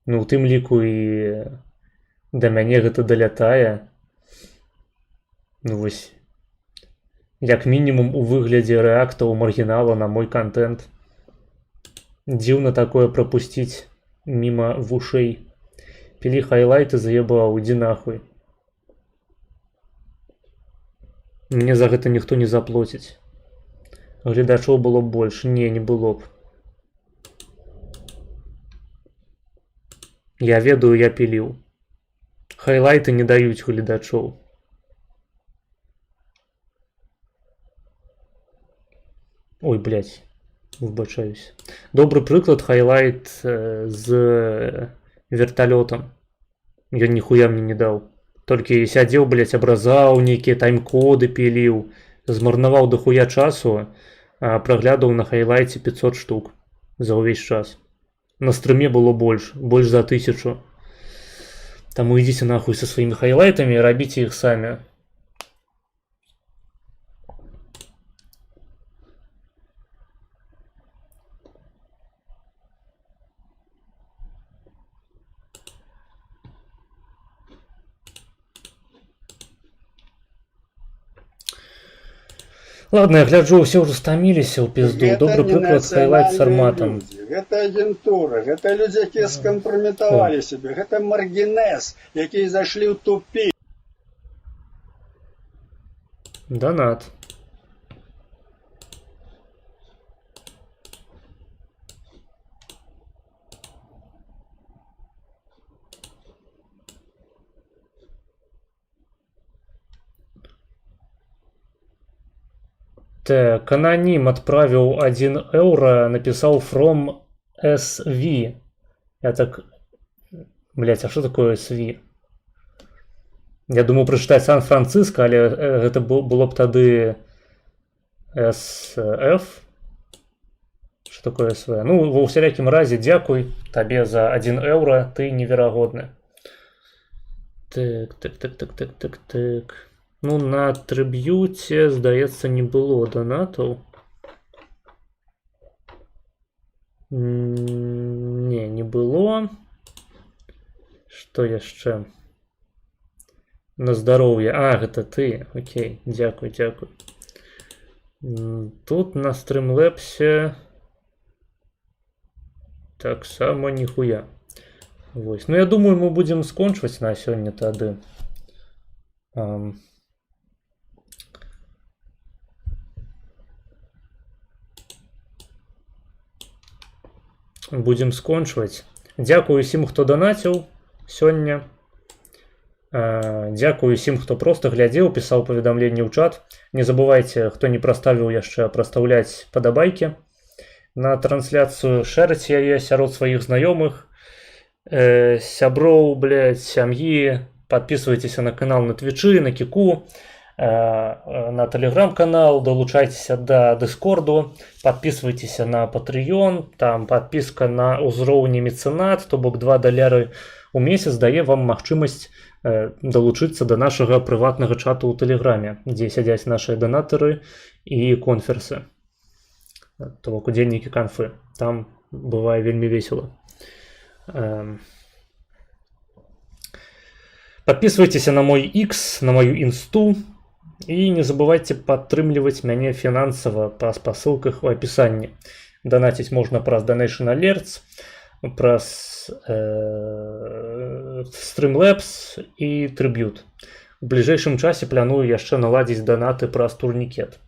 Ну, у тым ліку і да мяне гэта далятае. Ну, вось, як мінімум у выглядзе рэактаў маргінала на мой контент. Дзіўна такое прапусціць міма вушэй. Пілі хайлайты, заебаў, ідзі нахуй. Мне за гэта ніхто не заплоціць. Гледачоў было б больш. Не было б. Я ведаю, я піліў. Хайлайты не даюць гледачоў. Ой, блядь, выбачаюсь. Добры прыклад хайлайт з верталётам. Ён ніхуя мне не даў. Толькі сядзеў, блядь, абразаў нейкія тайм-коды піліў, змарнаваў дохуя часу, а праглядаў на хайлайце 500 штук за ўвесь час. На стрыме было больш за 1000. Таму ідзіце нахуй са сваімі хайлайтамі, рабіце іх самі. Ладно, я гляджу, ўсе ўжо стаміліся ў пізду. Добры прыклад хайлайт з арматам. Гэта агентура, гэта людзі, якія скампраметавалі сябе, гэта маргінез, якія зайшлі ў тупік. Донат. Так, аноним отправил 1 евро, написал from SV. Я так... Блять, а что такое SV? Я думал прочитать Сан-Франциско, але это было б тады SF. Что такое SV? Ну, во всякім разе, дзякуй табе за 1 евро, ты неверагодны. Так. Ну, на триб'юце, здаецца, не было донатаў. Не было. Што яшчэ? На здароўе. А, гэта ты. Окей, дзякуй. Тут на стрімлэпсе таксама ніхуя. Вось. Ну, я думаю, мы будзем скончваць на сёння тады. Будем скончваць. Дзякую усім, хто данаціў сёння. Дзякую усім, хто просто глядзеў, пісаў паведамленні ў чат. Не забывайце, хто не праставіў яшчэ, прастаўляць падабайкі на трансляцыю, шэрыць яе сярод сваіх знаёмых, сяброў, блядь, сям'і. Подписывайтесь на канал на Твичы, на Кику, на Телеграм-канал, долучайтесь до Дискорду, подписывайтесь на Patreon, там подписка на ўзроўні мецэнат, то бок $2 у месяц дае вам магчымасць долучыцца до нашага прыватнага чату ў Тэлеграме, дзе сядзяць нашыя донатары і конферсы, то бок удзельнікі канфы. Там бывае вельмі весела. Подписывайтесь на мой X, на мою инсту. И не забывайте падтрымліваць мяне фінансава па спасылках у апісанні. Донатіць можна праз Donation Alerts, праз Streamlabs і Tribute. У бліжэйшым часе планую яшчэ наладзіць донаты праз турнікет.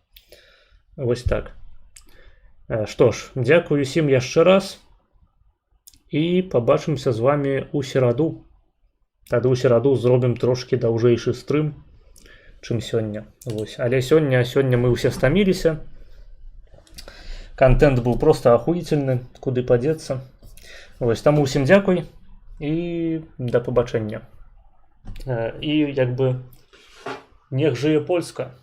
Вось так. Што ж, дзякую усім яшчэ раз. І пабачымся з вами у сераду. Тады ў сераду зробім трошкі даўжэйшы стрым, чым сёння. Вось. Але сёння мы ўсе стаміліся. Контент быў проста ахуительны, куды падзецца. Вось, таму ўсім дзякуй і да пабачэння. І як бы нех жые Польска.